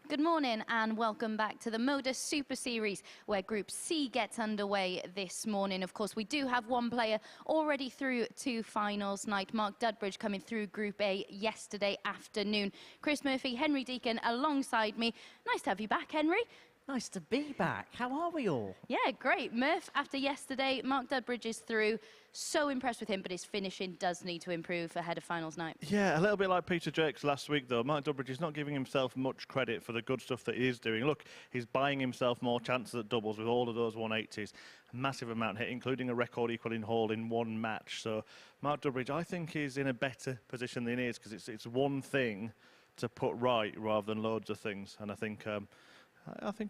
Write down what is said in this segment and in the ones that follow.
Good morning and welcome back to the MODUS Super Series, where Group C gets underway this morning. Of course, we do have one player already through to finals night. Mark Dudbridge coming through Group A yesterday afternoon. Chris Murphy, Henry Deacon alongside me. Nice to have you back, Henry. Nice to be back. How are we all? Yeah, great. Murph, after yesterday, Mark Dudbridge is through. So impressed with him, but his finishing does need to improve ahead of finals night. Yeah, a little bit like Peter Jakes last week, though. Mark Dudbridge is not giving himself much credit for the good stuff that he is doing. Look, he's buying himself more chances at doubles with all of those 180s. A massive amount hit, including a record equaling haul in one match. So Mark Dudbridge, I think, is in a better position than he is, because it's one thing to put right rather than loads of things. And I think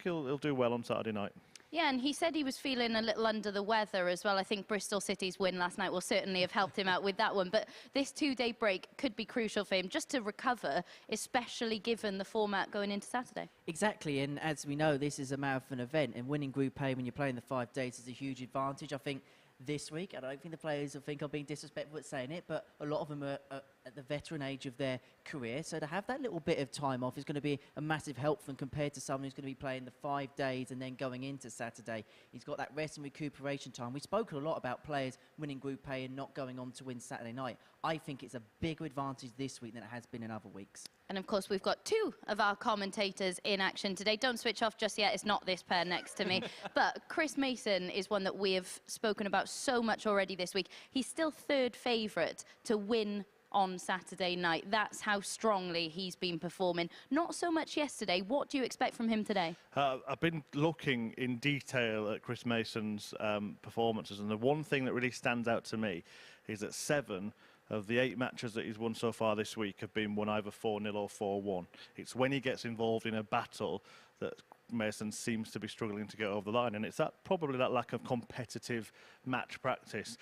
he'll do well on Saturday night. Yeah, and he said he was feeling a little under the weather as well. I think Bristol City's win last night will certainly have helped him out with that one. But this two-day break could be crucial for him just to recover, especially given the format going into Saturday. Exactly, and as we know, this is a marathon event, and winning Group A when you're playing the 5 days is a huge advantage. I think this week, I don't think the players will think I'm being disrespectful at saying it, but a lot of them are at the veteran age of their career, so to have that little bit of time off is going to be a massive help for them compared to someone who's going to be playing the 5 days and then going into Saturday. He's got that rest and recuperation time. We've spoken a lot about players winning Group A and not going on to win Saturday night. I think it's a bigger advantage this week than it has been in other weeks. And of course, we've got two of our commentators in action today. Don't switch off just yet. It's not this pair next to me. But Chris Mason is one that we have spoken about so much already this week. He's still third favourite to win on Saturday night. That's how strongly he's been performing. Not so much yesterday. What do you expect from him today? I've been looking in detail at Chris Mason's performances, and the one thing that really stands out to me is that 7 of the 8 matches that he's won so far this week have been won either 4-0 or 4-1. It's when he gets involved in a battle that Mason seems to be struggling to get over the line, and it's probably that lack of competitive match practice.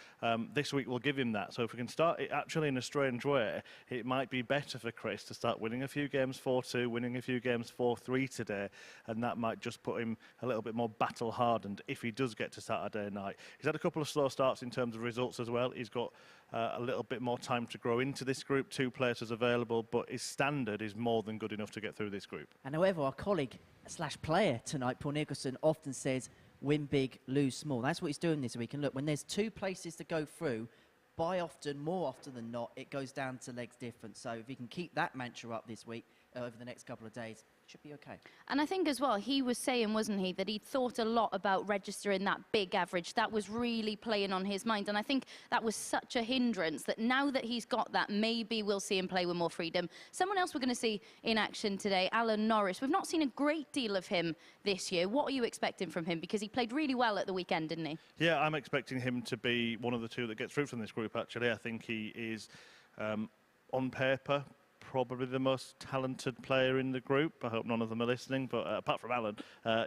This week will give him that. So if we can start it actually in a strange way, it might be better for Chris to start winning a few games 4-2, winning a few games 4-3 today, and that might just put him a little bit more battle hardened if he does get to Saturday night. He's had a couple of slow starts in terms of results as well. He's got a little bit more time to grow into this group, 2 places available, but his standard is more than good enough to get through this group. And however, our colleague / player tonight, Paul Nicholson, often says win big, lose small. That's what he's doing this week. And look, when there's 2 places to go through, more often than not, it goes down to legs difference. So if he can keep that mantra up this week, over the next couple of days, should be okay. And I think as well, he was saying, wasn't he, that he thought a lot about registering that big average. That was really playing on his mind. And I think that was such a hindrance that now that he's got that, maybe we'll see him play with more freedom. Someone else we're going to see in action today, Norris. We've not seen a great deal of him this year. What are you expecting from him? Because he played really well at the weekend, didn't he? Yeah, I'm expecting him to be one of the 2 that gets through from this group, actually. I think he is, on paper, probably the most talented player in the group. I hope none of them are listening, but apart from Alan,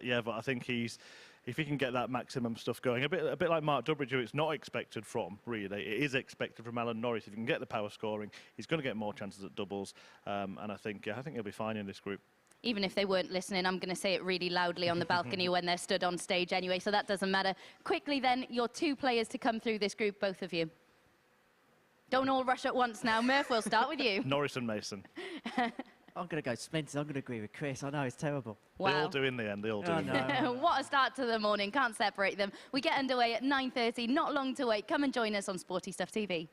yeah. But I think if he can get that maximum stuff going, a bit like Mark Dudbridge, who it's not expected from, really. It is expected from Norris. If he can get the power scoring, he's going to get more chances at doubles, and I think he'll be fine in this group. Even if they weren't listening, I'm going to say it really loudly on the balcony when they're stood on stage anyway, so that doesn't matter. Quickly then, your 2 players to come through this group, both of you. Don't all rush at once now. Murph, we'll start with you. Norris and Mason. I'm going to go splinters. I'm going to agree with Chris. I know, it's terrible. Wow. They all do in the end. They all do. No. What a start to the morning. Can't separate them. We get underway at 9:30. Not long to wait. Come and join us on Sporty Stuff TV.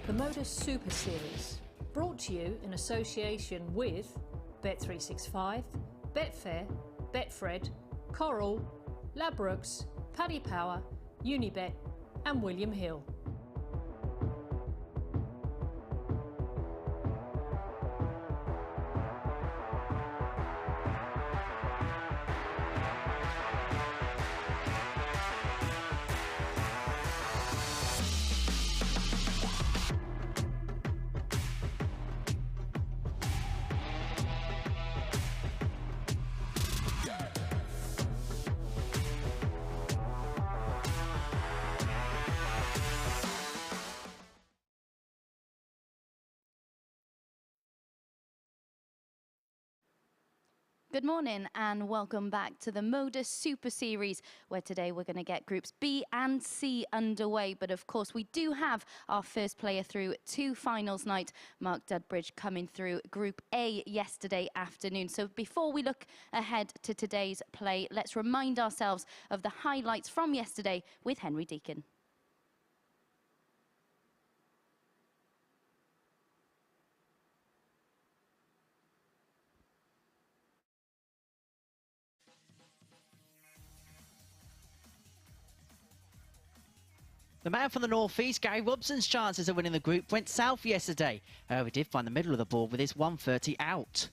The MODUS Super Series, brought to you in association with Bet365, Betfair, Betfred, Coral, Ladbrokes, Paddy Power, Unibet and William Hill. Good morning and welcome back to the MODUS Super Series, where today we're going to get groups B and C underway. But of course, we do have our first player through to finals night, Mark Dudbridge, coming through Group A yesterday afternoon. So before we look ahead to today's play, let's remind ourselves of the highlights from yesterday with Henry Deacon. The man from the northeast, Gary Robson's chances of winning the group went south yesterday. However, he did find the middle of the board with his 130 out.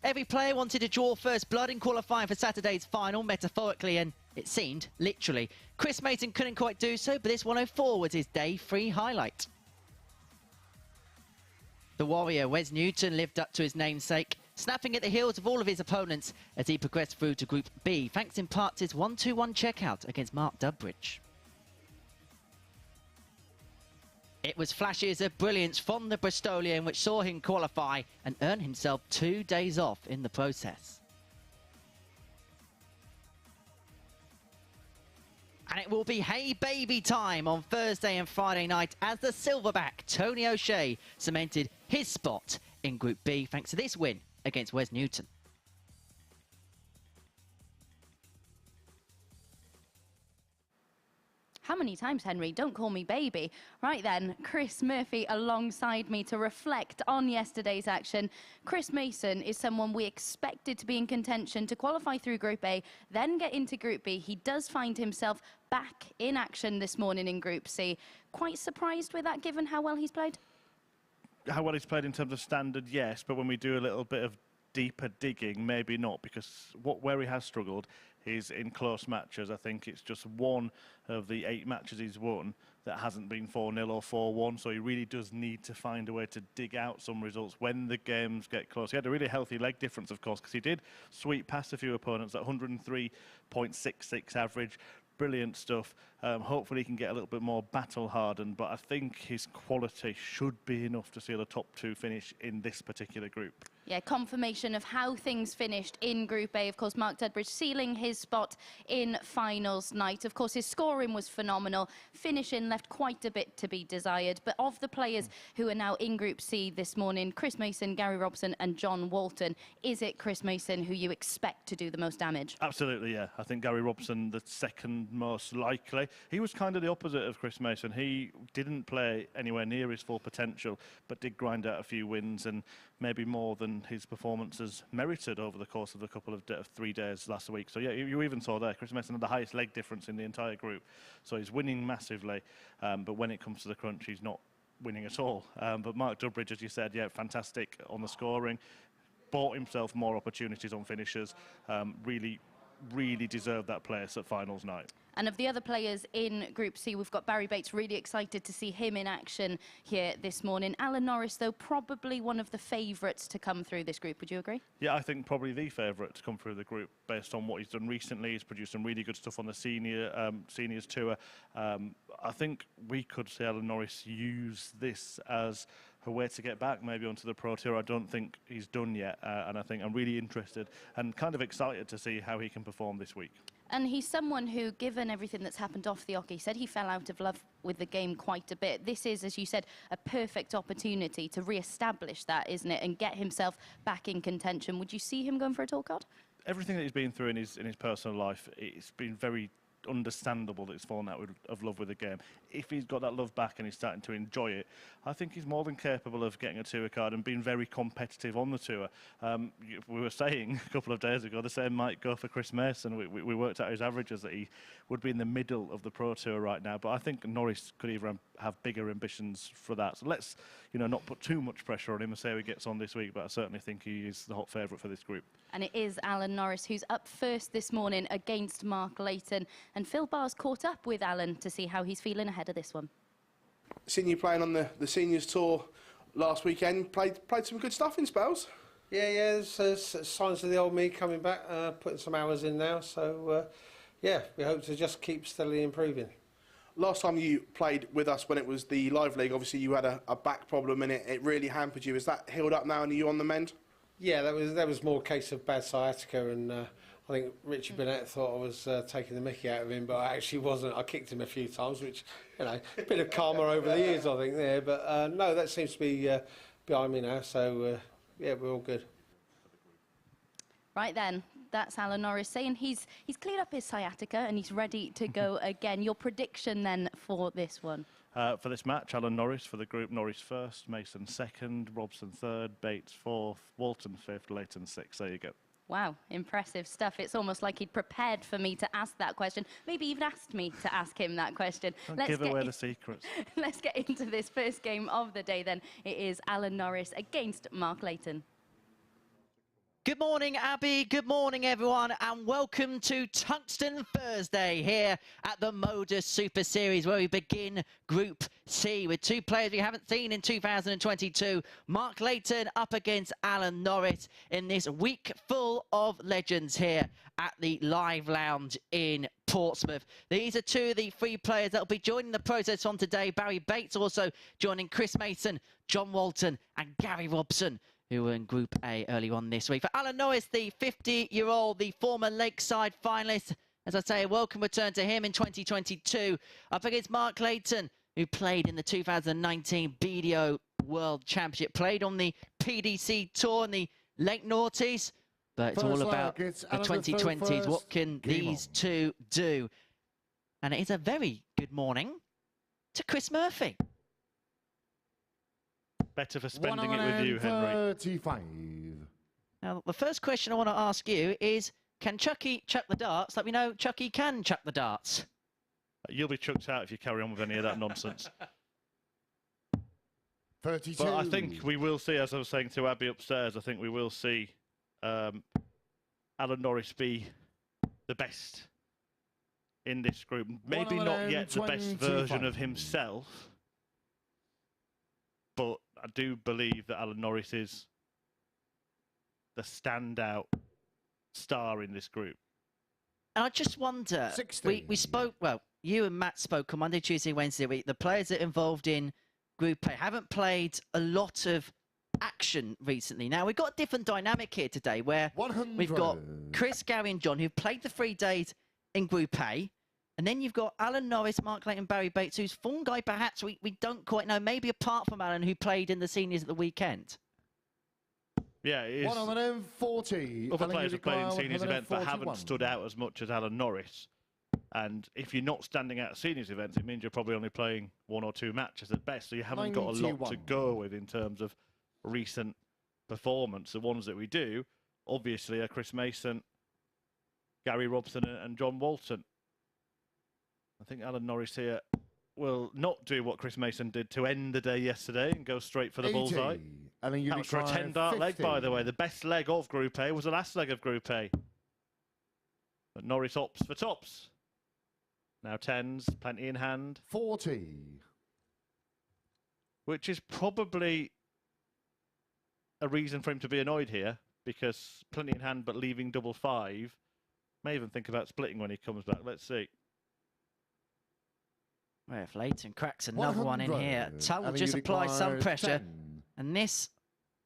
Every player wanted to draw first blood in qualifying for Saturday's final, metaphorically and, it seemed, literally. Chris Mason couldn't quite do so, but this 104 was his day 3 highlight. The warrior, Wes Newton, lived up to his namesake, snapping at the heels of all of his opponents as he progressed through to Group B, thanks in part to his 1-2-1 checkout against Mark Dudbridge. It was flashes of brilliance from the Bristolian which saw him qualify and earn himself 2 days off in the process. And it will be hey baby time on Thursday and Friday night as the silverback Tony O'Shea cemented his spot in Group B thanks to this win against Wes Newton. How many times, Henry? Don't call me baby. Right then, Chris Murphy alongside me to reflect on yesterday's action. Chris Mason is someone we expected to be in contention to qualify through Group A, then get into Group B. He does find himself back in action this morning in Group C. Quite surprised with that, given how well he's played? How well he's played in terms of standard, yes, but when we do a little bit of deeper digging, maybe not, because where he has struggled is in close matches. I think it's just one of the 8 matches he's won that hasn't been 4-0 or 4-1, so he really does need to find a way to dig out some results when the games get close. He had a really healthy leg difference, of course, because he did sweep past a few opponents at 103.66 average. Brilliant stuff. Hopefully he can get a little bit more battle hardened, but I think his quality should be enough to seal a top 2 finish in this particular group. Yeah, confirmation of how things finished in Group A. Of course, Mark Dudbridge sealing his spot in finals night. Of course, his scoring was phenomenal. Finishing left quite a bit to be desired. But of the players who are now in Group C this morning, Chris Mason, Gary Robson and John Walton, is it Chris Mason who you expect to do the most damage? Absolutely, yeah. I think Gary Robson, the second most likely. He was kind of the opposite of Chris Mason. He didn't play anywhere near his full potential, but did grind out a few wins and maybe more than his performances merited over the course of the couple of 3 days last week. So yeah, you even saw there, Chris Mason had the highest leg difference in the entire group. So he's winning massively, but when it comes to the crunch, he's not winning at all. But Mark Dudbridge, as you said, yeah, fantastic on the scoring. Bought himself more opportunities on finishes. Really deserved that place at finals night. And of the other players in Group C, we've got Barrie Bates, really excited to see him in action here this morning. Alan Norris, though, probably one of the favourites to come through this group. Would you agree? Yeah, I think probably the favourite to come through the group based on what he's done recently. He's produced some really good stuff on the seniors tour. I think we could see Alan Norris use this as a way to get back maybe onto the Pro Tour. I don't think he's done yet, and I think I'm really interested and kind of excited to see how he can perform this week. And he's someone who, given everything that's happened off the hockey, said he fell out of love with the game quite a bit. This is, as you said, a perfect opportunity to re-establish that, isn't it, and get himself back in contention. Would you see him going for a tall card? Everything that he's been through in his personal life, it's been very understandable that he's fallen out of love with the game. If he's got that love back and he's starting to enjoy it, I think he's more than capable of getting a tour card and being very competitive on the tour. We were saying a couple of days ago the same might go for Chris Mason. We worked out his averages that he would be in the middle of the Pro Tour right now, but I think Norris could even have bigger ambitions for that. So let's, not put too much pressure on him and say how he gets on this week, but I certainly think he is the hot favourite for this group. And it is Alan Norris who's up first this morning against Mark Layton. And Phil Barr's caught up with Alan to see how he's feeling ahead of this one. Seen you playing on the Seniors Tour last weekend. Played some good stuff in spells. Yeah, there's signs of the old me coming back, putting some hours in now. So, yeah, we hope to just keep steadily improving. Last time you played with us when it was the Live League, obviously you had a back problem and it really hampered you. Is that healed up now and are you on the mend? Yeah, that was more a case of bad sciatica, and I think Richie Burnett thought I was taking the mickey out of him, but I actually wasn't. I kicked him a few times, which, a bit of karma over the years, I think, there. But no, that seems to be behind me now, so yeah, we're all good. Right then, that's Alan Norris saying he's cleared up his sciatica and he's ready to go again. Your prediction then for this one? For this match, Alan Norris for the group. Norris first, Mason second, Robson third, Bates fourth, Walton fifth, Layton sixth. There you go. Wow, impressive stuff. It's almost like he'd prepared for me to ask that question. Maybe even asked me to ask him that question. Don't give away the secrets. Let's get into this first game of the day then. It is Alan Norris against Mark Layton. Good morning, Abby. Good morning, everyone, and welcome to Tungsten Thursday here at the MODUS Super Series, where we begin Group C with two players we haven't seen in 2022. Mark Layton up against Alan Norris in this week full of legends here at the Live Lounge in Portsmouth. These are two of the three players that will be joining the process on today. Barrie Bates also joining Chris Mason, John Walton and Gary Robson, who were in Group A early on this week. For Alan Norris, the 50-year-old, the former Lakeside finalist, as I say, a welcome return to him in 2022, up against Mark Layton, who played in the 2019 BDO World Championship, played on the PDC Tour in the late noughties, but it's all about the 2020s. What can these two do? And it is a very good morning to Chris Murphy. Better for spending it with you, Henry. 35. Now, the first question I want to ask you is, can Chucky chuck the darts? Like we know Chucky can chuck the darts. You'll be chucked out if you carry on with any of that nonsense. 32. But I think we will see, as I was saying to Abby upstairs, I think we will see Alan Norris be the best in this group. Maybe not yet the best version of himself, but I do believe that Alan Norris is the standout star in this group. And I just wonder, 60. we spoke, well, you and Matt spoke on Monday, Tuesday, Wednesday week. The players that are involved in Group A haven't played a lot of action recently. Now, we've got a different dynamic here today where 100. we've got Chris, Gary and John, who've played the 3 days in Group A. And then you've got Alan Norris, Mark Layton, Barrie Bates, whose form guy perhaps we don't quite know, maybe apart from Alan, who played in the seniors at the weekend. Yeah, it is. 140. Other players have played in seniors events but haven't stood out as much as Alan Norris. And if you're not standing out at seniors events, it means you're probably only playing 1 or 2 matches at best. So you haven't got a lot to go with in terms of recent performance. The ones that we do, obviously, are Chris Mason, Gary Robson and John Walton. I think Alan Norris here will not do what Chris Mason did to end the day yesterday and go straight for the 80. bullseye. That was for a 10-dart leg, by the way. The best leg of Group A was the last leg of Group A. But Norris opts for tops. Now 10s, plenty in hand. 40. Which is probably a reason for him to be annoyed here, because plenty in hand but leaving double 5. May even think about splitting when he comes back. Let's see. Well, if Layton cracks another one in here, Tull will just apply some pressure. 10. And this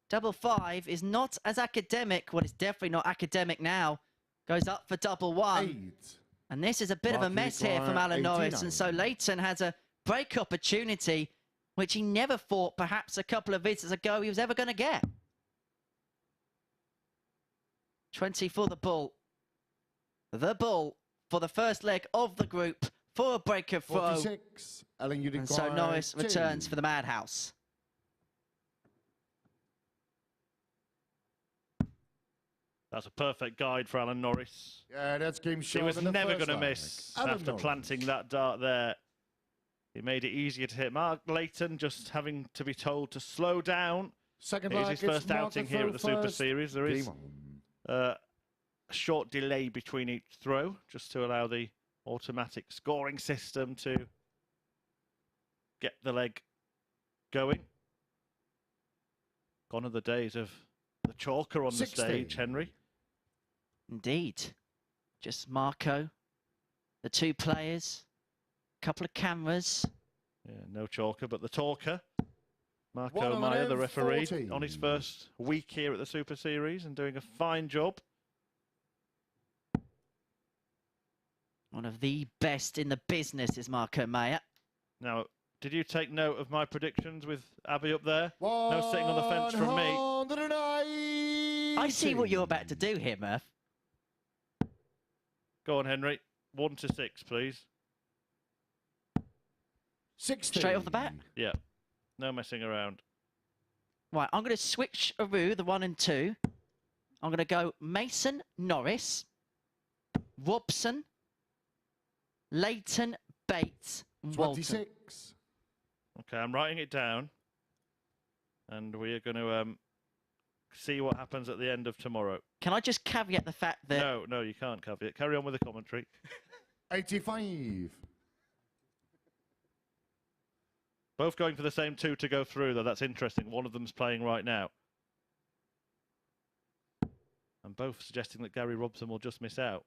double 5 is not as academic. Well, it's definitely not academic now. Goes up for double 1. 8. And this is a bit of a mess here from Alan Norris. And so Layton has a break opportunity, which he never thought perhaps a couple of visits ago he was ever going to get. 20 for the bull. The bull for the first leg of the group for a breaker throw. 46. Ellen, you And so require Norris 2. returns for the Madhouse. That's a perfect guide for Alan Norris. Yeah, that's game He short. was in the never first going to leg. miss Alan after Norris. planting that dart there. He made it easier to hit. Mark Layton just having to be told to slow down. Second It is leg, his it's first Mark outing to here at the throw Super first. Series. There is Game on. a short delay between each throw, just to allow the automatic scoring system to get the leg going. Gone are the days of the chalker on 60. the stage, Henry. Indeed. Just Marco, the 2 players, a couple of cameras. Yeah, no chalker, but the talker. Marco 1 Meyer, the referee, 14. on his first week here at the Super Series and doing a fine job. One of the best in the business is Marco Meyer. Now, did you take note of my predictions with Abby up there? No sitting on the fence from me. 180. I see what you're about to do here, Murph. Go on, Henry. 1 to 6, please. 60. Straight off the bat. Yeah. No messing around. Right, I'm going to switch Aru, the 1 and 2. I'm going to go Mason, Norris, Robson, Layton, Bates, and Walton. 26. Okay, I'm writing it down. And we are going to see what happens at the end of tomorrow. Can I just caveat the fact that... No, you can't cover it. Carry on with the commentary. 85. Both going for the same 2 to go through, though. That's interesting. One of them's playing right now. And both suggesting that Gary Robson will just miss out.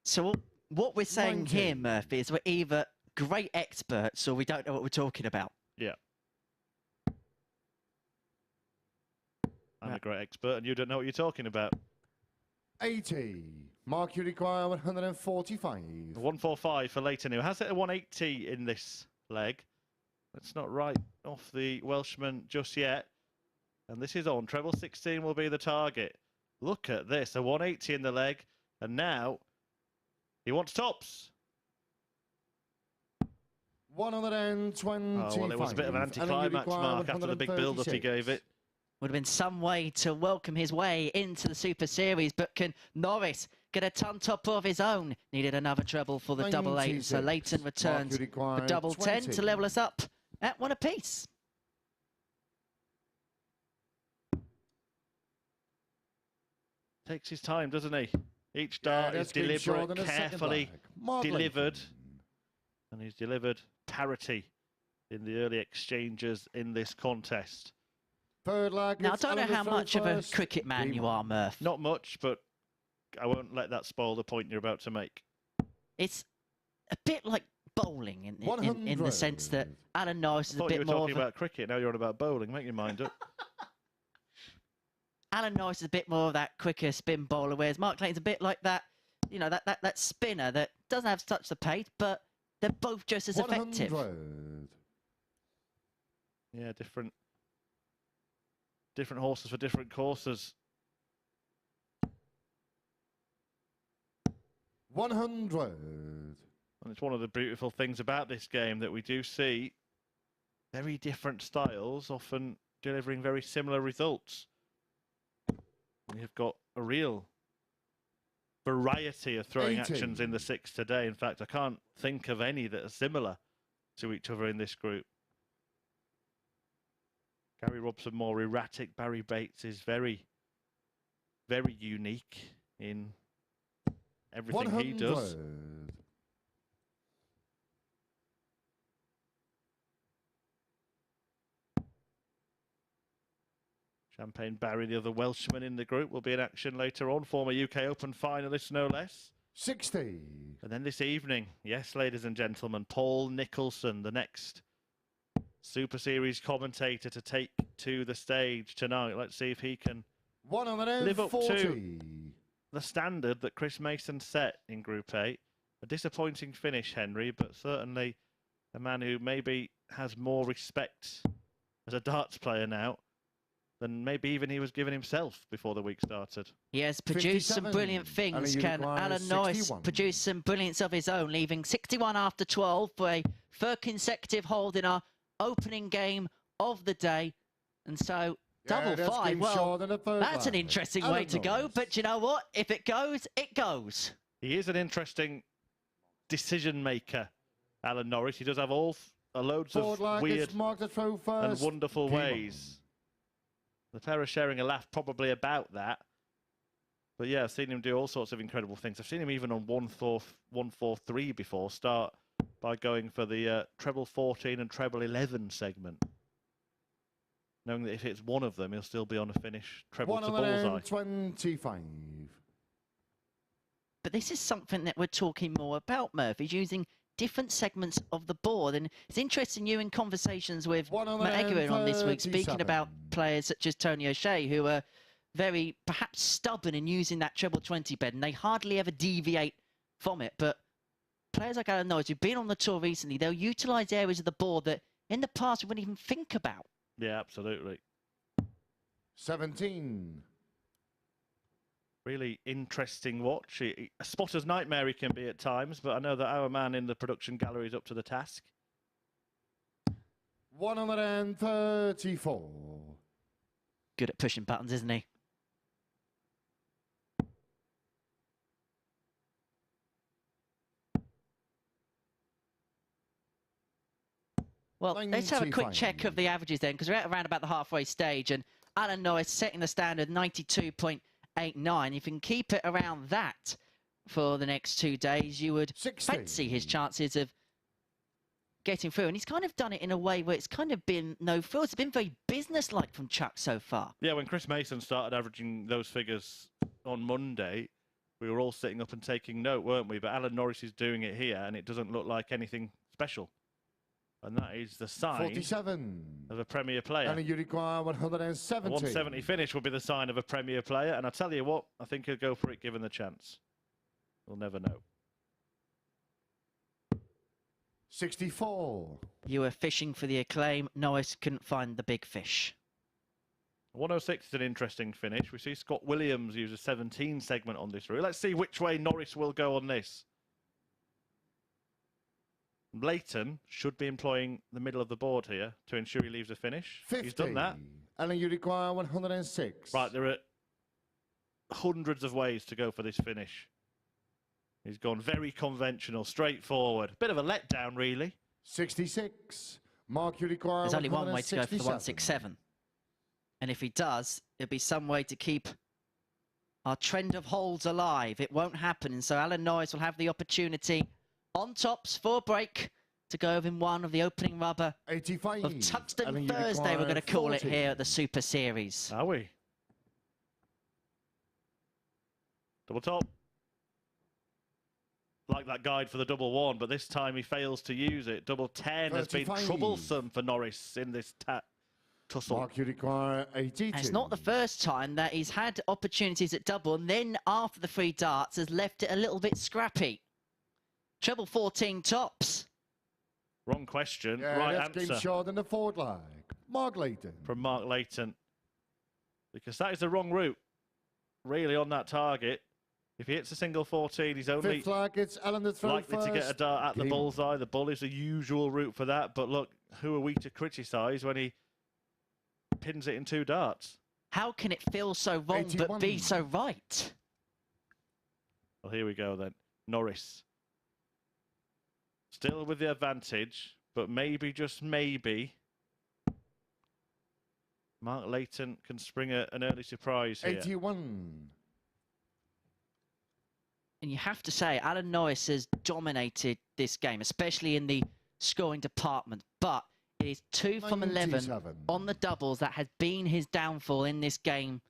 So what we're saying 90. here, Murphy, is we're either great experts or we don't know what we're talking about. Yeah. I'm a great expert, and you don't know what you're talking about. 80. Mark, you require 145. 145 for Layton, who has hit a 180 in this leg. That's not right off the Welshman just yet. And this is on. Treble 16 will be the target. Look at this, a 180 in the leg. And now he wants tops. 125. Oh, well, it was a bit of an anticlimax, Mark, after the big build-up he gave it. Would have been some way to welcome his way into the Super Series, but can Norris get a ton top of his own? Needed another treble for the double 8, so 96. Layton returns the double 10 to level us up at 1 apiece. Takes his time, doesn't he? Each dart is deliberate, carefully delivered. And he's delivered parity in the early exchanges in this contest. Third leg. Now, I don't know how much of a first. cricket man Game you on. are, Murph. Not much, but I won't let that spoil the point you're about to make. It's a bit like bowling in the 100. sense that Alan Norris I is a thought you were bit more talking of a, about cricket, now you're on about bowling. Make your mind up. Alan Norris is a bit more of that quicker spin bowler, whereas Mark Layton's a bit like that, you know, that spinner that doesn't have such the pace, but they're both just as effective. 100. Yeah, different horses for different courses. 100. And it's one of the beautiful things about this game that we do see very different styles, often delivering very similar results. We have got a real variety of throwing 80. actions in the 6 today. In fact, I can't think of any that are similar to each other in this group. Gary Robson more erratic. Barrie Bates is very, very unique in everything 100. he does. Champagne Barrie, the other Welshman in the group, will be in action later on. Former UK Open finalist, no less. 60. And then this evening, yes, ladies and gentlemen, Paul Nicholson, the next Super Series commentator to take to the stage tonight. Let's see if he can live up 140. to the standard that Chris Mason set in Group 8. A disappointing finish, Henry, but certainly a man who maybe has more respect as a darts player now than maybe even he was giving himself before the week started. He has produced some 57. brilliant things. Can Alan Norris 61. produce some brilliance of his own, leaving 61 after 12 for a third consecutive hold in our opening game of the day. And so, double that's five, been well, short in the third that's an line. interesting Alan way to go. Norris. But you know what? If it goes, it goes. He is an interesting decision maker, Alan Norris. He does have loads Forward of line weird gets marked to throw and first. wonderful Game ways. The pair are sharing a laugh probably about that. But yeah, I've seen him do all sorts of incredible things. I've seen him even on 1-4-3 before start by going for the treble 14 and treble 11 segment. Knowing that if it's one of them, he'll still be on a finish treble to bullseye. 125. But this is something that we're talking more about, Murph. He's using different segments of the board. And it's interesting you in conversations with Matt Egerin on this week, speaking about players such as Tony O'Shea, who are very perhaps stubborn in using that treble 20 bed, and they hardly ever deviate from it. But players like Alan Norris, who've been on the tour recently, they'll utilise areas of the board that in the past we wouldn't even think about. Yeah, absolutely. 17. Really interesting watch. A spotter's nightmare he can be at times, but I know that our man in the production gallery is up to the task. 134. Good at pushing buttons, isn't he? Well, let's have a quick check of the averages then, because we're at around about the halfway stage, and Alan Norris setting the standard 92.89. If you can keep it around that for the next 2 days, you would 60. fancy his chances of getting through. And he's kind of done it in a way where it's kind of been no frills. It's been very business-like from Chuck so far. Yeah, when Chris Mason started averaging those figures on Monday, we were all sitting up and taking note, weren't we? But Alan Norris is doing it here, and it doesn't look like anything special. And that is the sign 47. of a Premier player. And you require 170. A 170 finish will be the sign of a Premier player. And I tell you what, I think he'll go for it given the chance. We'll never know. 64. You were fishing for the acclaim. Norris couldn't find the big fish. 106 is an interesting finish. We see Scott Williams use a 17 segment on this route. Let's see which way Norris will go on this. Layton should be employing the middle of the board here to ensure he leaves a finish. 50. He's done that. And you require 106. Right, there are hundreds of ways to go for this finish. He's gone very conventional, straightforward. Bit of a letdown, really. 66. Mark, you require There's only one way to go for the 167. 167. And if he does, it'll be some way to keep our trend of holds alive. It won't happen. And so Alan Norris will have the opportunity on tops for a break to go within one of the opening rubber 85. of Tuxton And you Thursday, we're require going to call 40. it here at the Super Series. Are we? Double top. Like that guide for the double one, but this time he fails to use it. Double 10 has been 35. troublesome for Norris in this tussle. Mark, you require 82. And it's not the first time that he's had opportunities at double, and then after the three darts has left it a little bit scrappy. Treble 14 tops. Wrong question. Yeah, right that's game answer short in the forward leg. Mark Layton. from Mark Layton. Because that is the wrong route, really, on that target. If he hits a single 14, he's only Fifth flag, it's Alan the throw likely first. to get a dart at the Game. bullseye. The bull is the usual route for that. But look, who are we to criticise when he pins it in two darts? How can it feel so wrong but be 81. so right? Well, here we go then. Norris. Still with the advantage, but maybe, just maybe, Mark Layton can spring an early surprise here. 81. And you have to say, Alan Norris has dominated this game, especially in the scoring department. But it is 2 from 11 97. on the doubles that has been his downfall in this game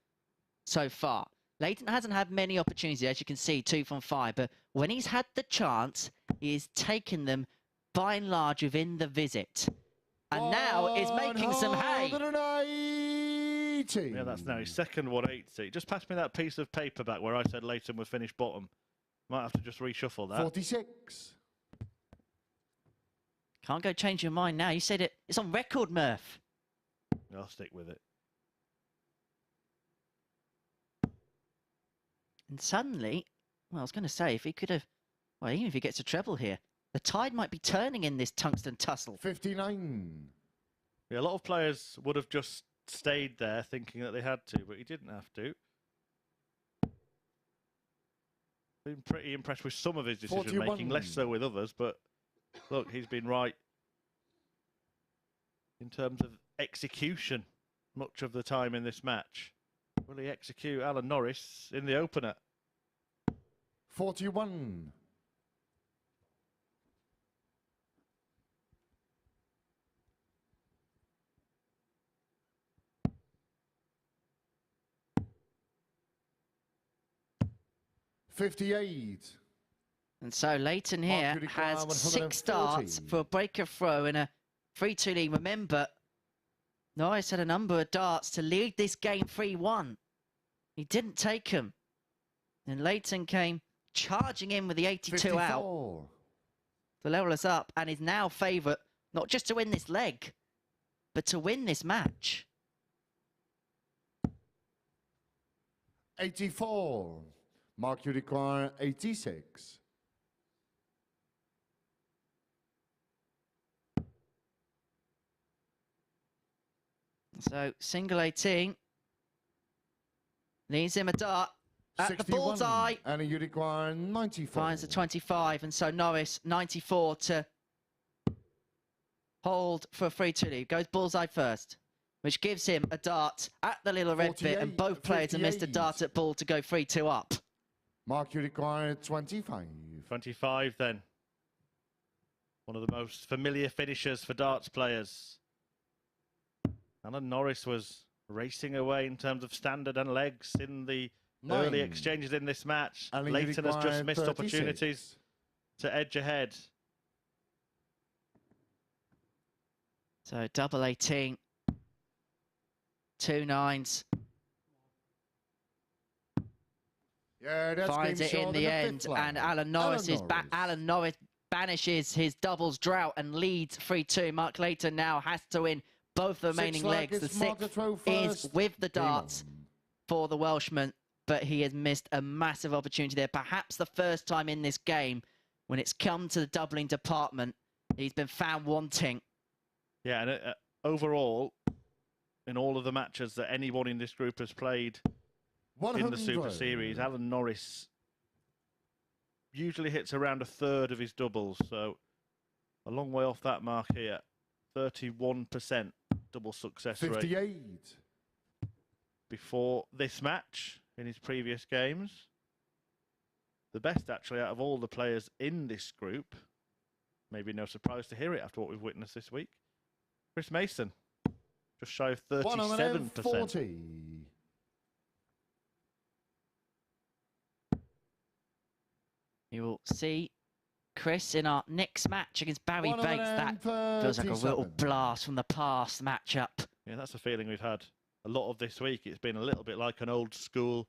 so far. Layton hasn't had many opportunities, as you can see, 2 from 5. But when he's had the chance, he has taken them by and large within the visit. And now is making some hay. 180. Yeah, that's now his second 180. Just pass me that piece of paper back where I said Layton would finish bottom. Might have to just reshuffle that. 46. Can't go change your mind now. You said it. It's on record, Murph. I'll stick with it. And suddenly, well, I was going to say, if he could have, well, even if he gets a treble here, the tide might be turning in this tungsten tussle. 59. Yeah, a lot of players would have just stayed there thinking that they had to, but he didn't have to. Been pretty impressed with some of his decision making, less so with others, but look, he's been right in terms of execution much of the time in this match. Will he execute Alan Norris in the opener? 41. $58. And so Layton here has 6 starts for a breaker throw in a 3-2 lead. Remember, Norris had a number of darts to lead this game 3-1. He didn't take them. And Layton came charging in with the 82 54. out to level us up and is now favourite, not just to win this leg, but to win this match. 84. Mark, you require 86. So single 18 leads him a dart at 61, the bullseye. And you require 94. Finds the 25, and so Norris 94 to hold for a 3-2 lead. Goes bullseye first, which gives him a dart at the little red bit, and both players have missed a dart at ball to go 3-2 up. Mark, you require 25. 25 then. One of the most familiar finishers for darts players. Alan Norris was racing away in terms of standard and legs in the early exchanges in this match. Layton has just missed 36. opportunities to edge ahead. So double 18, 2 9s. Yeah, that's Finds it in the end, and Alan Norris is back. Alan Norris banishes his doubles drought and leads 3-2. Mark Layton now has to win both the remaining legs. The 6th is with the darts for the Welshman, but he has missed a massive opportunity there. Perhaps the first time in this game when it's come to the doubling department, he's been found wanting. Yeah, and overall, in all of the matches that anyone in this group has played 100. in the Super Series, Alan Norris usually hits around a third of his doubles, so a long way off that mark here. 31% double success 58. rate before this match in his previous games. The best, actually, out of all the players in this group. Maybe no surprise to hear it after what we've witnessed this week. Chris Mason, just shy of 37%. 140. You will see Chris in our next match against Barrie Bates. That feels like a real blast from the past matchup. Yeah, that's a feeling we've had a lot of this week. It's been a little bit like an old school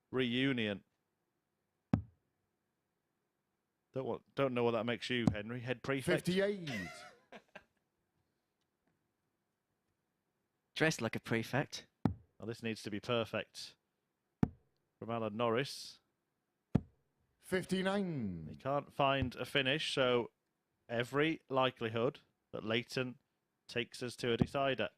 reunion. Don't know what that makes you, Henry. Head prefect. 58. Dressed like a prefect. Well, this needs to be perfect from Alan Norris. 59. He can't find a finish, so every likelihood that Layton takes us to a decider.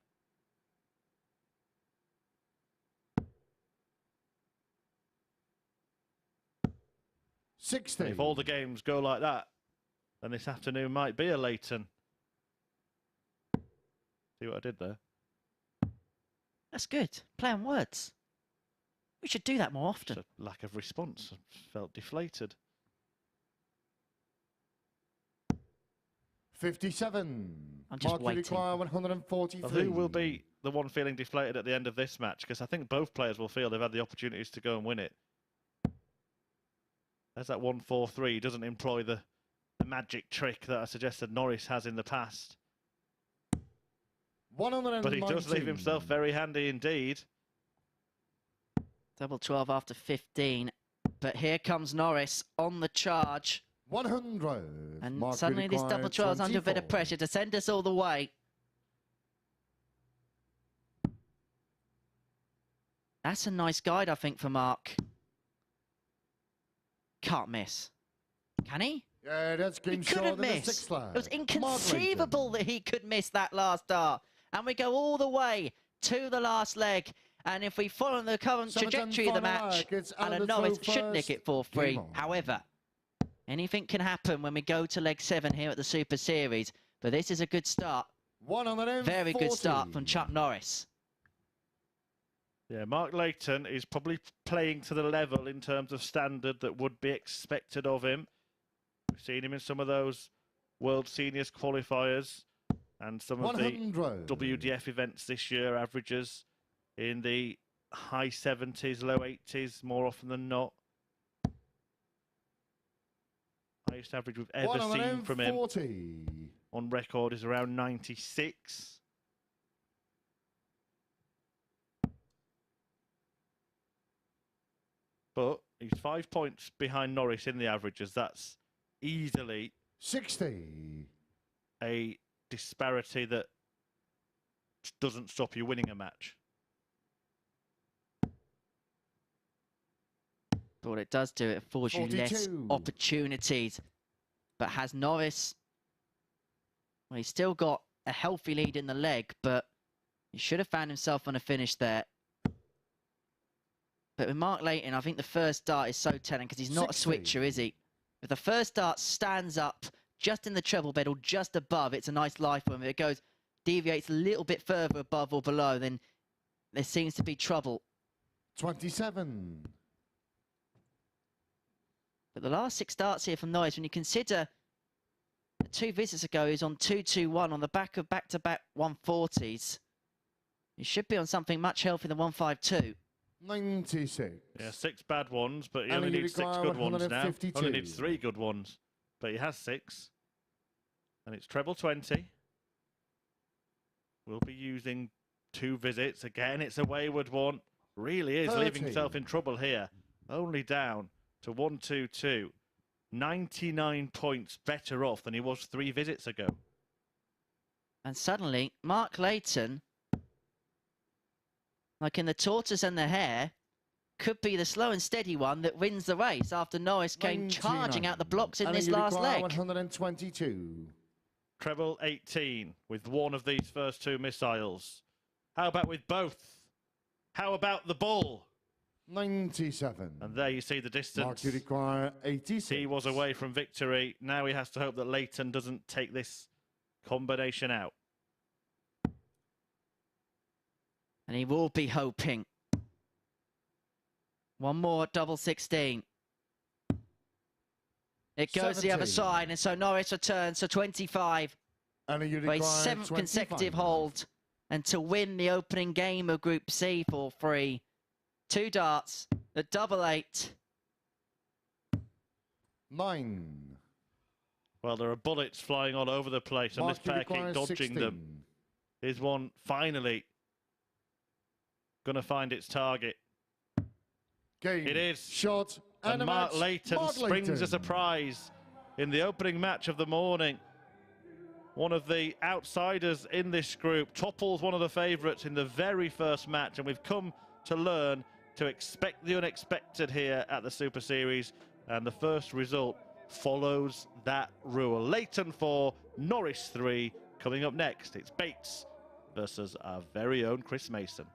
60. And if all the games go like that, then this afternoon might be a Layton. See what I did there? That's good. Play on words. We should do that more often. It's a lack of response. I felt deflated. 57. I'm just waiting. Require 143. Well, who will be the one feeling deflated at the end of this match? Because I think both players will feel they've had the opportunities to go and win it. There's that 1-4-3. He doesn't employ the magic trick that I suggested Norris has in the past. 119. But he does leave himself very handy indeed. Double 12 after 15. But here comes Norris on the charge. 100. And Mark suddenly this double 12 is under a bit of 24. pressure to send us all the way. That's a nice guide, I think, for Mark. can't miss. Can he? Yeah, that's He game short couldn't in the miss. sixth leg. It was inconceivable that he could miss that last dart. And we go all the way to the last leg. And if we follow the current trajectory of the match, Alan Norris should nick it for free. However, anything can happen when we go to leg 7 here at the Super Series. But this is a good start. Very good start from Chuck Norris. Yeah, Mark Layton is probably playing to the level in terms of standard that would be expected of him. We've seen him in some of those World Seniors qualifiers and some of the WDF events this year, averages in the high 70s, low 80s, more often than not. Highest average we've ever seen from him on record is around 96. But he's 5 points behind Norris in the averages. That's easily 60. A disparity that doesn't stop you winning a match. But what it does do, it affords you less opportunities. But has Norris, well, he's still got a healthy lead in the leg, but he should have found himself on a finish there. But with Mark Layton, I think the first dart is so telling because he's not 60. A switcher, is he? If the first dart stands up just in the treble bed or just above, it's a nice life for him. If it goes, deviates a little bit further above or below, then there seems to be trouble. 27. But the last 6 darts here from Norris, when you consider 2 visits ago, he's on 2-2-1 on the back of back-to-back 140s. He should be on something much healthier than 152. 96. Yeah, 6 bad ones, but he only needs 6 good ones now. Only needs 3 good ones, but he has 6. And it's treble 20. We'll be using 2 visits. Again, it's a wayward one. Really is 30. Leaving himself in trouble here. Only down to 122. 99 points better off than he was 3 visits ago. And suddenly, Mark Layton, like in the tortoise and the hare, could be the slow and steady one that wins the race after Norris came charging out the blocks in this last leg. 122. Treble 18 with one of these first 2 missiles. How about with both? How about the bull? 97. And there you see the distance. Mark, you require 86. He was away from victory. Now he has to hope that Layton doesn't take this combination out. And he will be hoping. One more double 16. It goes 70. The other side, and so Norris returns to 25 for his 7th consecutive hold, and to win the opening game of Group C for free. 2 darts, the double 8. 9. Well, there are bullets flying all over the place, and this pair keep dodging 16. Them. Is one finally going to find its target? Game. It is. Shot. And Mark Layton springs a surprise in the opening match of the morning. One of the outsiders in this group topples one of the favourites in the very first match, and we've come to learn to expect the unexpected here at the Super Series, and the first result follows that rule. Layton 4, Norris 3. Coming up next, it's Bates versus our very own Chris Mason.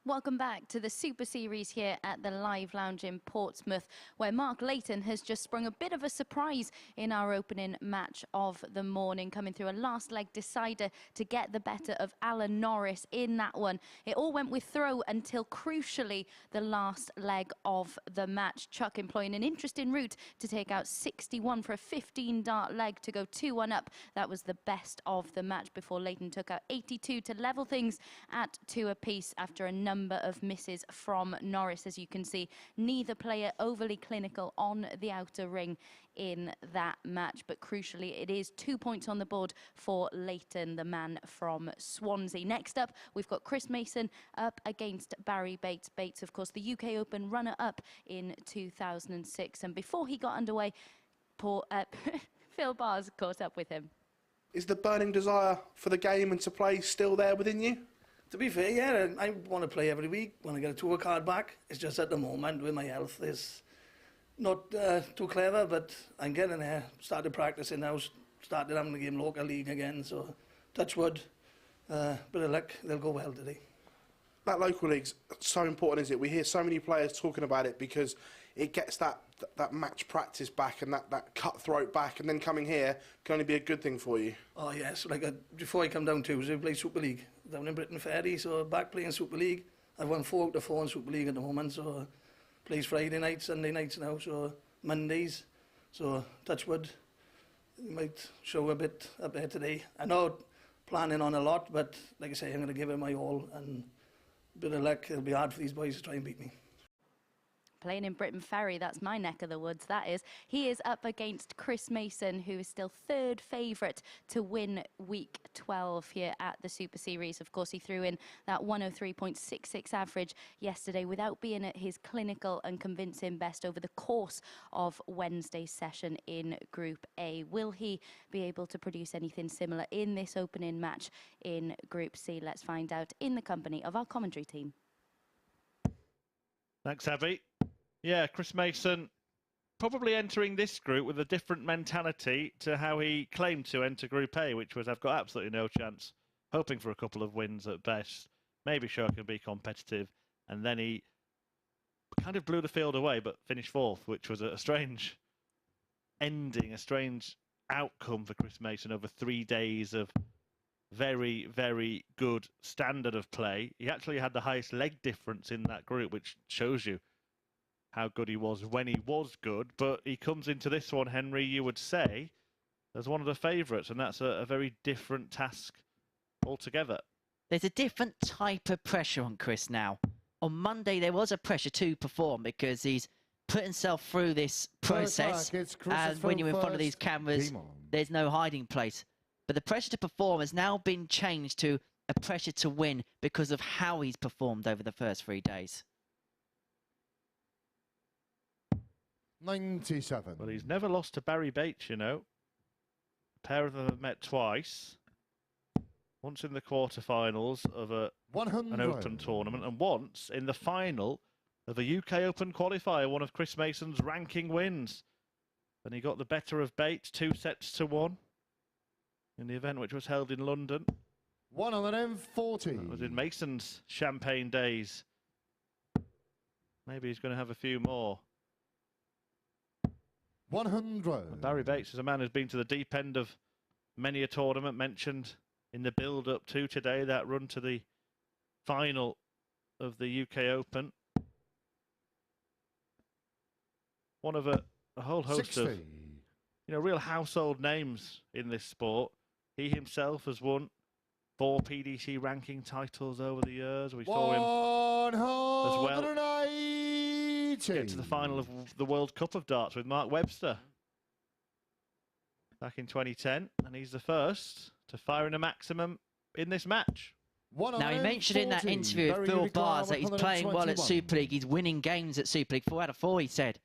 Welcome back to the Super Series here at the Live Lounge in Portsmouth, where Mark Layton has just sprung a bit of a surprise in our opening match of the morning, coming through a last leg decider to get the better of Alan Norris in that one. It all went with throw until, crucially, the last leg of the match. Chuck employing an interesting route to take out 61 for a 15-dart leg to go 2-1 up. That was the best of the match before Layton took out 82 to level things at 2 apiece after a number of misses from Norris. As you can see, neither player overly clinical on the outer ring in that match, but crucially it is 2 points on the board for Layton, the man from Swansea. Next up, we've got Chris Mason up against Barrie Bates. Bates, of course, the UK Open runner-up in 2006, and before he got underway, Phil Bars caught up with him. Is the burning desire for the game and to play still there within you? To be fair, yeah, I want to play every week when I get a tour card back. It's just at the moment with my health, it's not too clever, but I'm getting there. Started practicing now, started having the game local league again, so touch wood. Bit of luck, they'll go well today. That local league's so important, is it? We hear so many players talking about it because it gets that match practice back and that cutthroat back, and then coming here can only be a good thing for you. Oh yes, before I come down Tuesday, I play Super League down in Britain Ferry, so back playing Super League. I've won 4 out of 4 in Super League at the moment, so plays Friday nights, Sunday nights now, so Mondays. So touch wood, you might show a bit up there today. I know planning on a lot, but like I say, I'm going to give it my all, and a bit of luck, it'll be hard for these boys to try and beat me. Playing in Britain Ferry, that's my neck of the woods, that is. He is up against Chris Mason, who is still third favourite to win week 12 here at the Super Series. Of course, he threw in that 103.66 average yesterday without being at his clinical and convincing best over the course of Wednesday's session in Group A. Will he be able to produce anything similar in this opening match in Group C? Let's find out in the company of our commentary team. Thanks, Abby. Yeah, Chris Mason probably entering this group with a different mentality to how he claimed to enter Group A, which was, I've got absolutely no chance, hoping for a couple of wins at best, maybe sure I can be competitive, and then he kind of blew the field away, but finished 4th, which was a strange ending, a strange outcome for Chris Mason over 3 days of very, very good standard of play. He actually had the highest leg difference in that group, which shows you how good he was when he was good. But he comes into this one, Henry, you would say, as one of the favourites, and that's a very different task altogether. There's a different type of pressure on Chris now. On Monday, there was a pressure to perform because he's put himself through this process, and when you're in front of these cameras, there's no hiding place. But the pressure to perform has now been changed to a pressure to win because of how he's performed over the first 3 days. 97. Well, he's never lost to Barrie Bates, you know. A pair of them have met twice. Once in the quarterfinals of an open tournament, and once in the final of a UK Open qualifier, one of Chris Mason's ranking wins. And he got the better of Bates, 2-1 in the event which was held in London. 140. That was in Mason's champagne days. Maybe he's going to have a few more. 100. Barrie Bates is a man who's been to the deep end of many a tournament, mentioned in the build-up to today, that run to the final of the UK Open. One of a whole host 60. of, real household names in this sport. He himself has won 4 PDC ranking titles over the years. We saw him as well get to the final of the World Cup of Darts with Mark Webster back in 2010, and he's the first to fire in a maximum in this match. Now, he mentioned in that interview with Phil Bars that he's playing well at Super League. He's winning games at Super League. 4 out of 4, he said.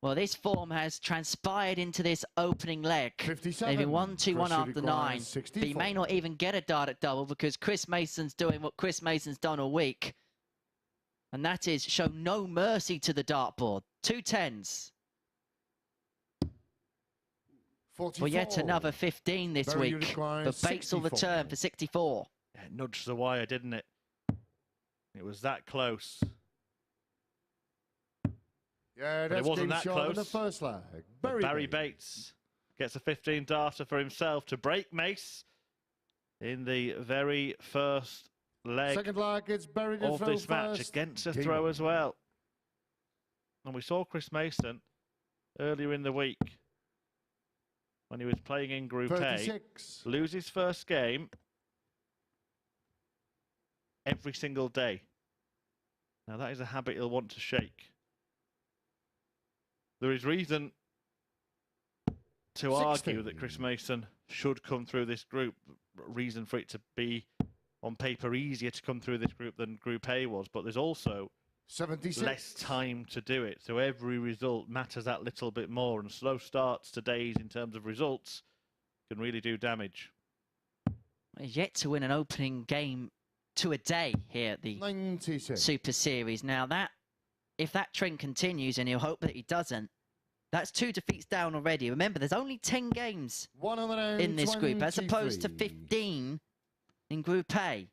Well, this form has transpired into this opening leg. They've been 1-2-1 after 9. But he may not even get a dart at double because Chris Mason's doing what Chris Mason's done all week. And that is show no mercy to the dartboard. 2 10s. 44. Well, yet another 15 this week. But Bates will return for 64. Yeah, it nudged the wire, didn't it? It was that close. Yeah, But it that's wasn't game that shot in the close. first leg. But Barrie Bates gets a 15 darter for himself to break Mace in the very first leg Second leg, it's Barrie to of throw this match first. against a Game throw on. as well. And we saw Chris Mason earlier in the week when he was playing in Group 36. A, lose his first game every single day. Now that is a habit he'll want to shake. There is reason to 16. argue that Chris Mason should come through this group. Reason for it to be on paper easier to come through this group than Group A was, but there's also 76. less time to do it. So every result matters that little bit more, and slow starts to days in terms of results can really do damage. He's yet to win an opening game to a day here at the 96. Super Series. Now that, if that trend continues, and he'll hope that he doesn't, that's 2 defeats down already. Remember, there's only 10 games in this group, as opposed to 15 in Group A.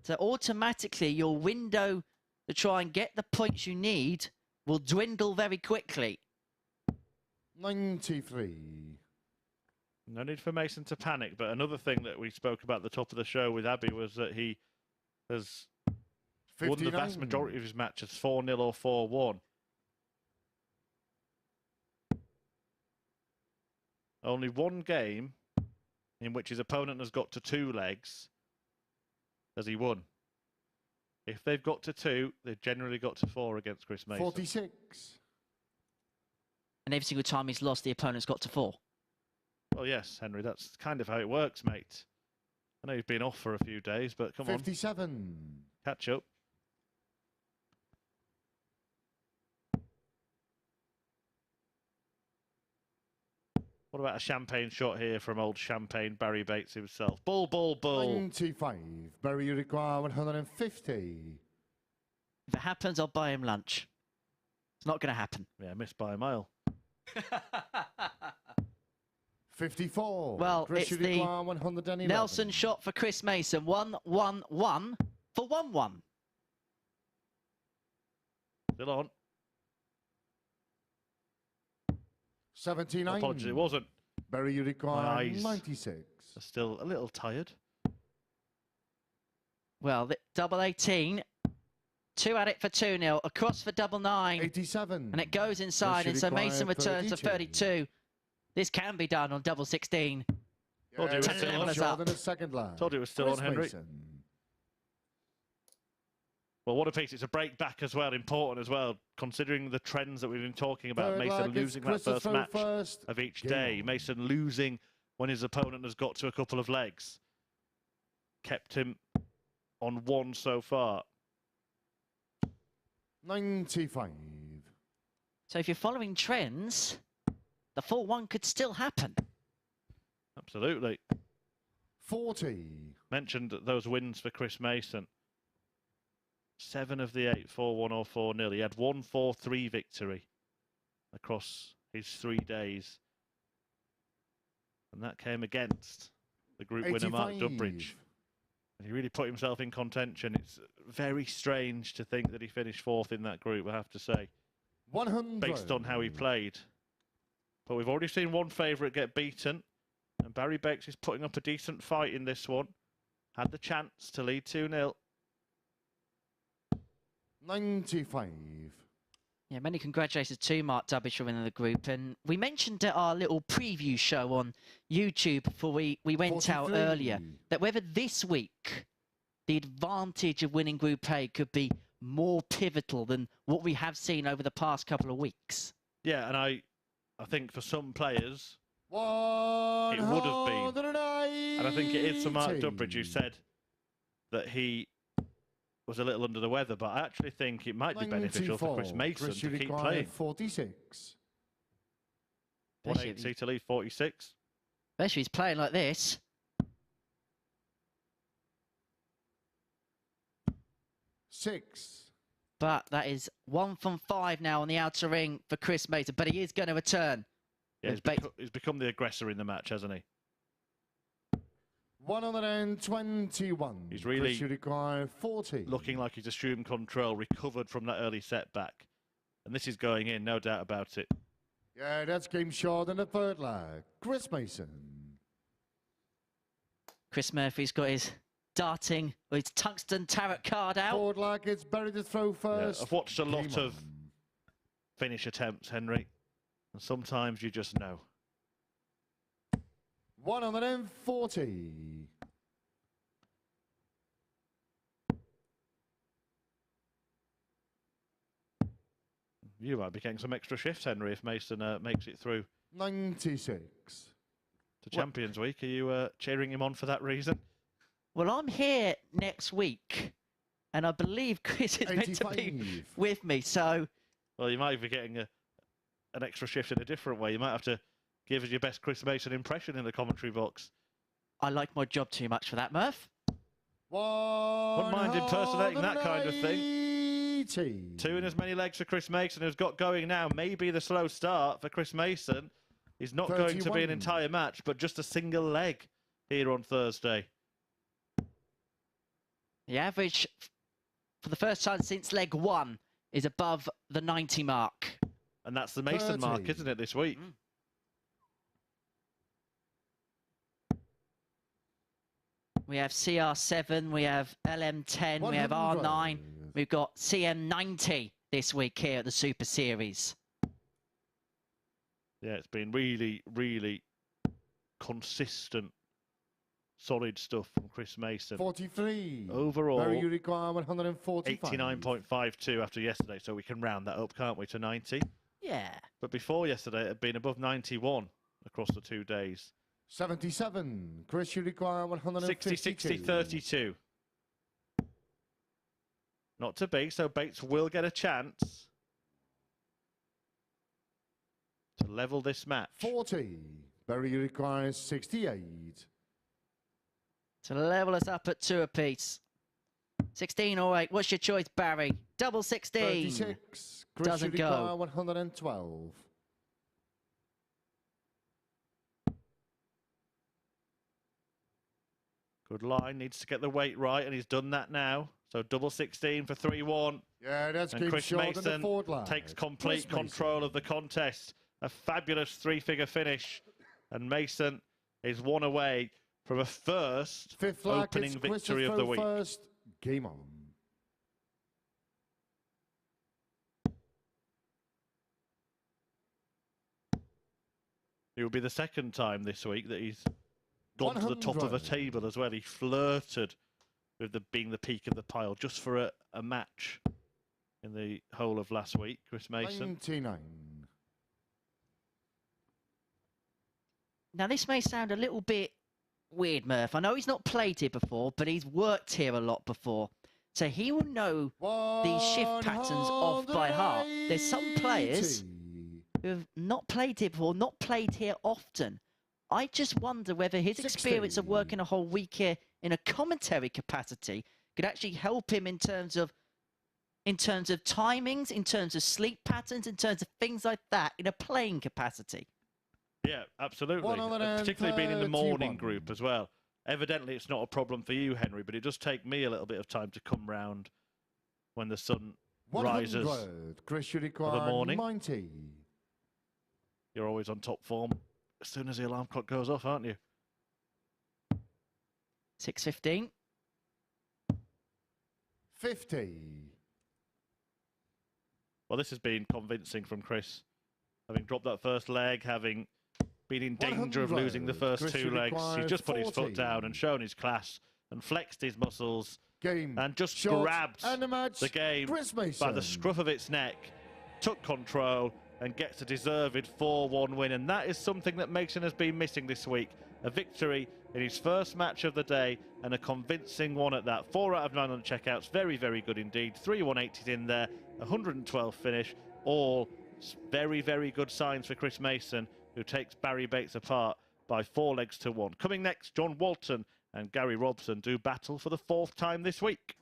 So automatically, your window to try and get the points you need will dwindle very quickly. 93. No need for Mason to panic, but another thing that we spoke about at the top of the show with Abby was that he has 59. won the vast majority of his matches 4-0 or 4-1. Only one game in which his opponent has got to 2 legs has he won. If they've got to 2, they've generally got to 4 against Chris Mason. 46. And every single time he's lost, the opponent's got to 4. Well, yes, Henry, that's kind of how it works, mate. I know you've been off for a few days, but come 57. on, catch up. What about a champagne shot here from old Champagne Barrie Bates himself? Bull, bull, bull. 95. Barrie, you require 150. If it happens, I'll buy him lunch. It's not going to happen. Yeah, missed by a mile. 54. Well, Chris, it's you the require 111. Nelson shot for Chris Mason. 1-1-1 for 1-1. Still on. 79. Apologies, it wasn't. Barrie, you My require eyes 96. are still a little tired. Well, the double 18. 2 at it for 2-0. Across for double 9. 87. And it goes inside. And so Mason returns to 32. This can be done on double 16. Told you it was Ten still on. levels up. In the second line. Told you it was still Chris on, Henry. Mason. Well, what a piece. It's a break back as well, important as well, considering the trends that we've been talking about. Third Mason leg, losing it's that Chris first match first. of each Game day. on. Mason losing when his opponent has got to a couple of legs. Kept him on 1 so far. 95. So if you're following trends, the 4-1 could still happen. Absolutely. 40. Mentioned those wins for Chris Mason. 7 of the 8, 4-1 or 4-0. He had 1-4-3 victory across his 3 days. And that came against the group winner, Mark 85. Dumbridge. And he really put himself in contention. It's very strange to think that he finished 4th in that group, I have to say, 100. based on how he played. But we've already seen one favourite get beaten. And Barrie Bates is putting up a decent fight in this one. Had the chance to lead 2-0. 95. Yeah, many congratulations to Mark Dubbage for winning the group. And we mentioned at our little preview show on YouTube before we went out 43. earlier that whether this week the advantage of winning Group A could be more pivotal than what we have seen over the past couple of weeks. Yeah, and I think for some players, 180. it would have been. And I think it is for Mark Dumbridge, who said that he was a little under the weather, but I actually think it might be beneficial for Chris Mason Chris, to you keep require playing. 46. 180 to leave 46. Especially he's playing like this. 6. But that is 1 from 5 now on the outer ring for Chris Mason. But he is going to return. Yeah, With Bates. he's become the aggressor in the match, hasn't he? 121. He's really Chris, you require 40. looking like he's assumed control, recovered from that early setback. And this is going in, no doubt about it. Yeah, that's game short in the third leg. Chris Mason. Chris Murphy's got his darting or his tungsten tarot card out. Forward leg, it's Barrie to throw first. Yeah, I've watched a lot Game of finish attempts, Henry. And sometimes you just know. 140. You might be getting some extra shifts, Henry, if Mason makes it through 96. to Champions Week. Are you cheering him on for that reason? Well, I'm here next week, and I believe Chris is meant to be 85. with me, so... Well, you might be getting an extra shift in a different way. You might have to give us your best Chris Mason impression in the commentary box. I like my job too much for that, Murph. Wouldn't mind impersonating that kind of thing. 180. 2 in as many legs for Chris Mason, who's got going now. Maybe the slow start for Chris Mason is not going to be an 31. entire match, but just a single leg here on Thursday. The average, for the first time since leg 1, is above the 90 mark. And that's the Mason 30. mark, isn't it, this week? We have CR7, we have LM10, we have 100. R9. We've got CM90 this week here at the Super Series. Yeah, it's been really, really consistent, solid stuff from Chris Mason. 43. Overall, Barrie, you require 145. 89.52 after yesterday, so we can round that up, can't we, to 90? Yeah. But before yesterday, it had been above 91 across the 2 days. 77. Chris, you require 60, 152. 60, 32. Not to be, so Bates will get a chance to level this match. 40. Barrie, you require 68. To level us up at 2 apiece. 16 or 8. What's your choice, Barrie? Double 16. 36. Chris, Doesn't you go. require 112. Good line, needs to get the weight right, and he's done that now. So double 16 for 3-1. Yeah, that's And game Chris short in the Mason forward leg. takes complete Chris Mason. control of the contest. A fabulous 3-figure finish. And Mason is one away from a first Fifth leg, opening it's Chris victory to of the throw week. First. Game on. It will be the second time this week that he's gone to the top of a 100. table as well. He flirted with being the peak of the pile just for a match in the whole of last week, Chris Mason. 99. Now, this may sound a little bit weird, Murph. I know he's not played here before, but he's worked here a lot before. So he will know these shift patterns off by heart. There's some players 180. who have not played here before, not played here often. I just wonder whether his 60. experience of working a whole week here in a commentary capacity could actually help him in terms of timings, in terms of sleep patterns, in terms of things like that in a playing capacity. Yeah, absolutely. Particularly being in the morning group as well. Evidently, it's not a problem for you, Henry, but it does take me a little bit of time to come round when the sun rises 100. Chris, you for the require morning. 90. You're always on top form as soon as the alarm clock goes off, aren't you? 6:15. 50. Well, this has been convincing from Chris. Having dropped that first leg, having been in danger of 100. losing the first Chris, 2 you legs, require he's just put his 40. foot down and shown his class and flexed his muscles Game. and just short, grabbed and the match. the game Chris Mason. by the scruff of its neck, took control and gets a deserved 4-1 win. And that is something that Mason has been missing this week. A victory in his first match of the day, and a convincing one at that. 4 out of 9 on the checkouts. Very, very good indeed. 3 180s in there. 112 finish. All very, very good signs for Chris Mason, who takes Barrie Bates apart by 4 legs to 1. Coming next, John Walton and Gary Robson do battle for the 4th time this week.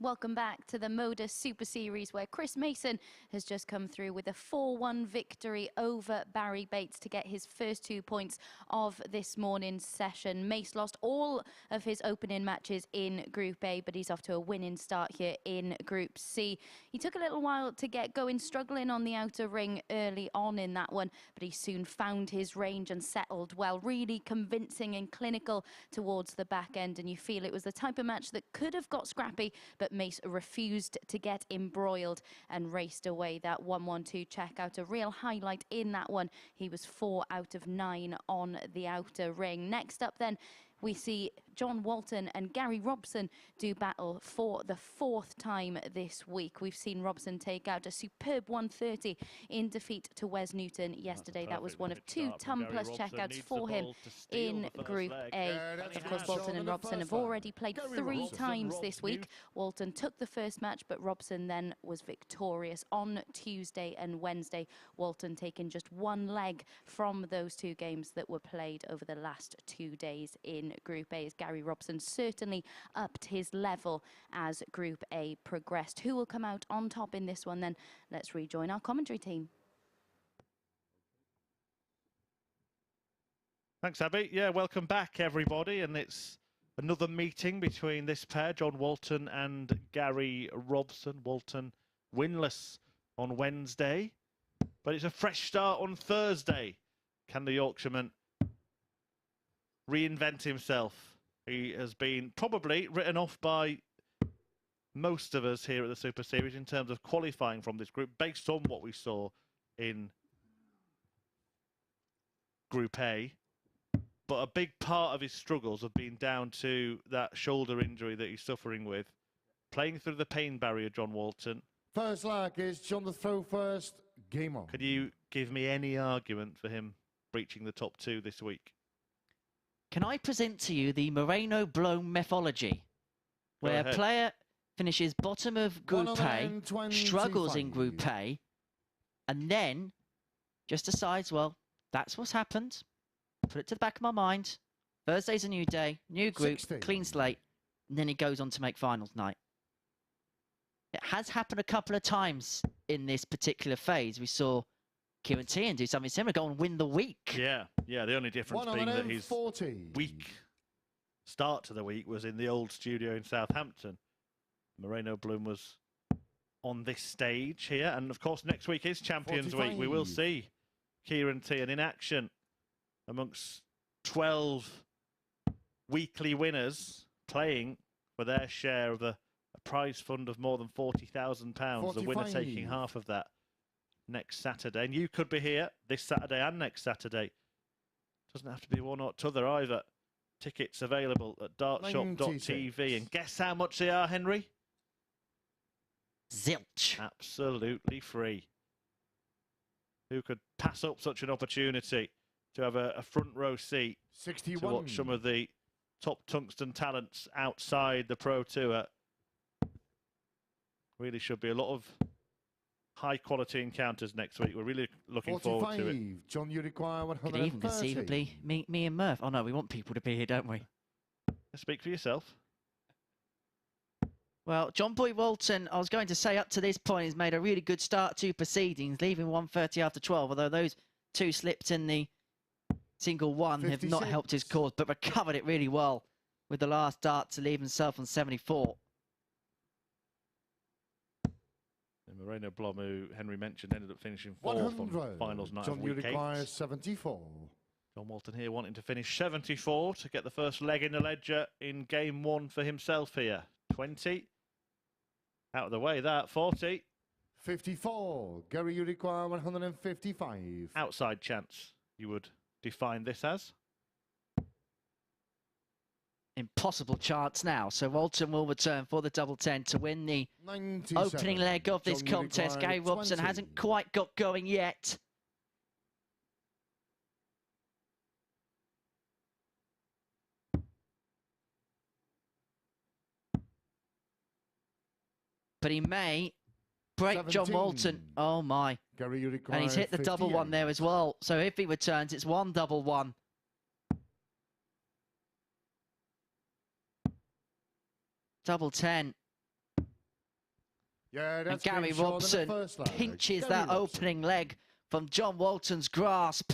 Welcome back to the MODUS Super Series, where Chris Mason has just come through with a 4-1 victory over Barrie Bates to get his first 2 points of this morning's session. Mace lost all of his opening matches in Group A, but he's off to a winning start here in Group C. He took a little while to get going, struggling on the outer ring early on in that one, but he soon found his range and settled well, really convincing and clinical towards the back end. And you feel it was the type of match that could have got scrappy, but Mace refused to get embroiled and raced away that 1-1-2 checkout. A real highlight in that one. He was 4 out of 9 on the outer ring. Next up then, we see John Walton and Gary Robson do battle for the 4th time this week. We've seen Robson take out a superb 130 in defeat to Wes Newton yesterday. That was one of 2 ton-plus checkouts for him in Group A. Of course, Walton and Robson have already played 3 times this week. Walton took the first match, but Robson then was victorious on Tuesday and Wednesday. Walton taking just 1 leg from those 2 games that were played over the last 2 days in Group A, as Gary Robson certainly upped his level as Group A progressed. Who will come out on top in this one then? Let's rejoin our commentary team. Thanks, Abby. Yeah, welcome back, everybody. And it's another meeting between this pair, John Walton and Gary Robson. Walton winless on Wednesday, but it's a fresh start on Thursday. Can the Yorkshireman reinvent himself? He has been probably written off by most of us here at the Super Series in terms of qualifying from this group based on what we saw in Group A. But a big part of his struggles have been down to that shoulder injury that he's suffering with. Playing through the pain barrier, John Walton. First leg is John the throw first. Game on. Could you give me any argument for him breaching the top 2 this week? Can I present to you the Moreno-Blome methodology, where a player finishes bottom of Group A, struggles in Group A, and then just decides, well, that's what's happened. Put it to the back of my mind. Thursday's a new day, new group, 16. Clean slate, and then he goes on to make finals night. It has happened a couple of times in this particular phase. We saw Kieran Tian do something similar, go and win the week. Yeah, the only difference being that his week start to the week was in the old studio in Southampton. Moreno-Blome was on this stage here, and of course next week is Champions Week. We will see Kieran Tian in action amongst 12 weekly winners playing for their share of a prize fund of more than £40,000. The winner taking half of that next Saturday. And you could be here this Saturday and next Saturday. Doesn't have to be one or t'other either. Tickets available at dartshop.tv. And guess how much they are, Henry? Zilch. Absolutely free. Who could pass up such an opportunity to have a front row seat 61. to watch some of the top tungsten talents outside the Pro Tour? Really should be a lot of high quality encounters next week. We're really looking forward to it. John, you require 130. Could even conceivably me and Murph. Oh no, we want people to be here, don't we? Speak for yourself. Well, John Boy Walton, I was going to say up to this point, has made a really good start to proceedings, leaving 130 after 12, although those 2 slipped in the single one 56. have not helped his cause, but recovered it really well with the last dart to leave himself on 74. Moreno-Blome, who Henry mentioned, ended up finishing 4th on finals night John, of week 8. you require 74. John Walton here wanting to finish 74 to get the first leg in the ledger in game 1 for himself here. 20. Out of the way, that. 40. 54. Gary, you require 155. Outside chance, you would define this as? Impossible chance now. So Walton will return for the double 10 to win the opening leg of this contest. Gary Robson hasn't quite got going yet. But he may break 17. John Walton. Oh my. Gary, you require and he's hit the 58. double 1 there as well. So if he returns, it's 1 double 1. Double 10. Yeah, And Gary Robson pinches that opening leg from John Walton's grasp.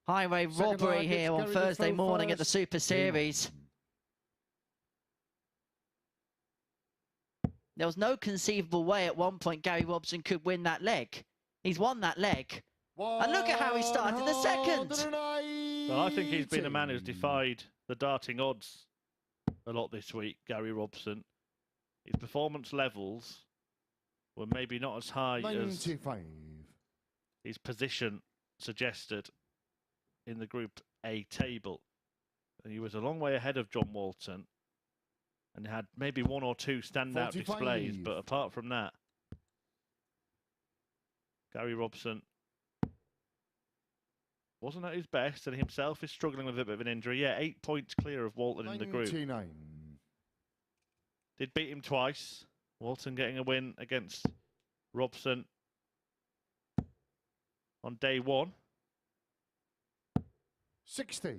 Highway robbery here on Thursday morning at the Super Series. There was no conceivable way at one point Gary Robson could win that leg. He's won that leg. And look at how he started the second. Well, I think he's been a man who's defied the darting odds a lot this week, Gary Robson. His performance levels were maybe not as high 95. as his position suggested in the Group A table. And he was a long way ahead of John Walton and had maybe one or two standout 45. displays, but apart from that, Gary Robson wasn't at his best and himself is struggling with a bit of an injury. Yeah, 8 points clear of Walton in the group. 99. Did beat him twice. Walton getting a win against Robson on day one. 60.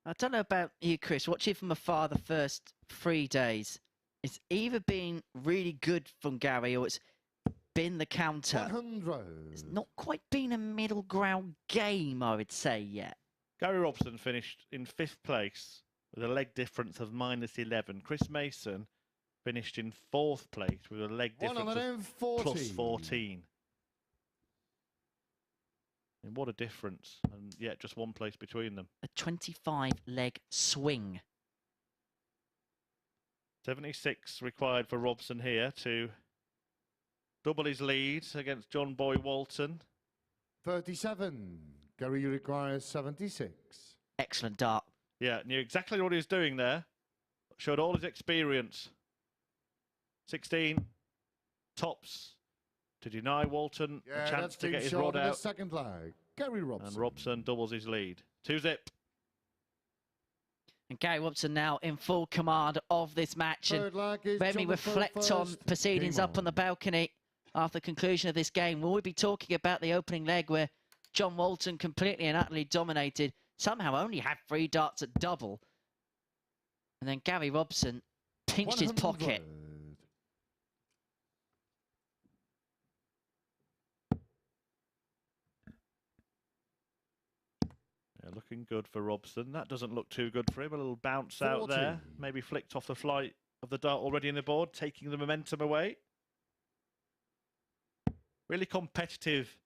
I don't know about you, Chris. Watching from afar the first 3 days, it's either been really good from Gary or it's been the counter. 100. It's not quite been a middle ground game, I would say, yet. Gary Robson finished in 5th place with a leg difference of -11. Chris Mason finished in 4th place with a leg difference of +14. And what a difference. And yet just 1 place between them. A 25-leg swing. 76 required for Robson here to double his lead against John Boy Walton. 37. Gary requires 76. Excellent dart. Yeah, knew exactly what he was doing there. Showed all his experience. 16 tops to deny Walton a chance to get his rod out. Second leg. Gary Robson. And Robson doubles his lead. 2-zip. And Gary Robson now in full command of this match. And when we reflect on proceedings up on the balcony after the conclusion of this game, will we be talking about the opening leg where John Walton completely and utterly dominated, somehow only had 3 darts at double. And then Gary Robson pinched his pocket. Yeah, looking good for Robson. That doesn't look too good for him. A little bounce out there. Maybe flicked off the flight of the dart already in the board, taking the momentum away. Really competitive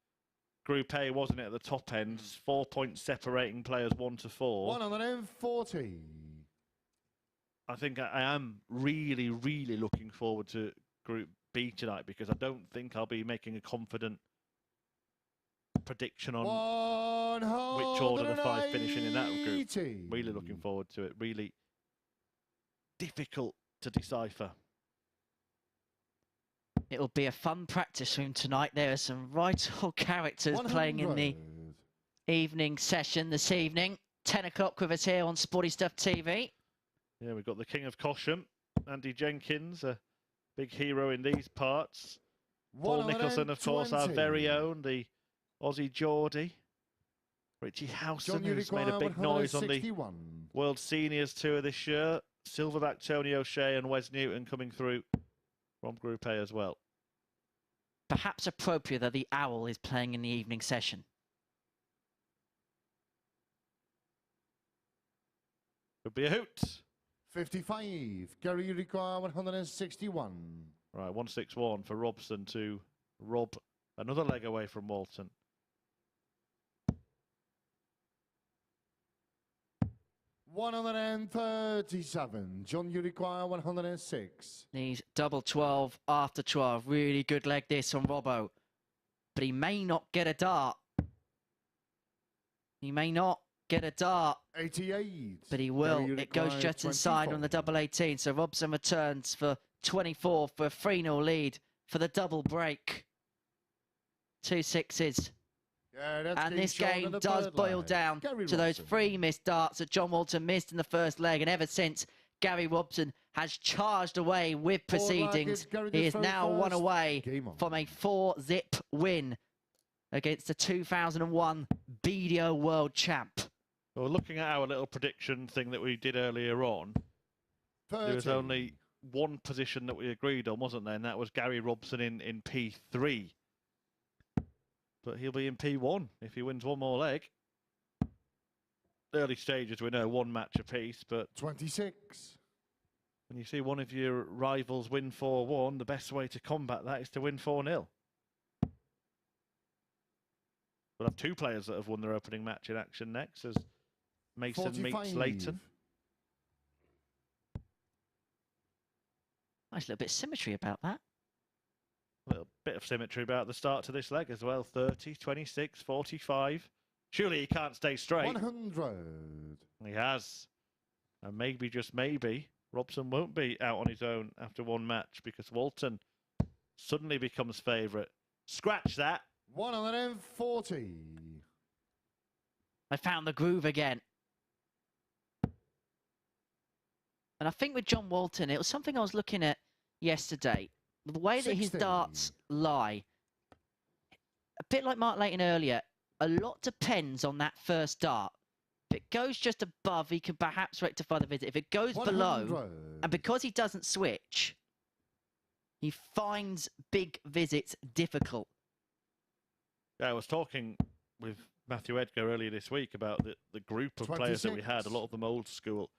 Group A, wasn't it, at the top end? 4 points separating players 1 to 4. 140. I think I am really, really looking forward to Group B tonight because I don't think I'll be making a confident prediction on which order the 5 finishing in that group. Really looking forward to it. Really difficult to decipher. It'll be a fun practice room tonight. There are some right old characters playing in the evening session this evening. 10 o'clock with us here on Sporty Stuff TV. Yeah, we've got the King of Cosham, Andy Jenkins, a big hero in these parts. Paul Nicholson, of course, our very own, the Aussie Geordie. Richie Howson, who's made a big noise on the World Seniors Tour this year. Silverback Tony O'Shea and Wes Newton coming through from Group A as well. Perhaps appropriate that the Owl is playing in the evening session. Could be a hoot. 55. Gary, you require 161. Right, 161 for Robson to rob another leg away from Walton. $137. John, you require 106. He's double 12 after 12. Really good leg this on Robbo. But he may not get a dart. He may not get a dart. 88. But he will. It goes just inside on the double 18. So Robson returns for 24 for a 3-0 lead for the double break. 2 6s. Yeah, and this game does boil down to those 3 missed darts that John Walton missed in the first leg. And ever since, Gary Robson has charged away with proceedings. He is now 1 away from a 4-zip win against the 2001 BDO World Champ. Well, looking at our little prediction thing that we did earlier on, there was only one position that we agreed on, wasn't there? And that was Gary Robson in P3. But he'll be in P1 if he wins one more leg. Early stages, we know one match apiece, but 26. when you see one of your rivals win 4-1, the best way to combat that is to win 4-0. We'll have two players that have won their opening match in action next as Mason 45. meets Layton. Nice little bit of symmetry about that. A little bit of symmetry about the start to this leg as well. 30, 26, 45. Surely he can't stay straight. 100. He has. And maybe, just maybe, Robson won't be out on his own after one match because Walton suddenly becomes favourite. Scratch that. 140. I found the groove again. And I think with John Walton, it was something I was looking at yesterday. The way that his 60. darts lie, a bit like Mark Layton earlier, a lot depends on that first dart. If it goes just above, he can perhaps rectify the visit. If it goes 100. below, and because he doesn't switch, he finds big visits difficult. Yeah, I was talking with Matthew Edgar earlier this week about the group of players that we had, a lot of them old school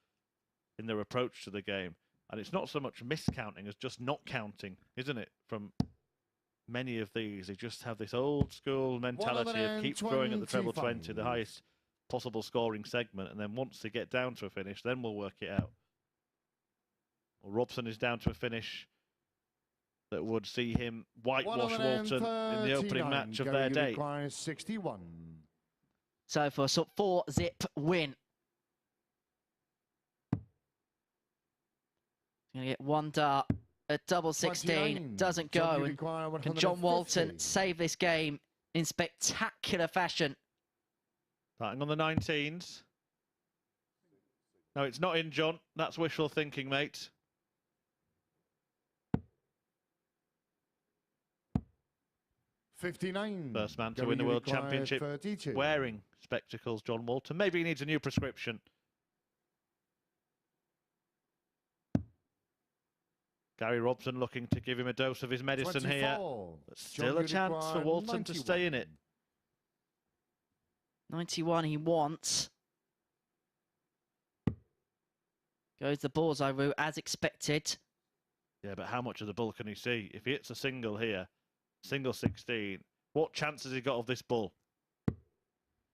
in their approach to the game. And it's not so much miscounting as just not counting, isn't it? From many of these, they just have this old school mentality of keep throwing at the treble 20, the highest possible scoring segment, and then once they get down to a finish, then we'll work it out. Well, Robson is down to a finish that would see him whitewash Walton in the opening match of their day. 61. So for a sort of 4-zip win. He's going to get one dart at double 16. 29. Doesn't go. And can John Walton save this game in spectacular fashion? Starting on the 19s. No, it's not in, John. That's wishful thinking, mate. $59. First man to win the World Championship 32. wearing spectacles, John Walton. Maybe he needs a new prescription. Gary Robson looking to give him a dose of his medicine 24. here. But still a chance for Walton to stay in it. 91 he wants. Goes the bullseye route as expected. Yeah, but how much of the bull can he see? If he hits a single here, single 16, what chance has he got of this bull?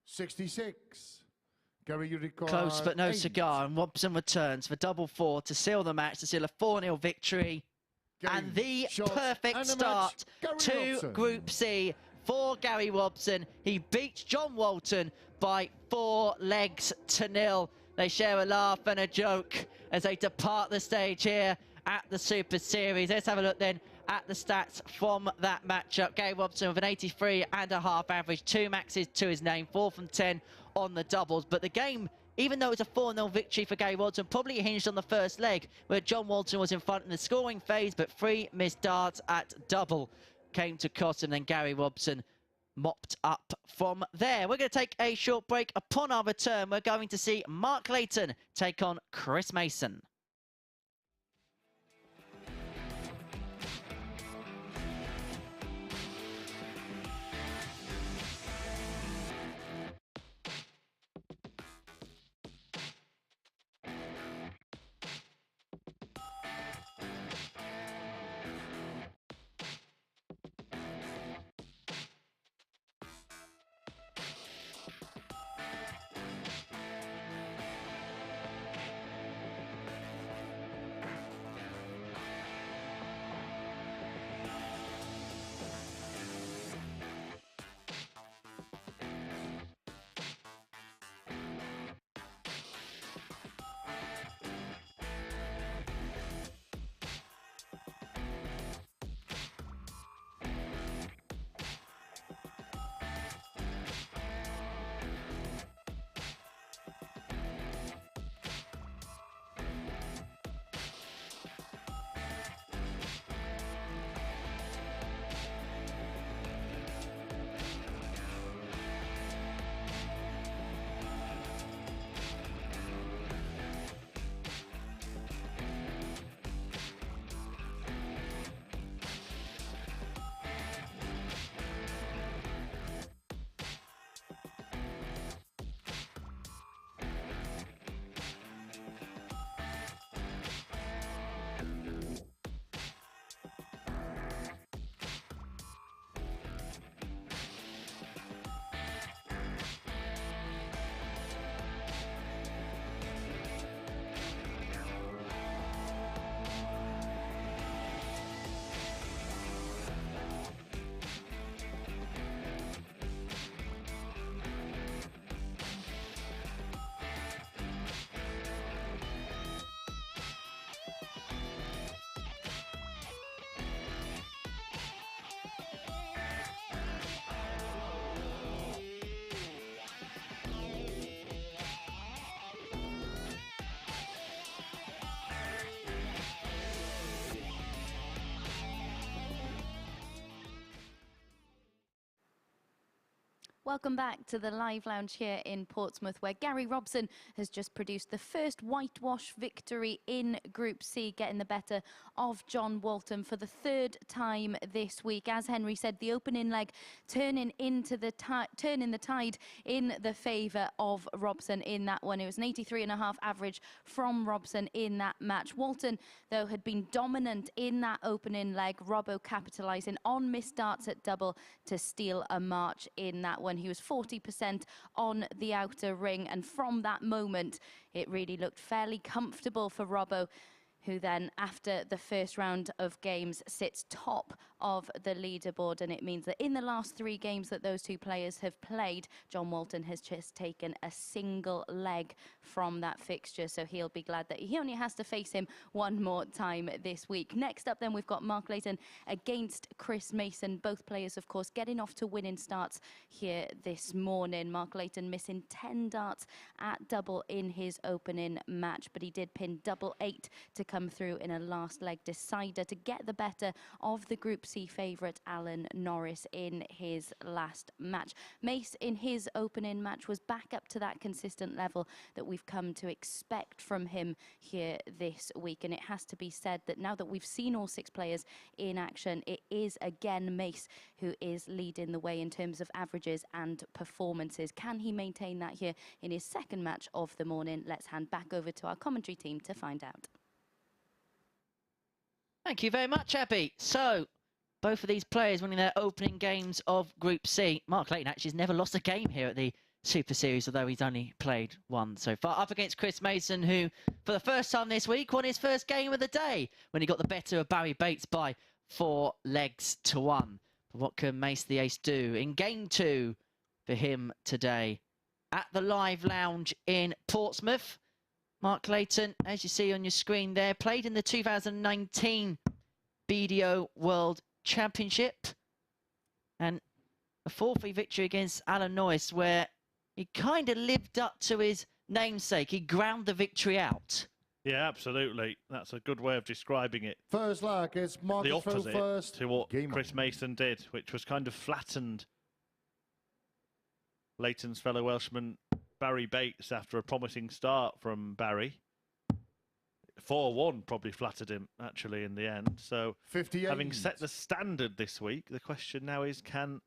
66. Gary, you require Close but no 8. cigar, and Robson returns for double 4 to seal the match, to seal a 4-0 victory. And the perfect start to Robson. Group C for Gary Robson. He beats John Walton by 4 legs to 0. They share a laugh and a joke as they depart the stage here at the Super Series. Let's have a look then at the stats from that matchup. Gary Robson with an 83.5 average, 2 maxes to his name, 4 from 10 on the doubles. But the game, even though it was a 4-0 victory for Gary Walton, probably hinged on the first leg, where John Walton was in front in the scoring phase, but 3 missed darts at double came to cost him. Then Gary Robson mopped up from there. We're going to take a short break. Upon our return, we're going to see Mark Layton take on Chris Mason. Welcome back to the live lounge here in Portsmouth, where Gary Robson has just produced the first whitewash victory in Group C, getting the better of John Walton for the third time this week. As Henry said, the opening leg turning the tide in the favour of Robson in that one. It was an 83.5 average from Robson in that match. Walton, though, had been dominant in that opening leg. Robbo capitalising on missed darts at double to steal a march in that one. He was 40% on the outer ring, and from that moment it really looked fairly comfortable for Robbo, who then, after the first round of games, sits top of the leaderboard. And it means that in the last 3 games that those two players have played, John Walton has just taken a single leg from that fixture. So he'll be glad that he only has to face him one more time this week. Next up then, we've got Mark Layton against Chris Mason. Both players, of course, getting off to winning starts here this morning. Mark Layton missing 10 darts at double in his opening match, but he did pin double 8 to come through in a last leg decider to get the better of the Group C favourite Alan Norris in his last match. Mace in his opening match was back up to that consistent level that we've come to expect from him here this week, and it has to be said that now that we've seen all 6 players in action, it is again Mace who is leading the way in terms of averages and performances. Can he maintain that here in his second match of the morning? Let's hand back over to our commentary team to find out. Thank you very much, Abby. So, both of these players winning their opening games of Group C. Mark Layton actually has never lost a game here at the Super Series, although he's only played one so far. Up against Chris Mason, who, for the first time this week, won his first game of the day when he got the better of Barrie Bates by 4 legs to 1. But what can Mace the Ace do in Game 2 for him today? At the live lounge in Portsmouth, Mark Layton, as you see on your screen there, played in the 2019 BDO World Championship, and a 4-3 victory against Alan Norris, where he kind of lived up to his namesake. He ground the victory out. Yeah, absolutely. That's a good way of describing it. First leg is Marcus the opposite first. to what Game Chris on. Mason did, which was kind of flattened Layton's fellow Welshman Barrie Bates after a promising start from Barrie. 4-1 probably flattered him, actually, in the end. So, 58. having set the standard this week, the question now is, can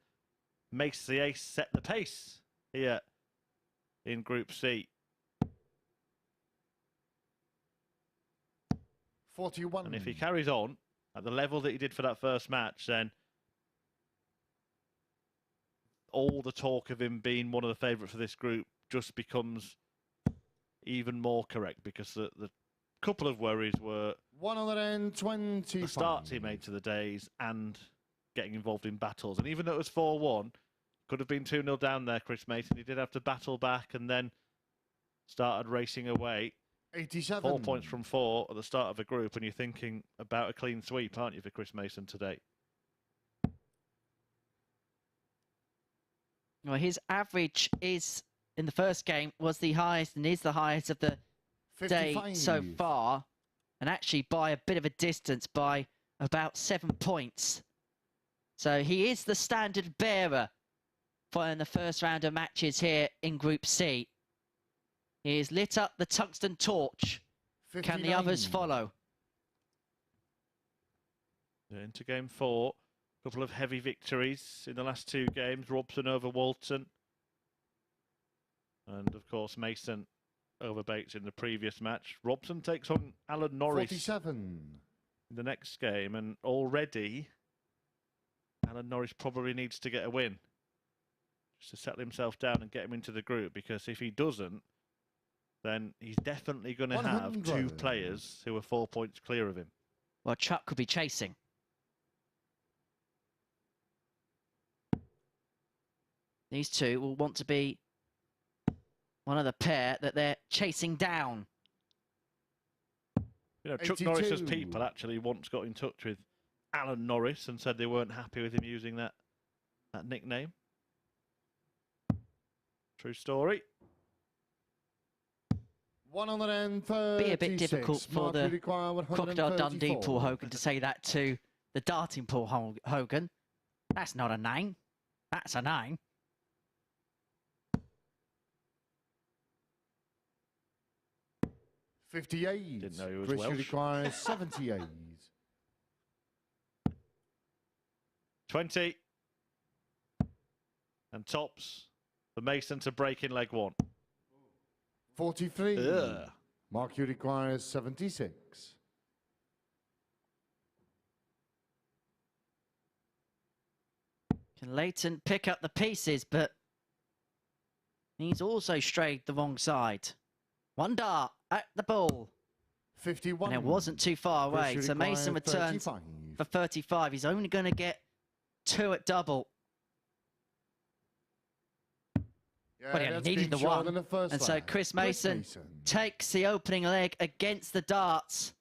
Mace the Ace set the pace here in Group C? 41. And if he carries on at the level that he did for that first match, then all the talk of him being one of the favourites for this group just becomes even more correct, because the couple of worries were 120. the starts he made to the days and getting involved in battles. And even though it was 4-1, could have been 2-0 down there, Chris Mason. He did have to battle back and then started racing away. 87. 4 points from 4 at the start of a group, and you're thinking about a clean sweep, aren't you, for Chris Mason today? Well, his average is, in the first game, was the highest and is the highest of the 55. day so far, and actually by a bit of a distance, by about 7 points. So he is the standard bearer for in the first round of matches here in Group C. He has lit up the tungsten torch. 59. Can the others follow? Into game 4. A couple of heavy victories in the last 2 games. Robson over Walton. And, of course, Mason over Bates in the previous match. Robson takes on Alan Norris 47. in the next game. And already, Alan Norris probably needs to get a win just to settle himself down and get him into the group. Because if he doesn't, then he's definitely going to have 2 100. players who are 4 points clear of him. Well, Chuck could be chasing. These two will want to be one of the pair that they're chasing down. You know, Chuck 82. Norris's people actually once got in touch with Alan Norris and said they weren't happy with him using that nickname. True story. 136. Be a bit difficult for the Crocodile Dundee 134. Paul Hogan to say that to the darting Paul Hogan. That's not a name. That's a name. 58. Didn't know he was Chris Welsh. requires 78. 20. And tops for Mason to break in leg 1. 43. Ugh. Mark, you requires 76. Can Layton pick up the pieces, but he's also strayed the wrong side. One dart at the ball. 51. And it wasn't too far away. Chris So Mason requires returns 35. for 35. He's only going to get 2 at double. Yeah, But he only that's needed been the short one. in the first And so leg. Chris Mason takes the opening leg against the darts.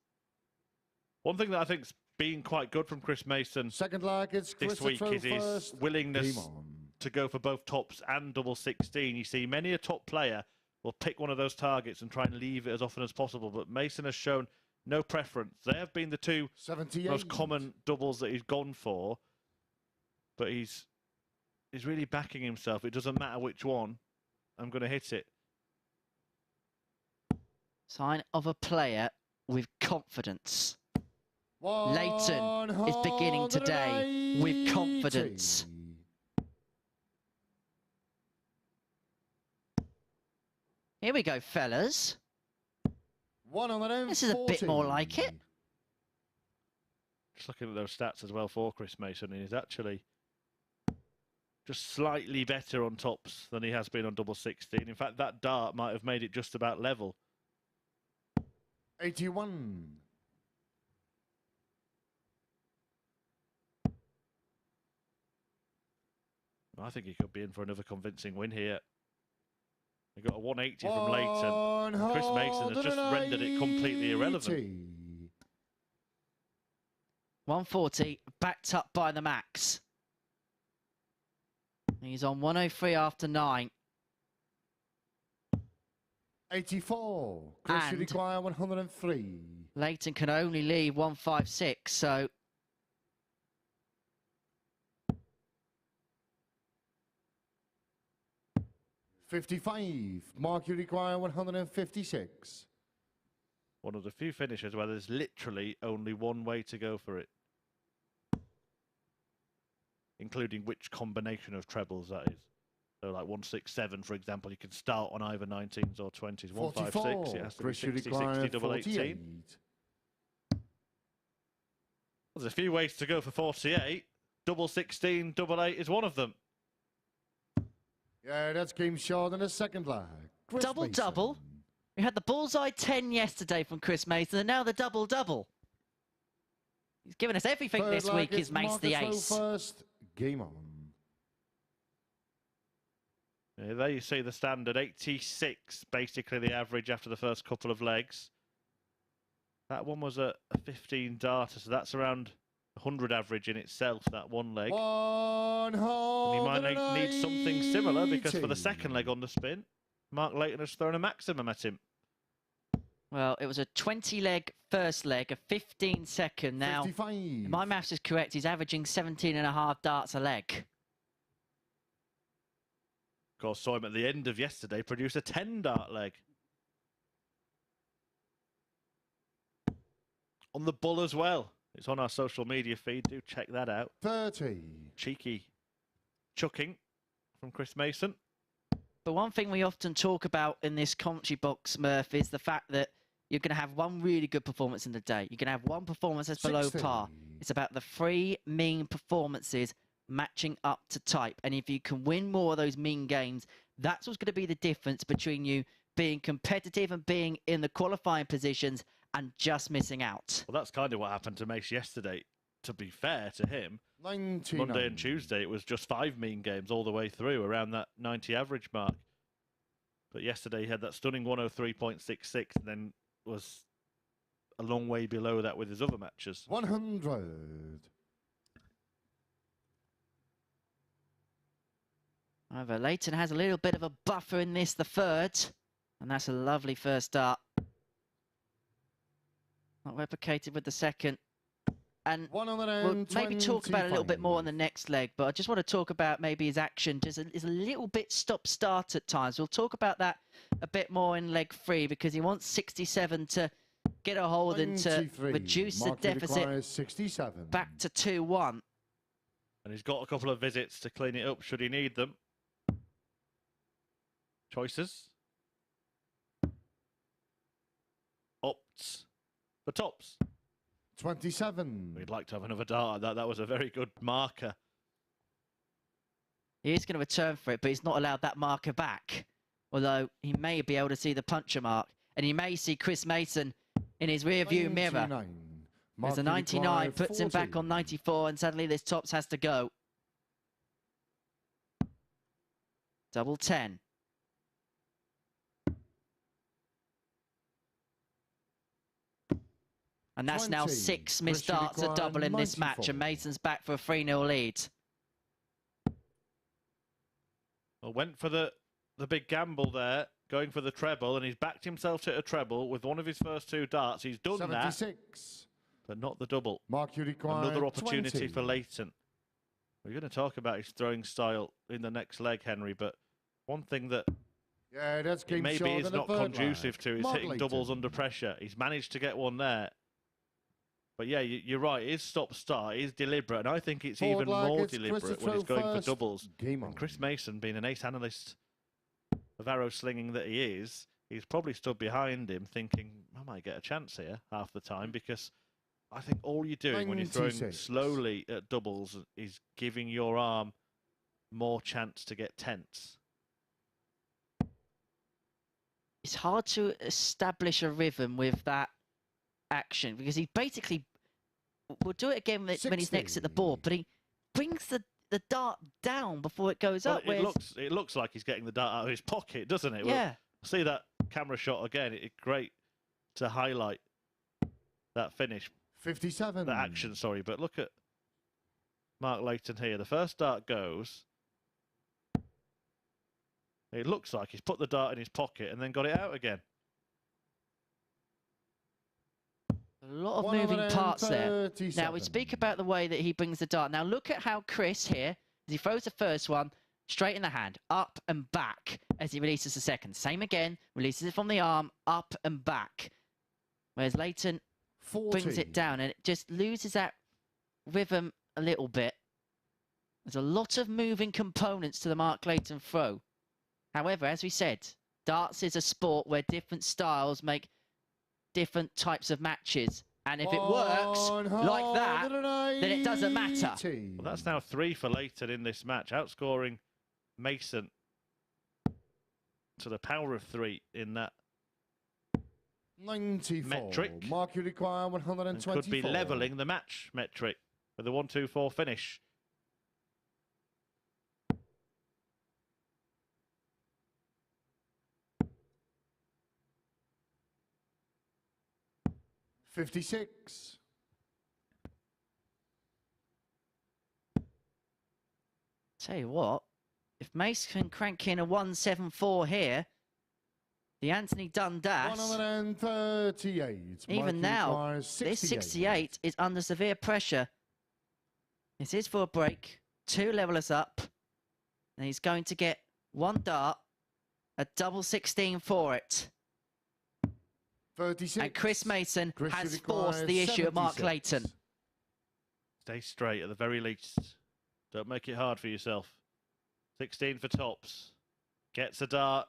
One thing that I think's been quite good from Chris Mason Second leg, it's Chris this week to is throw his first. willingness Game on. to go for both tops and double 16. You see many a top player will pick one of those targets and try and leave it as often as possible, but Mason has shown no preference. They have been the 2 78. most common doubles that he's gone for, but he's really backing himself. It doesn't matter which one, I'm going to hit it. Sign of a player with confidence. Layton is beginning today with confidence. Here we go, fellas. This is a bit more like it. Just looking at those stats as well for Chris Mason, he's actually just slightly better on tops than he has been on double 16. In fact, that dart might have made it just about level. 81. I think he could be in for another convincing win here. They got a 180 from Layton. And Chris Mason has just rendered it completely irrelevant. 140, backed up by the max. He's on 103 after 9. 84. Chris, you And require 103. Layton can only leave 156, so... $55. Mark, you require 156. One of the few finishes where there's literally only one way to go for it. Including which combination of trebles that is. So like 167, for example, you can start on either 19s or 20s. 156, it has to be 60, 60, double 18. There's a few ways to go for 48. Double 16, double 8 is one of them. Yeah, that's game short in the second leg. Chris Double-double. Mason. We had the bullseye 10 yesterday from Chris Mason, and now the double-double. He's given us everything Third this leg, week, it's his mace the Marcus ace. Rowe first. Game on. Yeah, there you see the standard, 86, basically the average after the first couple of legs. That one was a 15 darter, so that's around 100 average in itself, that one leg. And he might need something similar, because for the second leg on the spin, Mark Layton has thrown a maximum at him. Well, it was a 20-leg first leg, a 15-second. Now, 55. if my maths is correct, he's averaging 17.5 darts a leg. Of course, saw him at the end of yesterday produce a 10-dart leg. On the bull as well. It's on our social media feed. Do check that out. 30. Cheeky chucking from Chris Mason. But one thing we often talk about in this commentary box, Murph, is the fact that you're going to have one really good performance in the day. You're going to have one performance that's below 60. par. It's about the 3 mean performances matching up to type. And if you can win more of those mean games, that's what's going to be the difference between you being competitive and being in the qualifying positions and just missing out. Well, that's kind of what happened to Mace yesterday. To be fair to him, 99. Monday and Tuesday, it was just 5 mean games all the way through, around that 90 average mark. But yesterday he had that stunning 103.66 and then was a long way below that with his other matches. 100. However, Layton has a little bit of a buffer in this, the third. And that's a lovely first start. Not replicated with the second. And we'll maybe talk about it a little bit more on the next leg, but I just want to talk about maybe his action. Just is a little bit stop-start at times. We'll talk about that a bit more in leg 3 because he wants 67 to get a hold and to reduce the deficit 67. back to 2-1. And he's got a couple of visits to clean it up should he need them. Choices. Opts for tops. 27. We'd like to have another dart. That was a very good marker. He is going to return for it, but he's not allowed that marker back. Although he may be able to see the puncher mark. And he may see Chris Mason in his rear view mirror. There's a 99, puts him back on 94, and suddenly this tops has to go. Double 10. And that's 20. now 6 missed darts at double in this match, and Mason's back for a 3-0 lead. Well, went for the big gamble there, going for the treble, and he's backed himself to a treble with one of his first 2 darts. He's done 76. that, but not the double. Mark, you require Another opportunity 20. for Layton. We're going to talk about his throwing style in the next leg, Henry, but one thing that maybe is not conducive to is hitting Layton. doubles under pressure. He's managed to get one there. But yeah, you're right, it is stop-start, it is deliberate, and I think it's Forward even lag, more it's deliberate Chris when he's to throw going first. for doubles. Game on. And Chris Mason, being an ace analyst of arrow slinging that he is, he's probably stood behind him thinking, I might get a chance here half the time, because I think all you're doing when you're throwing 96. slowly at doubles is giving your arm more chance to get tense. It's hard to establish a rhythm with that action because he basically will do it again when he's next to the board, but he brings the dart down before it goes up. It looks like he's getting the dart out of his pocket, doesn't it? Yeah. We'll see that camera shot again. It's great to highlight that finish. 57. The action, sorry, but look at Mark Layton here. The first dart goes. It looks like he's put the dart in his pocket and then got it out again. A lot of moving parts there. Now, we speak about the way that he brings the dart. Now, look at how Chris here, as he throws the first one, straight in the hand, up and back as he releases the second. Same again, releases it from the arm, up and back. Whereas Layton 40. brings it down and it just loses that rhythm a little bit. There's a lot of moving components to the Mark Layton throw. However, as we said, darts is a sport where different styles make different types of matches. And if it works like that, then it doesn't matter. Well, that's now 3 for Layton in this match, outscoring Mason to the power of 3 in that 94. metric. Mark, you require 124. And could be levelling the match metric with a 1-2-4 finish. $56. Tell you what, if Mace can crank in a 174 here, the Anthony Dundas, 138. even now, this 68 is under severe pressure. This is for a break, 2 levelers up, and he's going to get 1 dart, a double 16 for it. 36. And Chris Mason Chris has forced the issue at Mark 76. Layton. Stay straight at the very least. Don't make it hard for yourself. 16 for tops. Gets a dart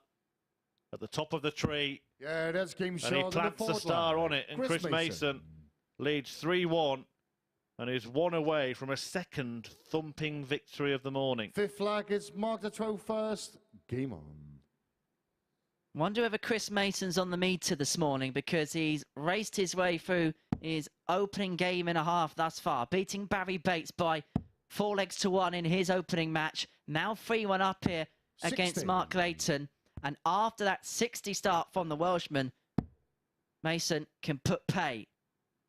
at the top of the tree. Yeah, that's game shot. And he plants the star on it. And Chris Mason leads 3-1 and is 1 away from a second thumping victory of the morning. 5th flag is Mark to throw first. Game on. Wonder whether Chris Mason's on the meter this morning because he's raced his way through his opening game and a half thus far, beating Barrie Bates by 4 legs to 1 in his opening match. Now 3-1 up here 60. against Mark Layton. And after that 60 start from the Welshman, Mason can put pay.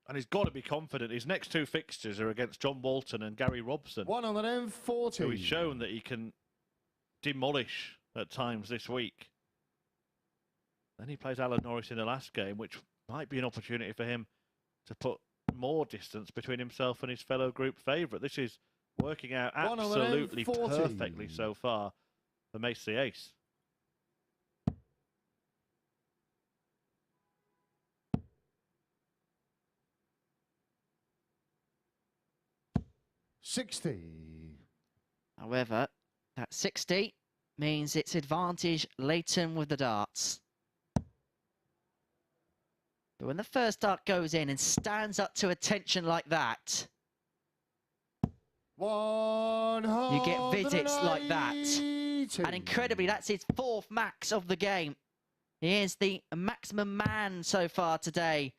And he's got to be confident. His next 2 fixtures are against John Walton and Gary Robson. 140. So he's shown that he can demolish at times this week. Then he plays Alan Norris in the last game, which might be an opportunity for him to put more distance between himself and his fellow group favourite. This is working out absolutely 140. perfectly so far for Mace the Ace. 60. However, that 60 means it's advantage Layton with the darts. But when the first dart goes in and stands up to attention like that, you get visits like that. And incredibly, that's his 4th max of the game. He is the maximum man so far today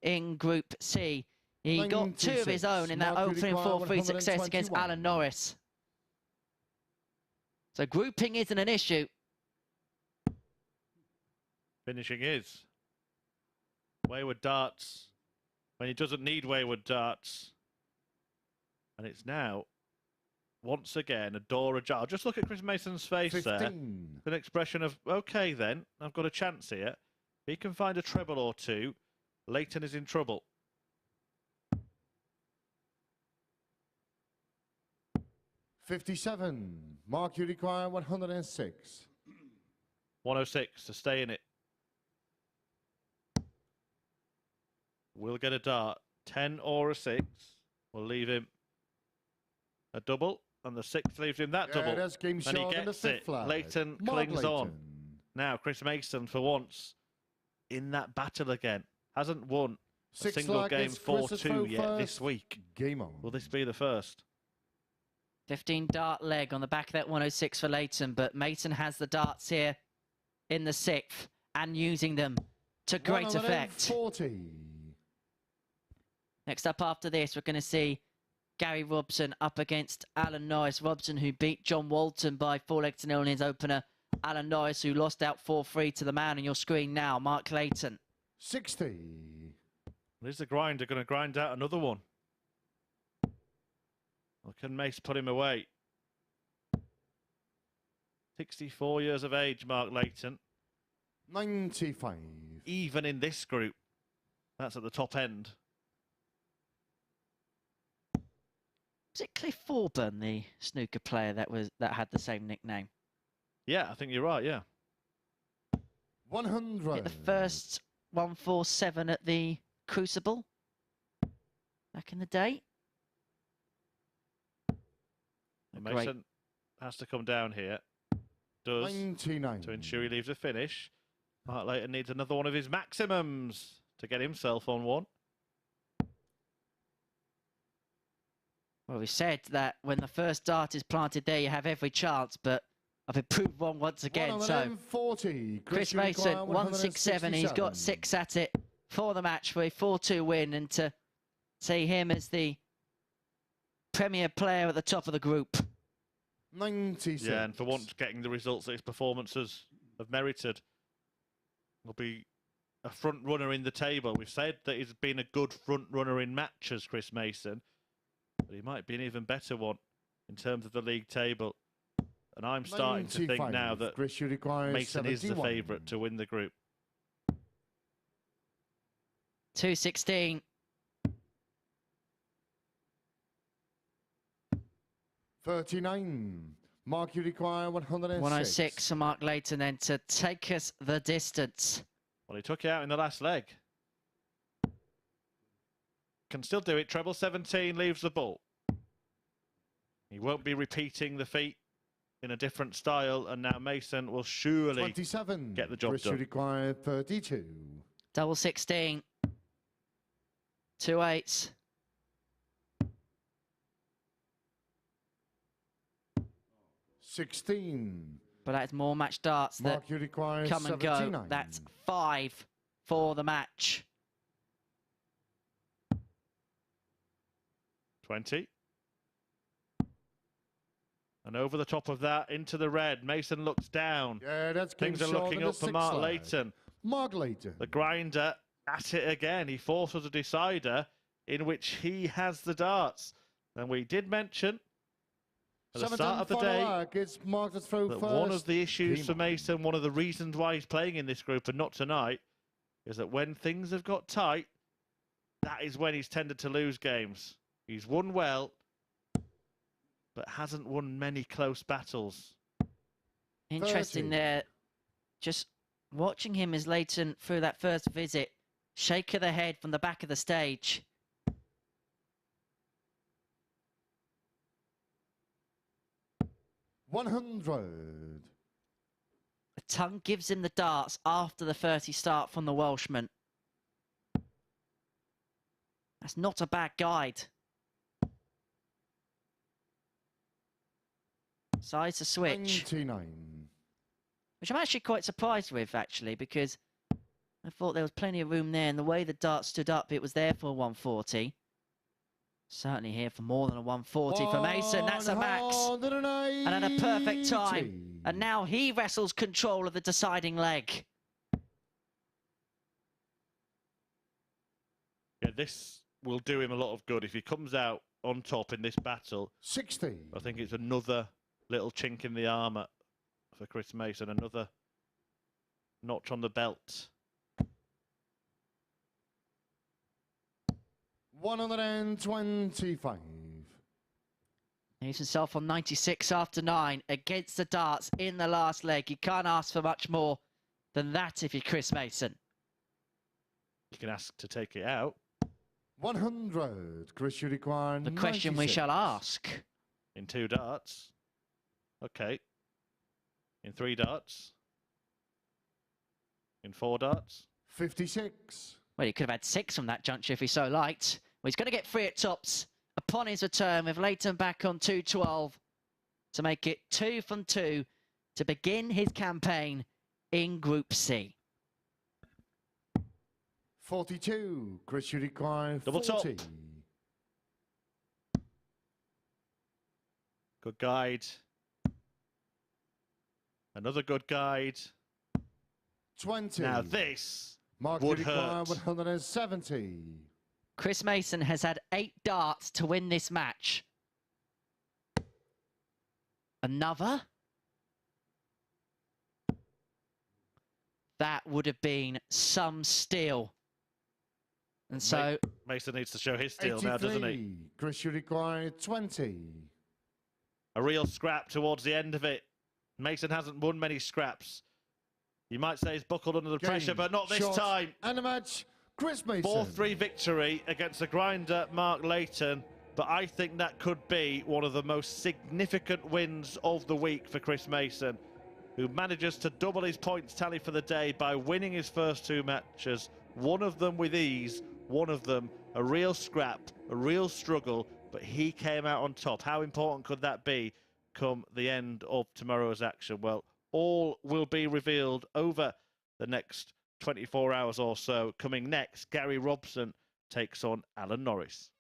in Group C. He got 2 of his own in that opening 4-3 success against Alan Norris. So grouping isn't an issue. Finishing is. Wayward darts when he doesn't need wayward darts. And it's now, once again, a door ajar. Just look at Chris Mason's face 15. there. An expression of, OK then, I've got a chance here. If he can find a treble or two, Layton is in trouble. $57. Mark, you require 106. 106 to stay in it. We'll get a dart. 10 or a 6. We'll leave him a double, and the 6 leaves him that double. That's game And he shot in the gets 5th it. flag. Layton Mark clings Layton. on. Now, Chris Mason, for once, in that battle again. Hasn't won a 6 single flag game is Chris's 4-2 yet first. this week. Game on. Will this be the first? 15 dart leg on the back of that 106 for Layton, but Mason has the darts here in the 6th and using them to great effect. 40. Next up after this, we're going to see Gary Robson up against Alan Norris. Robson, who beat John Walton by 4-0 in his opener. Alan Norris, who lost out 4-3 to the man on your screen now, Mark Layton. 60. Is the grinder going to grind out another one? Or can Mace put him away? 64 years of age, Mark Layton. 95. Even in this group. That's at the top end. Was it Cliff Thorburn, the snooker player that had the same nickname? Yeah, I think you're right, yeah. 100. Hit the first 147 at the Crucible back in the day. Mason has to come down here. Does. 99. To ensure he leaves a finish. Mark Layton needs another one of his maximums to get himself on one. Well, we said that when the first dart is planted there, you have every chance, but I've improved one once again. So 140. Chris Mason, 167. He's got 6 at it for the match for a 4-2 win, and to see him as the premier player at the top of the group. 96. Yeah, and for once getting the results that his performances have merited. Will be a front runner in the table. We've said that he's been a good front runner in matches, Chris Mason, but he might be an even better one in terms of the league table. And I'm starting to think now that Chris, you require Mason 71. is the favourite to win the group. 216. 39. Mark, you require 106. 106 for Mark Layton then to take us the distance. Well, he took it out in the last leg. Can still do it. Treble 17 leaves the ball. He won't be repeating the feat in a different style, and now Mason will surely 27. get the job Chris, you done. require 32. Double 16. 2 8s. But that's more match darts that Mark, you require come and 79. go. That's 5 for the match. 20. And over the top of that, into the red. Mason looks down. Yeah, that's Things are short looking in the up for 6th Mark flag. Layton. Mark Layton. The grinder at it again. He forces a decider in which he has the darts. And we did mention at the start of the day it's Mark to throw that first. one of the issues Game for on. Mason, one of the reasons why he's playing in this group and not tonight, is that when things have got tight, that is when he's tended to lose games. He's won well, but hasn't won many close battles. Interesting 30. there. Just watching him as Layton through that first visit, shake of the head from the back of the stage. 100. The tongue gives him the darts after the 30 start from the Welshman. That's not a bad guide. Size to switch. 99. Which I'm actually quite surprised with, actually, because I thought there was plenty of room there, and the way the dart stood up, it was there for a 140. Certainly here for more than a 140 for Mason. That's a max. And at a perfect time. And now he wrestles control of the deciding leg. Yeah, this will do him a lot of good. If he comes out on top in this battle, 60. I think it's another little chink in the armour for Chris Mason, another notch on the belt. 125. He's himself on 96 after 9 against the darts in the last leg. You can't ask for much more than that if you're Chris Mason. You can ask to take it out. 100. Chris, you require The question we 96. shall ask. In 2 darts. Okay. In 3 darts. In 4 darts. 56. Well, he could have had 6 from that juncture if he so liked. Well, he's going to get 3 at tops upon his return with Layton back on 212 to make it 2 from 2 to begin his campaign in Group C. 42. Chris, you require Double 40. top. Good guide. Another good guide. 20. Now this Mark, would you require hurt. 170. Chris Mason has had 8 darts to win this match. Another? That would have been some steel. And so... Mason needs to show his steel now, doesn't he? 83. Chris, you require 20. A real scrap towards the end of it. Mason hasn't won many scraps. You might say he's buckled under the Game, pressure, but not this shot, time. And a match, Chris Mason. 4-3 victory against the grinder, Mark Layton. But I think that could be one of the most significant wins of the week for Chris Mason, who manages to double his points tally for the day by winning his first 2 matches. One of them with ease, one of them a real scrap, a real struggle, but he came out on top. How important could that be come the end of tomorrow's action? Well, all will be revealed over the next 24 hours or so. Coming next, Gary Robson takes on Alan Norris.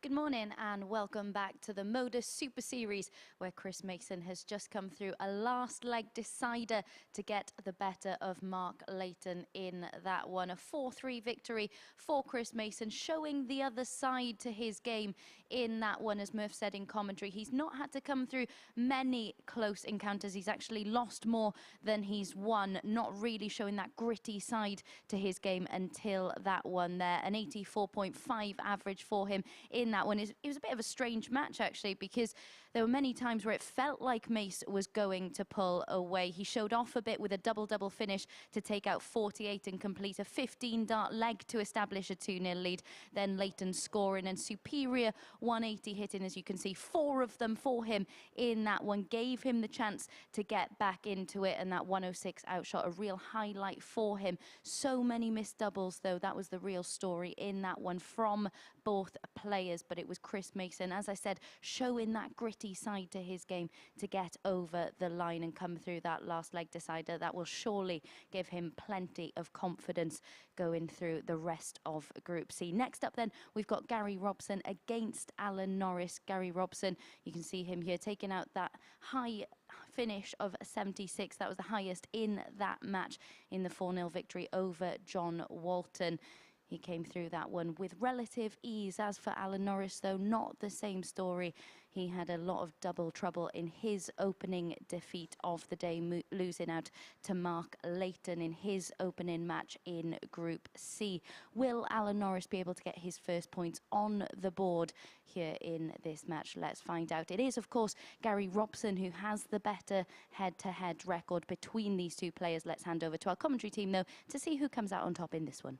Good morning and welcome back to the MODUS Super Series, where Chris Mason has just come through a last leg decider to get the better of Mark Layton in that one. A 4-3 victory for Chris Mason, showing the other side to his game in that one. As Murph said in commentary, he's not had to come through many close encounters. He's actually lost more than he's won, not really showing that gritty side to his game until that one there. An 84.5 average for him in that one. It was a bit of a strange match, actually, because there were many times where it felt like Mace was going to pull away. He showed off a bit with a double-double finish to take out 48 and complete a 15-dart leg to establish a 2-0 lead. Then Layton scoring and superior 180 hitting, as you can see, 4 of them for him in that one. Gave him the chance to get back into it, and that 106 outshot, a real highlight for him. So many missed doubles, though. That was the real story in that one from both players, but it was Chris Mason, as I said, showing that gritty side to his game to get over the line and come through that last leg decider. That will surely give him plenty of confidence going through the rest of Group C. Next up then, we've got Barrie Robson against Alan Norris. Barrie Robson, you can see him here taking out that high finish of 76. That was the highest in that match in the 4-0 victory over John Walton. He came through that one with relative ease. As for Alan Norris, though, not the same story. He had a lot of double trouble in his opening defeat of the day, losing out to Mark Layton in his opening match in Group C. Will Alan Norris be able to get his first points on the board here in this match? Let's find out. It is, of course, Barrie Robson who has the better head-to-head record between these two players. Let's hand over to our commentary team, though, to see who comes out on top in this one.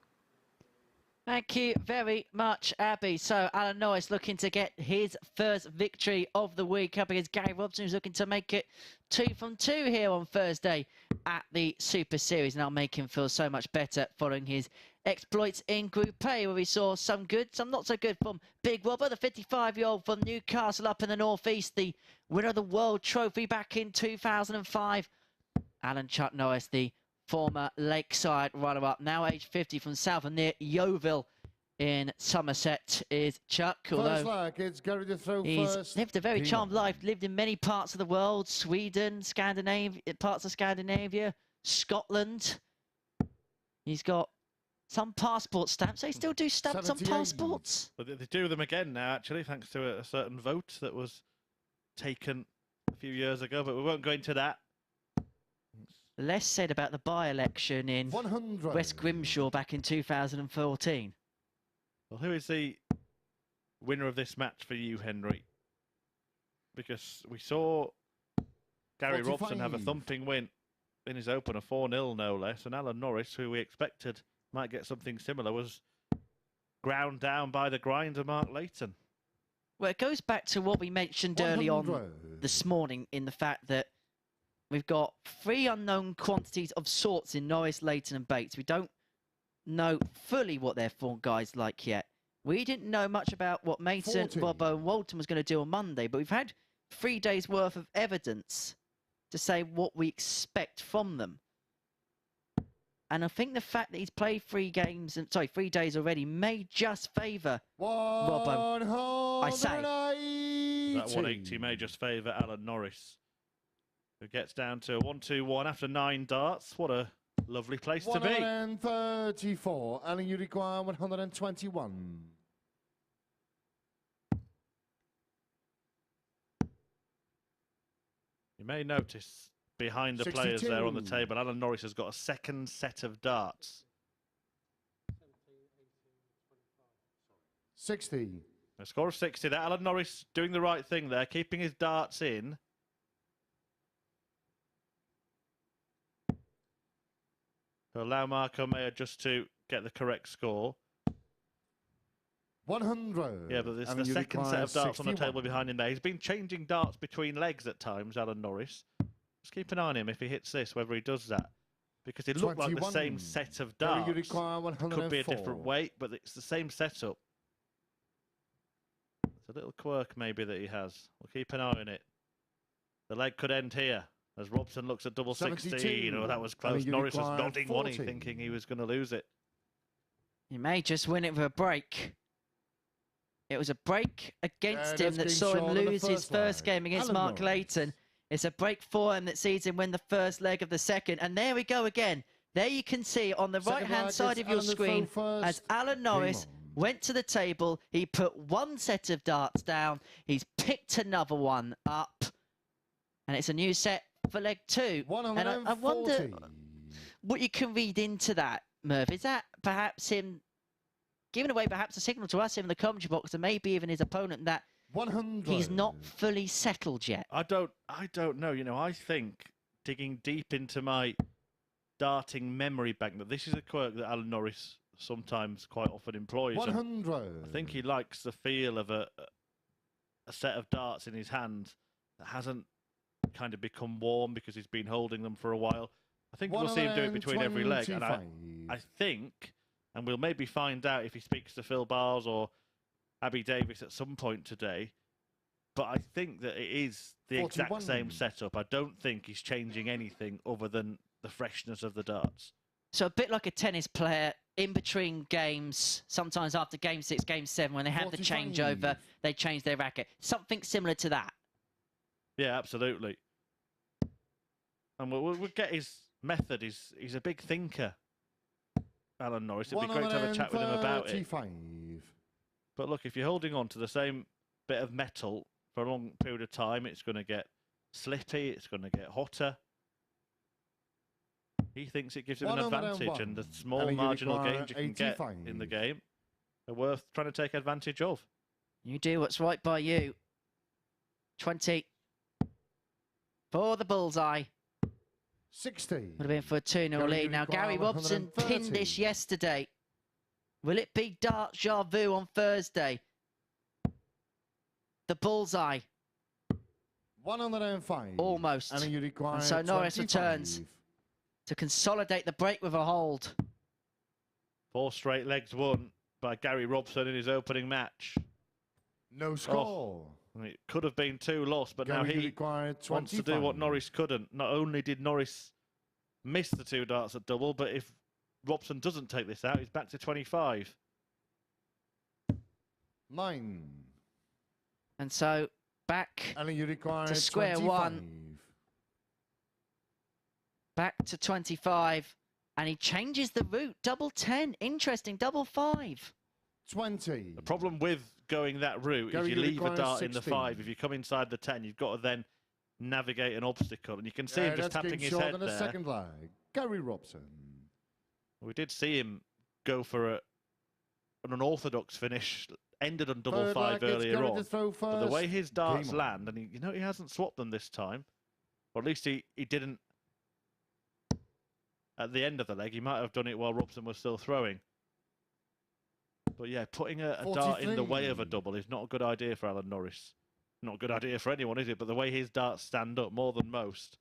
Thank you very much, Abby. So Alan Norris looking to get his first victory of the week up against Barrie Robson, who's looking to make it 2 from 2 here on Thursday at the Super Series. And that'll make him feel so much better following his exploits in Group A, where we saw some good, some not so good from Big Robber, the 55-year-old from Newcastle up in the northeast, the winner of the World Trophy back in 2005. Alan Chuck Norris, the former Lakeside runner-up, now age 50, from south and near Yeovil in Somerset, is Chuck. Although he's lived a very charmed life, lived in many parts of the world, Sweden, Scandinavia, parts of Scandinavia, Scotland. He's got some passport stamps. They still do stamps on passports. But they do them again now, actually, thanks to a certain vote that was taken a few years ago, but we won't go into that. Less said about the by-election in 100. West Grimshaw back in 2014. Well, who is the winner of this match for you, Henry? Because we saw Barrie Robson have a thumping win in his opener, 4-0 no less, and Alan Norris, who we expected might get something similar, was ground down by the grinder Mark Layton. Well, it goes back to what we mentioned early on this morning, in the fact that we've got 3 unknown quantities of sorts in Norris, Layton and Bates. We don't know fully what their form guys like yet. We didn't know much about what Mason, Robbo and Walton was going to do on Monday, but we've had 3 days worth of evidence to say what we expect from them. And I think the fact that he's played 3 games, and 3 days already, may just favour Robbo. I say. That 180 may just favour Alan Norris, who gets down to 1-2-1 after 9 darts. What a lovely place to be. 134, and you require 121. You may notice behind the players there on the table, Alan Norris has got a second set of darts. 60. A score of 60 there. Alan Norris doing the right thing there, keeping his darts in. To allow Marco Mayer just to get the correct score. 100. Yeah, but this is the second set of darts on the table behind him there. He's been changing darts between legs at times, Alan Norris. Just keep an eye on him if he hits this, whether he does that. Because it looked like the same set of darts. Could be a different weight, but it's the same setup. It's a little quirk maybe that he has. We'll keep an eye on it. The leg could end here as Robson looks at double 16. Oh, that was close. Norris was nodding 40. Thinking he was going to lose it. He may just win it with a break. It was a break against him that's that game saw him short on the lose his first first leg. game against Alan Mark Norris. Layton. It's a break for him that sees him win the first leg of the second. And there we go again. There you can see on the Second right-hand leg side is of your Alan Defoe screen first. as Alan Game Norris on. went to the table. He put one set of darts down. He's picked another one up. And it's a new set for leg 2. And I wonder 140. what you can read into that, Merv. Is that perhaps him giving away perhaps a signal to us in the commentary box and maybe even his opponent that 100. he's not fully settled yet? I don't know. You know, I think digging deep into my darting memory bank that this is a quirk that Alan Norris sometimes quite often employs. 100. I think he likes the feel of a set of darts in his hand that hasn't kind of become warm because he's been holding them for a while. I think we'll see him do it between every leg. And I think, and we'll maybe find out if he speaks to Phil Bars or Abby Davis at some point today, but I think that it is the 41. exact same setup. I don't think he's changing anything other than the freshness of the darts. So a bit like a tennis player in between games, sometimes after game 6, game 7, when they have the 45. changeover, they change their racket. Something similar to that. Yeah, absolutely. And we'll get his method. He's a big thinker, Alan Norris. It'd be great to have a chat with him about it. 135. But look, if you're holding on to the same bit of metal for a long period of time, it's going to get slippy, it's going to get hotter. He thinks it gives him an advantage, and the small marginal gains you can get in the game are worth trying to take advantage of. You do what's right by you. 20 for the bullseye. 60. Would have been for a 2-0 Gary lead. Now, Gary Robson 130. pinned this yesterday. Will it be Dart Jarvu on Thursday? The bullseye. 105. Almost. And you require And so Norris 25. returns to consolidate the break with a hold. 4 straight legs won by Gary Robson in his opening match. No score. It could have been 2 lost, but now Gary he required wants to do 25. what Norris couldn't. Not only did Norris miss the 2 darts at double, but if Robson doesn't take this out, he's back to 25. 9. And so back And you require to square 25. one. Back to 25. And he changes the route. Double 10. Interesting. Double 5. 20. The problem with going that route Gary, is you you leave a require dart in the 16. 5. If you come inside the 10, you've got to then navigate an obstacle. And you can see him just that's tapping game his short head on the there. second leg. Gary Robson. We did see him go for an unorthodox finish, ended on double Third 5 leg, it's earlier Gary on. to throw But the first. way his darts Game on. land, and he hasn't swapped them this time, or at least he didn't at the end of the leg. He might have done it while Robson was still throwing. But yeah, putting a dart in the way of a 43. double is not a good idea for Alan Norris. Not a good idea for anyone, is it? But the way his darts stand up more than most,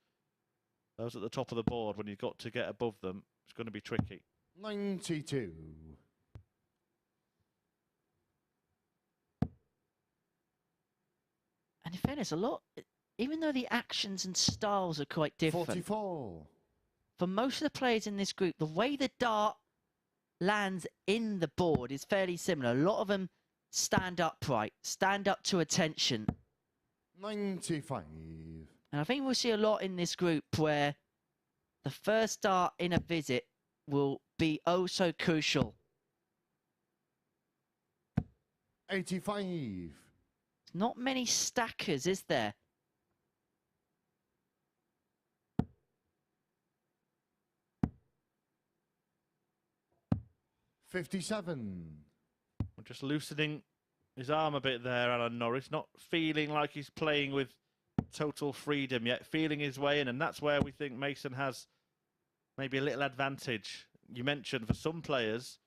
those at the top of the board, when you've got to get above them, it's going to be tricky. 92. And in fairness, a lot, even though the actions and styles are quite different, 44. for most of the players in this group, the way the dart lands in the board is fairly similar. A lot of them stand upright, stand up to attention. 95. And I think we'll see a lot in this group where the first dart in a visit will be oh so crucial. 85. Not many stackers, is there? $57. Just loosening his arm a bit there, Alan Norris. Not feeling like he's playing with total freedom yet, feeling his way in. And that's where we think Mason has maybe a little advantage. You mentioned for some players,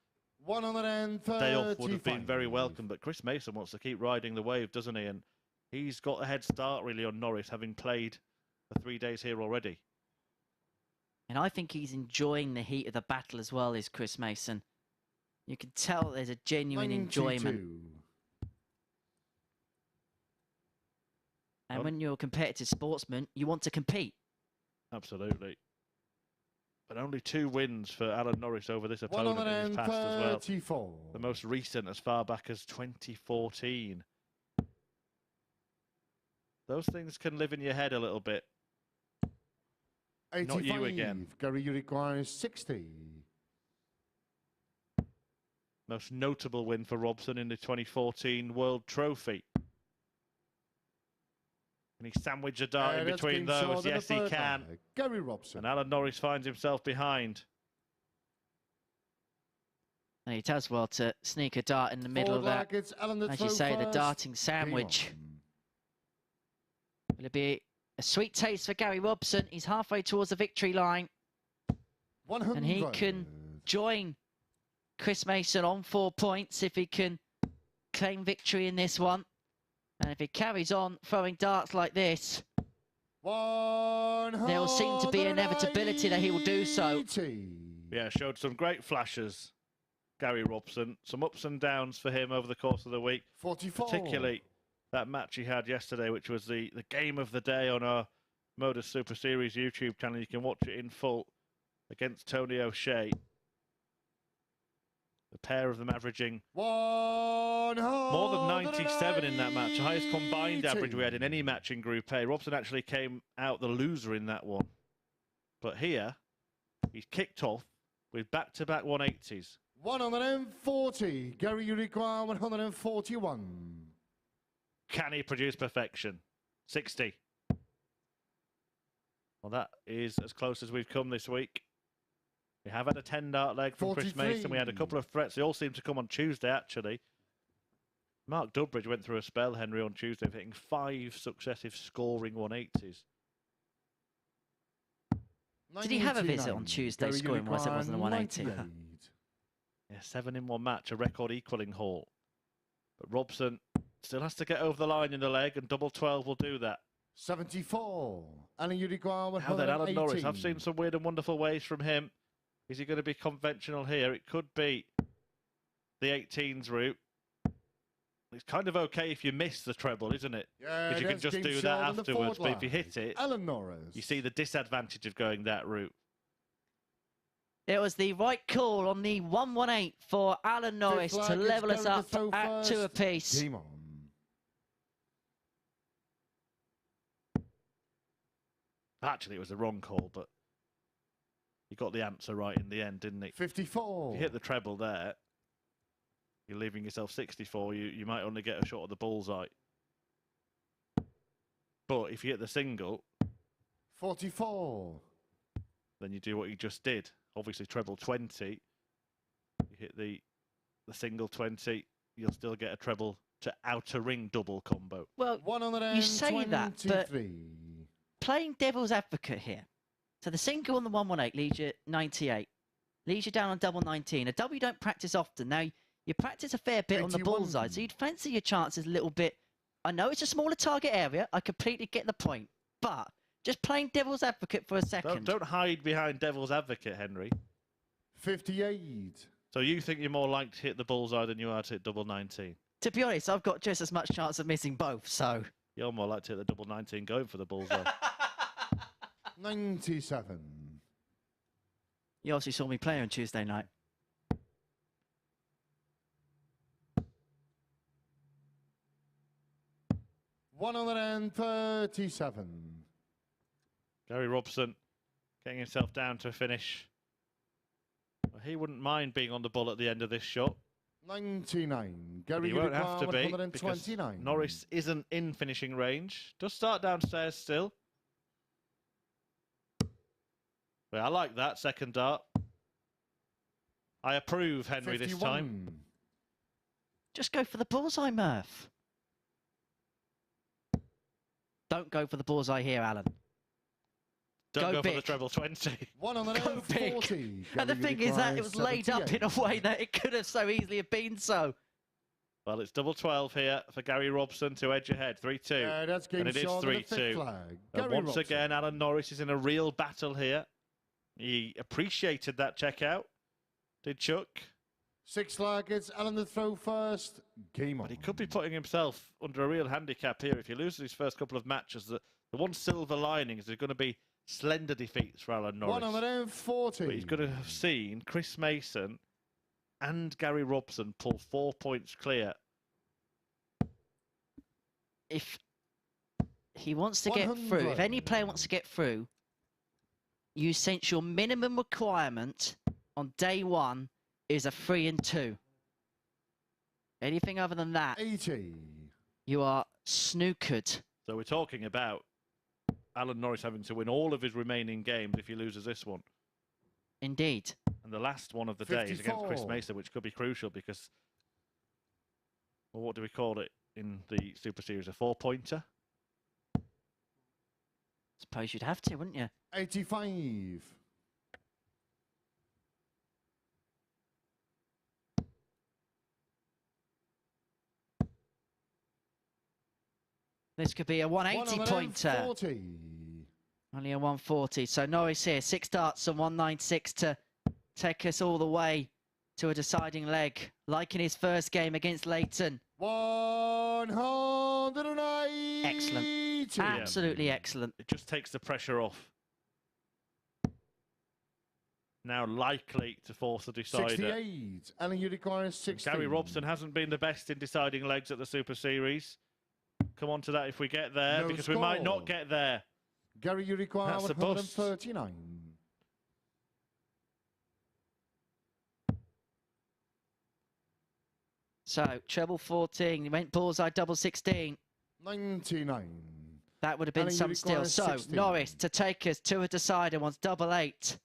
135. day off would have been very welcome. But Chris Mason wants to keep riding the wave, doesn't he? And he's got a head start really on Norris, having played the 3 days here already. And I think he's enjoying the heat of the battle as well, is Chris Mason. You can tell there's a genuine 92. enjoyment. And when you're a competitive sportsman, you want to compete. Absolutely. But only 2 wins for Alan Norris over this opponent in his past as well. The most recent as far back as 2014. Those things can live in your head a little bit. 85. Not you again. Gary, you require 60. Most notable win for Robson in the 2014 World Trophy. Can he sandwich a dart in between those? Yes, he can. Gary Robson. And Alan Norris finds himself behind. And he does well to sneak a dart in the middle of that. As you say, the darting sandwich. Will it be a sweet taste for Gary Robson? He's halfway towards the victory line. 100. And he can join Chris Mason on 4 points if he can claim victory in this one. And if he carries on throwing darts like this, there will seem to be inevitability that he will do so. Yeah, showed some great flashes, Gary Robson. Some ups and downs for him over the course of the week. 44. Particularly that match he had yesterday, which was the game of the day on our MODUS Super Series YouTube channel. You can watch it in full against Tony O'Shea. The pair of them averaging more than 97 in that match. The highest combined average we had in any match in Group A. Robson actually came out the loser in that one. But here, he's kicked off with back-to-back 180s. 140. Gary, you require 141. Can he produce perfection? 60. Well, that is as close as we've come this week. We have had a 10-dart leg from 43. Chris Mason. We had a couple of threats. They all seem to come on Tuesday, actually. Mark Dudbridge went through a spell, Henry, on Tuesday, hitting 5 successive scoring 180s. Did he have a visit on Tuesday scoring-wise? It wasn't a 180. Yeah, 7 in one match, a record equaling haul. But Robson still has to get over the line in the leg, and double 12 will do that. 74. Alan, you require 118. Now then, Alan Norris. I've seen some weird and wonderful ways from him. Is he going to be conventional here? It could be the 18s route. It's kind of okay if you miss the treble, isn't it? Yeah, because you can just do that afterwards. But if you hit it, Alan Norris. You see the disadvantage of going that route. It was the right call on the 118 for Alan Norris to level us up at 2 apiece. Game on. Actually, it was the wrong call, but he got the answer right in the end, didn't he? 54. If you hit the treble there, you're leaving yourself 64. You might only get a shot at the bullseye. But if you hit the single, 44. Then you do what you just did. Obviously, treble 20. You hit the single 20, you'll still get a treble to outer ring double combo. Well, you say that, but playing devil's advocate here. So the single on the 118 leaves you 98. Leaves you down on double 19. A double you don't practice often. Now, you practice a fair bit 81. on the bullseye, so you'd fancy your chances a little bit. I know it's a smaller target area. I completely get the point. But just playing devil's advocate for a second. Don't hide behind devil's advocate, Henry. 58. So you think you're more likely to hit the bullseye than you are to hit double 19? To be honest, I've got just as much chance of missing both, so... You're more likely to hit the double 19 going for the bullseye. 97. You obviously saw me play on Tuesday night. $137. Gary Robson getting himself down to a finish. Well, he wouldn't mind being on the ball at the end of this shot. 99. But Gary, he won't have to be, 129. because Norris isn't in finishing range. Does start downstairs still. Well, I like that second dart. I approve, Henry, 51. this time. Just go for the bullseye, Murph. Don't go for the bullseye here, Alan. Don't go big. for the treble 20. Go big. 140. And the thing is that it was laid up in a way that it could have so easily have been so. Well, it's double 12 here for Gary Robson to edge ahead. 3-2. That's game and it is shot on the fifth 3-2. flag. And Gary once Robson. again, Alan Norris is in a real battle here. He appreciated that checkout. Did Chuck? 6 targets. Alan the throw first. Game on. But he could be putting himself under a real handicap here. If he loses his first couple of matches, the one silver lining is there's going to be slender defeats for Alan Norris. 140. But he's going to have seen Chris Mason and Gary Robson pull 4 points clear. If he wants to get through, if any player wants to get through, you sense your minimum requirement on day 1 is a 3 and 2. Anything other than that, 80. you are snookered. So we're talking about Alan Norris having to win all of his remaining games if he loses this one. Indeed. And the last one of the day is against Chris Mason, which could be crucial because, well, what do we call it in the Super Series? A 4-pointer? Suppose you'd have to, wouldn't you? 85. This could be a 180-pointer. 140. Only a 140. So Norris here, 6 darts and 196 to take us all the way to a deciding leg, like in his first game against Layton. 180. Excellent. Absolutely excellent. It just takes the pressure off. Now likely to force the decider. 68. And you require 60. Gary Robson hasn't been the best in deciding legs at the Super Series. Come on to that if we get there, No because score. we might not get there. Gary, you require That's a bust. 139. So, treble 14, he went bullseye, double 16. 99. That would have been And you some still. require So, 60. Norris to take us to a decider wants double 8.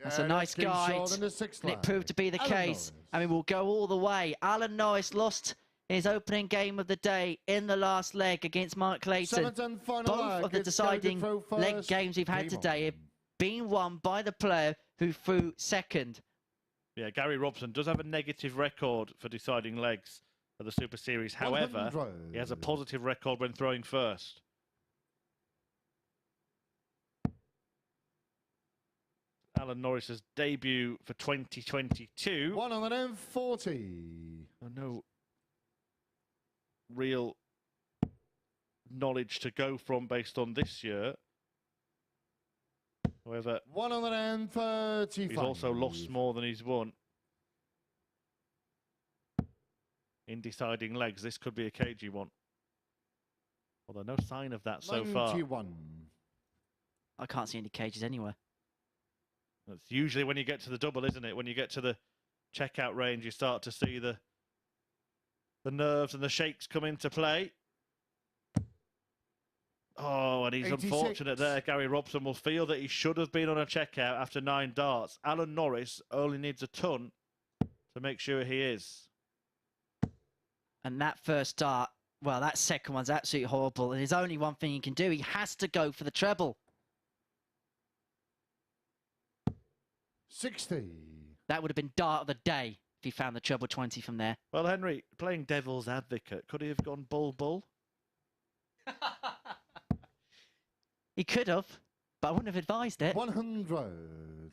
That's a nice guide, and it proved to be the case. I mean, we'll go all the way. Alan Norris lost his opening game of the day in the last leg against Mark Layton. Both of the deciding leg games we've had today have been won by the player who threw second. Yeah, Gary Robson does have a negative record for deciding legs at the Super Series. However, 100. he has a positive record when throwing first. Alan Norris's debut for 2022. 140. No real knowledge to go from based on this year. However, 135. he's also lost more than he's won in deciding legs. This could be a cagey one. Although no sign of that so far. 91. I can't see any cages anywhere. That's usually when you get to the double, isn't it? When you get to the checkout range, you start to see the nerves and the shakes come into play. Oh, and he's 86. unfortunate there. Gary Robson will feel that he should have been on a checkout after 9 darts. Alan Norris only needs a ton to make sure he is. And that first dart, well, that second one's absolutely horrible. And there's only one thing he can do. He has to go for the treble. 60. That would have been dart of the day if he found the treble 20 from there. Well, Henry, playing devil's advocate, could he have gone bull-bull? He could have, but I wouldn't have advised it. 100.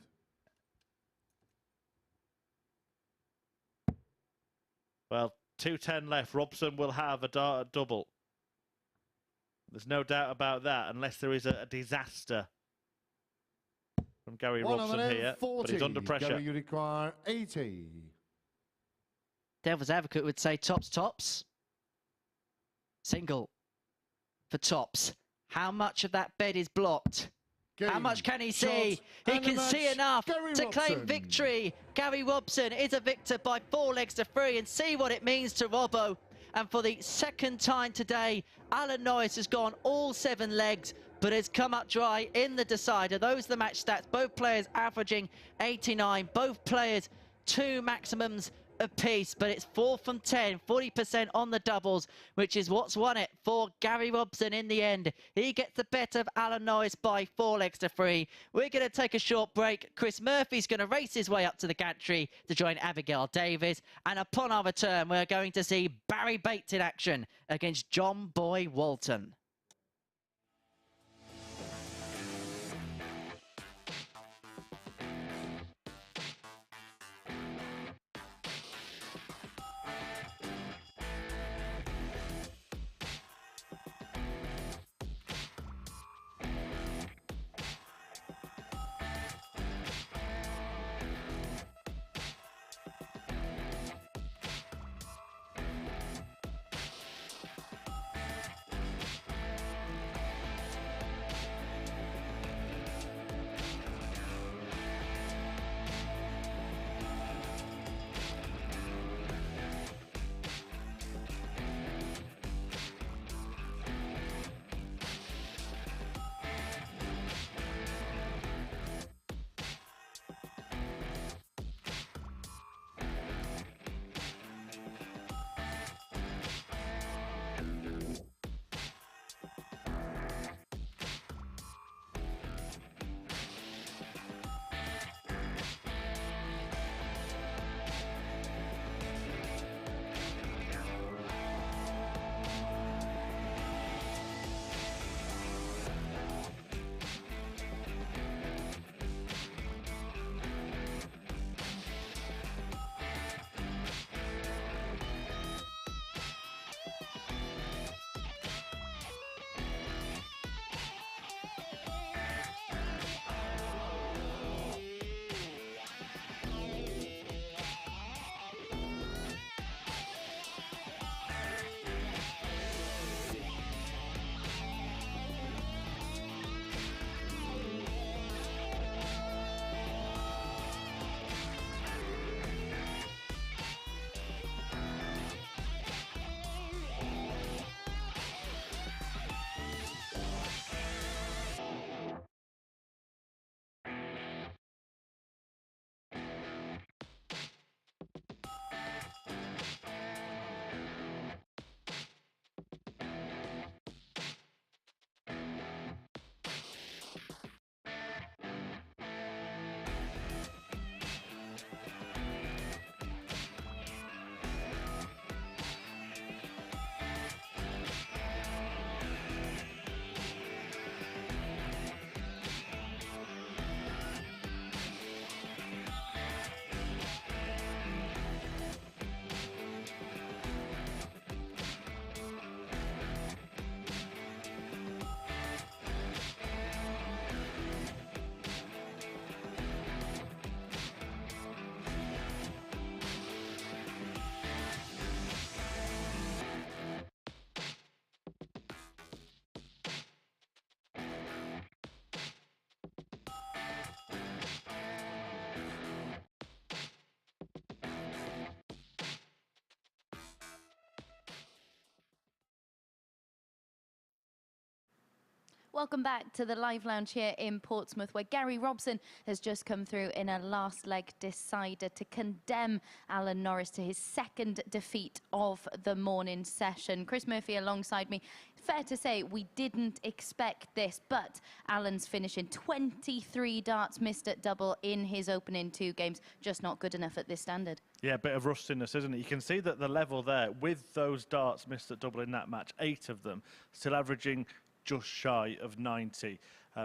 Well, 210 left. Robson will have a dart double. There's no doubt about that, unless there is a disaster from Gary Robson here. But he's under pressure. Gary, you require 80. Devil's advocate would say tops, tops. Single for tops. How much of that bed is blocked? Game, How much can he shot, see? He and can the see match. enough Gary to claim Robson. victory. Gary Robson is a victor by 4 legs to 3, and see what it means to Robbo. And for the second time today, Alan Norris has gone all 7 legs, but has come up dry in the decider. Those are the match stats. Both players averaging 89. Both players 2 maximums apiece, but it's 4 from 10, 40% on the doubles, which is what's won it for Gary Robson in the end. He gets the better of Alan Norris by 4 legs to 3. We're going to take a short break. Chris Murphy's going to race his way up to the gantry to join Abigail Davies, and upon our return, we're going to see Barrie Bates in action against John Boy Walton. Welcome back to the live lounge here in Portsmouth, where Gary Robson has just come through in a last leg decider to condemn Alan Norris to his second defeat of the morning session. Chris Murphy alongside me. Fair to say we didn't expect this, but Alan's finishing 23 darts missed at double in his opening 2 games. Just not good enough at this standard. Yeah, a bit of rustiness, isn't it? You can see that the level there, with those darts missed at double in that match, 8 of them, still averaging just shy of 90.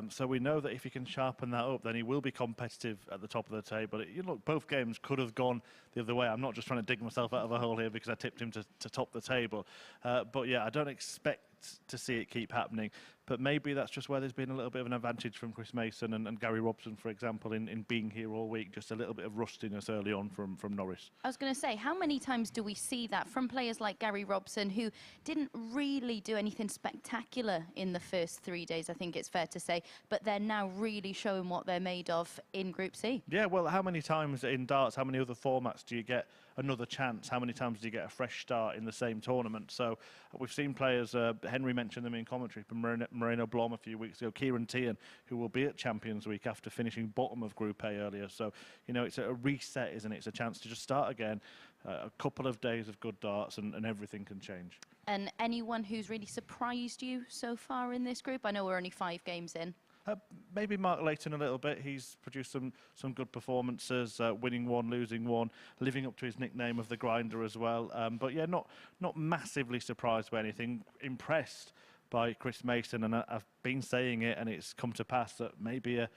So we know that if he can sharpen that up, then he will be competitive at the top of the table. Look, both games could have gone the other way. I'm not just trying to dig myself out of a hole here because I tipped him to top the table. But yeah, I don't expect to see it keep happening. But maybe that's just where there's been a little bit of an advantage from Chris Mason and Gary Robson, for example, in being here all week. Just a little bit of rustiness early on from Norris. I was going to say, how many times do we see that from players like Gary Robson, who didn't really do anything spectacular in the first 3 days, I think it's fair to say, but they're now really showing what they're made of in Group C? Yeah, well, how many times in darts, how many other formats do you get another chance? How many times do you get a fresh start in the same tournament? So we've seen players, Henry mentioned them in commentary, from Moreno Blom a few weeks ago, Kieran Tian, who will be at Champions Week after finishing bottom of Group A earlier. So, you know, it's a reset, isn't it? It's a chance to just start again, a couple of days of good darts, and everything can change. And anyone who's really surprised you so far in this group? I know we're only 5 games in. Maybe Mark Layton a little bit. He's produced some good performances, winning 1, losing 1, living up to his nickname of the Grinder as well. But yeah, not massively surprised by anything. Impressed by Chris Mason, and I've been saying it, and it's come to pass that maybe a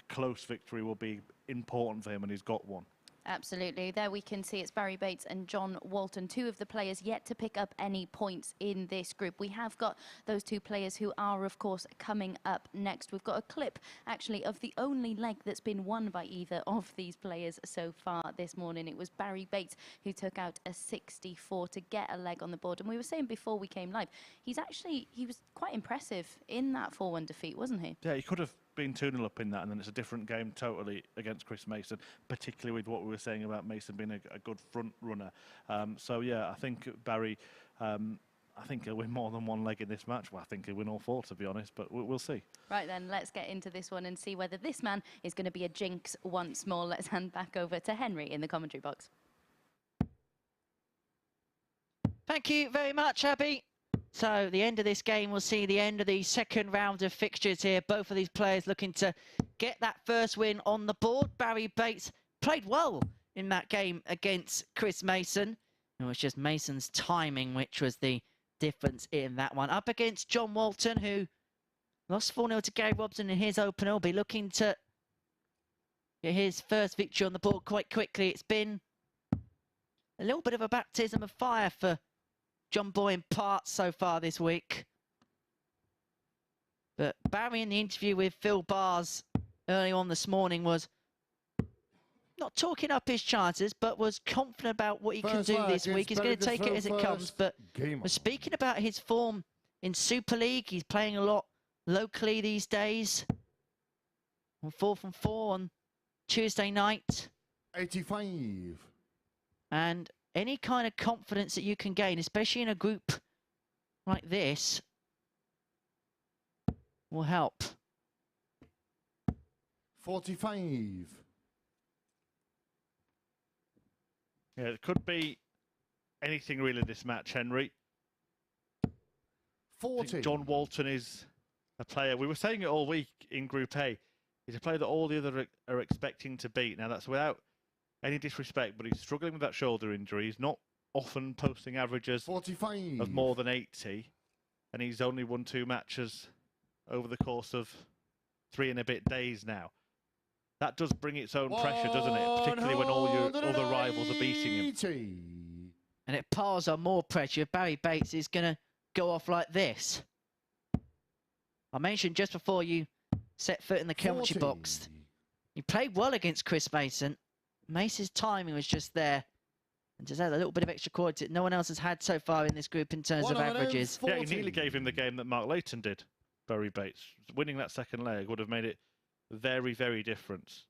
close victory will be important for him, and he's got one. Absolutely. There we can see it's Barrie Bates and John Walton, 2 of the players yet to pick up any points in this group. We have got those 2 players who are, of course, coming up next. We've got a clip, actually, of the only leg that's been won by either of these players so far this morning. It was Barrie Bates who took out a 64 to get a leg on the board. And we were saying before we came live, he was quite impressive in that 4-1 defeat, wasn't he? Yeah, he could have been 2-0 up in that, and then it's a different game totally against Chris Mason, particularly with what we were saying about Mason being a good front runner. So yeah, I think Barrie, I think he'll win more than 1 leg in this match. Well, I think he'll win all 4, to be honest, but we'll see. Right then, let's get into this one and see whether this man is going to be a jinx once more. Let's hand back over to Henry in the commentary box. Thank you very much, Abby. So the end of this game will see the end of the second round of fixtures here. Both of these players looking to get that first win on the board. Barrie Bates played well in that game against Chris Mason. It was just Mason's timing which was the difference in that one. Up against John Walton, who lost 4-0 to Gary Robson in his opener. Will be looking to get his first victory on the board quite quickly. It's been a little bit of a baptism of fire for John Boy in parts so far this week. But Barrie, in the interview with Phil Bars early on this morning, was not talking up his chances, but was confident about what he can do this week. He's going to take it as it comes, but was speaking about his form in Super League. He's playing a lot locally these days. 4 from 4 on Tuesday night. 85. And any kind of confidence that you can gain, especially in a group like this, will help. 45. Yeah, it could be anything really this match, Henry. 40. John Walton is a player, we were saying it all week in Group A, he's a player that all the others are expecting to beat. Now, that's without any disrespect, but he's struggling with that shoulder injury. He's not often posting averages 45. of more than 80, and he's only won 2 matches over the course of 3 and a bit days now. That does bring its own pressure, doesn't it? Particularly when all your other rivals are beating him. And it piles on more pressure. Barrie Bates is going to go off like this. I mentioned just before you set foot in the commentary box, he played well against Chris Mason. Mason's timing was just there, and just had a little bit of extra quality that no one else has had so far in this group in terms of averages. Yeah, he nearly gave him the game that Mark Layton did, Barrie Bates. Winning that second leg would have made it very, very different.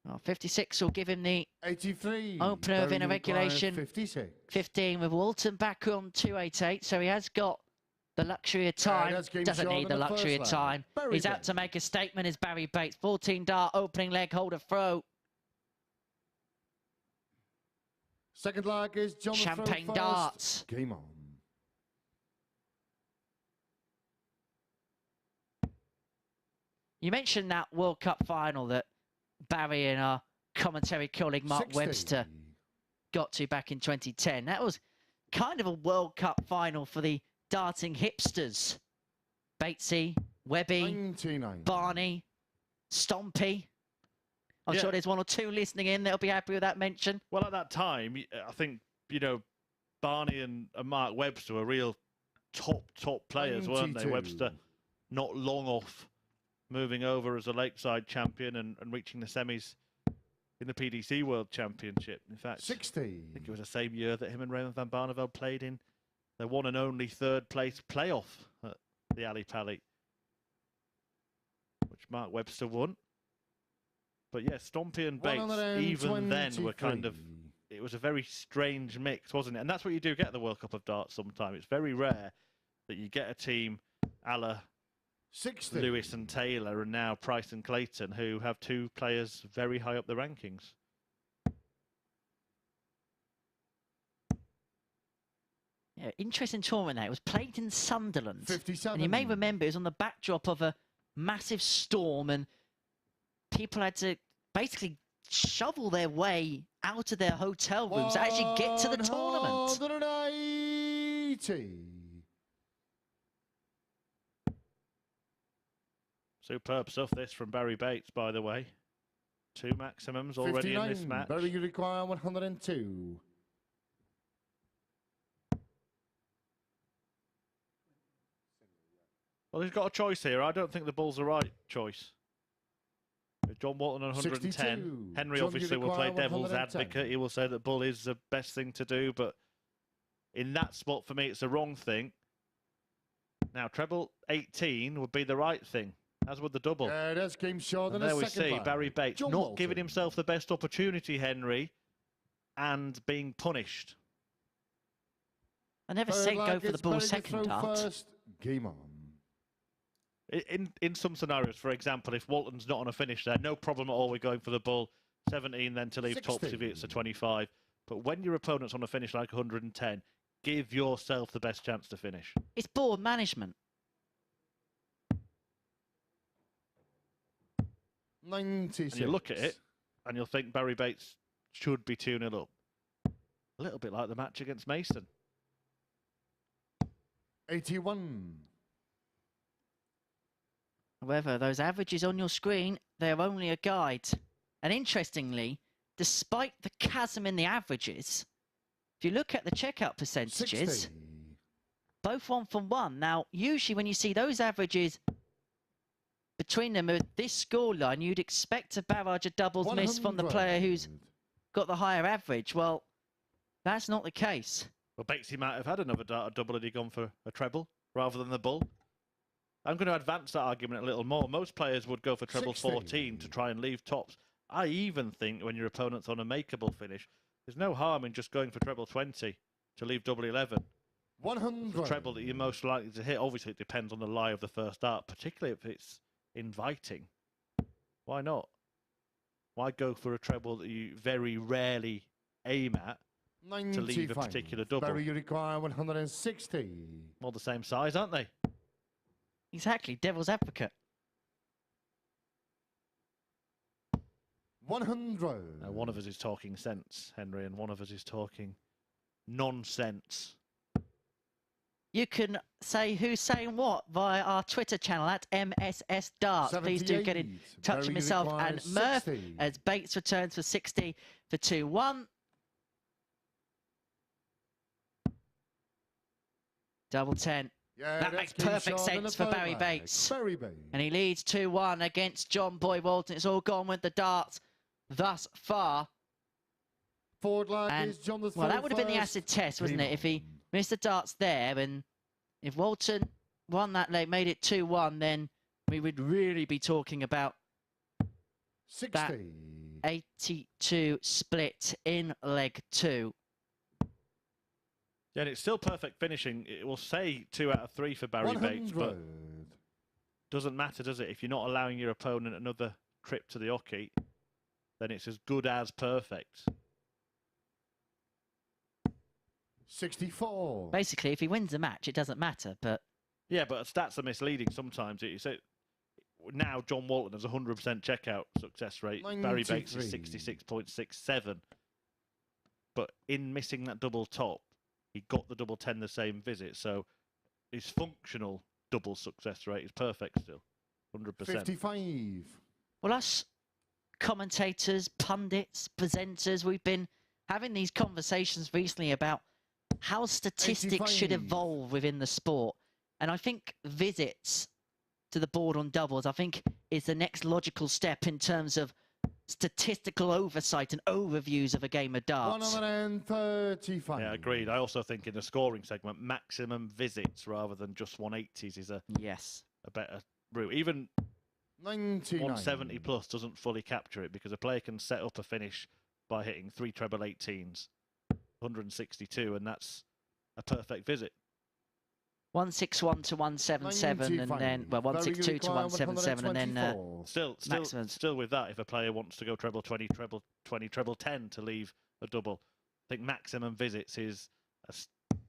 Well, 56 will give him the 83. opener of inner regulation. 56. 15 with Walton back on 288, so he has got the luxury of time. that's game Doesn't shot need in the the luxury of first leg. time. Barrie He's out to Bates. make a statement as Barrie Bates. 14 dart, opening leg, holder throw. Second leg is John Champagne first. darts. Game on. You mentioned that World Cup final that Barry and our commentary colleague Mark 60. Webster got to back in 2010. That was kind of a World Cup final for the darting hipsters. Batesy, Webby, 99. Barney, Stompy. I'm sure there's one or two listening in that'll be happy with that mention. Well, at that time, I think, you know, Barney and Mark Webster were real top players, weren't they? 92. Webster not long off moving over as a Lakeside champion and reaching the semis in the PDC World Championship. In fact, 60. I think it was the same year that him and Raymond van Barneveld played in their one and only third place playoff at the Ali Pali, which Mark Webster won. But yeah, Stompy and Bates, even then, were kind of, it was a very strange mix, wasn't it? And that's what you do get at the World Cup of Darts sometimes. It's very rare that you get a team a la 60. Lewis and Taylor and now Price and Clayton, who have two players very high up the rankings. Yeah, interesting tournament there. It was played in Sunderland. 57. And you may remember it was on the backdrop of a massive storm and people had to basically shovel their way out of their hotel rooms to actually get to the tournament. 180. Superb stuff this from Barrie Bates, by the way. Two maximums already 59. in this match. Barrie, you require 102. Well, he's got a choice here. I don't think the bull's the right choice. With John Walton on 110. 62. Henry John, obviously you will play require devil's 110. advocate. He will say that bull is the best thing to do, but in that spot, for me, it's the wrong thing. Now, treble 18 would be the right thing, as would the double. That's game short And in there the we second see leg. Barrie Bates John not Walton. giving himself the best opportunity, Henry, and being punished. I never Third said go leg for the is ball Barrie to second throw dart. first. Game on. In some scenarios, for example, if Walton's not on a finish there, no problem at all, we're going for the bull. 17 then to leave 60. tops if it's a 25. But when your opponent's on a finish like 110, give yourself the best chance to finish. It's board management. 96. And you look at it, and you'll think Barrie Bates should be 2-0 up. A little bit like the match against Mason. 81. However, those averages on your screen, they're only a guide. And interestingly, despite the chasm in the averages, if you look at the checkout percentages, 60. both 1 from 1. Now, usually when you see those averages between them at this scoreline, you'd expect a barrage of doubles miss from the player who's got the higher average. Well, that's not the case. Well, Batesy might have had another dart double had he gone for a treble rather than the bull. I'm going to advance that argument a little more. Most players would go for treble 60. 14 to try and leave tops. I even think when your opponent's on a makeable finish, there's no harm in just going for treble 20 to leave double 11. 100. The treble that you're most likely to hit. Obviously, it depends on the lie of the first dart, particularly if it's inviting. Why not? Why go for a treble that you very rarely aim at to leave a 95. particular double? Barrie, you require 160. All the same size, aren't they? Exactly, devil's advocate. 100. Now, one of us is talking sense, Henry, and one of us is talking nonsense. You can say who's saying what via our Twitter channel at MSS Darts. Please do get in 78. touch with Barrie myself and requires Murph 60. as Bates returns for 60 for 2-1. Double 10. Yeah, That that's makes game perfect short in the sense for third Barrie leg. Bates. Barrie Bates. And he leads 2-1 against John Boy Walton. It's all gone with the darts thus far. Forward leg And, is John the well, that throw would have been the first. acid test, wasn't Game it? If he on. missed the darts there, and if Walton won that leg, made it 2-1, then we would really be talking about 60. 82 split in leg 2. Yeah, and it's still perfect finishing. It will say 2 out of 3 for Barrie Bates, but doesn't matter, does it? If you're not allowing your opponent another trip to the hockey, then it's as good as perfect. 64. Basically, if he wins the match, it doesn't matter, but... Yeah, but stats are misleading sometimes. You say, now John Walton has 100% checkout success rate. 93. Barrie Bates is 66.67. But in missing that double top, he got the double 10 the same visit. So his functional double success rate is perfect still. 100%. 55. Well, us commentators, pundits, presenters, we've been having these conversations recently about how statistics should 85. evolve within the sport. And I think visits to the board on doubles, I think, is the next logical step in terms of statistical oversight and overviews of a game of darts. 135. Yeah, agreed. I also think in the scoring segment, maximum visits rather than just 180s is a better route. Even 99. 170 plus doesn't fully capture it because a player can set up a finish by hitting 3 treble 18s, 162, and that's a perfect visit. 161 to 177, and then 162 to 177, and then still with that. If a player wants to go treble 20, treble 20, treble 10 to leave a double, I think maximum visits is a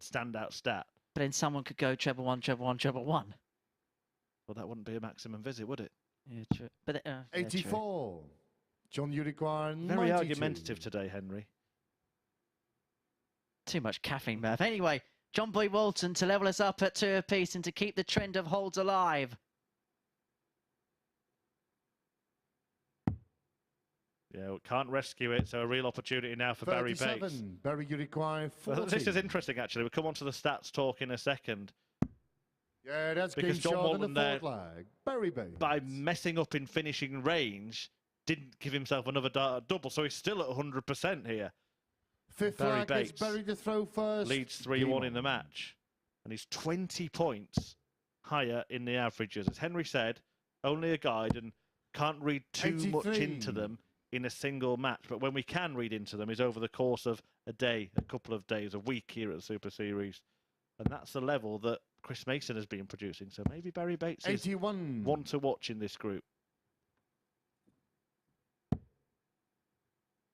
standout stat. But then someone could go treble 1, treble 1, treble 1. Well, that wouldn't be a maximum visit, would it? Yeah, true. But 84. John, you require 92. Very argumentative today, Henry. Too much caffeine, Murph. Anyway, John Boy Walton to level us up at 2 apiece and to keep the trend of holds alive. Yeah, we can't rescue it, so a real opportunity now for Barrie Bates. Barrie, you require 40. Well, this is interesting, actually. We'll come on to the stats talk in a second. Yeah, that's because John Walton in the there, fourth leg. Barrie Bates. by messing up in finishing range, didn't give himself another double, so he's still at 100% here. Fifth Barrie leg Bates is Barrie to throw first. leads 3-1 in the match, and he's 20 points higher in the averages. As Henry said, only a guide and can't read too 83. much into them in a single match. But when we can read into them is over the course of a day, a couple of days, a week here at the Super Series. And that's the level that Chris Mason has been producing. So maybe Barrie Bates 81. is one to watch in this group.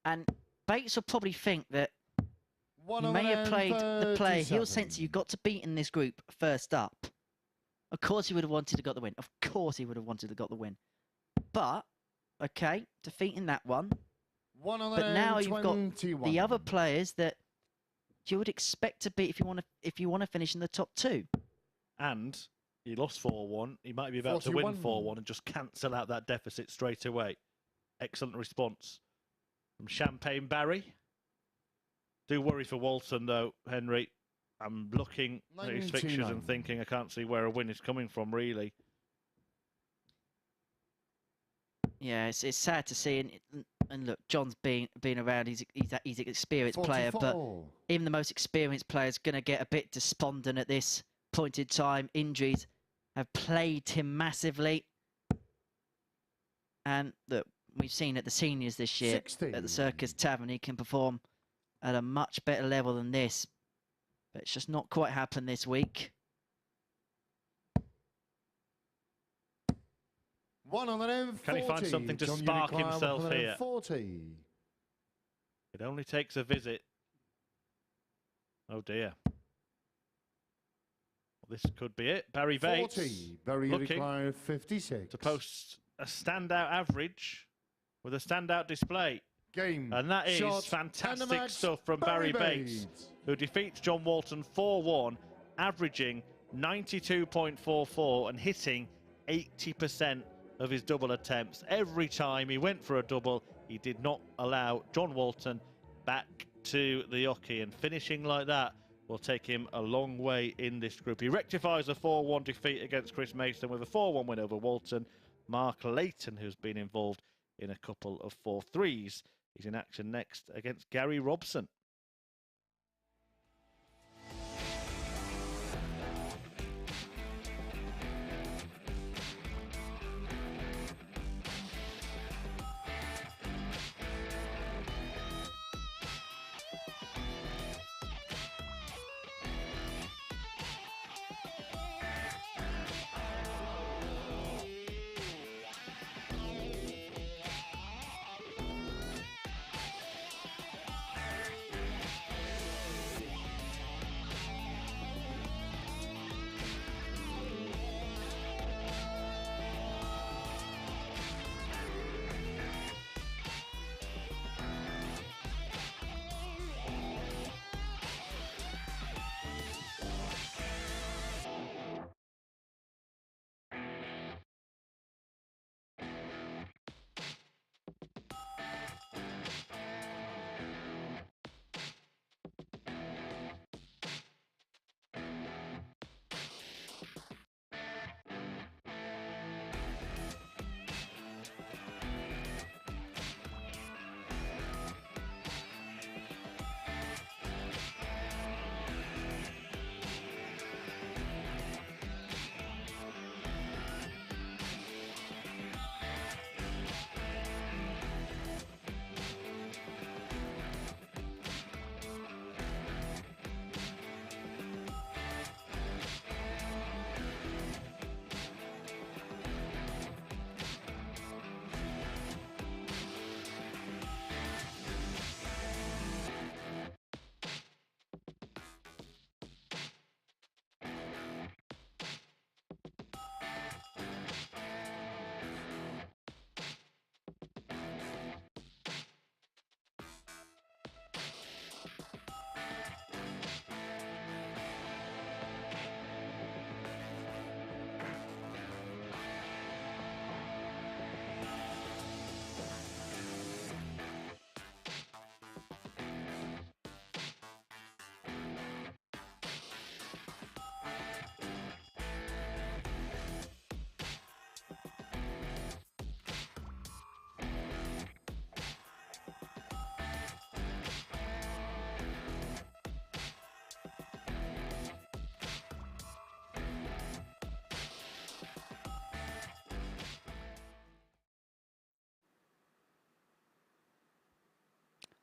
And Bates will probably think that he may have played the play. He'll sense you've got to beat in this group first up. Of course he would have wanted to got the win. Of course he would have wanted to got the win. But, okay, defeating that one. But now you've got the other players that you would expect to beat if you want to finish in the top 2. And he lost 4-1. He might be about 41. to win 4-1 and just cancel out that deficit straight away. Excellent response from Champagne Barrie. Do worry for Walton, though, Henry. I'm looking at his fixtures and thinking I can't see where a win is coming from, really. Yeah, it's sad to see. And look, John's been around. He's an experienced 44. player, but even the most experienced player is going to get a bit despondent at this point in time. Injuries have plagued him massively. And look, we've seen at the seniors this year 60. at the Circus Tavern, he can perform at a much better level than this. But it's just not quite happened this week. 140. Can he find something to spark himself here? 140. It only takes a visit. Oh dear. Well, this could be it. Barrie Bates 40. Barrie looking require 56. to post a standout average with a standout display. Game. And that is shot, fantastic stuff from Barrie Bates, who defeats John Walton 4-1, averaging 92.44 and hitting 80% of his double attempts. Every time he went for a double, he did not allow John Walton back to the hockey, and finishing like that will take him a long way in this group. He rectifies a 4-1 defeat against Chris Mason with a 4-1 win over Walton. Mark Layton, who's been involved in a couple of 4-3s, is in action next against Gary Robson.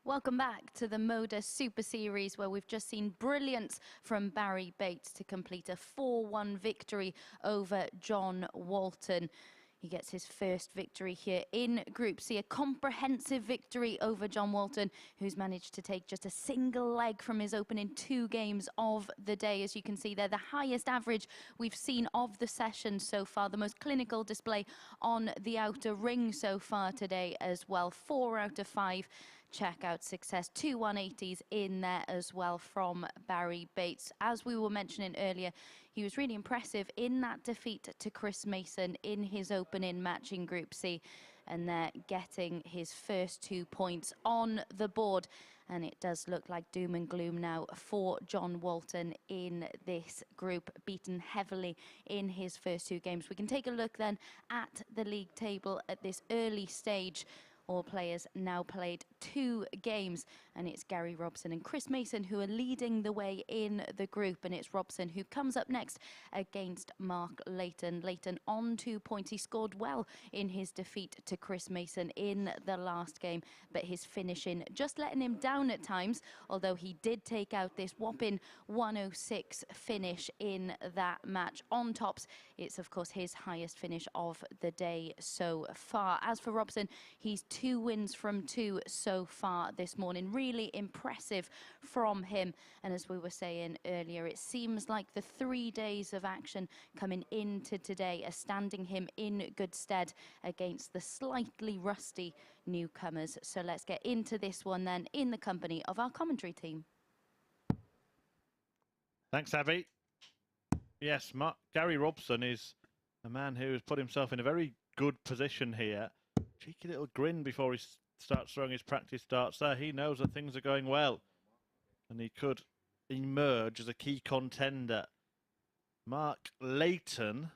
Welcome back to the MODUS Super Series, where we've just seen brilliance from Barrie Bates to complete a 4-1 victory over John Walton. He gets his first victory here in Group C, a comprehensive victory over John Walton, who's managed to take just a single leg from his opening 2 games of the day. As you can see there, the highest average we've seen of the session so far, the most clinical display on the outer ring so far today as well. 4 out of 5 checkout success, 2 180s in there as well from Barrie Bates. As we were mentioning earlier, he was really impressive in that defeat to Chris Mason in his opening match in Group C, and they're getting his first 2 points on the board. And it does look like doom and gloom now for John Walton in this group, beaten heavily in his first 2 games. We can take a look then at the league table at this early stage. All players now played 2 games, and it's Gary Robson and Chris Mason who are leading the way in the group, and it's Robson who comes up next against Mark Layton. Layton on 2 points. He scored well in his defeat to Chris Mason in the last game, but his finishing just letting him down at times, although he did take out this whopping 106 finish in that match. On tops, it's of course his highest finish of the day so far. As for Robson, he's 2 wins from 2 so far this morning. Really impressive from him. And as we were saying earlier, it seems like the 3 days of action coming into today are standing him in good stead against the slightly rusty newcomers. So let's get into this one then in the company of our commentary team. Thanks, Abby. Yes, Gary Robson is a man who has put himself in a very good position here. Cheeky little grin before he starts throwing his practice darts there. He knows that things are going well, and he could emerge as a key contender. Mark Layton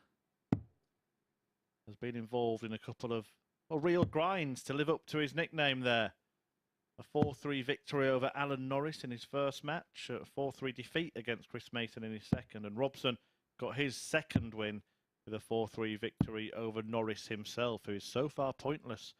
has been involved in a couple of real grinds to live up to his nickname there. A 4-3 victory over Alan Norris in his first match, a 4-3 defeat against Chris Mason in his second, and Robson got his second win with a 4-3 victory over Norris himself, who is so far pointless,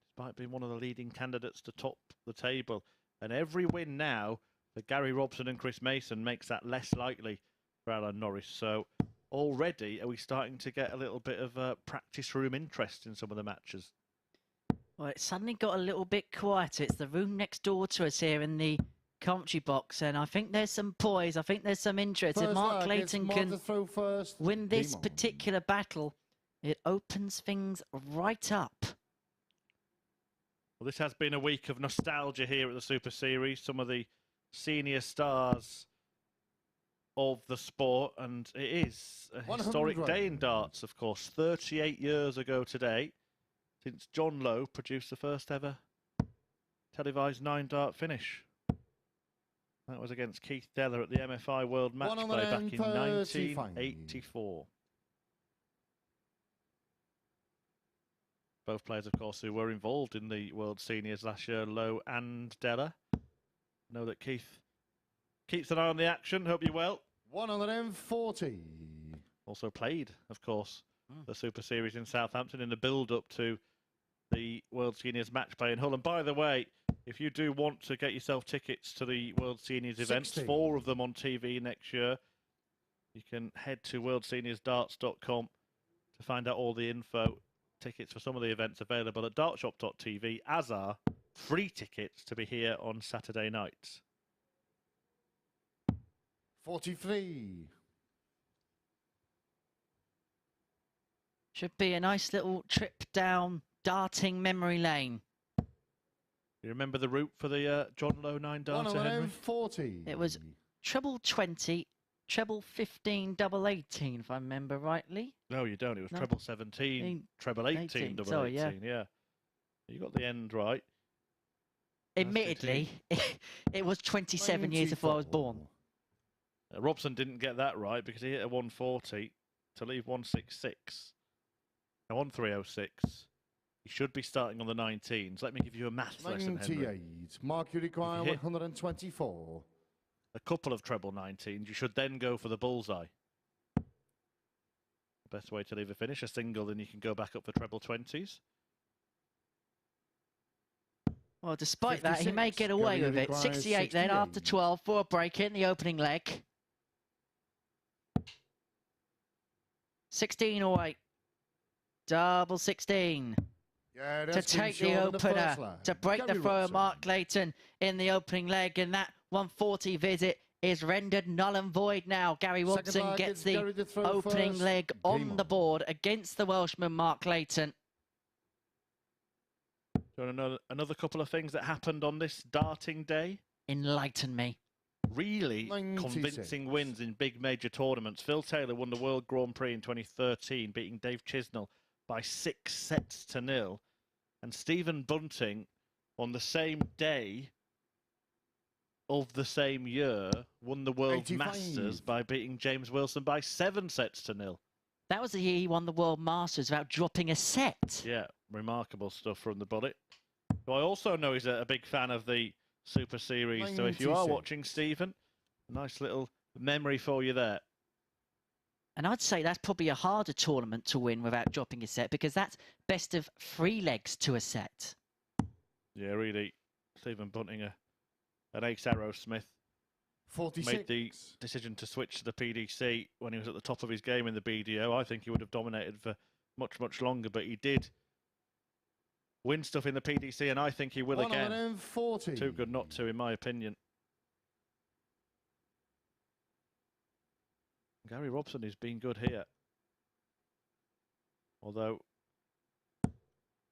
despite being one of the leading candidates to top the table. And every win now for Gary Robson and Chris Mason makes that less likely for Alan Norris. So already are we starting to get a little bit of practice room interest in some of the matches? Well, it suddenly got a little bit quieter. It's the room next door to us here in the commentary box, and I think there's some poise. I think there's some interest. If Mark Layton can win this particular battle, it opens things right up. Well, this has been a week of nostalgia here at the Super Series. Some of the senior stars of the sport, and it is a historic day in darts, of course. 38 years ago today, since John Lowe produced the first ever televised 9-dart finish. That was against Keith Deller at the MFI World Match Play back in 1984. Both players, of course, who were involved in the World Seniors last year, Lowe and Deller. Know that Keith keeps an eye on the action. Hope you're well. 140. Also played, of course, the Super Series in Southampton in the build-up to the World Seniors Match Play in Hull. And by the way, if you do want to get yourself tickets to the World Seniors events, 4 of them on TV next year, you can head to worldseniorsdarts.com to find out all the info. Tickets for some of the events available at dartshop.tv, as are free tickets to be here on Saturday nights. 43. Should be a nice little trip down darting memory lane. You remember the route for the John Lowe 9-darter, Henry? 40. It was treble 20, treble 15, double 18, if I remember rightly. No, you don't. It was treble 17, treble 18, double 18. Yeah. You got the end right. Admittedly, it was 27 years before I was born. Robson didn't get that right because he hit a 140 to leave 166. Now on 306. He should be starting on the 19s. Let me give you a maths lesson, Henry. 98. Mark, you require 124. A couple of treble 19s. You should then go for the bullseye. The best way to leave a finish, a single, then you can go back up for treble 20s. Well, despite that, he may 56. get away Gary with it. requires 68 then after 68. 12 for a break in the opening leg. 16 away. Double 16. Yeah, To that's been take the shown in the opener, first leg. to break the Gary throw of Robson. Mark Layton in the opening leg, and that 140 visit is rendered null and void now. Gary Second Robson leg, gets it's the Gary to throw opening first. leg Game on the on. board against the Welshman Mark Layton. So another couple of things that happened on this darting day. Enlighten me. Really 96. convincing wins in big major tournaments. Phil Taylor won the World Grand Prix in 2013, beating Dave Chisnell by 6 sets to 0. And Stephen Bunting, on the same day of the same year, won the World 85. Masters by beating James Wilson by 7 sets to 0. That was the year he won the World Masters without dropping a set. Yeah, remarkable stuff from the bullet. Who I also know he's a big fan of the Super Series. So if you are 96. watching, Stephen, a nice little memory for you there. And I'd say that's probably a harder tournament to win without dropping a set, because that's best of 3 legs to a set. Yeah, really, Stephen Bunting, an ace Arrowsmith. 46. Made the decision to switch to the PDC when he was at the top of his game in the BDO. I think he would have dominated for much, much longer, but he did win stuff in the PDC, and I think he will again. 140. Too good not to, in my opinion. Gary Robson has been good here. Although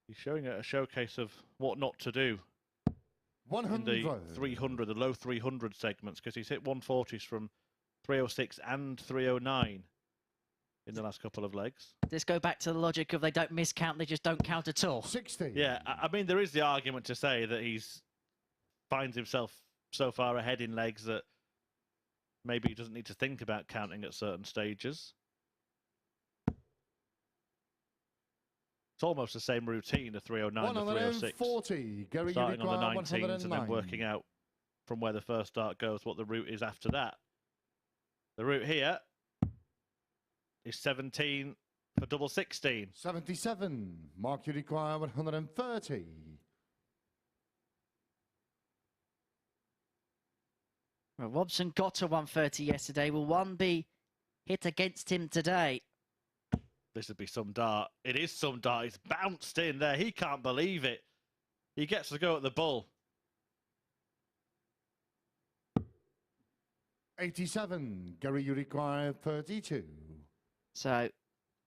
he's showing a showcase of what not to do in 100. the 300, the low 300 segments, because he's hit 140s from 306 and 309 in the last couple of legs. Let's go back to the logic of they don't miscount, they just don't count at all. 60. Yeah, I mean, there is the argument to say that he's finds himself so far ahead in legs that maybe he doesn't need to think about counting at certain stages. It's almost the same routine, the 309 to 306. 140. Gary Starting on the 19s 109. and then working out from where the first dart goes what the route is after that. The route here is 17 for double 16. 77. Mark, you require 130. Well, Robson got to 130 yesterday. Will one be hit against him today? This would be some dart. It is some dart. It's bounced in there. He can't believe it. He gets to go at the bull. 87. Gary, you require 32. So,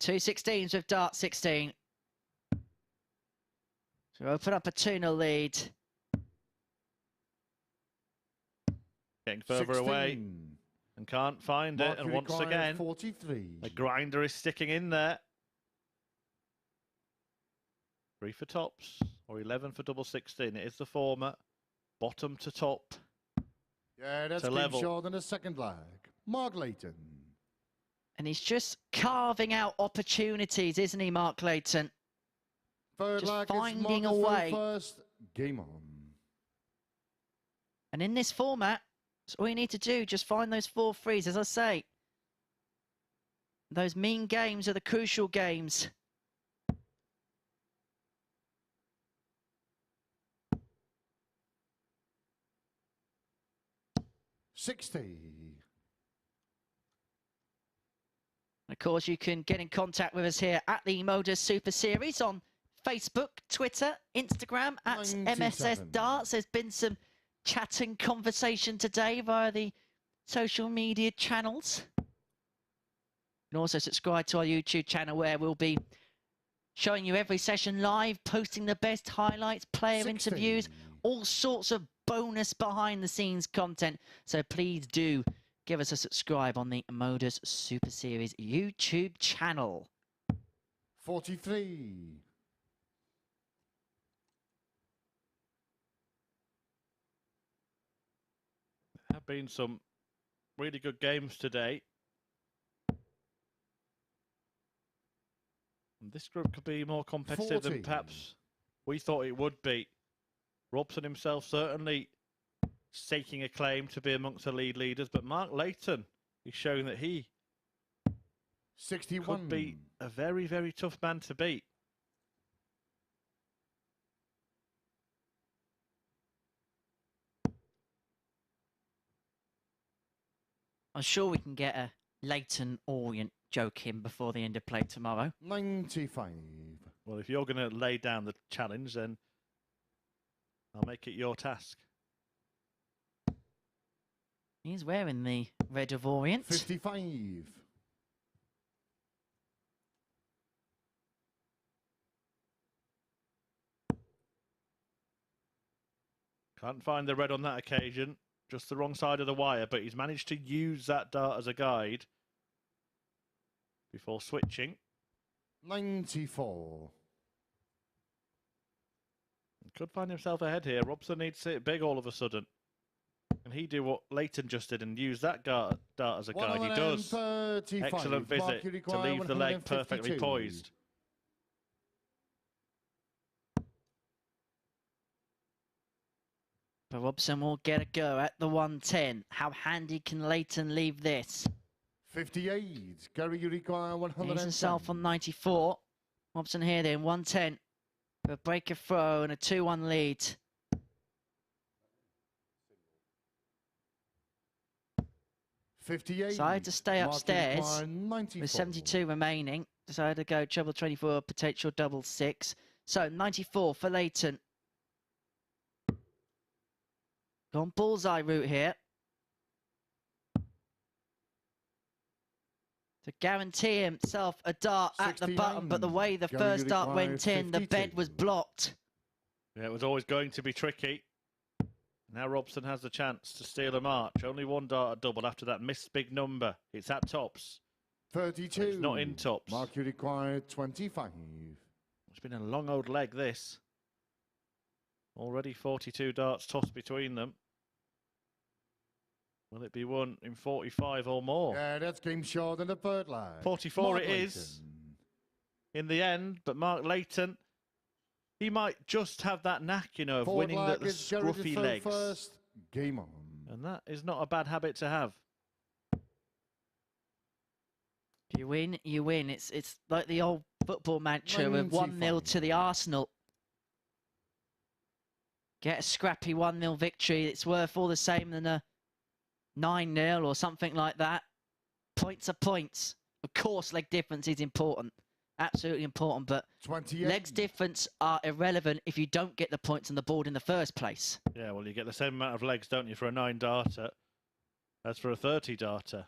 2 16s with dart 16. So open up a 2-0 lead. Getting further 16. away and can't find Mark, it. And you once require again, 43. the grinder is sticking in there. 3 for tops or 11 for double 16. It is the former. Bottom to top. Yeah, that's to been level. short in the second leg. Mark Layton. And he's just carving out opportunities, isn't he, Mark Layton? Third Just leg finding is a Marcus way. First. Game on. And in this format, that's all you need to do, just find those 4 threes, as I say. Those mean games are the crucial games. Of course, you can get in contact with us here at the MODUS Super Series on Facebook, Twitter, Instagram at 97. MSS Darts. There's been some chat and conversation today via the social media channels. You can also subscribe to our YouTube channel, where we'll be showing you every session live, posting the best highlights, player 60. interviews, all sorts of bonus behind the scenes content. So please do give us a subscribe on the MODUS Super Series YouTube channel. 43. There have been some really good games today. And this group could be more competitive 40. than perhaps we thought it would be. Robson himself certainly staking a claim to be amongst the lead leaders, but Mark Layton is showing that he 61. could be a very, very tough man to beat. I'm sure we can get a Layton Orient joke in before the end of play tomorrow. 95. Well, if you're going to lay down the challenge, then I'll make it your task. He's wearing the red of Orient. 55. Can't find the red on that occasion. Just the wrong side of the wire, but he's managed to use that dart as a guide before switching. 94. Could find himself ahead here. Robson needs to hit big all of a sudden. Can he do what Layton just did and use that dart as a guide? He does. Excellent visit to leave the leg perfectly poised. But Robson will get a go at the 110. How handy can Layton leave this? 58. Gary, you require 110. He's himself on 94. Robson here then, 110. For a break of throw and a 2-1 lead. 58. Decided to stay upstairs with 72 remaining. Decided to go treble 24, potential double 6. So 94 for Layton. Gone bullseye route here. To guarantee himself a dart at the button, but the way the first dart went in, the bed was blocked. Yeah, it was always going to be tricky. Now Robson has the chance to steal a march. Only one dart at double after that missed big number. It's at tops. 32. It's not in tops. Mark, you require 25. It's been a long old leg, this. Already 42 darts tossed between them. Will it be won in 45 or more? Yeah, that's game short in the third leg. 44 Mark it Layton. is in the end, but Mark Layton, he might just have that knack, you know, of Forward winning leg the is Gary scruffy Defoe legs. First. Game on. And that is not a bad habit to have. You win, you win. It's like the old football mantra of 1-0 to the Arsenal. Get a scrappy 1-0 victory. It's worth all the same than a 9-0 or something like that. Points are points. Of course, leg difference is important. Absolutely important, but 28. legs difference are irrelevant if you don't get the points on the board in the first place. Yeah, well, you get the same amount of legs, don't you, for a 9-darter as for a 30-darter.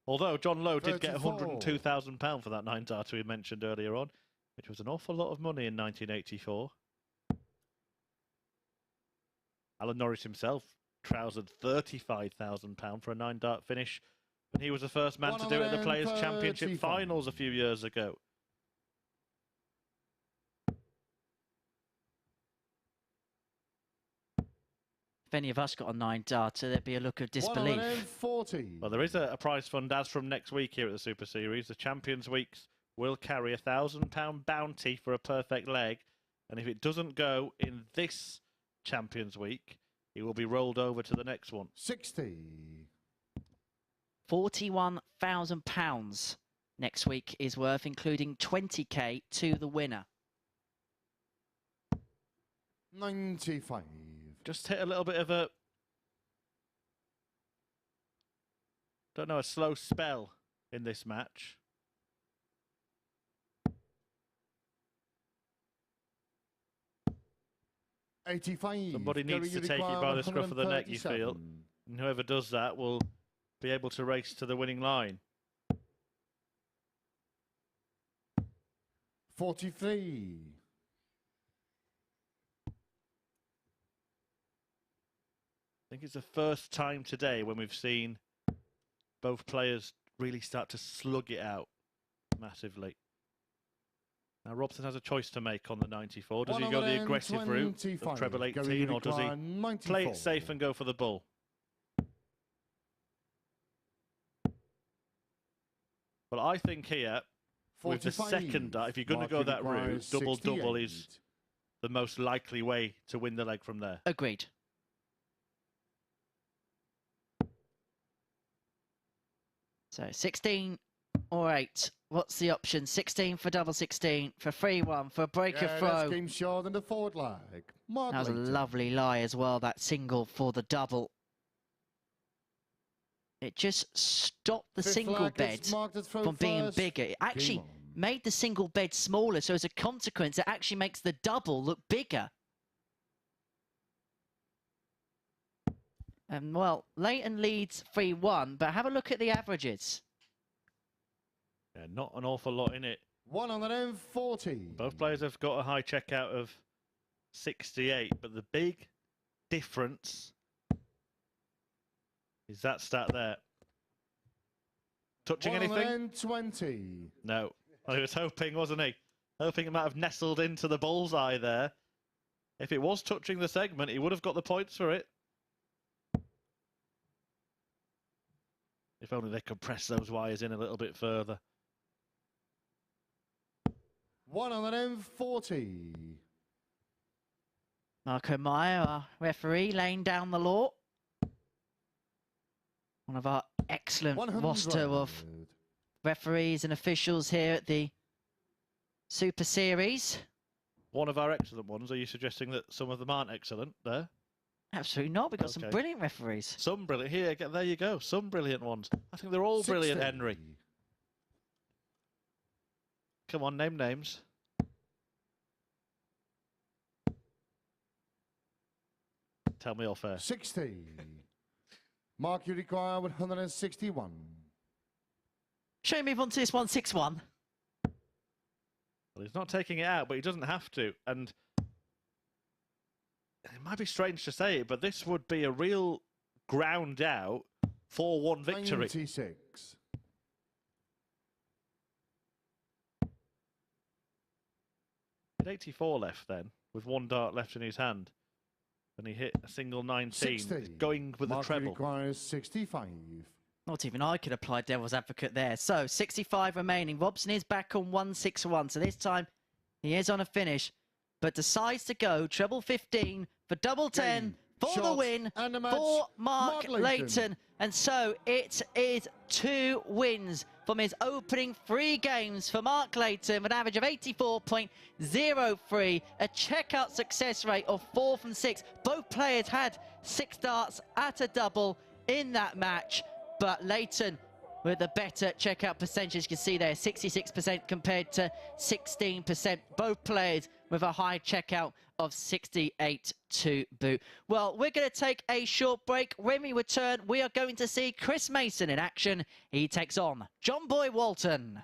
Although John Lowe did get £102,000 for that 9-darter we mentioned earlier on, which was an awful lot of money in 1984. Alan Norris himself trousered £35,000 for a 9-dart finish when he was the first man to do it at the Players' Championship finals a few years ago. If any of us got a 9-darter, there'd be a look of disbelief. 140. Well, there is a prize fund as from next week here at the Super Series. The Champions Weeks will carry a £1,000 bounty for a perfect leg. And if it doesn't go in this Champions Week, it will be rolled over to the next one. 60. £41,000 next week is worth, including 20k to the winner. 95. Just hit a little bit of a, don't know, a slow spell in this match. Somebody needs to take it by the scruff of the neck, you feel. And whoever does that will be able to race to the winning line. 43. I think it's the first time today when we've seen both players really start to slug it out massively. Now Robson has a choice to make on the 94. Does he go the aggressive route of treble 18, or does he play it safe and go for the bull? Well, I think here, with the second dart, if you're going to go that route, double-double is the most likely way to win the leg from there. Agreed. So 16 or 8. What's the option? 16 for double 16, for 3-1, for a break of throw. That's game short in the forward leg. That was a lovely lie as well, that single for the double. It just stopped the Fifth single flag, bed it's marked as throw from being first. bigger. It actually Game on. made the single bed smaller, so as a consequence, it actually makes the double look bigger. And, well, Layton leads 3-1, but have a look at the averages. Yeah, not an awful lot in it. 140. Both players have got a high checkout of 68, but the big difference is that stat there. Touching anything? 120. No. He was hoping, wasn't he? Hoping it might have nestled into the bullseye there. If it was touching the segment, he would have got the points for it. If only they could press those wires in a little bit further. 140. Marco Meyer, our referee, laying down the law. One of our excellent 100. roster of referees and officials here at the Super Series. One of our excellent ones. Are you suggesting that some of them aren't excellent there? Absolutely not. We've got some brilliant referees. Some brilliant. Here, there you go. Some brilliant ones. I think they're all brilliant, 60. Henry. Come on, name names. Tell me off air. 60. Mark, you require 161. Shall we move on to this 161? Well, he's not taking it out, but he doesn't have to. And it might be strange to say it, but this would be a real ground out 4-1 victory. 96. He had 84 left then, with one dart left in his hand. And he hit a single 19, 60. going with Mark, the treble. requires 65. Not even I could apply devil's advocate there. So 65 remaining. Robson is back on 161. So this time he is on a finish, but decides to go treble 15 for double 10 for the Shot win and the match, for Mark Layton. Layton. And so it is 2 wins from his opening 3 games for Mark Layton with an average of 84.03, a checkout success rate of 4 from 6. Both players had 6 darts at a double in that match, but Layton with a better checkout percentage. You can see there 66% compared to 16%. Both players with a high checkout of 68 to boot. Well, we're going to take a short break. When we return, we are going to see Chris Mason in action. He takes on John Boy Walton.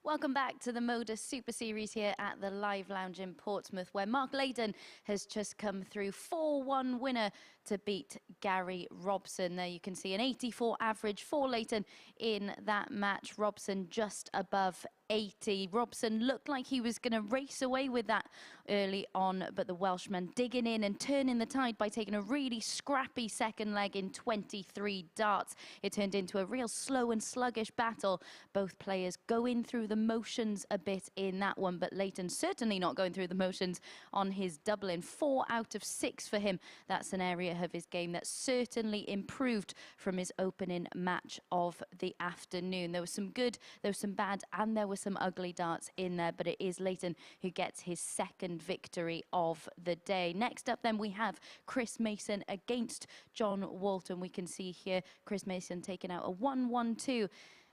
Welcome back to the MODUS Super Series here at the Live Lounge in Portsmouth, where Mark Layton has just come through 4-1 winner to beat Gary Robson. There you can see an 84 average for Layton in that match. Robson just above 80. Robson looked like he was going to race away with that early on, but the Welshman digging in and turning the tide by taking a really scrappy second leg in 23 darts. It turned into a real slow and sluggish battle. Both players going through the motions a bit in that one, but Layton certainly not going through the motions on his doubling. 4 out of 6 for him. That's an area of his game that certainly improved from his opening match of the afternoon. There was some good, there was some bad, and there were some ugly darts in there, but it is Layton who gets his second victory of the day. Next up then we have Chris Mason against John Walton. We can see here Chris Mason taking out a 1-1-2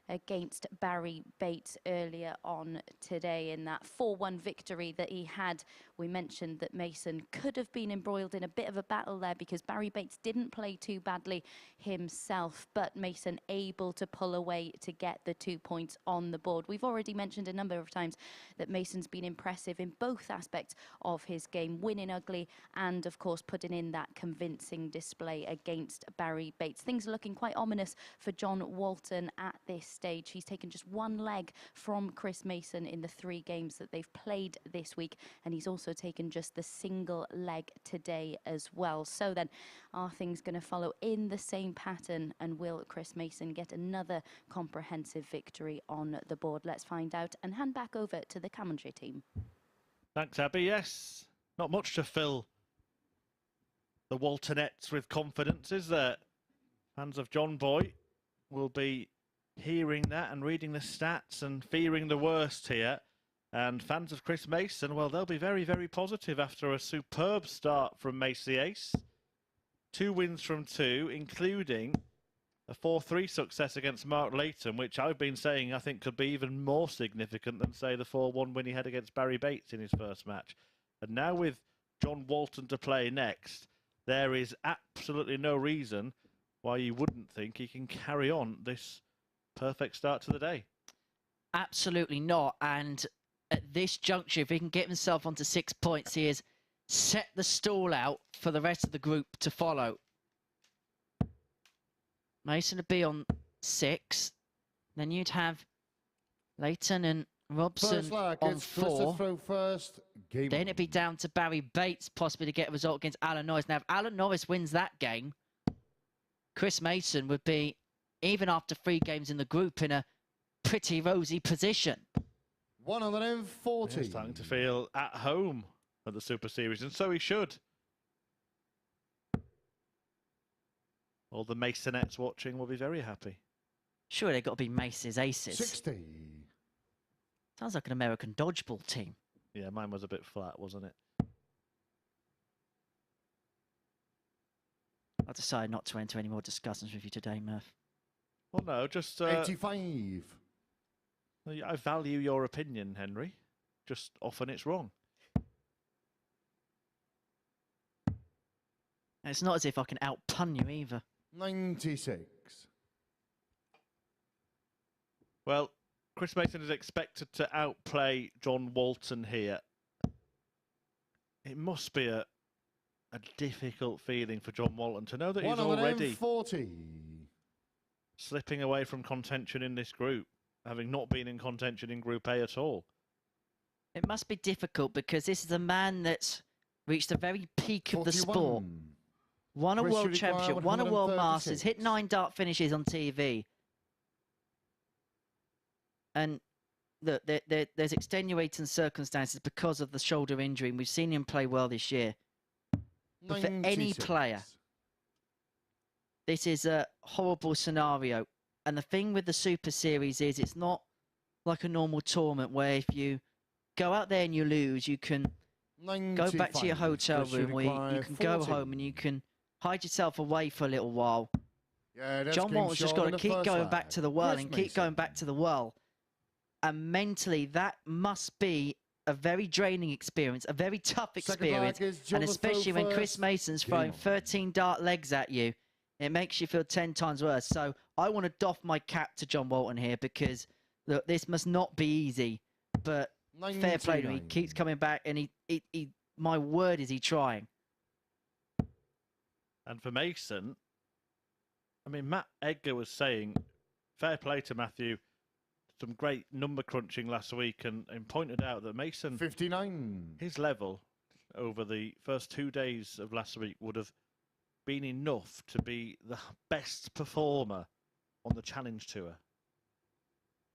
against Barrie Bates earlier on today in that 4-1 victory that he had. We mentioned that Mason could have been embroiled in a bit of a battle there because Barrie Bates didn't play too badly himself, but Mason able to pull away to get the 2 points on the board. We've already mentioned a number of times that Mason's been impressive in both aspects of his game, winning ugly and of course putting in that convincing display against Barrie Bates. Things are looking quite ominous for John Walton at this stage. He's taken just 1 leg from Chris Mason in the 3 games that they've played this week, and he's also taken just the single leg today as well. So then, are things going to follow in the same pattern, and will Chris Mason get another comprehensive victory on the board? Let's find out and hand back over to the commentary team. Thanks, Abby. Yes, not much to fill the Waltonettes with confidence, is there? Fans of John Boy will be hearing that and reading the stats and fearing the worst here. And fans of Chris Mason, well, they'll be very, very positive after a superb start from Macy Ace. 2 wins from 2, including a 4-3 success against Mark Layton, which I've been saying I think could be even more significant than, say, the 4-1 win he had against Barrie Bates in his first match. And now with John Walton to play next, there is absolutely no reason why you wouldn't think he can carry on this perfect start to the day. Absolutely not. And at this juncture, if he can get himself onto 6 points, he has set the stall out for the rest of the group to follow. Mason would be on 6. Then you'd have Layton and Robson on 4. First, game then it'd be down to Barrie Bates possibly to get a result against Alan Norris. Now, if Alan Norris wins that game, Chris Mason would be, even after 3 games in the group, in a pretty rosy position. 140. He's starting to feel at home at the Super Series, and so he should. All the Masonettes watching will be very happy. Sure, they've got to be Mace's aces. 60. Sounds like an American dodgeball team. Yeah, mine was a bit flat, wasn't it? I decided not to enter any more discussions with you today, Murph. Well, no, just... 85. I value your opinion, Henry. Just often it's wrong. And it's not as if I can out-pun you either. 96. Well, Chris Mason is expected to outplay John Walton here. It must be a difficult feeling for John Walton to know that he's already 40. Slipping away from contention in this group, having not been in contention in Group A at all. It must be difficult because this is a man that's reached the very peak of the sport. Won a world championship, won a world masters, hit 9 dart finishes on TV. And look, there's extenuating circumstances because of the shoulder injury, and we've seen him play well this year. But for any player, this is a horrible scenario. And the thing with the Super Series is it's not like a normal tournament where if you go out there and you lose, you can go back to your hotel room where you can go home and you can hide yourself away for a little while. Yeah, John Walton's just got to keep going back to the well and keep going back to the well. And mentally, that must be a very draining experience, a very tough experience. And especially when Chris Mason's throwing 13 dart legs at you, it makes you feel 10 times worse. So I want to doff my cap to John Walton here because look, this must not be easy, but fair play to him. He keeps coming back, and he my word, is he trying. And for Mason, I mean, Matt Edgar was saying, fair play to Matthew, some great number crunching last week, and pointed out that Mason, 59. his level over the first 2 days of last week would have been enough to be the best performer on the Challenge Tour.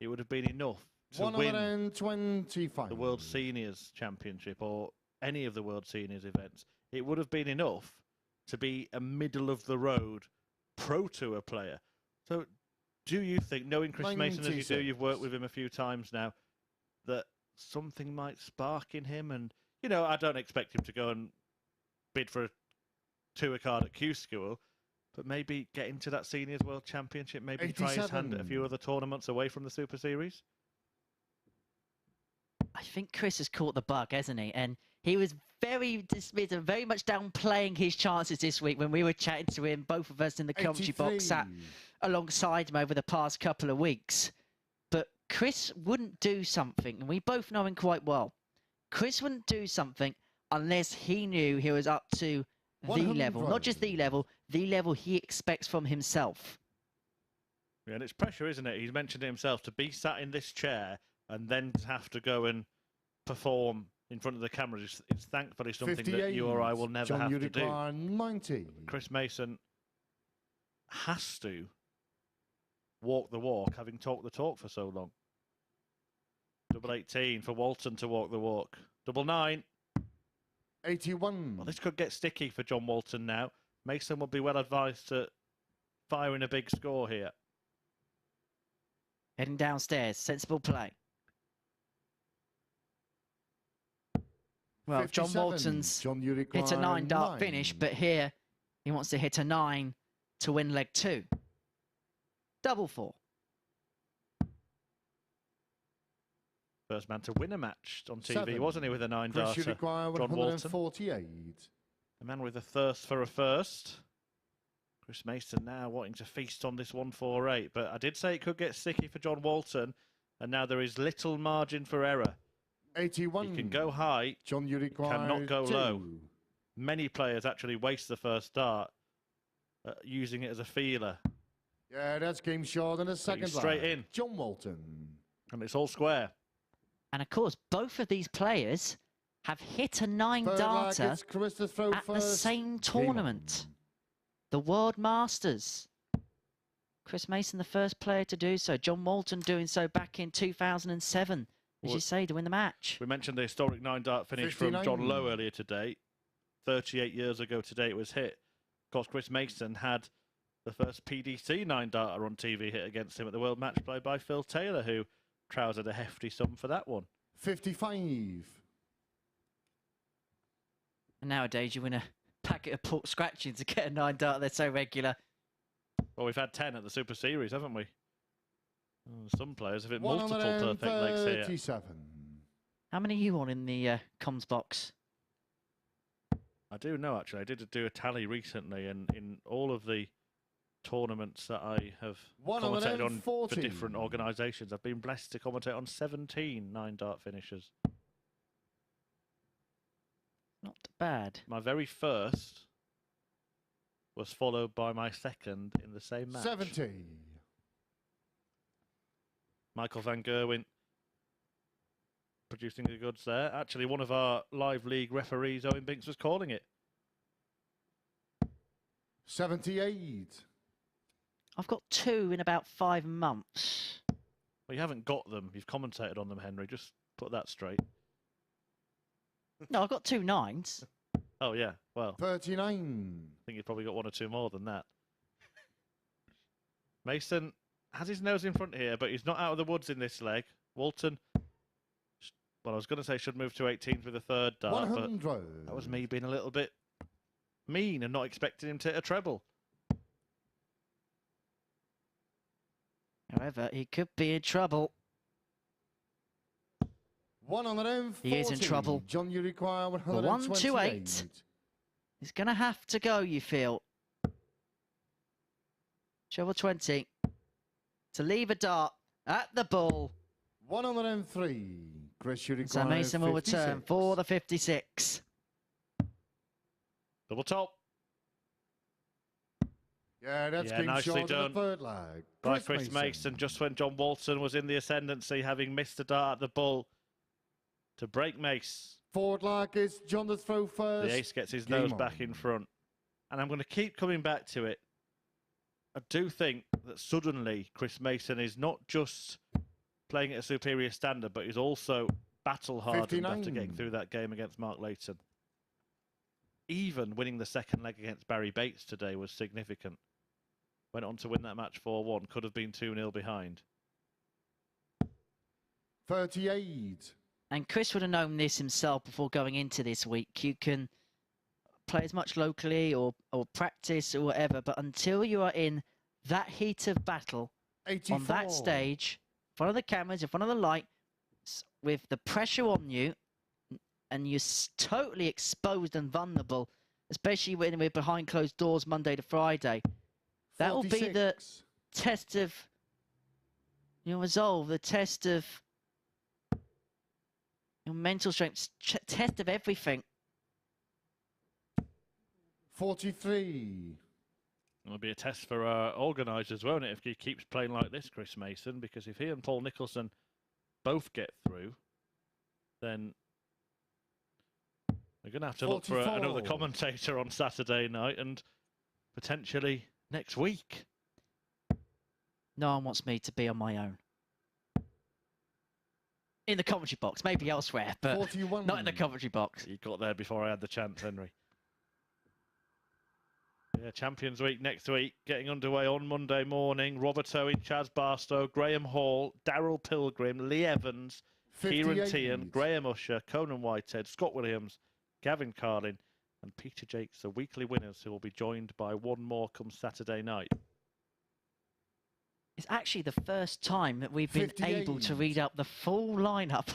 It would have been enough to win 125. the World Seniors Championship or any of the World Seniors events. It would have been enough to be a middle-of-the-road Pro Tour player. So do you think, knowing Chris Mason as you do, you've worked with him a few times now, that something might spark in him? And, you know, I don't expect him to go and bid for a tour card at Q School, but maybe get into that Seniors World Championship, maybe try his hand at a few other tournaments away from the Super Series? I think Chris has caught the bug, hasn't he? And he was very dismissive and very much downplaying his chances this week when we were chatting to him, both of us in the commentary box, sat alongside him over the past couple of weeks. But Chris wouldn't do something, and we both know him quite well. Chris wouldn't do something unless he knew he was up to the level, not just the level he expects from himself. Yeah, and it's pressure, isn't it? He's mentioned it himself, to be sat in this chair and then to have to go and perform in front of the cameras. It's thankfully something that you or I will never have to do. 90. Chris Mason has to walk the walk, having talked the talk for so long. Double 18 for Walton to walk the walk. Double 9. 81. Well, this could get sticky for John Walton now. Mason will be well advised to fire in a big score here. Heading downstairs, sensible play. Well, 57. John Walton's John, you hit a require 9-dart finish, but here he wants to hit a 9 to win leg 2. Double 4. First man to win a match on TV, wasn't he, with a 9-darter? John Walton. 48. A man with a thirst for a first. Chris Mason now wanting to feast on this 148, but I did say it could get sticky for John Walton, and now there is little margin for error. 81. He can go high, John, you require cannot go 2. low. Many players actually waste the first dart using it as a feeler. Yeah, that's game short in a second. Straight in. John Walton. And it's all square. And of course, both of these players have hit a 9-darter at the same tournament. The World Masters. Chris Mason, the first player to do so. John Walton doing so back in 2007, as you say, to win the match. We mentioned the historic 9-dart finish 59. from John Lowe earlier today. 38 years ago today it was hit. Of course, Chris Mason had the first PDC 9-darter on TV hit against him at the World Match Play by Phil Taylor, who trousered a hefty sum for that one. 55. And nowadays, you win a packet of pork scratchings to get a 9-dart. They're so regular. Well, we've had 10 at the Super Series, haven't we? Some players have hit multiple perfect legs here. 37. How many are you on in the comms box? I do know, actually. I did do a tally recently, and in all of the tournaments that I have commentated on for different organisations, I've been blessed to commentate on 17 9-dart finishes. Not bad. My very first was followed by my second in the same match. 70. Michael van Gerwen producing the goods there. Actually, one of our live league referees, Owen Binks, was calling it. 78. I've got 2 in about 5 months. Well, you haven't got them. You've commentated on them, Henry. Just put that straight. No, I've got 2 9s. Oh, yeah. Well, 39. I think you've probably got 1 or 2 more than that. Mason has his nose in front here, but he's not out of the woods in this leg. Walton, well, I was going to say should move to 18s with a third dart, 100. but that was me being a little bit mean and not expecting him to hit a treble. However, he could be in trouble. 140. He is in trouble. John, you require The 128. 128 is going to have to go, you feel. Treble 20 to leave a dart at the ball 103. Chris, you require So Mason will return 56. for the 56. Double top. Yeah, that's Yeah, game nicely short done of the third leg. By Chris Mason, just when John Walton was in the ascendancy, having missed a dart at the bull to break Mace. Forward leg is John the throw first. The ace gets his Game nose on. back in front. And I'm going to keep coming back to it. I do think that suddenly Chris Mason is not just playing at a superior standard, but he's also battle-hardened after 59. getting through that game against Mark Layton. Even winning the second leg against Barrie Bates today was significant. Went on to win that match 4-1. Could have been 2-0 behind. 38. And Chris would have known this himself before going into this week. You can play as much locally or practice or whatever, but until you are in that heat of battle 84. on that stage, in front of the cameras, in front of the light, with the pressure on you, and you're totally exposed and vulnerable, especially when we're behind closed doors Monday to Friday. That will be the 46. test of your resolve, the test of your mental strength, test of everything. 43. It'll be a test for organisers, won't it, if he keeps playing like this, Chris Mason? Because if he and Paul Nicholson both get through, then they're going to have to look for 44. another commentator on Saturday night and potentially next week. No one wants me to be on my own. In the commentary box, maybe elsewhere, but 41. not in the commentary box. You got there before I had the chance, Henry. Yeah, Champions Week next week, getting underway on Monday morning. Robert Owen, Chaz Barstow, Graham Hall, Daryl Pilgrim, Lee Evans, Kieran 58. Tian, Graham Usher, Conan Whitehead, Scott Williams, Gavin Carlin and Peter Jakes, the weekly winners, who will be joined by one more come Saturday night. It's actually the first time that we've been 58. able to read out the full lineup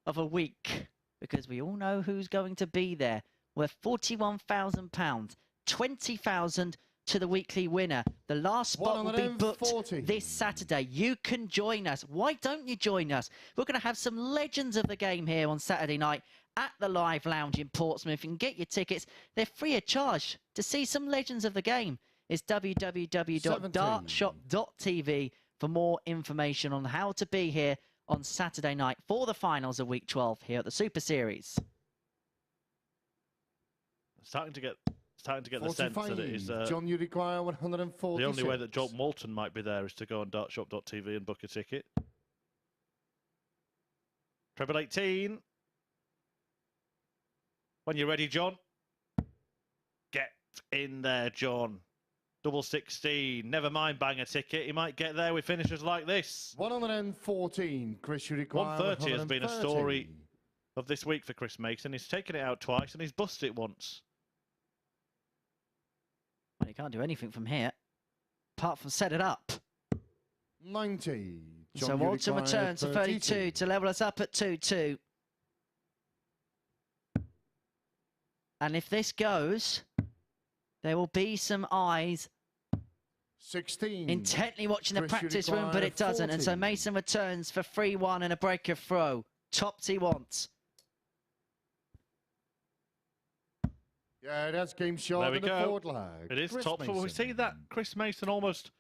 of a week, because we all know who's going to be there. We're £41,000, 20,000 to the weekly winner. The last spot will be booked 140. this Saturday. You can join us. Why don't you join us? We're going to have some legends of the game here on Saturday night at the Live Lounge in Portsmouth. You can get your tickets. They're free of charge. To see some legends of the game is www.dartshop.tv for more information on how to be here on Saturday night for the finals of Week 12 here at the Super Series. Starting to get the sense that it is John, you require 146. the only way that John Walton might be there is to go on dartshop.tv and book a ticket. Treble 18. When you're ready, John. Get in there, John. Double 16. Never mind bang a ticket. He might get there with finishers like this. 114. Chris, you require 130 has been a 130. story of this week for Chris Mason. He's taken it out twice and he's busted it once. Well, you can't do anything from here, apart from set it up. 90. John, So you Walton require returns to 32 to level us up at 2-2. And if this goes, there will be some eyes 16. intently watching the Chris, you practice room, but require it doesn't. And so 40. Mason returns for 3-1 and a breaker throw. Tops he wants. Yeah, that's game short There we of the go. forward leg. It is Chris top. Well, we see Mason. that Chris Mason almost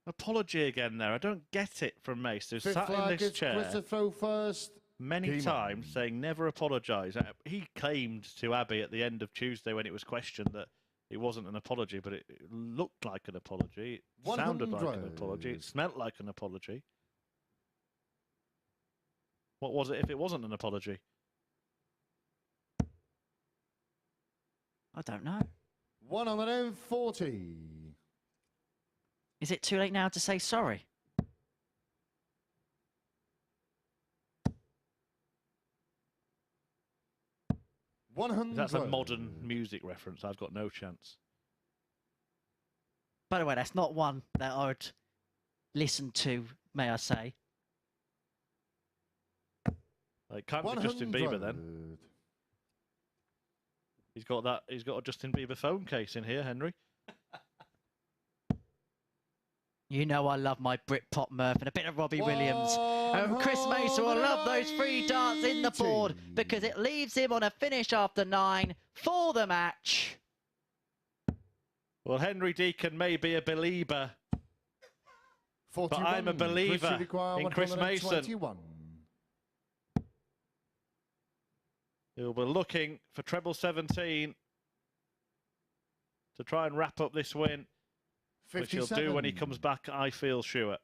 apology again there. I don't get it from Mason, who's Fifth sat in flag this is Chris to chair throw first. many Game times on. saying never apologise. He claimed to Abby at the end of Tuesday when it was questioned that it wasn't an apology, but it looked like an apology. It sounded like an 100. apology. It smelt like an apology. What was it if it wasn't an apology? I don't know. 140. Is it too late now to say sorry? If that's a modern music reference, I've got no chance. By the way, that's not one that I would listen to, may I say. It can't be Justin Bieber then. He's got a Justin Bieber phone case in here, Henry. You know I love my Britpop Murph and a bit of Robbie Williams. And Chris Mason will love those 3 darts in the board because it leaves him on a finish after 9 for the match. Well, Henry Deacon may be a believer, 41, but I'm a believer in Chris Mason. He'll be looking for treble 17 to try and wrap up this win, 57. which he'll do when he comes back, I feel sure.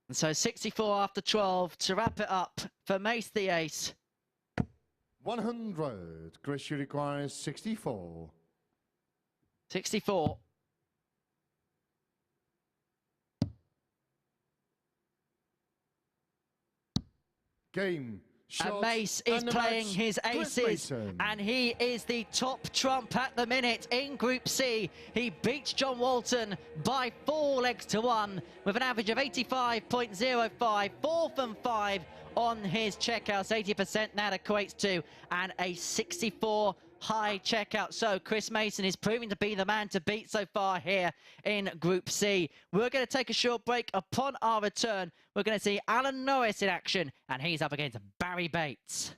And so 64 after 12 to wrap it up for Mace the Ace. 100. Chris, you require 64. 64. Game. And Mace is playing his aces, and he is the top trump at the minute in Group C. He beats John Walton by 4 legs to 1 with an average of 85.05, 4 from 5 on his checkouts, 80% that equates to, and a 64 high checkout. So Chris Mason is proving to be the man to beat so far here in Group C. We're going to take a short break. Upon our return, we're going to see Alan Norris in action, and he's up against Barrie Bates.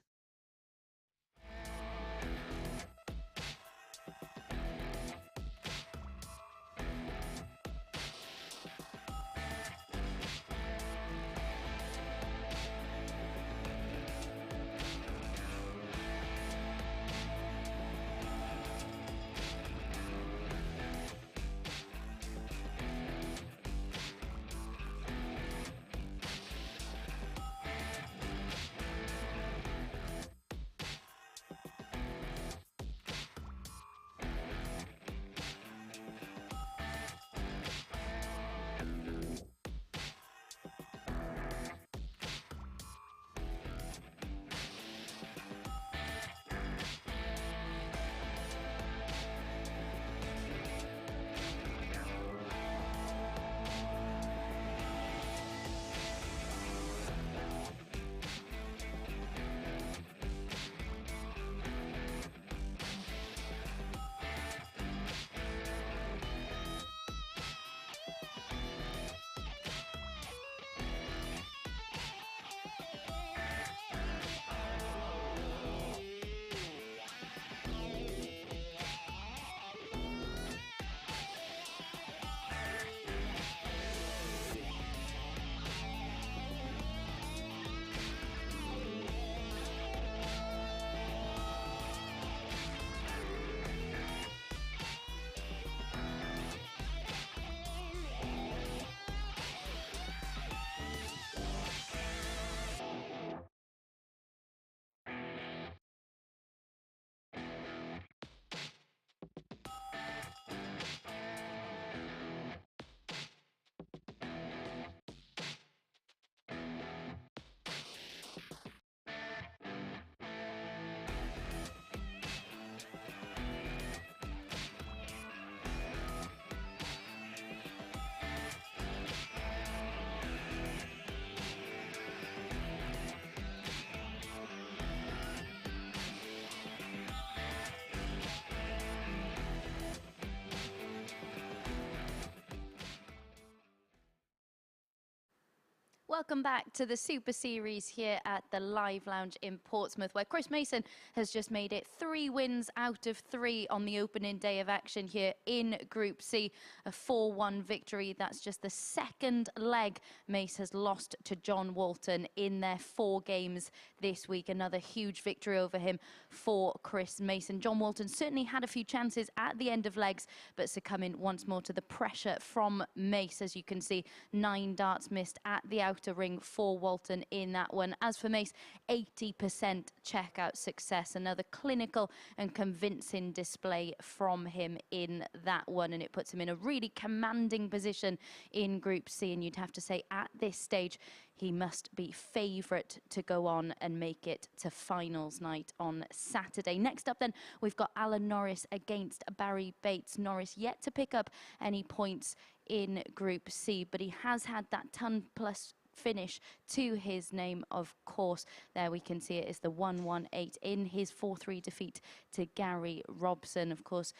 Welcome back to the Super Series here at the Live Lounge in Portsmouth, where Chris Mason has just made it 3 wins out of 3 on the opening day of action here in Group C. A 4-1 victory. That's just the 2nd leg Mace has lost to John Walton in their 4 games this week. Another huge victory over him for Chris Mason. John Walton certainly had a few chances at the end of legs, but succumbing once more to the pressure from Mace. As you can see, 9 darts missed at the outer ring for Walton in that one. As for Mace, 80% checkout success. Another clinical and convincing display from him in that one, and it puts him in a really commanding position in Group C. And you'd have to say at this stage he must be favourite to go on and make it to finals night on Saturday. Next up then, we've got Alan Norris against Barrie Bates. Norris yet to pick up any points in Group C, but he has had that ton-plus finish to his name, of course. There we can see it is the 118 in his 4-3 defeat to Gary Robson. Of course,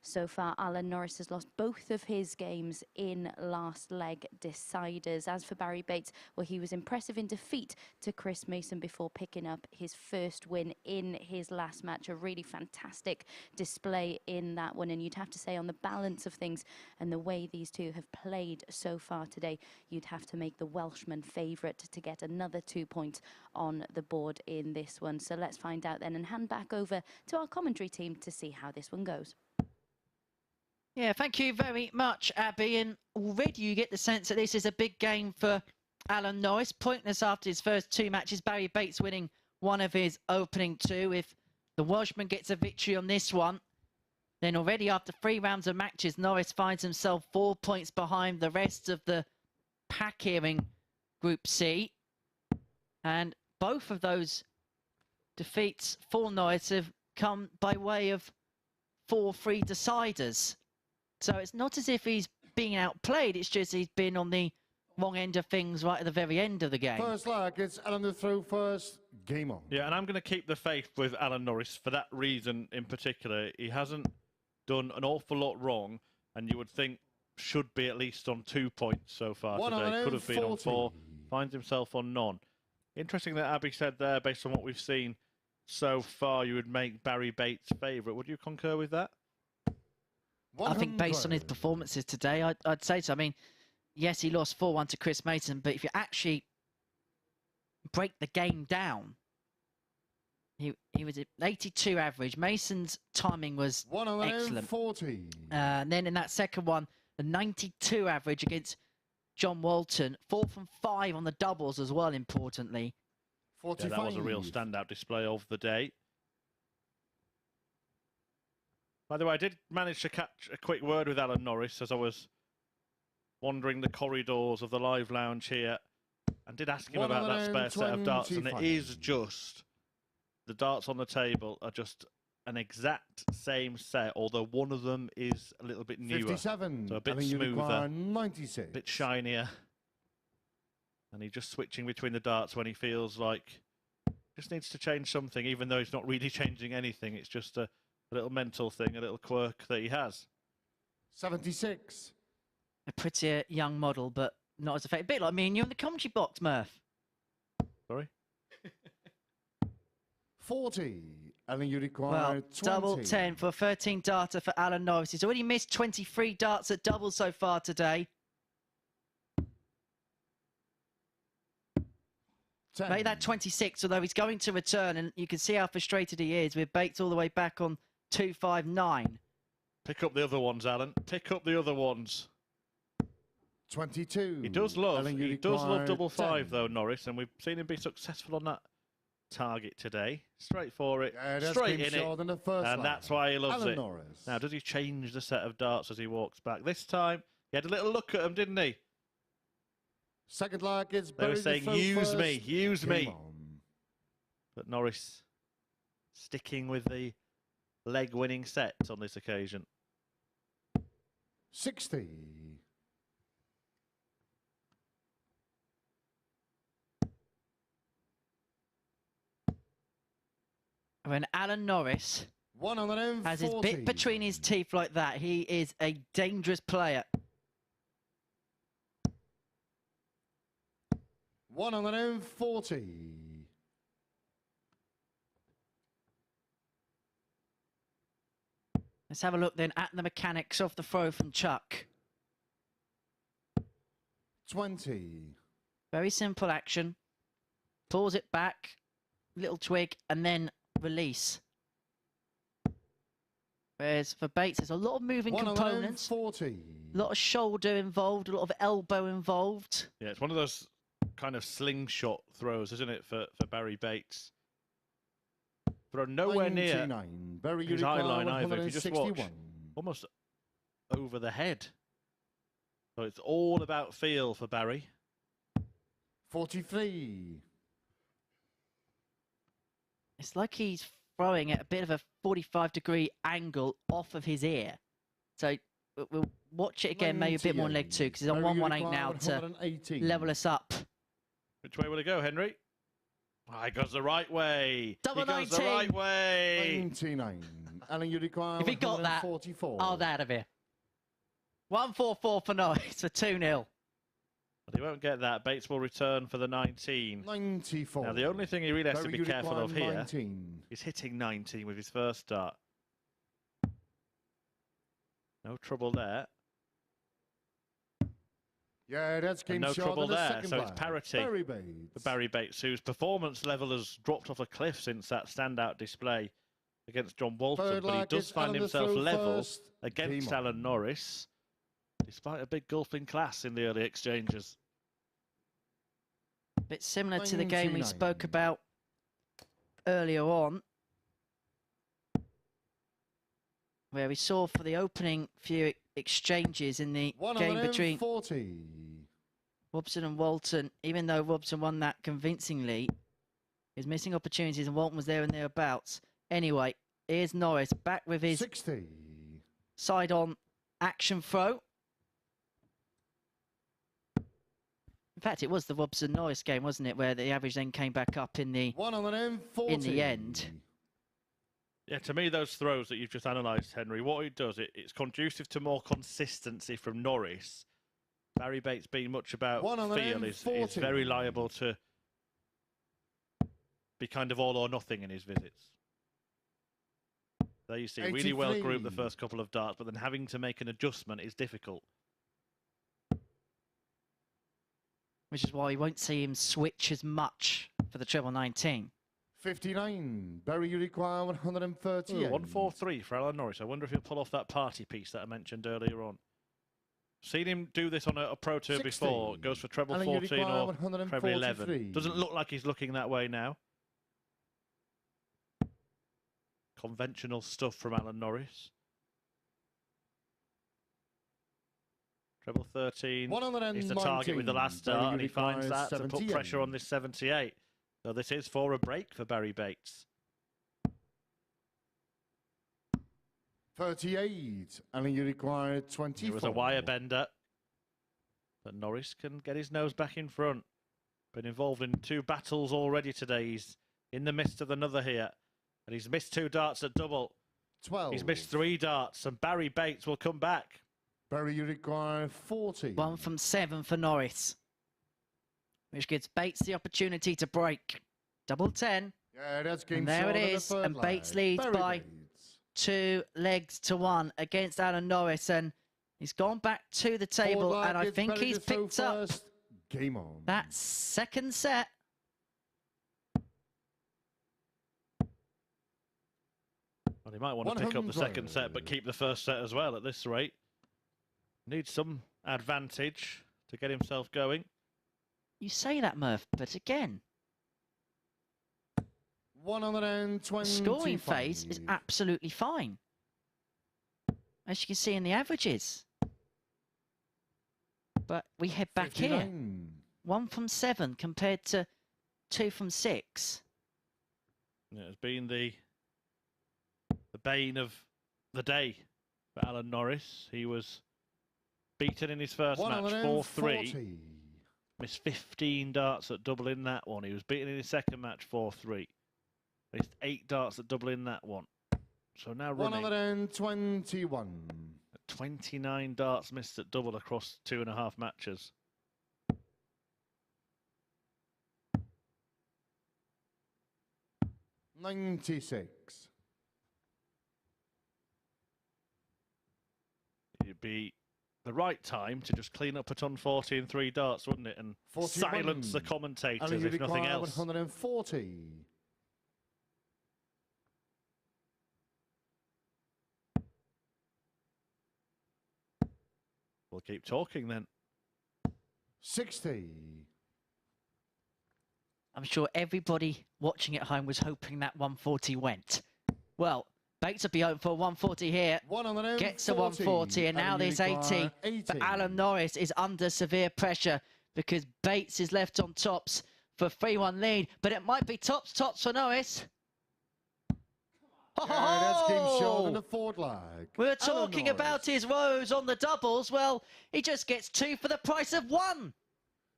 So far, Alan Norris has lost both of his games in last leg deciders. As for Barrie Bates, well, he was impressive in defeat to Chris Mason before picking up his first win in his last match. A really fantastic display in that one. And you'd have to say, on the balance of things and the way these two have played so far today, you'd have to make the Welshman favourite to get another 2 points on the board in this one. So let's find out then and hand back over to our commentary team to see how this one goes. Yeah, thank you very much, Abby. And already you get the sense that this is a big game for Alan Norris. Pointless after his first 2 matches. Barrie Bates winning one of his opening 2. If the Welshman gets a victory on this one, then already after 3 rounds of matches, Norris finds himself 4 points behind the rest of the pack here in Group C. And both of those defeats for Norris have come by way of 4-3 deciders. So it's not as if he's being outplayed, it's just he's been on the wrong end of things right at the very end of the game. First leg, it's Alan the throw first. Game on. Yeah, and I'm going to keep the faith with Alan Norris for that reason in particular. He hasn't done an awful lot wrong, and you would think should be at least on 2 points so far today. Could have been on 4, finds himself on none. Interesting that Abby said there, based on what we've seen so far, you would make Barrie Bates favourite. Would you concur with that? 100. I think based on his performances today, I'd say so. I mean, yes, he lost 4-1 to Chris Mason, but if you actually break the game down, he was at 82 average. Mason's timing was excellent. And then in that second one, the 92 average against John Walton. 4 from 5 on the doubles as well, importantly. 45. Yeah, that was a real standout display of the day. By the way, I did manage to catch a quick word with Alan Norris as I was wandering the corridors of the live lounge here, and did ask him about that spare set of darts, and it is just, the darts on the table are just an exact same set, although one of them is a little bit newer. 57. So a bit smoother, 96. a bit shinier. And he's just switching between the darts when he feels like just needs to change something, even though he's not really changing anything. It's just a little mental thing, a little quirk that he has. 76. A prettier young model, but not as effective. A bit like me and you in the commentary box, Murph. Sorry? 40. Alan, you require Well, 20. double 10 for 13 darter for Alan Norris. He's already missed 23 darts at double so far today. 10. Make that 26, although he's going to return, and you can see how frustrated he is with Bates all the way back on 259. Pick up the other ones, Alan. Pick up the other ones. 22. He does love double 5, 10. though, Norris, and we've seen him be successful on that target today. Straight for it, Yeah, straight in short it, than the first and leg. that's why he loves Alan it. Norris. Now, does he change the set of darts as he walks back? This time, he had a little look at them, didn't he? Second leg is They were Barrie saying, the throw use first. me, use Game me. on. But Norris sticking with the leg-winning set on this occasion. 60. When Alan Norris 140. has his bit between his teeth like that, he is a dangerous player. 140. Let's have a look then at the mechanics of the throw from Chuck. 20. Very simple action. Pulls it back, little twig, and then release. Whereas for Bates, there's a lot of moving components. 140. A lot of shoulder involved, a lot of elbow involved. Yeah, it's one of those kind of slingshot throws, isn't it, for Barrie Bates? Throw nowhere near 99. Barrie, you his eye require line either. If you just watch, 161. almost over the head. So it's all about feel for Barrie. 43. It's like he's throwing at a bit of a 45-degree angle off of his ear. So we'll watch it again, maybe a bit more in leg 2, because he's on Barrie, you 118 now require to 118. level us up. Which way will it go, Henry? Oh, he goes the right way. Double he goes 19. the right way. 99. Alan, you require If he got that, 144. oh, out of here. 144 for Norris for 2-0. But he won't get that. Bates will return for the 19. 94. Now, the only thing he really has to Barrie, be you careful require of here 19. is hitting 19 with his first start. No trouble there. Yeah, that's game And no shot trouble on the there. second So it's black. parity Barrie Bates. for Barrie Bates, whose performance level has dropped off a cliff since that standout display against John Walton. Third But he lag, does it's find Alan himself the throw level first. against Game on. Alan Norris, despite a big gulfing class in the early exchanges. A bit similar to the game we 99. spoke about earlier on, where we saw for the opening few exchanges in the game between 140. Robson and Walton, even though Robson won that convincingly, he was missing opportunities and Walton was there and thereabouts. Anyway, here's Norris back with his 60. side-on action throw. In fact, it was the Robson-Norris game, wasn't it, where the average then came back up in the 140. in the end. Yeah, to me, those throws that you've just analysed, Henry, what it does, it's conducive to more consistency from Norris. Barrie Bates being much about feel is very liable to be kind of all or nothing in his visits. There you see, really well 83. grouped the first couple of darts, but then having to make an adjustment is difficult. Which is why we won't see him switch as much for the treble 19. 59. Barrie, you require 138. 143 for Alan Norris. I wonder if he'll pull off that party piece that I mentioned earlier on. Seen him do this on a Pro Tour 60. before. Goes for treble Alan, you 14 require or 143. treble 11. Doesn't look like he's looking that way now. Conventional stuff from Alan Norris. Treble 13 is the target with the last start, and he finds that to put pressure on this 78. So this is for a break for Barrie Bates. 38. Alan, you require 24. It was a wire bender, but Norris can get his nose back in front. Been involved in 2 battles already today. He's in the midst of another here, and he's missed 2 darts at double. 12. He's missed 3 darts, and Barrie Bates will come back. Barrie, you require 40. 1 from 7 for Norris, which gives Bates the opportunity to break. Double 10. Yeah, that's game And there shot it on the is, third and lag. Bates leads Barrie by Bates. 2 legs to 1 against Alan Norris, and he's gone back to the table, Forward lag, and I it's think Barrie he's to throw picked up first. Game on. that second set. Well, he might want to pick up the second set, but keep the first set as well at this rate. Needs some advantage to get himself going. You say that, Murph, but again, 125. the scoring phase is absolutely fine, as you can see in the averages. But we head back 59. here. 1 from 7 compared to 2 from 6. Yeah, it's been the bane of the day for Alan Norris. He was beaten in his first match 4-3. Missed 15 darts at double in that one. He was beaten in his second match 4-3. Missed 8 darts at double in that one. So now running 121. 29 darts missed at double across 2.5 matches. $96. It'd be the right time to just clean up a ton 40 and 3 darts, wouldn't it? And 41. silence the commentators And you if nothing require else. 140. We'll keep talking then. 60. I'm sure everybody watching at home was hoping that 140 went. Well, Bates will be open for 140 here. 140. Gets to 140, and now this 80 for Alan Norris is under severe pressure because Bates is left on tops for 3-1 lead, but it might be tops for Norris. Yeah, that's game shot on the fourth lag. We're Alan talking Norris. about his woes on the doubles. Well, he just gets 2 for the price of 1.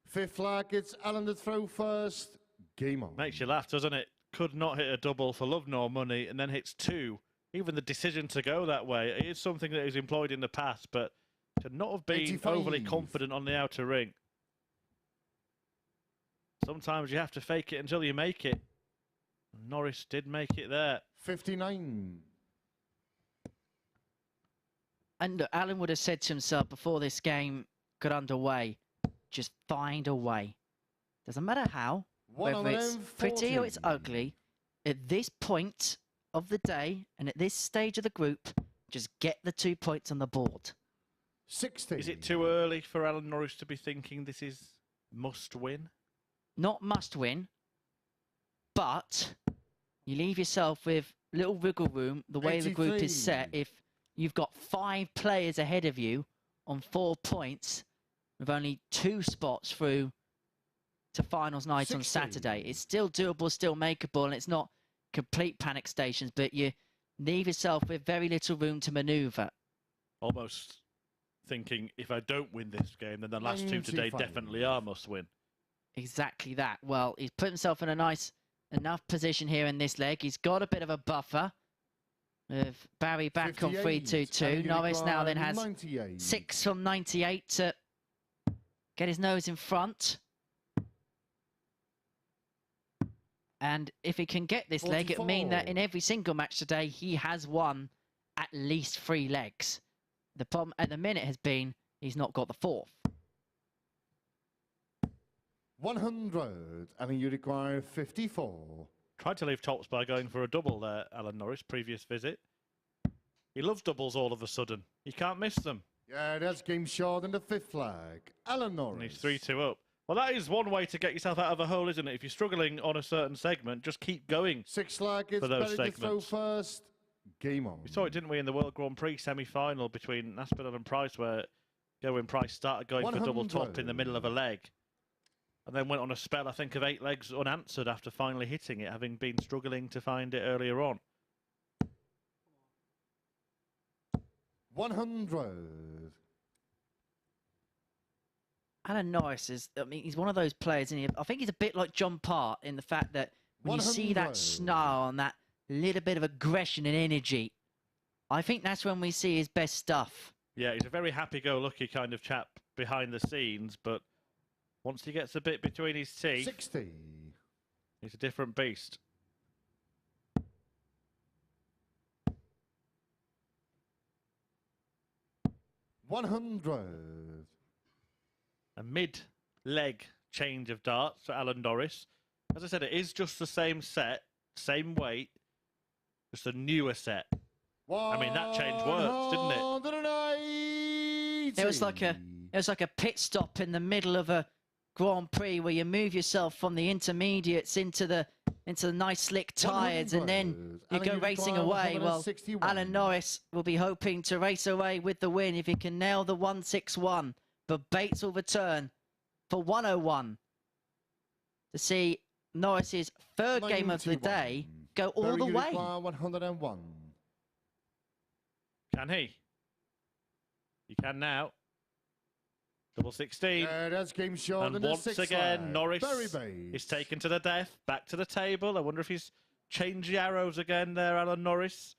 Fifth lag, it's Alan to throw first. Game on. Makes you laugh, doesn't it? Could not hit a double for love nor money, and then hits 2 even the decision to go that way, it is something that he's employed in the past, but to not have been 85. overly confident on the outer ring. Sometimes you have to fake it until you make it. Norris did make it there. 59. And look, Alan would have said to himself before this game got underway, just find a way. Doesn't matter how, whether it's pretty or it's ugly, at this point of the day and at this stage of the group, just get the 2 points on the board. 60. Is it too early for Alan Norris to be thinking this is must win? Not must win, but you leave yourself with little wiggle room the way the group is set. 83. If you've got 5 players ahead of you on 4 points with only 2 spots through to finals night 60. on Saturday, it's still doable, still makeable, and it's not complete panic stations, but you leave yourself with very little room to manoeuvre. Almost thinking, if I don't win this game, then the last 2 today 95. definitely are must win. Exactly that. Well, he's put himself in a nice enough position here in this leg. He's got a bit of a buffer with Barrie back on 3-2-2. Norris now then has 98. 6 from 98 to get his nose in front. And if he can get this leg, it would mean that in every single match today, he has won at least 3 legs. The problem at the minute has been he's not got the 4th. 100. And you require 54. Tried to leave tops by going for a double there, Alan Norris, previous visit. He loves doubles all of a sudden. You can't miss them. Yeah, that's game short in the 5th flag. Alan Norris. And he's 3-2 up. Well, that is one way to get yourself out of a hole, isn't it? If you're struggling on a certain segment, just keep going 6 flag, it's for those Barrie to throw segments. first. Game on. We saw it, didn't we, in the World Grand Prix semi-final between Aspinall and Price, where Gerwyn Price started going for double top in the middle of a leg. And then went on a spell, I think, of 8 legs unanswered after finally hitting it, having been struggling to find it earlier on. 100. Alan Norris is, I mean, he's one of those players, and I think he's a bit like John Part in the fact that when you see that 100. snarl and that little bit of aggression and energy, I think that's when we see his best stuff. Yeah, he's a very happy-go-lucky kind of chap behind the scenes, but once he gets a bit between his teeth, 60. he's a different beast. $100. A mid-leg change of darts for Alan Norris. As I said, it is just the same set, same weight, just a newer set. I mean, that change worked, didn't it? 180. It was like a pit stop in the middle of a Grand Prix where you move yourself from the intermediates into the nice slick tyres, and then you go racing away. Well, Alan Norris will be hoping to race away with the win if he can nail the 161. But Bates will return for 101 to see Norris's 3rd game of the day go all the way. 101. Can he? He can now. Double 16. That's game short. And once again, Norris Barrie Bates is taken to the death. Back to the table. I wonder if he's changed the arrows again there, Alan Norris.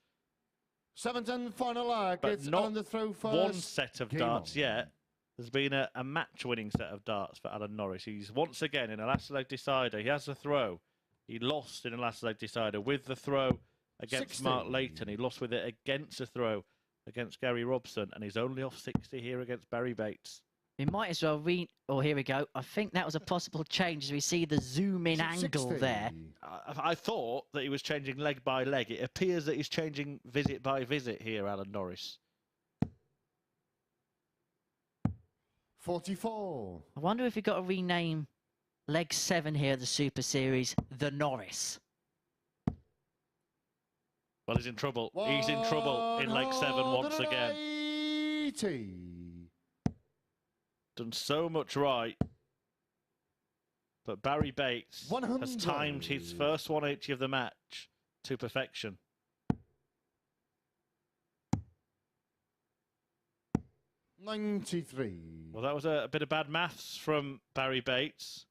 7th and final leg. But It's not on the throw first. one set of Game darts on. yet. There's been a match-winning set of darts for Alan Norris. He's once again in a last-leg decider. He has a throw. He lost in a last-leg decider with the throw against 60. Mark Layton. He lost with it against a throw against Gary Robson. And he's only off 60 here against Barrie Bates. We might as well here we go. I think that was a possible change as we see the zoom-in angle 60. there. I thought that he was changing leg by leg. It appears that he's changing visit by visit here, Alan Norris. 44. I wonder if we've got to rename leg 7 here, the Super Series, the Norris. Well, he's in trouble. He's in trouble in leg 7 once again. 180. Done so much right. But Barrie Bates 100. has timed his first 180 of the match to perfection. 93. Well, that was a bit of bad maths from Barrie Bates.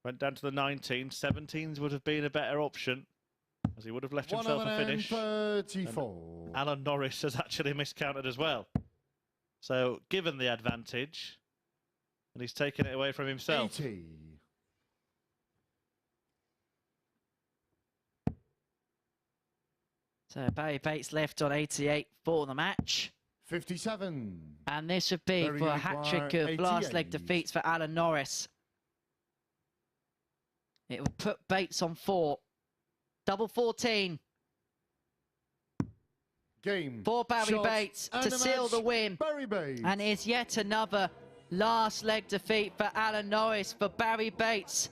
Went down to the 19s. 17s would have been a better option. as he would have left himself a finish. 134. And Alan Norris has actually miscounted as well. So given the advantage, and he's taken it away from himself. 80. So Barrie Bates left on 88 for the match. 57. And this would be for a hat-trick of last leg defeats for Alan Norris. It would put Bates on 4. Double 14. Game. For Barrie Shots Bates and to a seal match, the win. Barrie Bates. And it's yet another last leg defeat for Alan Norris. For Barrie Bates,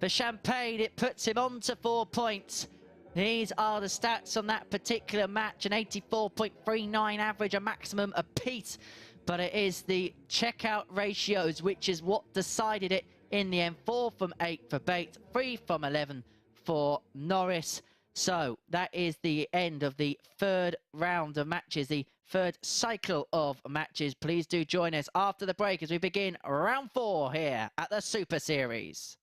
for Champagne, it puts him on to 4 points. These are the stats on that particular match, an 84.39 average, a maximum apiece. But it is the checkout ratios, which is what decided it in the end. 4 from 8 for Bates, 3 from 11 for Norris. So that is the end of the third round of matches, the third cycle of matches. Please do join us after the break as we begin round 4 here at the Super Series.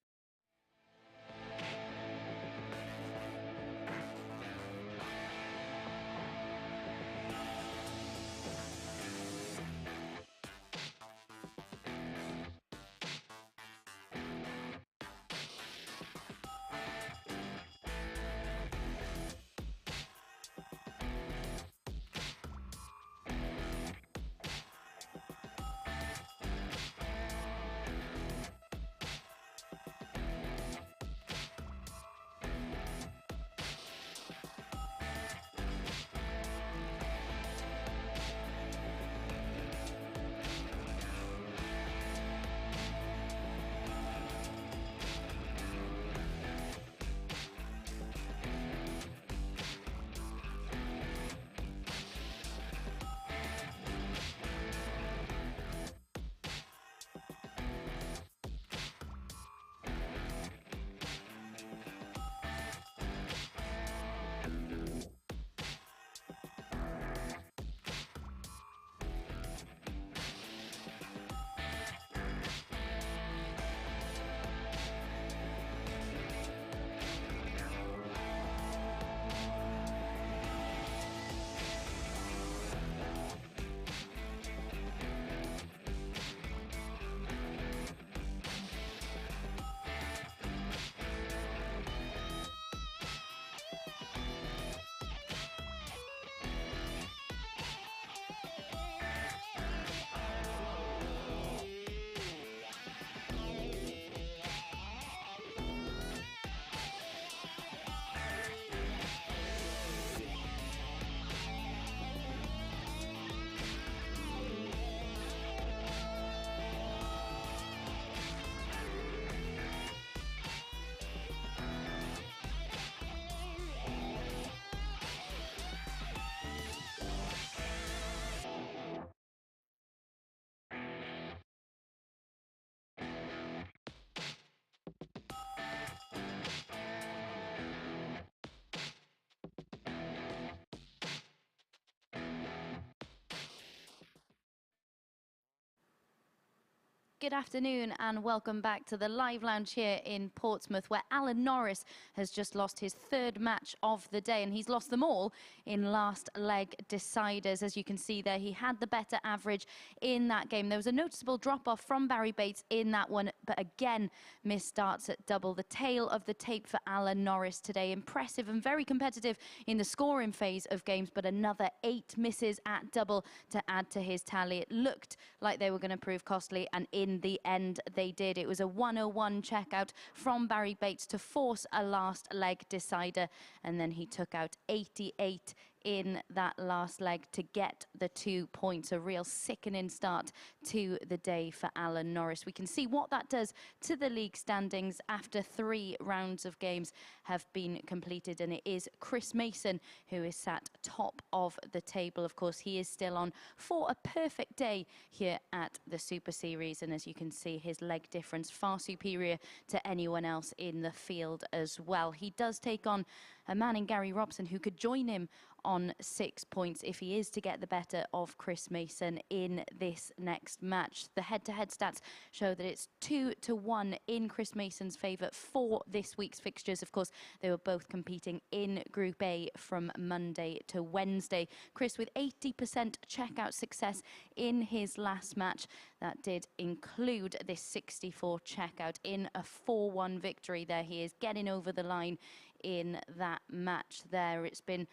Good afternoon and welcome back to the live lounge here in Portsmouth, where Alan Norris has just lost his third match of the day, and he's lost them all in last leg deciders. As you can see there, he had the better average in that game. There was a noticeable drop-off from Barrie Bates in that one, but again, missed starts at double. The tail of the tape for Alan Norris today. Impressive and very competitive in the scoring phase of games, but another 8 misses at double to add to his tally. It looked like they were going to prove costly, and in the end they did. It was a 101 checkout from Barrie Bates to force a last leg decider, and then he took out 88 in that last leg to get the 2 points. A real sickening start to the day for Alan Norris. We can see what that does to the league standings after 3 rounds of games have been completed, and it is Chris Mason who is sat top of the table. Of course, he is still on for a perfect day here at the Super Series, and as you can see, his leg difference far superior to anyone else in the field as well. He does take on a man in Gary Robson who could join him on 6 points if he is to get the better of Chris Mason in this next match. The head-to-head stats show that it's 2-1 in Chris Mason's favour for this week's fixtures. Of course, they were both competing in Group A from Monday to Wednesday. Chris with 80% checkout success in his last match. That did include this 64 checkout in a 4-1 victory there. He is getting over the line in that match there. It's been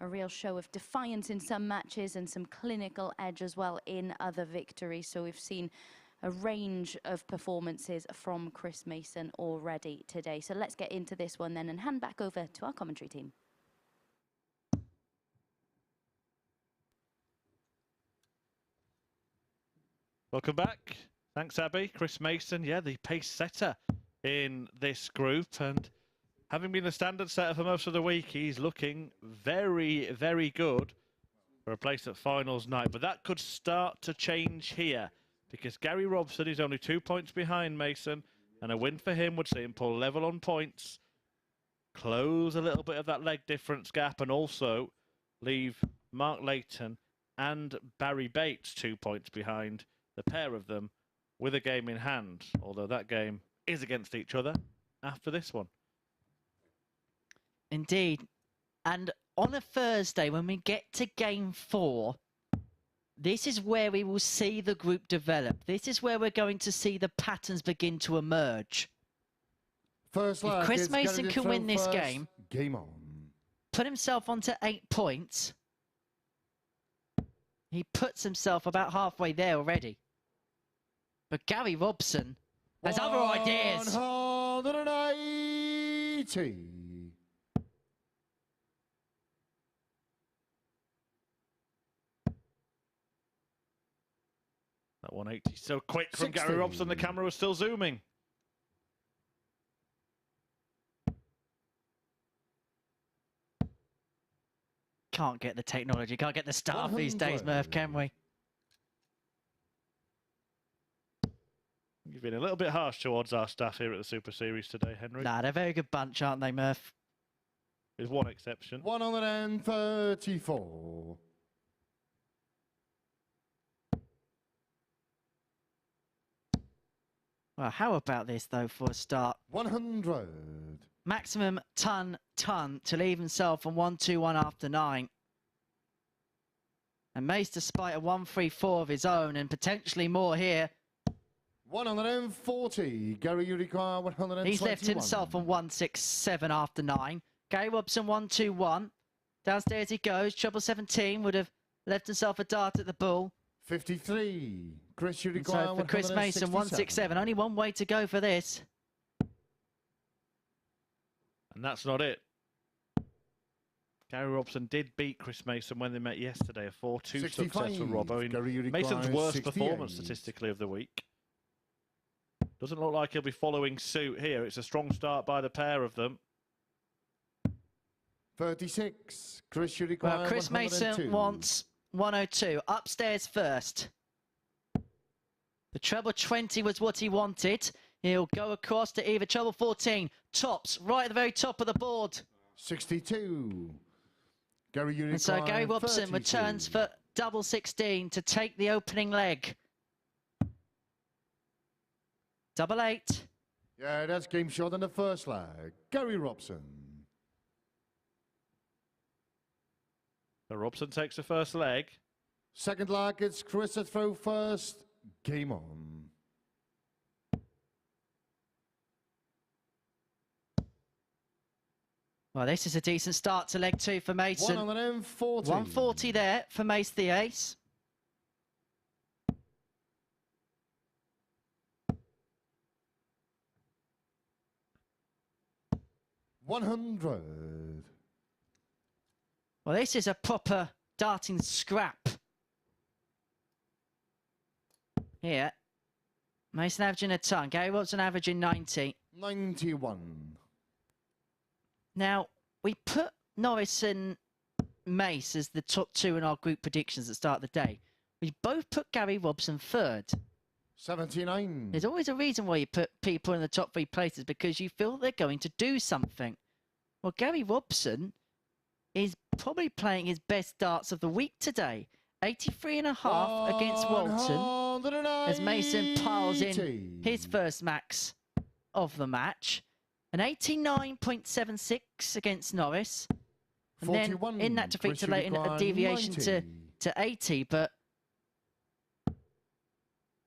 a real show of defiance in some matches and some clinical edge as well in other victories. So we've seen a range of performances from Chris Mason already today. So let's get into this one then and hand back over to our commentary team. Welcome back. Thanks, Abby. Chris Mason, yeah, the pace setter in this group, and having been the standard setter for most of the week, he's looking very, very good for a place at finals night. But that could start to change here, because Gary Robson is only 2 points behind Mason, and a win for him would see him pull level on points, close a little bit of that leg difference gap, and also leave Mark Layton and Barrie Bates 2 points behind, the pair of them, with a game in hand, although that game is against each other after this one. Indeed. And on a Thursday, when we get to game 4, this is where we will see the group develop. This is where we're going to see the patterns begin to emerge. First leg, if Chris Mason can win this game, game on. Put himself onto 8 points, he puts himself about halfway there already. But Gary Robson has other ideas. 180. That 180 so quick from 60. Gary Robson, the camera was still zooming. Can't get the technology, can't get the staff these days, 100. Murph, can we? You've been a little bit harsh towards our staff here at the Super Series today, Henry. Nah, they're a very good bunch, aren't they, Murph? With one exception. 134. Well, how about this, though, for a start? 100. Maximum ton to leave himself on 1-2-1 after 9. And Mace, despite a 1-3-4 of his own and potentially more here, 140. Gary, you require 121. he's left himself on 1-6-7 after 9. Gary Robson 1-2-1. Downstairs he goes. Treble 17 would have left himself a dart at the bull. 53. Chris, you And require so for Chris Mason, 1-6-7. Only one way to go for this. And that's not it. Gary Robson did beat Chris Mason when they met yesterday. A 4-2 success for Robbo in Mason's worst performance statistically of the week. Doesn't look like he'll be following suit here. It's a strong start by the pair of them. 36. Chris, you require Well, Chris 102. Mason wants 102. Upstairs first. The treble 20 was what he wanted. He'll go across to either treble 14. Tops, right at the very top of the board. 62. Gary, you And so require Gary Robson 32. returns for double 16 to take the opening leg. Double 8. Yeah, that's game shot in the first leg. Gary Robson. So Robson takes the first leg. Second leg, it's Chris at throw first. Game on. Well, this is a decent start to leg 2 for Mason. 140. 140 there for Mace the ace. $100. Well, this is a proper darting scrap. Here. Mason averaging a ton. Gary Watson averaging 90. 91. Now, we put Norris and Mace as the top 2 in our group predictions at the start of the day. We both put Gary Robson third. 79. There's always a reason why you put people in the top 3 places, because you feel they're going to do something. Well, Gary Robson is probably playing his best darts of the week today. 83.5 against Walton as Mason piles in his first max of the match. An 89.76 against Norris. And then in that defeat to Layton, a deviation to 80. But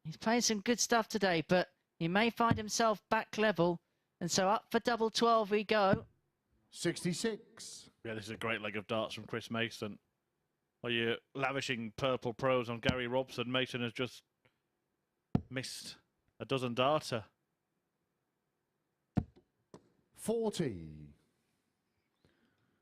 he's playing some good stuff today, but he may find himself back level. And so up for double 12 we go. 66. Yeah, this is a great leg of darts from Chris Mason. Are you lavishing purple pros on Gary Robson? Mason has just missed a dozen darter. 40.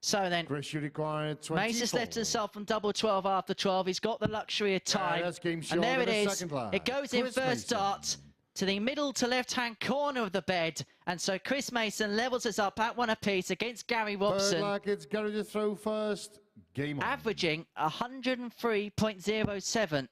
So then, Chris, you require 24. Mason's left himself on double 12 after 12. He's got the luxury of time. And there it is. It goes in first dart to the middle to left-hand corner of the bed. And so Chris Mason levels us up at one apiece against Gary Robson. Like it's Gary to throw first. Game on. Averaging 103.07.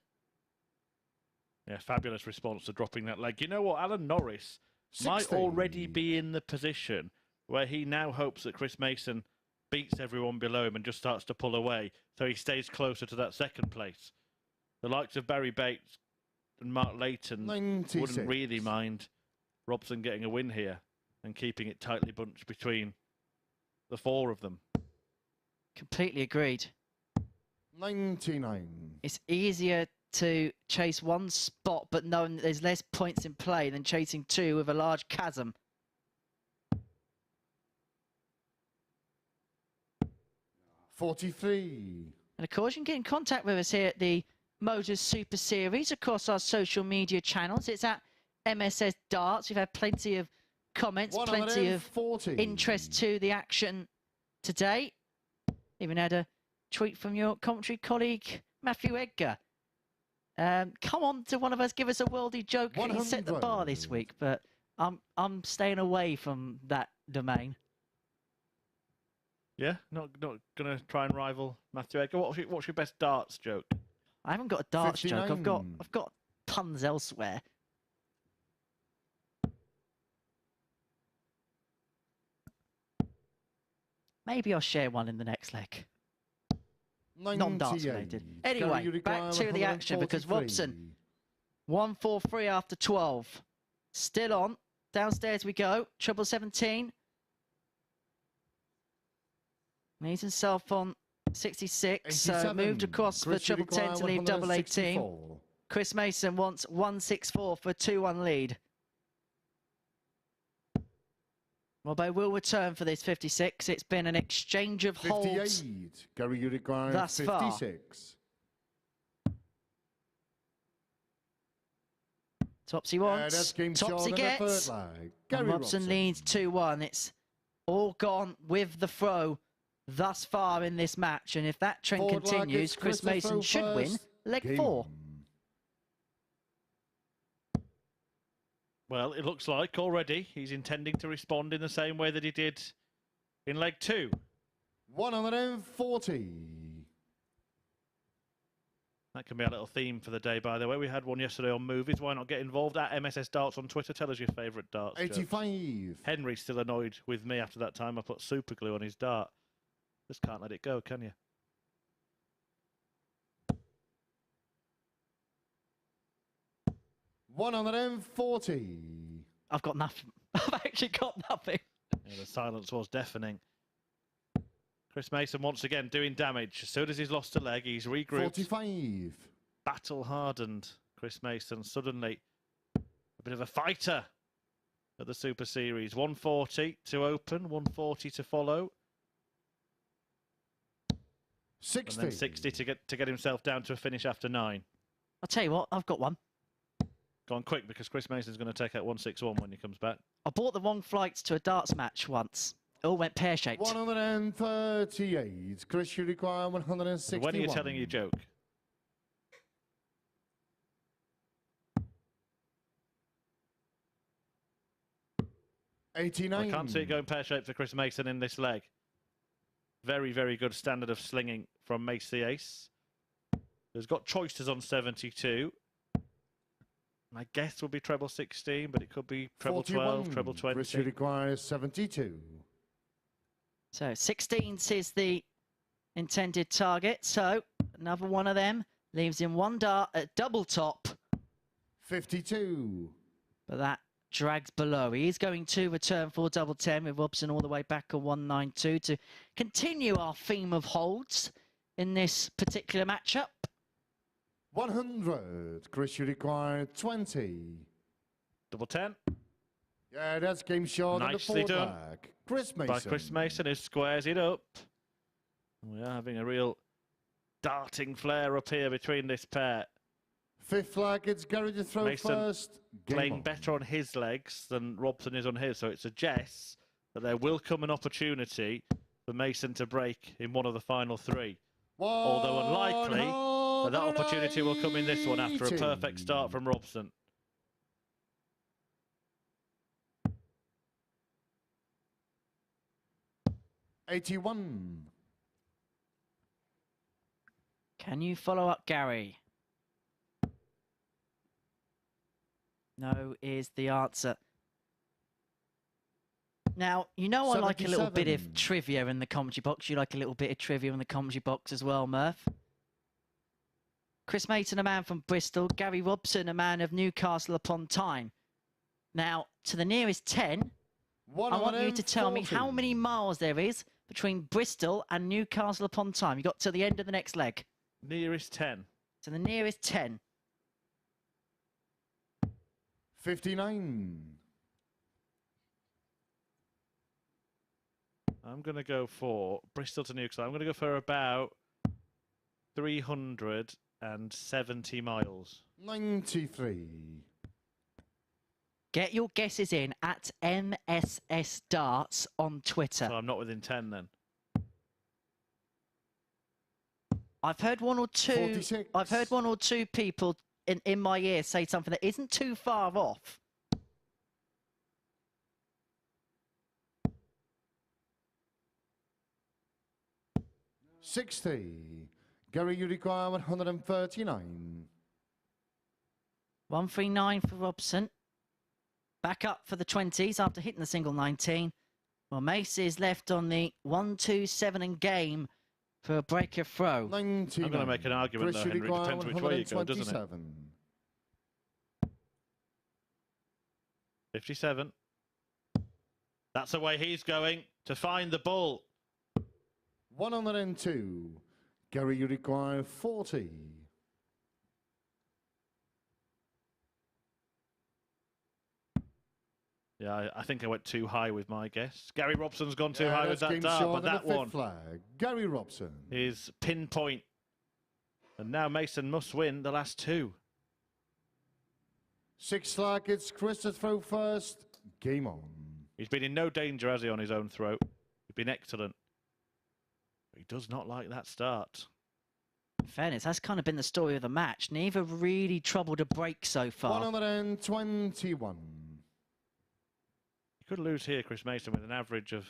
Yeah, fabulous response to dropping that leg. You know what? Alan Norris 60. might already be in the position where he now hopes that Chris Mason beats everyone below him and just starts to pull away, so he stays closer to that second place. The likes of Barrie Bates and Mark Layton 96. wouldn't really mind Robson getting a win here and keeping it tightly bunched between the four of them. Completely agreed. 99. It's easier to chase one spot, but knowing that there's less points in play than chasing two with a large chasm. 43. And of course, you can get in contact with us here at the MODUS Super Series across our social media channels. It's at MSS Darts. We've had plenty of comments, plenty of interest to the action today. Even had a tweet from your commentary colleague, Matthew Edgar. Come on to one of us, give us a worldly joke. He set the bar this week, but I'm staying away from that domain. Yeah, not gonna try and rival Matthew Edgar. What's your best darts joke? I haven't got a darts 59. joke. I've got puns elsewhere. Maybe I'll share one in the next leg. Non-darts related. Anyway, back to the action because Robson 1-4-3 after 12. Still on. Downstairs we go. Treble 17. He's himself on 66. So moved across for treble 10 to leave double 18. Chris Mason wants 164 for a 2-1 lead. Robbo will return for this 56. It's been an exchange of holds 58. Gary, you require thus 56. Topsy wants. Topsy gets. And Robson leads 2-1. It's all gone with the throw thus far in this match. And if that trend continues, Chris Mason should win leg 4. Well, it looks like already he's intending to respond in the same way that he did in leg 2. 140. That can be a little theme for the day, by the way. We had one yesterday on movies. Why not get involved at MSS Darts on Twitter? Tell us your favourite darts 85. Jokes. Henry's still annoyed with me after that time I put super glue on his dart. Just can't let it go, can you? $140. I've got nothing. I've actually got nothing. Yeah, the silence was deafening. Chris Mason once again doing damage. As soon as he's lost a leg, he's regrouped. 45. Battle hardened. Chris Mason suddenly a bit of a fighter at the Super Series. 140 to open, 140 to follow. 60. And then 60 to get himself down to a finish after 9. I'll tell you what, I've got one. Go on quick because Chris Mason's going to take out 161 when he comes back. I bought the wrong flights to a darts match once. It all went pear-shaped. 138. Chris, you require 161. When are you telling your joke? $89. I can't see it going pear-shaped for Chris Mason in this leg. Very, very good standard of slinging from Mace the Ace. He's got choices on 72. My guess will be treble 16, but it could be treble 12, treble 20. Chris, you require 72. So 16s is the intended target. So another one of them leaves him one dart at double top. 52. But that drags below. He is going to return for double 10 with Robson all the way back on 192 to continue our theme of holds in this particular matchup. 100. Chris, you require 20. Double 10. Yeah, that's game short on the Nicely fourth done leg. Chris Mason. by Chris Mason, who squares it up. We are having a real darting flare up here between this pair. Fifth flag, it's Gary to throw Mason first. Game playing on. better on his legs than Robson is on his, so it suggests that there will come an opportunity for Mason to break in one of the final three. Although unlikely, that opportunity will come in this one after a perfect start from Robson. $81. Can you follow up, Gary? No is the answer. Now, you know I like a little bit of 77. trivia in the commentary box. You like a little bit of trivia in the commentary box as well, Murph. Chris Mason, a man from Bristol. Gary Robson, a man of Newcastle upon Tyne. Now, to the nearest 10, I want you to tell me how many miles there is between Bristol and Newcastle upon Tyne. You got to the end of the next leg. Nearest 10. To the nearest 10. 59. I'm going to go for Bristol to Newcastle. I'm going to go for about 370 miles. 93. Get your guesses in at MSS Darts on Twitter. So I'm not within 10 then. I've heard one or two. 46. I've heard one or two people in my ear say something that isn't too far off. $60. Gary, you require 139. 139 for Robson. Back up for the 20s after hitting the single 19. Well, Mace is left on the 127 and game for a breaker throw. 99. I'm going to make an argument Chris, though, you Henry. require Depends which way you go, doesn't it? 127. 57. That's the way he's going to find the ball. 102. Gary, you require 40. Yeah, I think I went too high with my guess. Gary Robson's gone too Yeah, high with that's that game dart, short but on the that fifth one flag. Gary Robson. is pinpoint. And now Mason must win the last two. Sixth flag, it's Chris to throw first. Game on. He's been in no danger, has he, on his own throat? He's been excellent. But he does not like that start. In fairness, that's kind of been the story of the match. Neither really troubled a break so far. 121. He could lose here, Chris Mason, with an average of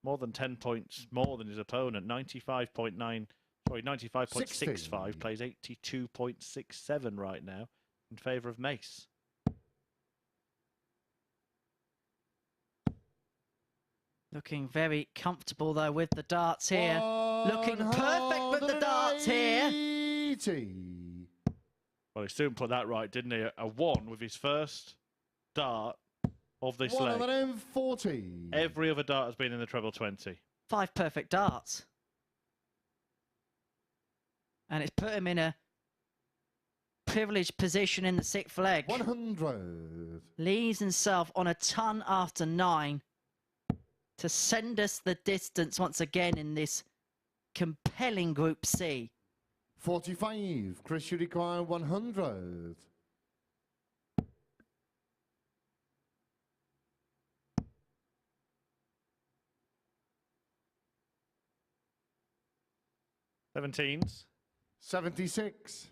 more than 10 points more than his opponent. 95.9, sorry, 95.65, 60. plays 82.67 right now in favour of Mace. Looking very comfortable, though, with the darts here. Looking perfect with the darts here. 180. Well, he soon put that right, didn't he? A 1 with his first dart of this leg. 140. Every other dart has been in the treble 20. 5 perfect darts. And it's put him in a privileged position in the sixth leg. 100. Leaves himself on a ton after 9 to send us the distance once again in this compelling Group C. 45. Chris, you require 100. Seventeens. 76.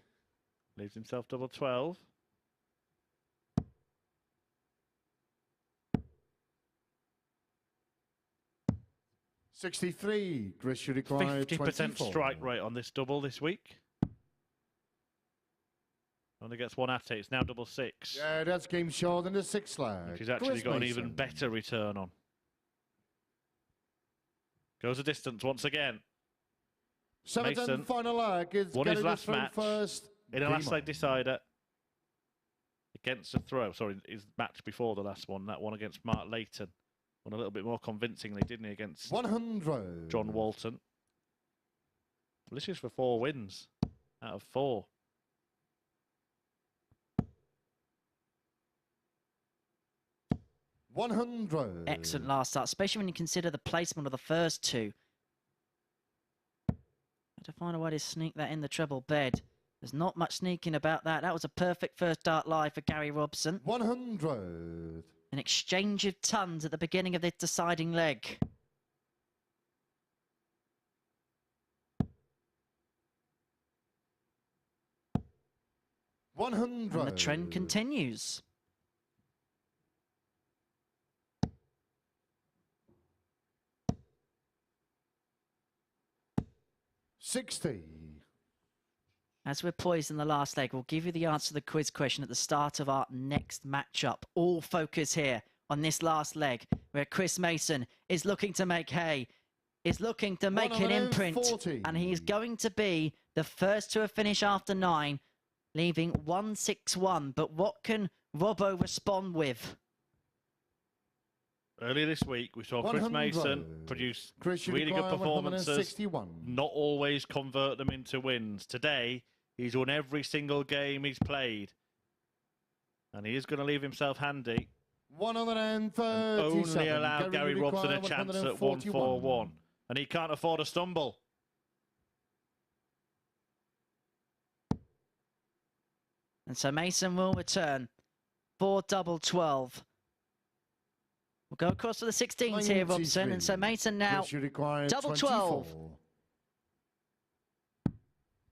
Leaves himself double 12. $63. Chris, you require 50% 24. strike rate on this double this week. Only gets one at it. It's now double 6. Yeah, that's game short in the sixth leg. Which he's actually Chris got an Mason. even better return on. Goes a distance once again. Seventh Mason and final leg is won his getting last through match first. in a last Dima. leg decider against a throw. Sorry, his match before the last one. That one against Mark Layton. Won a little bit more convincingly, didn't he, against 100. John Walton. Well, this is for 4 wins out of 4. Excellent last start, especially when you consider the placement of the first 2. Had to find a way to sneak that in the treble bed. There's not much sneaking about that. That was a perfect first dart live for Gary Robson. 100. An exchange of tons at the beginning of this deciding leg. 100. And the trend continues. 60. As we're poised in the last leg, we'll give you the answer to the quiz question at the start of our next matchup. All focus here on this last leg, where Chris Mason is looking to make hay, is looking to make an imprint, and he's going to be the first to a finish after 9, leaving 161. But what can Robbo respond with? Earlier this week, we saw Chris Mason produce really good performances, not always convert them into wins. Today, he's won every single game he's played. And he is going to leave himself handy. 137. Only allow Gary Robson a chance at 141. And he can't afford a stumble. And so Mason will return for double 12. We'll go across to the 16s here, Robson. And so Mason now double 12.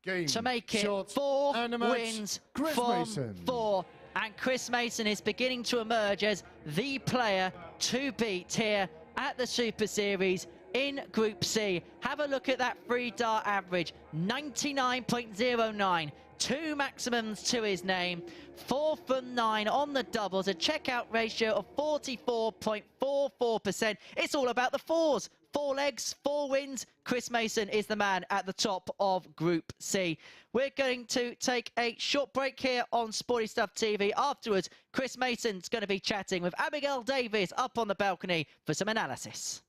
Game, to make it shot, 4 wins from 4. And Chris Mason is beginning to emerge as the player to beat here at the Super Series in Group C. Have a look at that free dart average, 99.09. 2 maximums to his name, 4 from 9 on the doubles, a checkout ratio of 44.44%. It's all about the 4s. 4 legs, 4 wins. Chris Mason is the man at the top of Group C. We're going to take a short break here on Sporty Stuff TV. Afterwards, Chris Mason's going to be chatting with Abigail Davies up on the balcony for some analysis.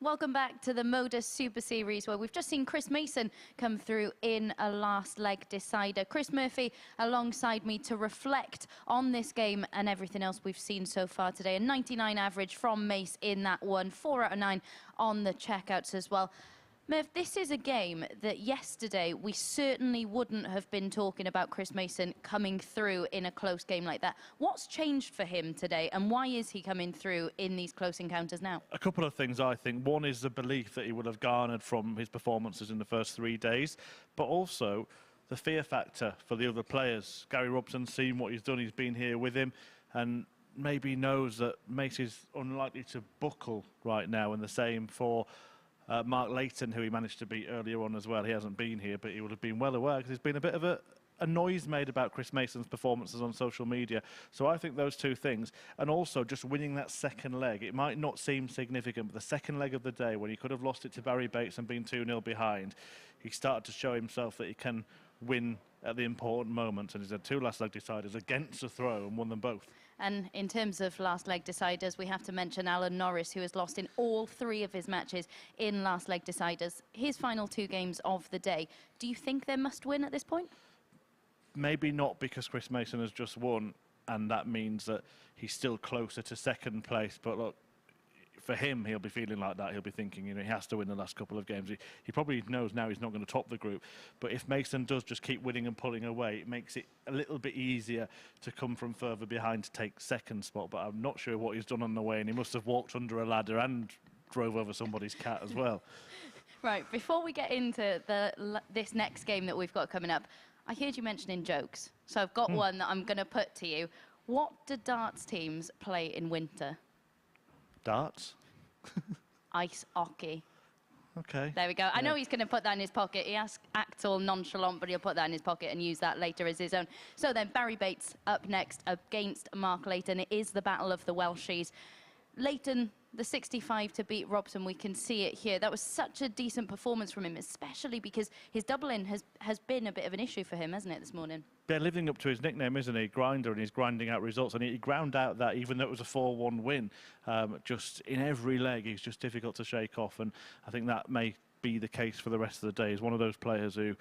Welcome back to the MODUS Super Series, where we've just seen Chris Mason come through in a last leg decider. Chris Murphy alongside me to reflect on this game and everything else we've seen so far today. A 99 average from Mace in that one, 4 out of 9 on the checkouts as well. Murph, this is a game that yesterday we certainly wouldn't have been talking about Chris Mason coming through in a close game like that. What's changed for him today, and why is he coming through in these close encounters now? A couple of things, I think. One is the belief that he would have garnered from his performances in the first 3 days, but also the fear factor for the other players. Gary Robson's seen what he's done. He's been here with him, and maybe knows that Mace is unlikely to buckle right now, and the same for Mark Layton, who he managed to beat earlier on as well. He hasn't been here, but he would have been well aware, because there's been a bit of a noise made about Chris Mason's performances on social media. So I think those two things, and also just winning that second leg, it might not seem significant, but the second leg of the day, when he could have lost it to Barrie Bates and been 2-0 behind, he started to show himself that he can win at the important moments, and he's had 2 last leg deciders against the throw and won them both. And in terms of last leg deciders, we have to mention Alan Norris, who has lost in all 3 of his matches in last leg deciders. His final 2 games of the day. Do you think they're must win at this point? Maybe not, because Chris Mason has just won, and that means that he's still closer to second place. But look, for him, he'll be feeling like that. He'll be thinking, you know, he has to win the last couple of games. He probably knows now he's not going to top the group. But if Mason does just keep winning and pulling away, it makes it a little bit easier to come from further behind to take second spot. But I'm not sure what he's done on the way, and he must have walked under a ladder and drove over somebody's cat as well. Right, before we get into this next game that we've got coming up, I heard you mentioning jokes. So I've got one that I'm going to put to you. What do darts teams play in winter? Darts? Ice hockey. Okay. There we go. I know he's going to put that in his pocket. He acts all nonchalant, but he'll put that in his pocket and use that later as his own. So then, Barrie Bates up next against Mark Layton. It is the battle of the Welshies. Layton, the 65 to beat Robson, we can see it here. That was such a decent performance from him, especially because his double-in has been a bit of an issue for him, hasn't it, this morning? Yeah, living up to his nickname, isn't he? Grinder, and he's grinding out results. And he ground out that, even though it was a 4-1 win. Just in every leg, he's just difficult to shake off. And I think that may be the case for the rest of the day. He's one of those players who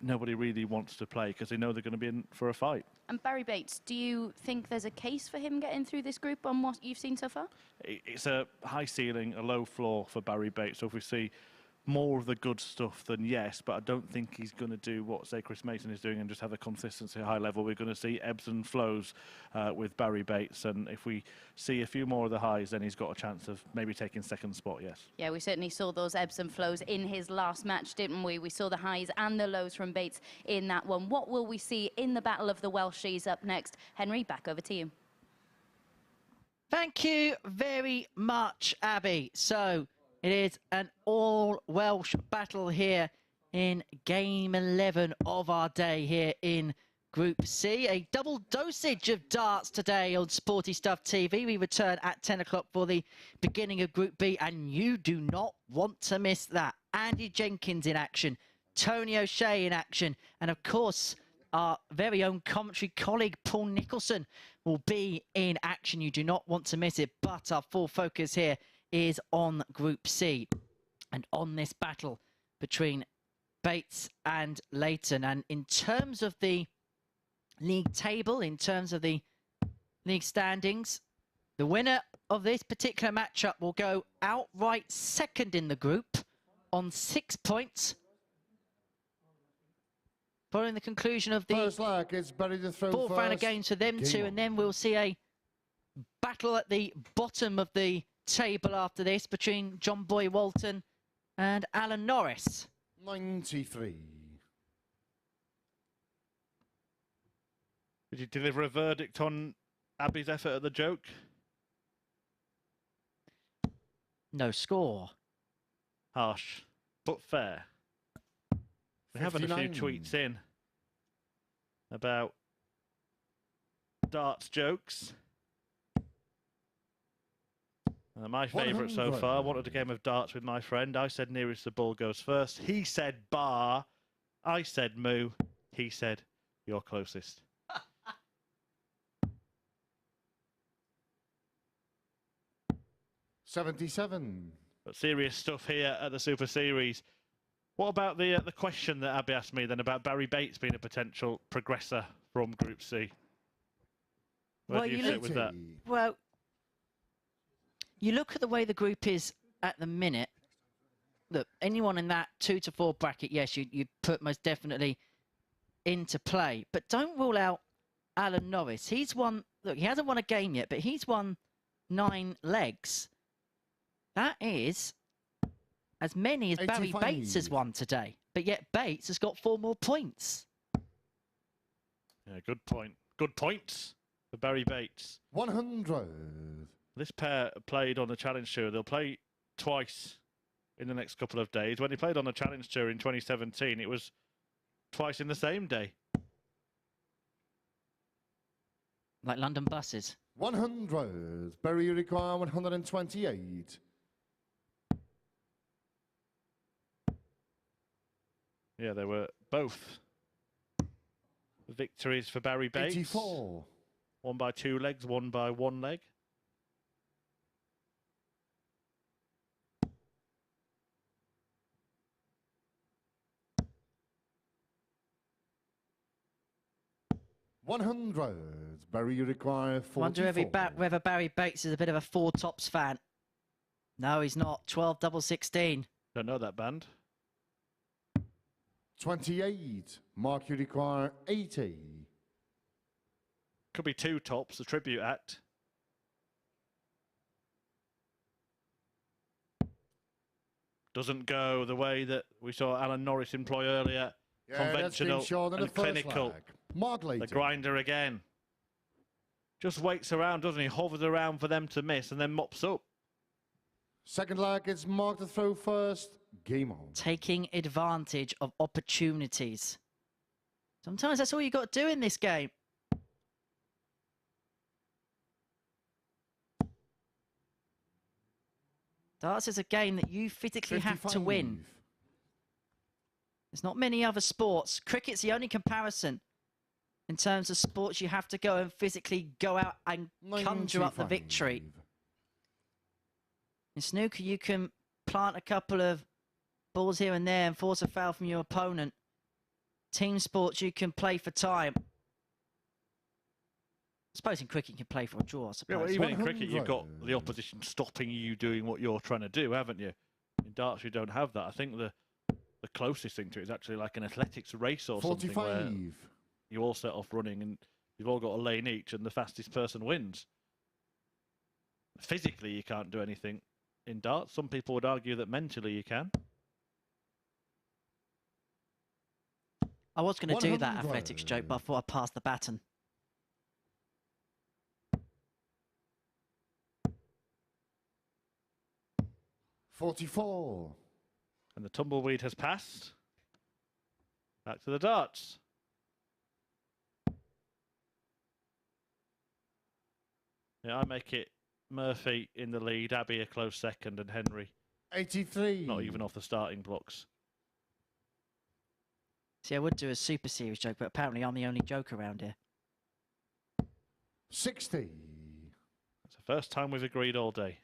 nobody really wants to play, because they know they're going to be in for a fight. And Barrie Bates, do you think there's a case for him getting through this group on what you've seen so far? It's a high ceiling, a low floor for Barrie Bates. So if we see more of the good stuff, then yes, but I don't think he's going to do what, say, Chris Mason is doing and just have a consistency high level. We're going to see ebbs and flows with Barrie Bates, and if we see a few more of the highs, then he's got a chance of maybe taking second spot, yes. Yeah, we certainly saw those ebbs and flows in his last match, didn't we? We saw the highs and the lows from Bates in that one. What will we see in the battle of the Welshies up next? Henry, back over to you. Thank you very much, Abby. So it is an all-Welsh battle here in Game 11 of our day here in Group C. A double dosage of darts today on Sporty Stuff TV. We return at 10 o'clock for the beginning of Group B, and you do not want to miss that. Andy Jenkins in action, Tony O'Shea in action, and of course, our very own commentary colleague Paul Nicholson will be in action. You do not want to miss it, but our full focus here is on Group C and on this battle between Bates and Layton. And in terms of the league table, in terms of the league standings, the winner of this particular matchup will go outright second in the group on 6 points. Following the conclusion of the first leg, it's Barrie to throw fourth round of games for them two, and then we'll see a battle at the bottom of the table after this between John Boy Walton and Alan Norris. 93. Did you deliver a verdict on Abby's effort at the joke? No score. Harsh, but fair. We have had a few tweets in about darts jokes. My favourite so far, wanted a game of darts with my friend. I said nearest the ball goes first. He said bar. I said moo. He said you're closest. 77. But serious stuff here at the Super Series. What about the question that Abby asked me then about Barrie Bates being a potential progressor from Group C? Where do you sit with that? Well, you look at the way the group is at the minute. Look, anyone in that 2 to 4 bracket, yes, you put most definitely into play. But don't rule out Alan Norris. He's won, look, he hasn't won a game yet, but he's won 9 legs. That is as many as 85. Barrie Bates has won today. But yet Bates has got 4 more points. Yeah, good point. Good points for Barrie Bates. 100. This pair played on the Challenge Tour. They'll play twice in the next couple of days. When they played on the Challenge Tour in 2017, it was twice in the same day. Like London buses. 100. Barrie, you require 128. Yeah, they were both victories for Barrie Bates. 84. One by 2 legs, one by 1 leg. $100. Barrie, you require 44. Wonder whether Barrie Bates is a bit of a 4 Tops fan. No, he's not. 12 double 16. Don't know that band. 28. Mark, you require 80. Could be 2 Tops, a tribute act. Doesn't go the way that we saw Alan Norris employ earlier. Conventional and clinical. Mark Layton. The grinder again. Just waits around, doesn't he? Hovers around for them to miss and then mops up. Second leg, it's Mark to throw first. Game on. Taking advantage of opportunities. Sometimes that's all you got to do in this game. Darts is a game that you physically 55. have to win. There's not many other sports. Cricket's the only comparison. In terms of sports, you have to go and physically go out and conjure up the 95. victory. In snooker, you can plant a couple of balls here and there and force a foul from your opponent. Team sports, you can play for time. I suppose in cricket, you can play for a draw, I suppose. Yeah, well, even in cricket, 100. you've got the opposition stopping you doing what you're trying to do, haven't you? In darts, you don't have that. I think the closest thing to it is actually like an athletics race or 45. something where you all set off running and you've all got a lane each and the fastest person wins. Physically, you can't do anything in darts. Some people would argue that mentally you can. I was going to do that 100. athletics joke, but I thought I'd pass the baton. $44. And the tumbleweed has passed. Back to the darts. Yeah, I make it Murphy in the lead, Abbey a close second, and Henry 83. not even off the starting blocks. See, I would do a Super Series joke, but apparently I'm the only joke around here. 60. It's the first time we've agreed all day.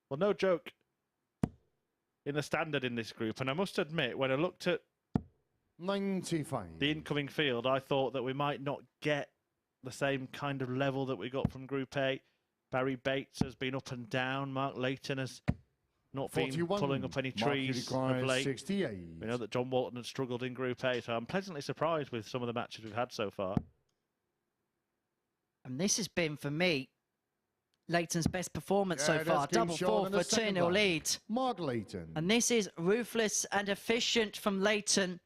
Well, no joke in the standard in this group, and I must admit, when I looked at 95. the incoming field, I thought that we might not get the same kind of level that we got from Group A. Barrie Bates has been up and down. Mark Layton has not 41. been pulling up any Mark, trees you of require late. 68. We know that John Walton had struggled in Group A, so I'm pleasantly surprised with some of the matches we've had so far. And this has been, for me, Layton's best performance so Yeah, far. that's Kim Double Shaw four in for the a second 2-0 leg. lead. Mark Layton. And this is ruthless and efficient from Layton,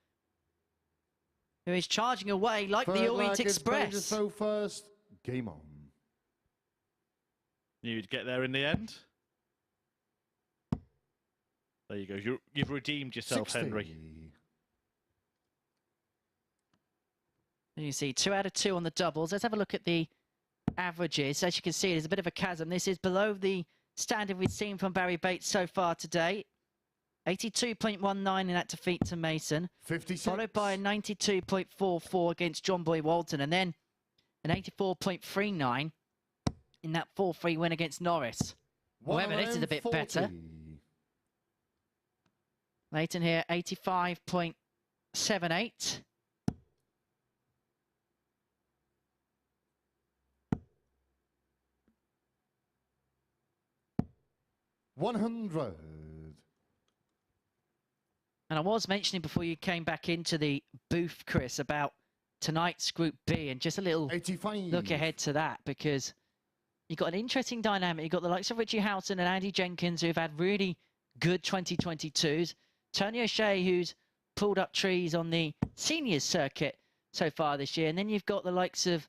who is charging away like Third the leg, Orient it's Barrie to Express. throw first. Game on. You'd get there in the end. There you go. You've redeemed yourself, 60. Henry. And you see 2 out of 2 on the doubles. Let's have a look at the averages. As you can see, there's a bit of a chasm. This is below the standard we've seen from Barrie Bates so far today. 82.19 in that defeat to Mason. 56. Followed by a 92.44 against John Boy Walton. And then an 84.39 in that 4-3 win against Norris. However, this is a bit better. Layton here, 85.78. $100. And I was mentioning before you came back into the booth, Chris, about tonight's Group B and just a little 85. look ahead to that, because you've got an interesting dynamic. You've got the likes of Richie Houghton and Andy Jenkins, who've had really good 2022s. Tony O'Shea, who's pulled up trees on the seniors circuit so far this year. And then you've got the likes of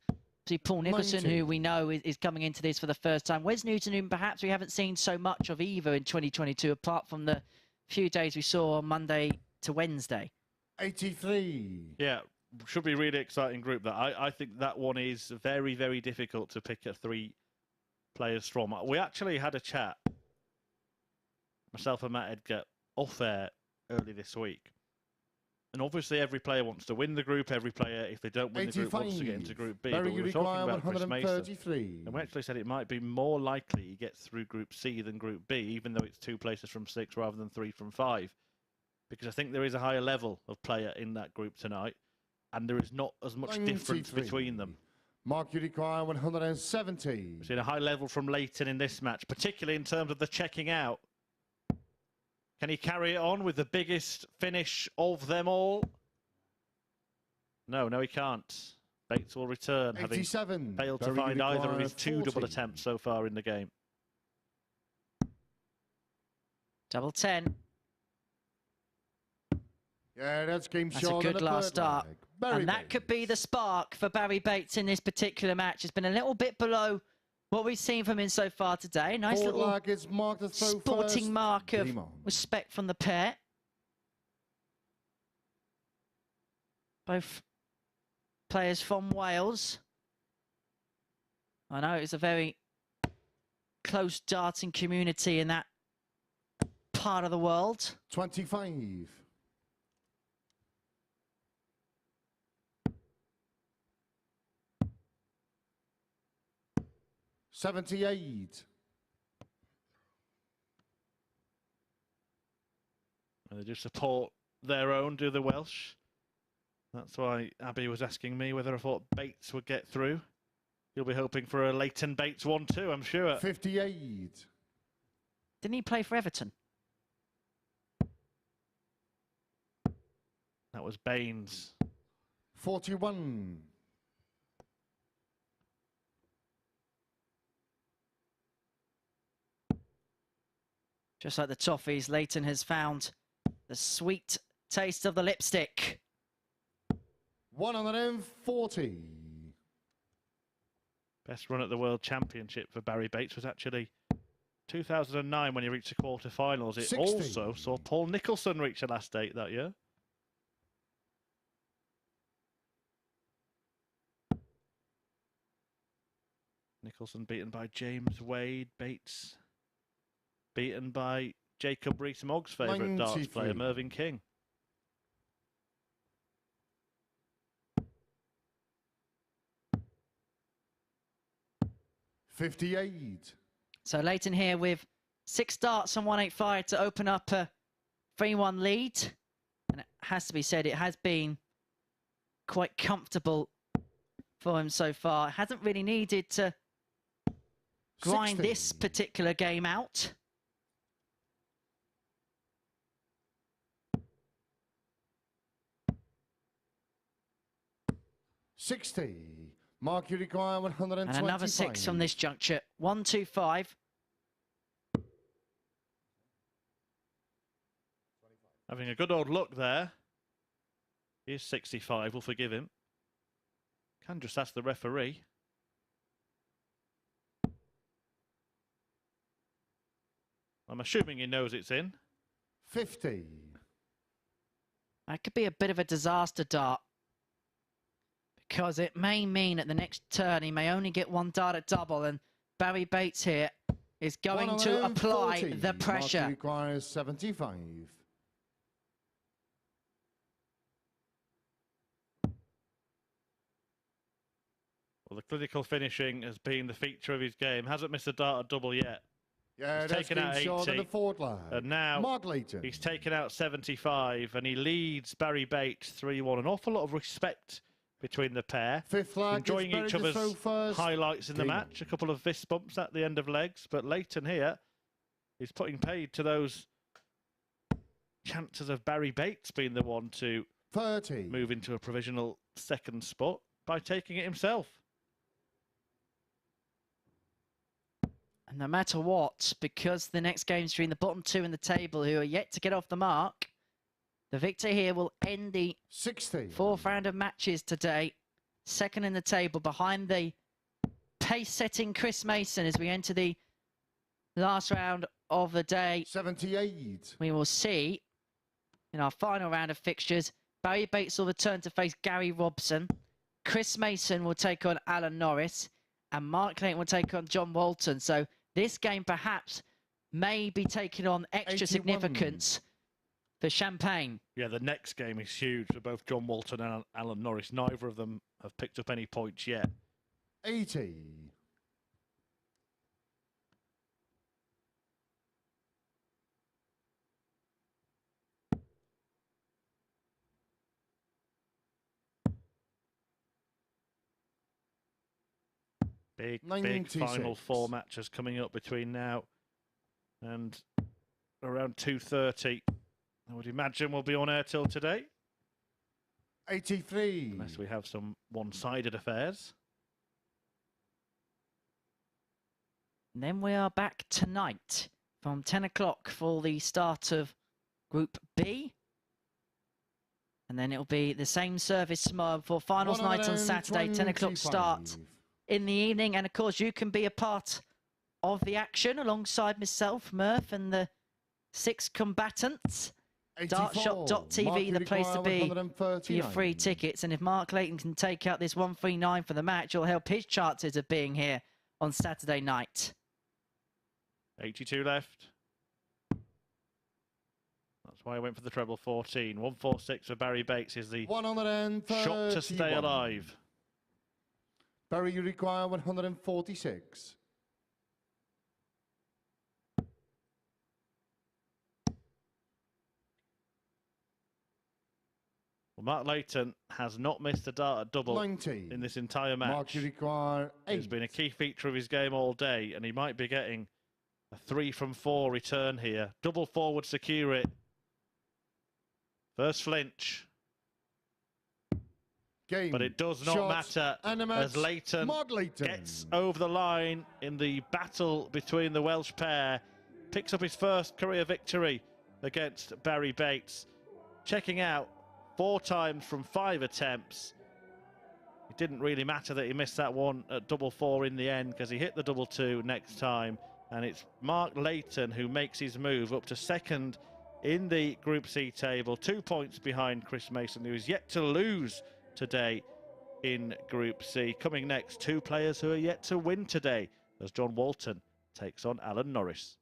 Paul Nicholson, 90. who we know is coming into this for the first time. Wes Newton, whom perhaps we haven't seen so much of either in 2022, apart from the few days we saw on Monday to Wednesday. 83. Yeah, should be a really exciting group. That I think that one is very, very difficult to pick 3 players from. We actually had a chat, myself and Matt Edgar, off air early this week. And obviously every player wants to win the group. Every player, if they don't win the group, wants to get into Group B. But we were talking about Chris Mason. And we actually said it might be more likely he gets through Group C than Group B, even though it's 2 places from 6 rather than 3 from 5. Because I think there is a higher level of player in that group tonight. And there is not as much 93. difference between them. Mark, you require 170. We've seen a high level from Layton in this match, particularly in terms of the checking out. Can he carry it on with the biggest finish of them all? No, he can't. Bates will return, 87. having failed to Barrie find either of his 40. 2 double attempts so far in the game. Double 10. Yeah, that's game That's short. a good last start. And that could be the spark for Barrie Bates in this particular match. It's been a little bit below what we've seen from him so far today. Nice little sporting mark of respect from the pair. Both players from Wales. I know it's a very close darting community in that part of the world. 25. $78. They do support their own, do the Welsh. That's why Abby was asking me whether I thought Bates would get through. You'll be hoping for a Layton Bates 1-2, I'm sure. 58. Didn't he play for Everton? That was Baines. 41. Just like the toffees, Layton has found the sweet taste of the lipstick. 140. Best run at the World Championship for Barrie Bates was actually 2009 when he reached the quarter-finals. It 60. also saw Paul Nicholson reach the last 8 that year. Nicholson beaten by James Wade. Bates beaten by Jacob Rees-Mogg's favourite darts player, Mervyn King. $58. So Layton here with 6 darts on 185 to open up a 3-1 lead. And it has to be said, it has been quite comfortable for him so far. Hasn't really needed to grind 60. this particular game out. $60. Mark, you require 125. And another 6 from this juncture. 125. Having a good old look there. He is 65, we'll forgive him. Can just ask the referee. I'm assuming he knows it's in. 50. That could be a bit of a disaster dart, because it may mean at the next turn he may only get 1 dart at double, and Barrie Bates here is going to apply the pressure. Mark requires 75. Well, Well, the clinical finishing has been the feature of his game. Hasn't missed a dart double yet. Yeah, He's that's taken out game short on 80, the forward line. and now Mark Layton. he's taken out 75, and he leads Barrie Bates 3-1. An awful lot of respect between the pair. Fifth flag. Enjoying each other's highlights in the Game match. A couple of fist bumps at the end of legs, but Layton here is putting paid to those chances of Barrie Bates being the one to 30. move into a provisional second spot by taking it himself. And no matter what, because the next game's between the bottom two in the table who are yet to get off the mark, the victor here will end the 60. fourth round of matches today. Second in the table behind the pace-setting Chris Mason as we enter the last round of the day. 78. We will see in our final round of fixtures, Barrie Bates will return to face Gary Robson. Chris Mason will take on Alan Norris. And Mark Layton will take on John Walton. So this game perhaps may be taking on extra 81. significance for Champagne. Yeah, the next game is huge for both John Walton and Alan Norris. Neither of them have picked up any points yet. 80. Big 96. final four matches coming up between now and around 2:30. I would imagine we'll be on air till today. 83. Unless we have some one-sided affairs. And then we are back tonight from 10 o'clock for the start of Group B. And then it'll be the same service tomorrow for finals night on Saturday, 10 o'clock start in the evening. And of course, you can be a part of the action alongside myself, Murph, and the 6 combatants. 84. Dartshop.tv, the place to be for your free tickets. And if Mark Layton can take out this 139 for the match, it'll help his chances of being here on Saturday night. 82 left. That's why I went for the treble 14. 146 for Barrie Bates is the 131. shot to stay alive. Barrie, you require 146. Well, Mark Layton has not missed a dart at double 90. in this entire match. Mark, you require 8. It's been a key feature of his game all day, and he might be getting a 3 from 4 return here. Double forward, secure it. First flinch. Game. But it does not Shot. matter And a match. as Layton Mark Layton gets over the line in the battle between the Welsh pair. Picks up his first career victory against Barrie Bates. Checking out 4 times from 5 attempts. It didn't really matter that he missed that one at double 4 in the end because he hit the double 2 next time. And it's Mark Layton who makes his move up to second in the Group C table. 2 points behind Chris Mason, who is yet to lose today in Group C. Coming next, 2 players who are yet to win today as John Walton takes on Alan Norris.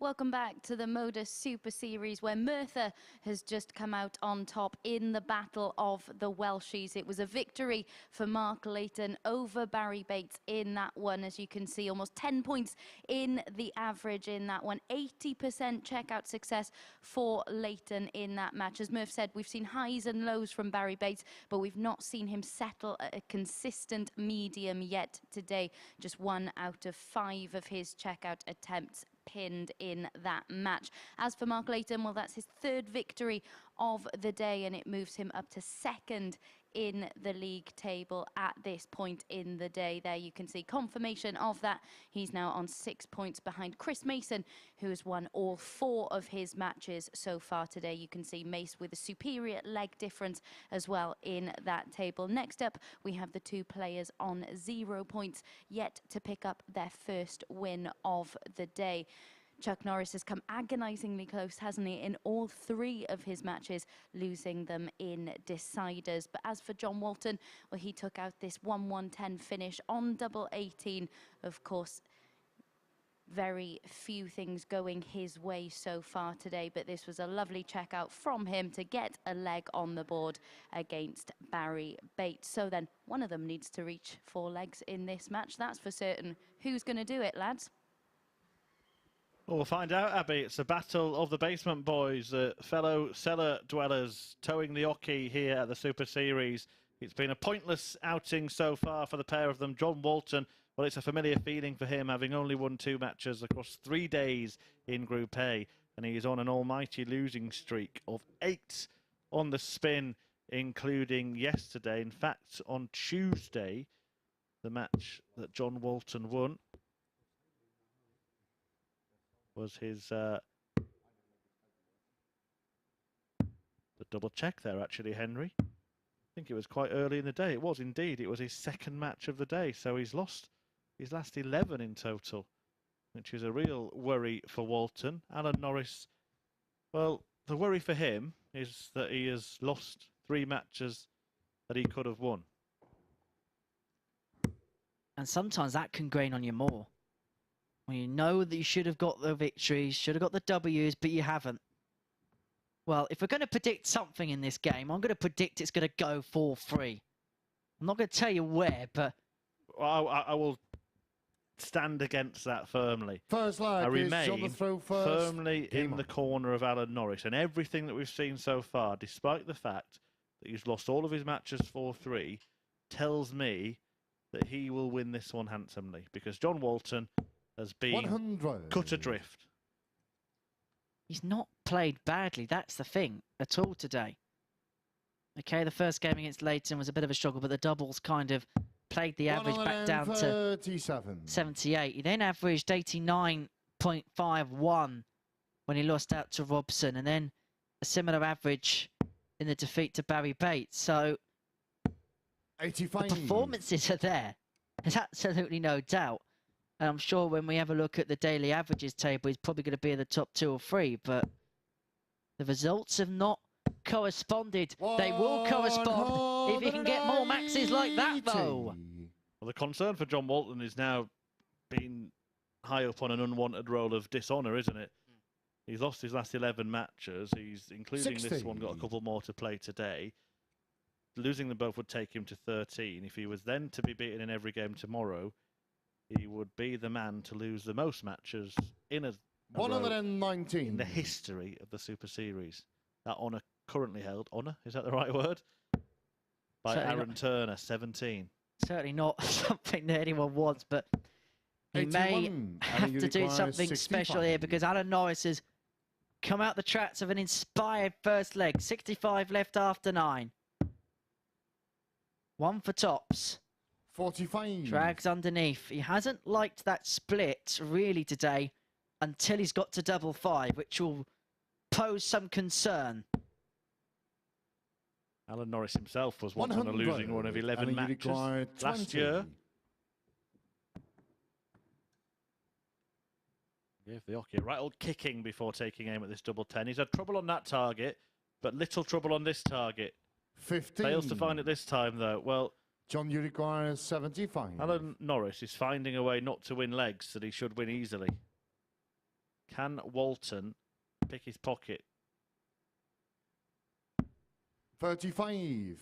Welcome back to the MODUS Super Series, where Merthyr has just come out on top in the battle of the Welshies. It was a victory for Mark Layton over Barrie Bates in that one. As you can see, almost 10 points in the average in that one. 80% checkout success for Layton in that match. As Murph said, we've seen highs and lows from Barrie Bates, but we've not seen him settle at a consistent medium yet today. Just 1 out of 5 of his checkout attempts pinned in that match. As for Mark Layton, well, that's his 3rd victory of the day, and it moves him up to 2nd in the league table at this point in the day. There you can see confirmation of that. He's now on 6 points behind Chris Mason, who has won all 4 of his matches so far today. You can see Mace with a superior leg difference as well in that table. Next up, we have the 2 players on 0 points, yet to pick up their first win of the day. Chuck Norris has come agonisingly close, hasn't he, in all 3 of his matches, losing them in deciders. But as for John Walton, well, he took out this 1-1-10 finish on double 18. Of course, very few things going his way so far today, but this was a lovely check out from him to get a leg on the board against Barrie Bates. So then one of them needs to reach 4 legs in this match, that's for certain. Who's going to do it, lads? Well, we'll find out, Abby. It's a battle of the basement boys, fellow cellar dwellers towing the Oki here at the Super Series. It's been a pointless outing so far for the pair of them. John Walton, well, it's a familiar feeling for him, having only won 2 matches across 3 days in Group A. And he is on an almighty losing streak of 8 on the spin, including yesterday. In fact, on Tuesday, the match that John Walton won was his the double check there, actually, Henry. I think it was quite early in the day. It was indeed. It was his 2nd match of the day, so he's lost his last 11 in total, which is a real worry for Walton. Alan Norris, well, the worry for him is that he has lost 3 matches that he could have won. And sometimes that can grain on you more. When you know that you should have got the victories, should have got the W's, but you haven't. Well, if we're going to predict something in this game, I'm going to predict it's going to go 4-3. I'm not going to tell you where, but... Well, I will stand against that firmly. First leg, I remain on the throw first. firmly in the corner of Alan Norris, and everything that we've seen so far, despite the fact that he's lost all of his matches 4-3, tells me that he will win this one handsomely, because John Walton has been 100. cut adrift. He's not played badly, that's the thing, at all today. Okay, the first game against Layton was a bit of a struggle, but the doubles kind of played the average back down to 78. He then averaged 89.51 when he lost out to Robson, and then a similar average in the defeat to Barrie Bates. So 85. the performances are there. There's absolutely no doubt. And I'm sure when we have a look at the daily averages table, he's probably going to be in the top 2 or 3, but the results have not corresponded. They will correspond if he can get more maxes like that, though. Well, the concern for John Walton is now being high up on an unwanted role of dishonour, isn't it? He's lost his last 11 matches. He's, including 60. this one, got a couple more to play today. Losing them both would take him to 13. If he was then to be beaten in every game tomorrow, he would be the man to lose the most matches in a 119 in the history of the Super Series. That honour currently held, honour, is that the right word? By Certainly Aaron not. Turner, 17. Certainly not something that anyone wants, but he 81, may and have he to do requires something 65. special here, because Alan Norris has come out the tracks of an inspired first leg. 65 left after 9. 1 for tops. 45. Drags underneath. He hasn't liked that split really today until he's got to double 5, which will pose some concern. Alan Norris himself was once on a 100, losing run of 11 and he matches required last 20. year. Gave the Oki a right old kicking before taking aim at this double 10. He's had trouble on that target, but little trouble on this target. 15. Fails to find it this time, though. Well, John, you require 75. Alan Norris is finding a way not to win legs that he should win easily. Can Walton pick his pocket? 35.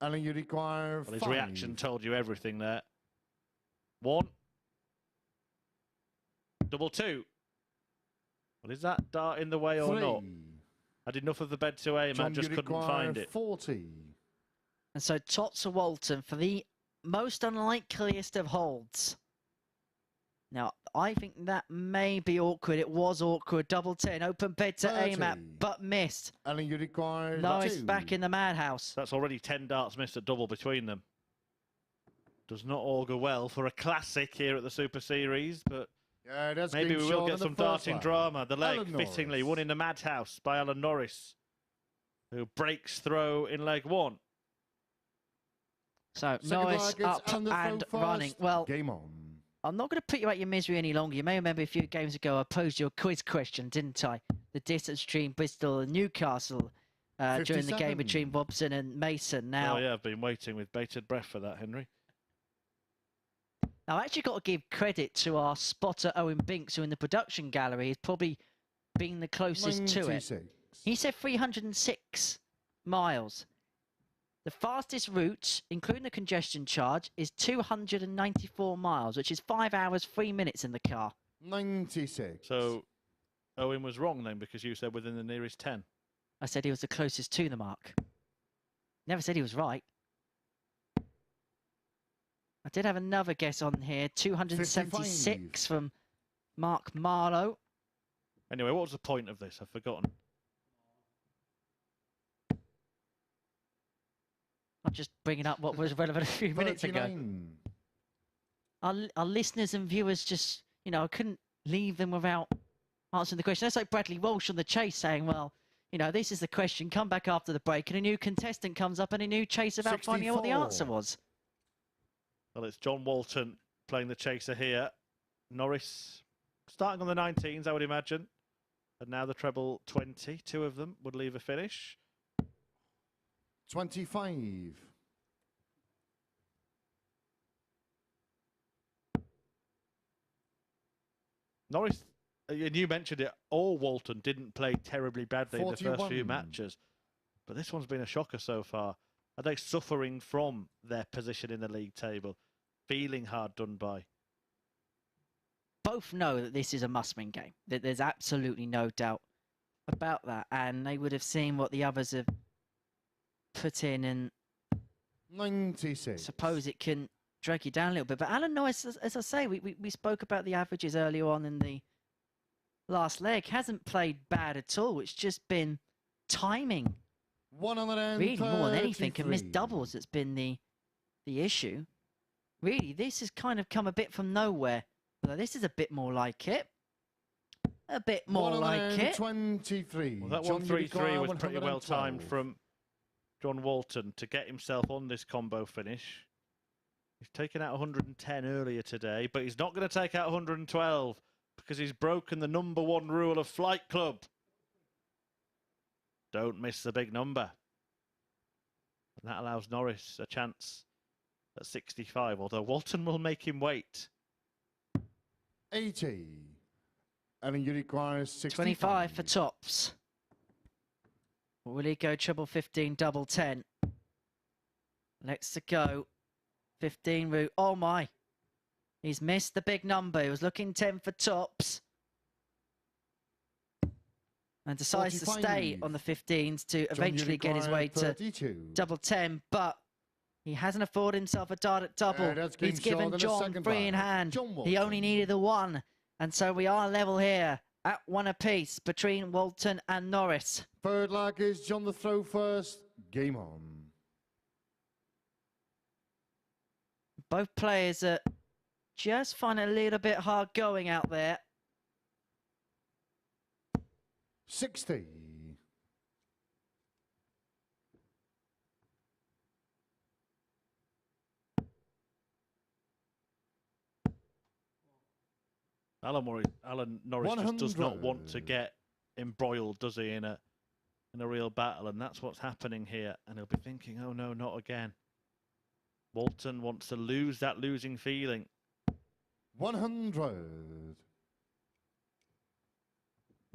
Alan, you require Well, his 5. reaction told you everything there. 1. Double 2. Well, is that dart in the way or 3. not? Had enough of the bed to aim, I John, just you couldn't require find it. 40. And so tots of Walton for the most unlikeliest of holds. Now, I think that may be awkward. It was awkward. Double 10. Open bed to aim at, 30. but missed. Alan, you require Norris 2. back in the madhouse. That's already 10 darts missed at double between them. Does not augur well for a classic here at the Super Series, but Yeah, that's maybe game we will short get on the some first darting leg. drama. The leg, Alan fittingly, Norris. won in the madhouse by Alan Norris, who breaks throw in leg 1. So Second Norris leg, it's up Alan the and throw running. first. Well, Game on. I'm not going to put you out your misery any longer. You may remember a few games ago I posed you a quiz question, didn't I? The distance between Bristol and Newcastle during the game 57. between Robson and Mason. Now, Oh yeah, I've been waiting with bated breath for that, Henry. I've actually got to give credit to our spotter Owen Binks, who in the production gallery has probably been the closest to it. 96. He said 306 miles. The fastest route, including the congestion charge, is 294 miles, which is 5 hours, 3 minutes in the car. 96. So Owen was wrong then, because you said within the nearest 10. I said he was the closest to the mark. Never said he was right. I did have another guess on here, 276 55. from Mark Marlowe. Anyway, what was the point of this? I've forgotten. I'm just bringing up what was relevant a few minutes ago. 39. Our listeners and viewers just, you know, I couldn't leave them without answering the question. That's like Bradley Walsh on the chase saying, well, you know, this is the question, come back after the break, and a new contestant comes up and a new chase about finding out what the 64. answer was. Well, it's John Walton playing the chaser here. Norris starting on the 19s, I would imagine. And now the treble 20. 2 of them would leave a finish. 25. Norris, and you mentioned it, all Walton didn't play terribly badly in the first few 41. matches. But this one's been a shocker so far. Are they suffering from their position in the league table? Feeling hard done by? Both know that this is a must-win game. That there's absolutely no doubt about that. And they would have seen what the others have put in, and 96. suppose it can drag you down a little bit. But Alan Norris, as I say, we spoke about the averages earlier on in the last leg. Hasn't played bad at all. It's just been timing. 133. Really, more than anything, and missed doubles that's been the issue. Really, this has kind of come a bit from nowhere. Although this is a bit more like it. A bit more like it. 123. Well, that John, you 133 require was pretty well 112. timed from John Walton to get himself on this combo finish. He's taken out 110 earlier today, but he's not going to take out 112 because he's broken the #1 rule of Flight Club. Don't miss the big number. And that allows Norris a chance at 65, although Walton will make him wait. 80. And you require 65. 25 for tops. Will he go treble 15, double 10? Let's to go. 15 route. Oh my. He's missed the big number. He was looking 10 for tops. And decides to stay 45. on the 15s to John, you eventually get his require way to 32. double 10. But he hasn't afforded himself a dart at double. that's He's game short given in the John second 3 in round. hand. John He Walton. only needed the 1. And so we are level here at 1 apiece between Walton and Norris. Third leg is John the throw first. Game on. Both players are just finding it a little bit hard going out there. 60. Alan Norris just does not want to 100. get embroiled, does he, in a real battle, and that's what's happening here. And he'll be thinking, oh no, not again. Walton wants to lose that losing feeling. 100.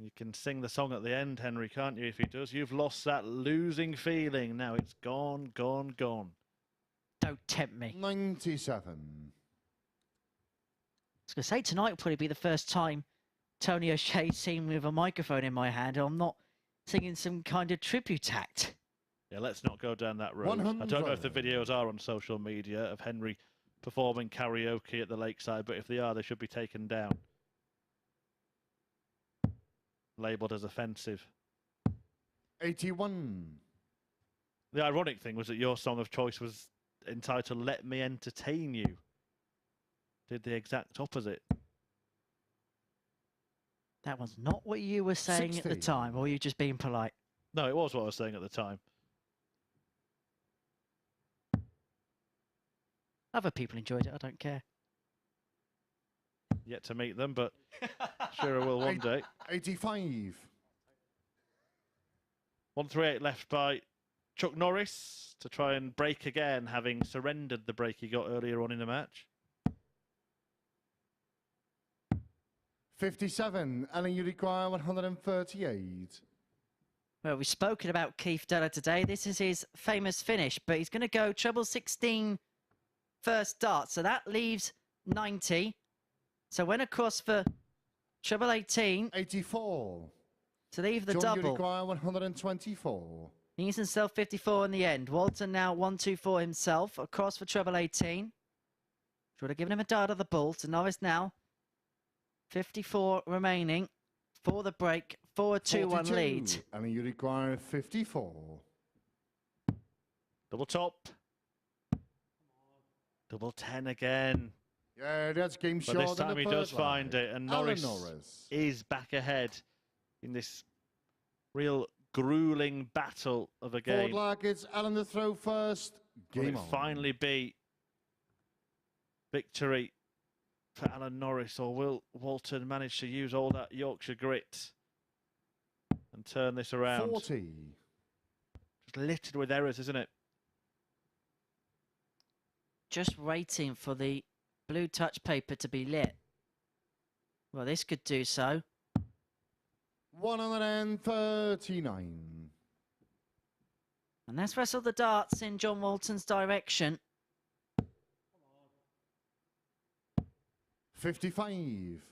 You can sing the song at the end, Henry, can't you, if he does? You've lost that losing feeling. Now it's gone, gone, gone. Don't tempt me. 97. I was going to say, tonight will probably be the first time Tony O'Shea's seen me with a microphone in my hand. I'm not singing some kind of tribute act. Yeah, let's not go down that road. 100. I don't know if the videos are on social media of Henry performing karaoke at the lakeside, but if they are, they should be taken down. Labelled as offensive. 81. The ironic thing was that your song of choice was entitled Let Me Entertain You. Did the exact opposite. That was not what you were saying 60. at the time, or were you just being polite? No, it was what I was saying at the time. Other people enjoyed it, I don't care. Yet to meet them, but sure I will one day. 85. 138 left by Chuck Norris to try and break again, having surrendered the break he got earlier on in the match. 57. Ellen, you require 138. Well, we've spoken about Keith Deller today. This is his famous finish, but he's going to go treble 16 first dart, so that leaves 90. So went across for treble 18. 84. To leave the John, you double. require 124. He needs himself 54 in the end. Walton now 124 himself. Across for treble 18. Should have given him a dart of the ball. So Norris now 54 remaining for the break. For a 2-1 lead. Ellen, you require 54. Double top. Double 10 again. Yeah, that's game But short. this time he does find it, and Norris is back ahead in this real grueling battle of a game. Forward lag, it's Alan to throw first. Will Game it on. finally be victory for Alan Norris, or will Walton manage to use all that Yorkshire grit and turn this around? 40. Just littered with errors, isn't it? Just waiting for the blue touch paper to be lit. Well, this could do so. 139. And let's wrestle the darts in John Walton's direction. 55.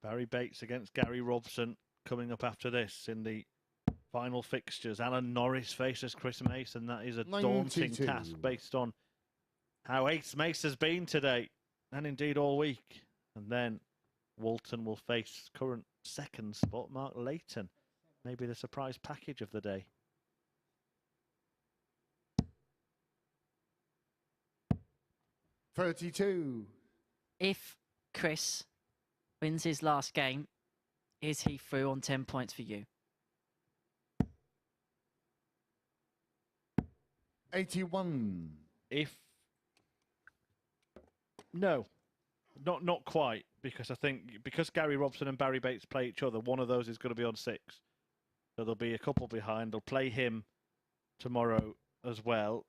Barrie Bates against Gary Robson coming up after this in the final fixtures. Alan Norris faces Chris Mason. That is a daunting 92. task based on how Ace Mace has been today, and indeed all week. And then Walton will face current second spot Mark Layton. Maybe the surprise package of the day. $32. If Chris wins his last game, is he through on 10 points for you? 81. No, not quite, because I think because Gary Robson and Barrie Bates play each other, one of those is going to be on 6. So there'll be a couple behind. They'll play him tomorrow as well.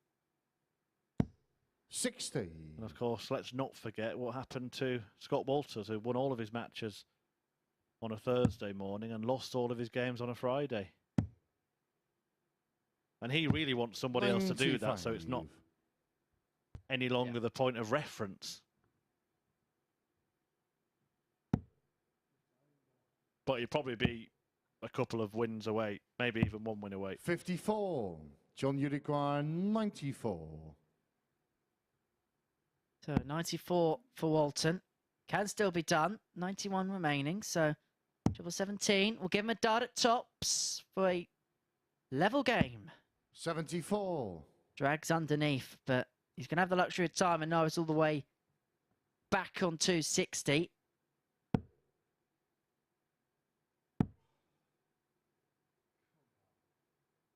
60. And of course, let's not forget what happened to Scott Walters, who won all of his matches on a Thursday morning and lost all of his games on a Friday. And he really wants somebody else to do that, so it's not any longer the point of reference. But he'd probably be a couple of wins away, maybe even one win away. 54. John, you require 94. So 94 for Walton. Can still be done. 91 remaining. So treble 17. We'll give him a dart at tops for a level game. 74. Drags underneath, but he's going to have the luxury of time and Norris all the way back on 260.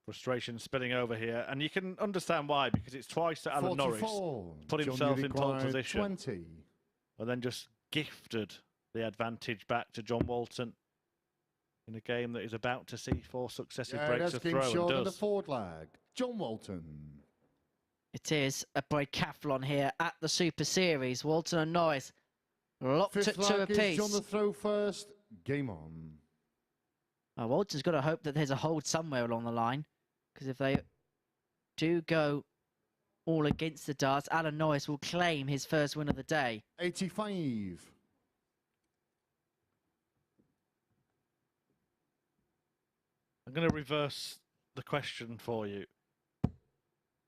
Frustration spilling over here, and you can understand why, because it's twice that Alan 44. Norris put John, himself you in pole require position 20. and then just gifted the advantage back to John Walton in a game that is about to see 4 successive breaks of game throw, short and of the does. forward lag. John Walton. It is a breakathlon here at the Super Series. Walton and Norris Locked Fifth at 2 flag is apiece. John the throw first. Game on. Oh, Walton's got to hope that there's a hold somewhere along the line, because if they do go all against the darts, Alan Norris will claim his first win of the day. 85. I'm going to reverse the question for you.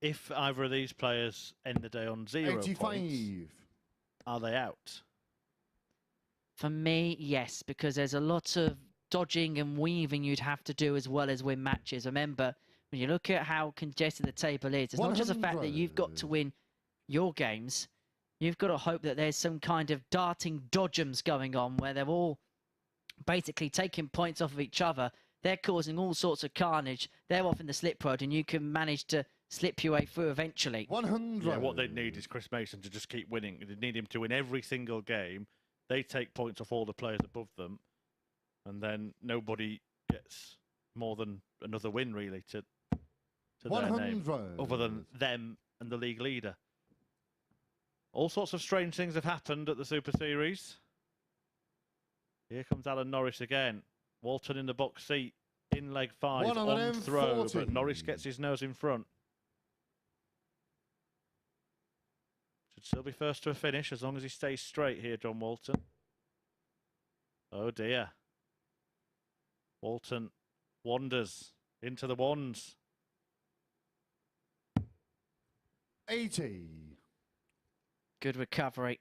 If either of these players end the day on 0 85. points, are they out? For me, yes, because there's a lot of dodging and weaving you'd have to do as well as win matches. Remember, when you look at how congested the table is, it's not just the fact that you've got to win your games, you've got to hope that there's some kind of darting dodgems going on where they're all basically taking points off of each other. They're causing all sorts of carnage. They're off in the slip road, and you can manage to slip your way through eventually. 100. Yeah, what they need is Chris Mason to just keep winning. They need him to win every single game. They take points off all the players above them, and then nobody gets more than another win, really, to their name, other than them and the league leader. All sorts of strange things have happened at the Super Series. Here comes Alan Norris again. Walton in the box seat, in leg 5, on throw, but Norris gets his nose in front. Should still be first to a finish as long as he stays straight here, John Walton. Oh dear. Walton wanders into the wands. 80. Good recovery.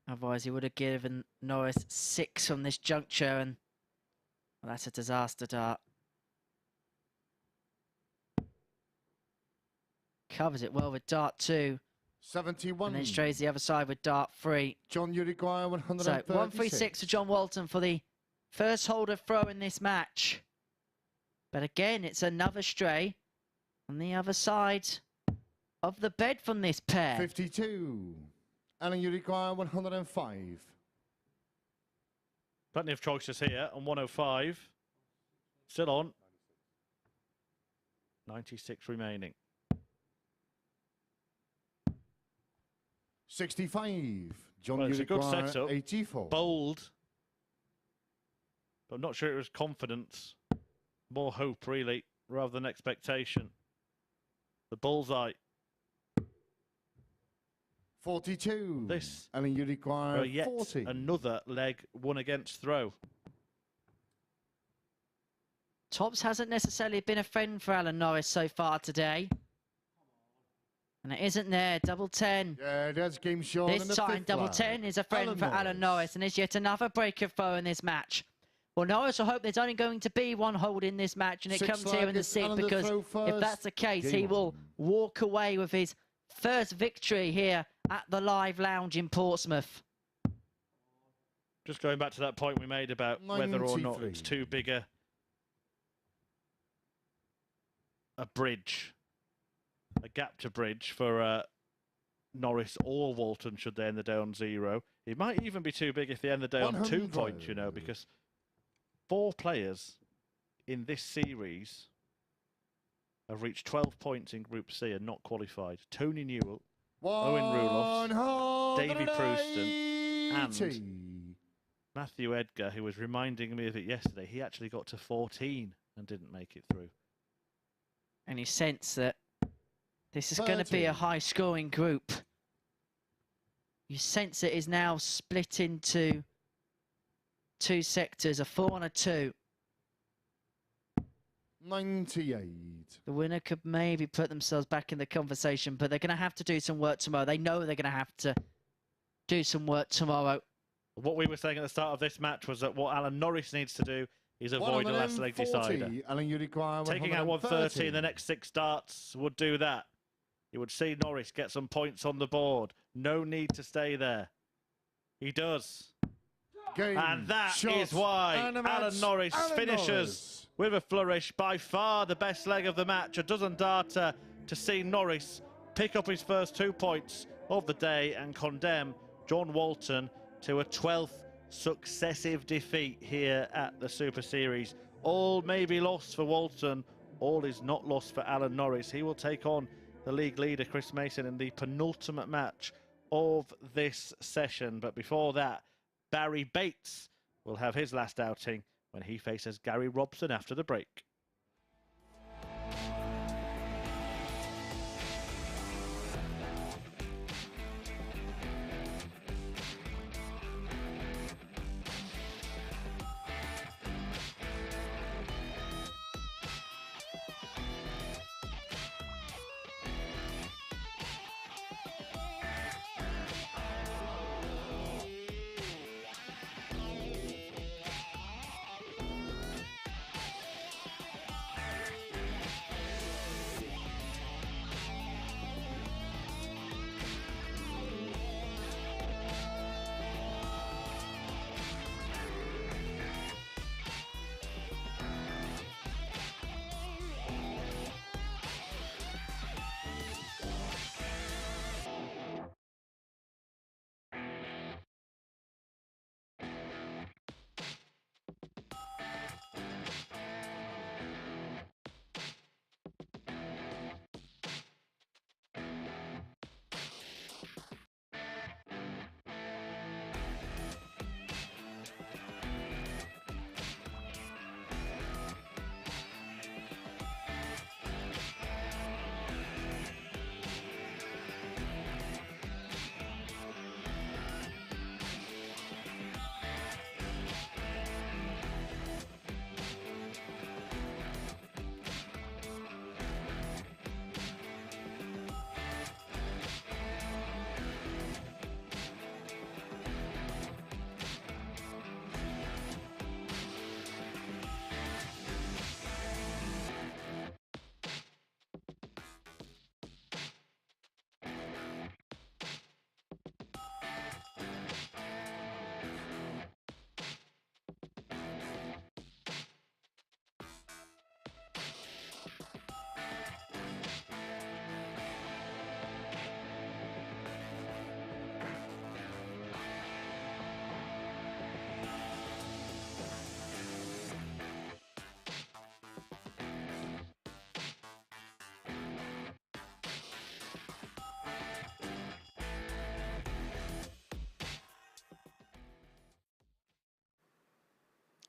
Otherwise, he would have given Norris 6 on this juncture, and well, that's a disaster dart. Covers it well with dart 2. 71. And then strays the other side with dart 3. John, you require 136. So 136 for John Walton for the first holder throw in this match. But again, it's another stray on the other side of the bed from this pair. 52. Alan, you require 105. Plenty of choices here on 105. Still on. 96 remaining. 65. John, Well, you it's a good require setup. 84. Bold. But I'm not sure it was confidence. More hope, really, rather than expectation. The bullseye. 42. This Alan, you require yet 40. another leg won against throw. Tops hasn't necessarily been a friend for Alan Norris so far today. And it isn't there. Double 10. Yeah, that's game short. This time, double 10 is a friend for Alan Norris, and it's yet another breaker throw in this match. Well, Norris will hope there's only going to be one hold in this match, and it comes here in the sixth, because if that's the case, he will walk away with his first victory here at the Live Lounge in Portsmouth. Just going back to that point we made about whether or not it's too big a bridge, a gap to bridge for Norris or Walton should they end the day on 0. It might even be too big if they end the day on 2 points, you know, because 4 players in this series have reached 12 points in Group C and not qualified. Tony Newell, Owen Roelofs, Davy Prouston, and Matthew Edgar, who was reminding me of it yesterday. He actually got to 14 and didn't make it through. And you sense that this is going to be a high-scoring group. You sense it is now split into 2 sectors, a 4 and a 2. 98. The winner could maybe put themselves back in the conversation, but they're going to have to do some work tomorrow. They know they're going to have to do some work tomorrow. What we were saying at the start of this match was that what Alan Norris needs to do is avoid a last leg decider. Alan, you require Taking out 130 in the next 6 darts would do that. You would see Norris get some points on the board. No need to stay there. He does. And that is why Alan Norris finishes with a flourish. By far the best leg of the match. A dozen darter to see Norris pick up his first 2 points of the day and condemn John Walton to a 12th successive defeat here at the Super Series. All may be lost for Walton. All is not lost for Alan Norris. He will take on the league leader, Chris Mason, in the penultimate match of this session. But before that, Barrie Bates will have his last outing when he faces Gary Robson after the break.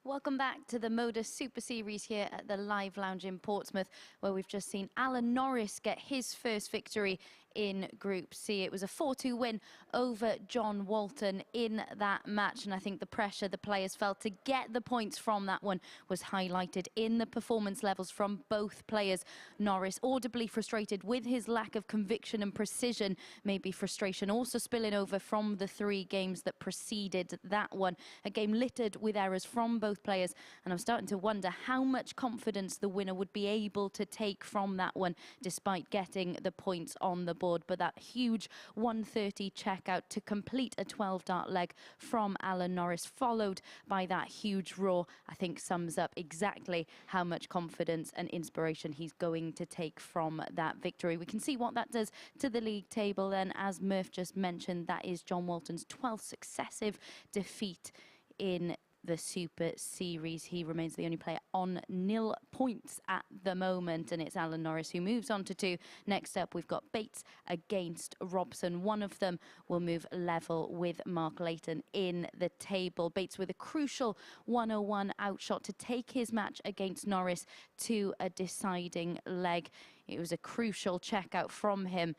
Welcome back to the MODUS Super Series here at the Live Lounge in Portsmouth, where we've just seen Alan Norris get his first victory in Group C. It was a 4-2 win over John Walton in that match, and I think the pressure the players felt to get the points from that one was highlighted in the performance levels from both players. Norris audibly frustrated with his lack of conviction and precision, maybe frustration also spilling over from the 3 games that preceded that one. A game littered with errors from both players, and I'm starting to wonder how much confidence the winner would be able to take from that one despite getting the points on the board. But that huge 130 checkout to complete a 12-dart leg from Alan Norris, followed by that huge roar, I think sums up exactly how much confidence and inspiration he's going to take from that victory. We can see what that does to the league table then. As Murph just mentioned, that is John Walton's 12th successive defeat in the Super Series. He remains the only player on 0 points at the moment, and it's Alan Norris who moves on to 2. Next up, we've got Bates against Robson. One of them will move level with Mark Layton in the table. Bates with a crucial 101 outshot to take his match against Norris to a deciding leg. It was a crucial checkout from him,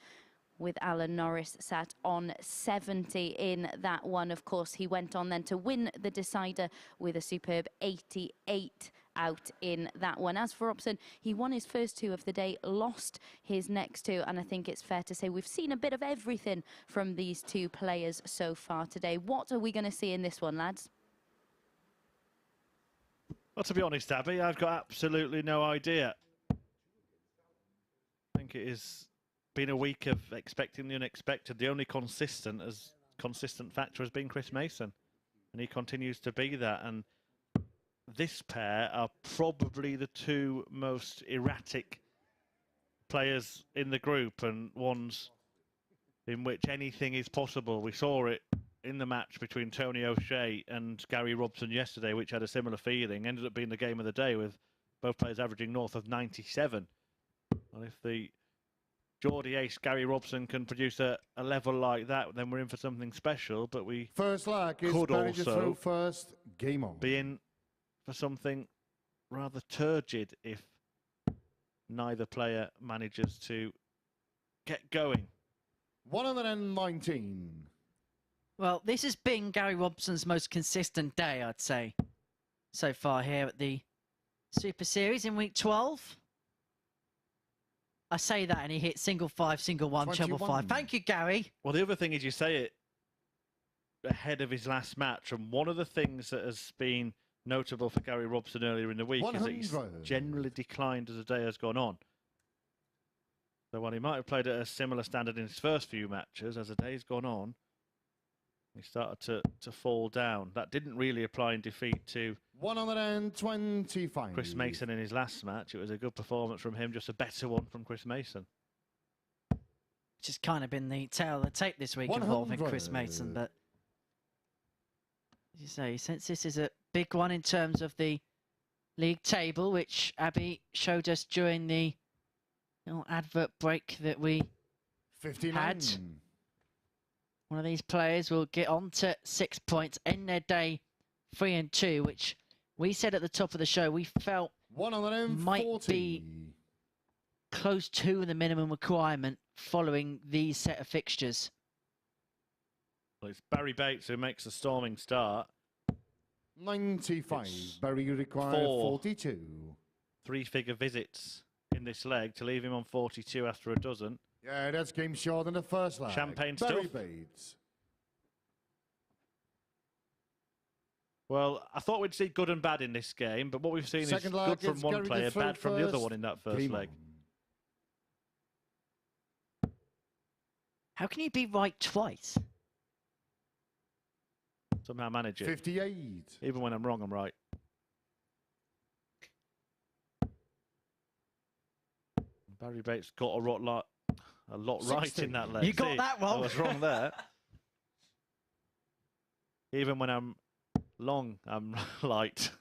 with Alan Norris sat on 70 in that one. Of course, he went on then to win the decider with a superb 88 out in that one. As for Robson, he won his first 2 of the day, lost his next 2, and I think it's fair to say we've seen a bit of everything from these 2 players so far today. What are we going to see in this one, lads? Well, to be honest, Abby, I've got absolutely no idea. I think it is been a week of expecting the unexpected. The only consistent factor has been Chris Mason, and he continues to be that. And this pair are probably the 2 most erratic players in the group, and ones in which anything is possible. We saw it in the match between Tony O'Shea and Gary Robson yesterday, which had a similar feeling. Ended up being the game of the day, with both players averaging north of 97. And if the Geordie ace Gary Robson can produce a level like that, then we're in for something special. But we First lag is could Barrie to throw also first. Game on. be in for something rather turgid if neither player manages to get going. 119. Well, this has been Gary Robson's most consistent day, I'd say, so far here at the Super Series in week 12. I say that and he hit single 5, single 1, treble 5. Thank you, Gary. Well, the other thing is you say it ahead of his last match, and one of the things that has been notable for Gary Robson earlier in the week is that he's 100. generally declined as the day has gone on. So while he might have played at a similar standard in his first few matches, as the day's gone on, he started to fall down. That didn't really apply in defeat to 125. Chris Mason in his last match. It was a good performance from him, just a better one from Chris Mason. Which has kind of been the tail of the tape this week involving Chris Mason. But as you say, since this is a big one in terms of the league table, which Abby showed us during the little advert break that we 59. had. One of these players will get on to 6 points, end their day 3 and 2, which we said at the top of the show we felt 140. might be close to the minimum requirement following these set of fixtures. Well, it's Barrie Bates who makes a storming start. 95. Barrie, you require 42. Three-figure visits in this leg to leave him on 42 after a dozen. Yeah, that's game short in the first leg. Champagne Barrie stuff. Bates. Well, I thought we'd see good and bad in this game, but what we've seen Second is leg, good from it's one Gary to player, throw bad from the other first. one in that first Game leg. on. How can you be right twice? Somehow manage it. 58. Even when I'm wrong, I'm right. Barrie Bates got a lot right 60. in that leg. You got that wrong. I was wrong there. Even when I'm long, I'm light.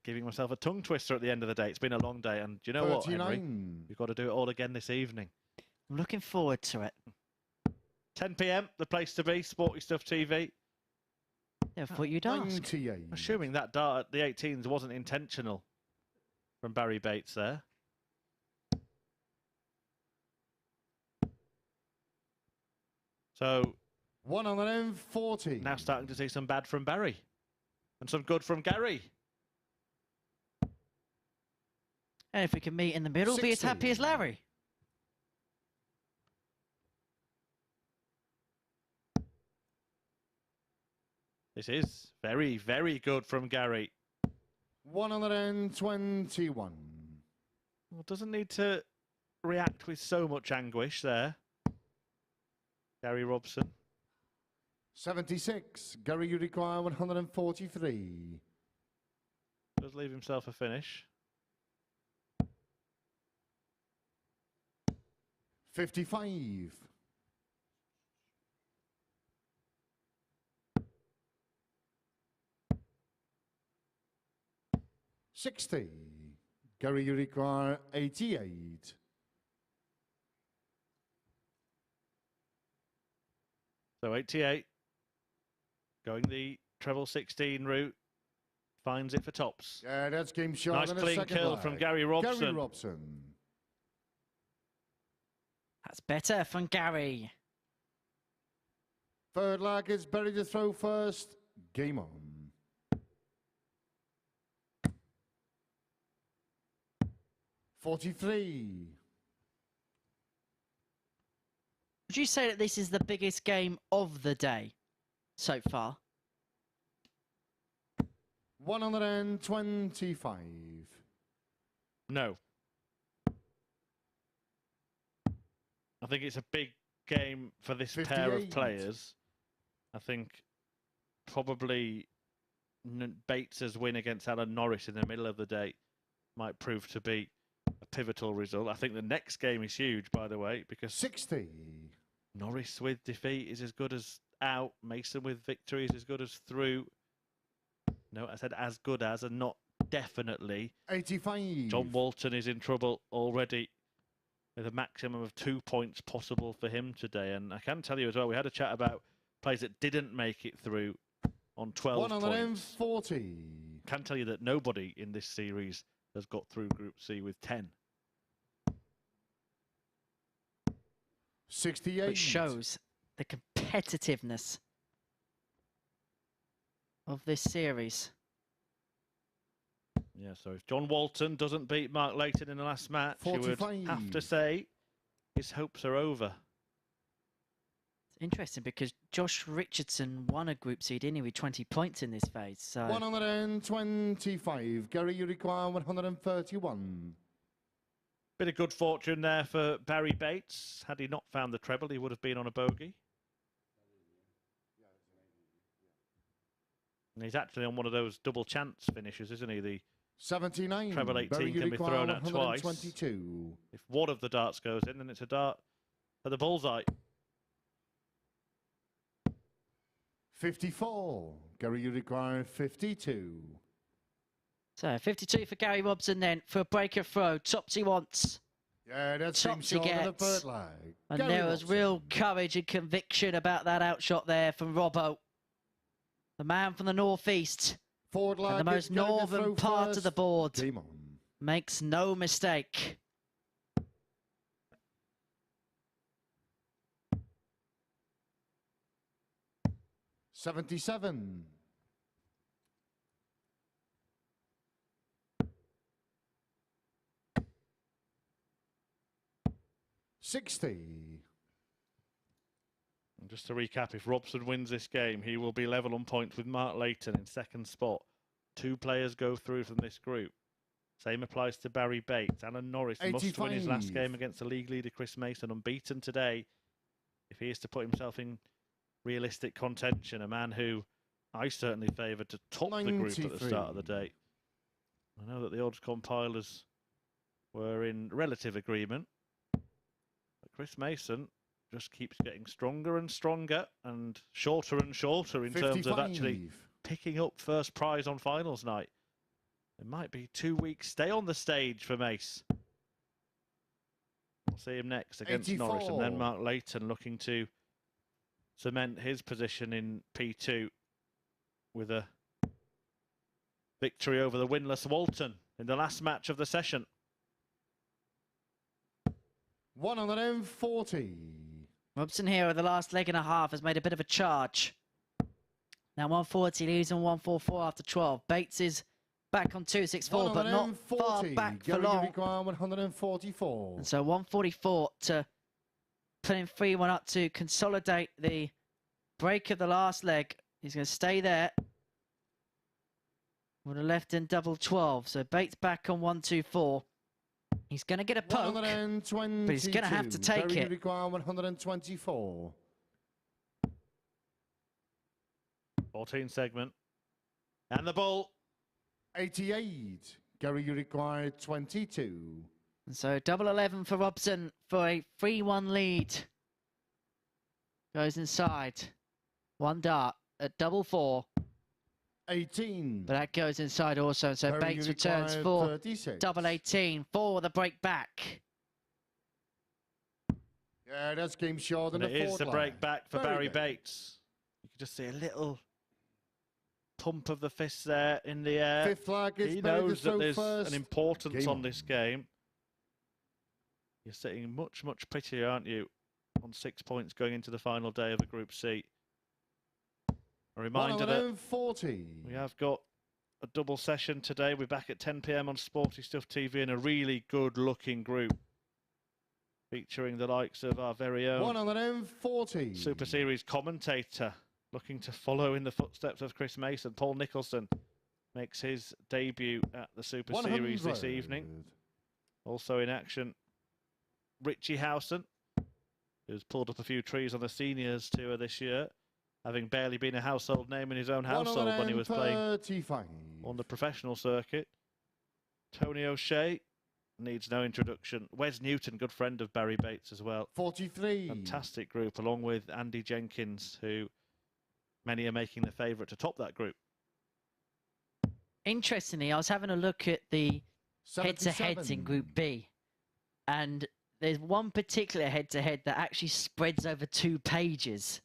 Giving myself a tongue twister at the end of the day. It's been a long day, and do you know what, Henry? 39. You've got to do it all again this evening. I'm looking forward to it. 10 p.m, the place to be, Sporty Stuff TV. Yeah, I thought you'd ask. 98. Assuming that dart at the 18s wasn't intentional from Barrie Bates there. So 140. now starting to see some bad from Barrie and some good from Gary. And if we can meet in the middle, be as 60. happy as Larry. This is very, very good from Gary. 121. Well, doesn't need to react with so much anguish there. Gary Robson. 76. Gary, you require 143. Does leave himself a finish. 55. 60. Gary, you require 88. So 88. Going the treble 16 route. Finds it for tops. Yeah, that's game shot. Nice in the clean second kill leg. from Gary Robson. Gary Robson. That's better from Gary. Third leg is Barrie to throw first. Game on. .43. Would you say that this is the biggest game of the day so far? 125. No. I think it's a big game for this pair of 58. players. I think probably Bates's win against Alan Norris in the middle of the day might prove to be a pivotal result. I think the next game is huge, by the way, because 60. Norris with defeat is as good as out. Mason with victory is as good as through. No, I said as good as and not definitely. 85. John Walton is in trouble already with a maximum of 2 points possible for him today. And I can tell you as well, we had a chat about players that didn't make it through on 12 points. 140. Can tell you that nobody in this series has got through Group C with 10. 68. Which shows the competitiveness of this series. Yeah, so if John Walton doesn't beat Mark Layton in the last match, you would 45. have to say his hopes are over. It's interesting because Josh Richardson won a Group C, didn't he, with 20 points in this phase. So 125. Gary, you require 131. Bit of good fortune there for Barrie Bates. Had he not found the treble, he would have been on a bogey. And he's actually on one of those double chance finishes, isn't he? The 79. treble 18 Barrie, you can be require thrown out twice. 122. If one of the darts goes in, then it's a dart for the bullseye. 54. Gary, you require 52. So 52 for Gary Robson then for a breaker throw. Topsy wants. Yeah, that's Topsy gets. bird lag. And Gary there was Robson. real courage and conviction about that outshot there from Robbo. The man from the northeast. Forward lag. And the most Gary to northern throw part first. of the board. Game on. Makes no mistake. $77. 60. And just to recap, if Robson wins this game, he will be level on points with Mark Layton in second spot. 2 players go through from this group. Same applies to Barrie Bates. Alan Norris must win his last 85. game against the league leader Chris Mason, unbeaten today. If he is to put himself in realistic contention, a man who I certainly favoured to top the group at the start of the day. I know that the odds compilers were in relative agreement. But Chris Mason just keeps getting stronger and stronger and shorter in 55. terms of actually picking up first prize on finals night. It might be 2 weeks stay on the stage for Mace. We'll see him next against 84. Norris, and then Mark Layton looking to cement his position in P2 with a victory over the winless Walton in the last match of the session. 140. Robson here with the last leg and a half has made a bit of a charge. Now 140 leads on 144 after 12. Bates is back on 264, but not far back for long. 144. And so 144 to put him 3-1 up to consolidate the break of the last leg. He's going to stay there. Would have left in double 12. So Bates back on 124. He's going to get a poke, but he's going to have to take it. Require 124. 14 segment. And the ball. 88. Gary, you require 22. And so double 11 for Robson for a 3-1 lead. Goes inside. One dart at double 4. 18. But that goes inside also. So Barrie, Bates you returns require for 36. double 18 for the break back. Yeah, that's game short. And it is the break back for Barrie good. Bates. You can just see a little pump of the fist there in the air. Fifth flag is He Barrie to knows that throw there's first. an importance Game on on. this game. You're sitting much, much prettier, aren't you, on 6 points going into the final day of a Group C. A reminder that 140. we have got a double session today. We're back at 10 PM on Sporty Stuff TV in a really good-looking group, featuring the likes of our very own 140. Super Series commentator, looking to follow in the footsteps of Chris Mason. Paul Nicholson makes his debut at the Super Series this 100. evening. Also in action, Richie Howson, who's pulled up a few trees on the seniors tour this year, having barely been a household name in his own household when he was playing 135. on the professional circuit. Tony O'Shea needs no introduction. Wes Newton, good friend of Barrie Bates as well. 43. Fantastic group, along with Andy Jenkins, who many are making the favourite to top that group. Interestingly, I was having a look at the head-to-heads in 77. Group B, and there's one particular head-to-head that actually spreads over 2 pages.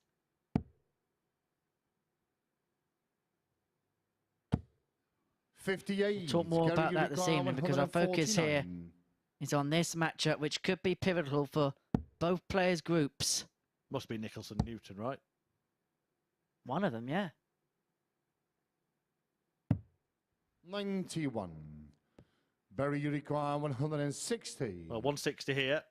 We'll Talk more about that this evening because our focus here is on this matchup, which could be pivotal for both players' groups. Must be Nicholson Newton, right? One of them, yeah. 91. Barrie, you require 160. Well, 160 here.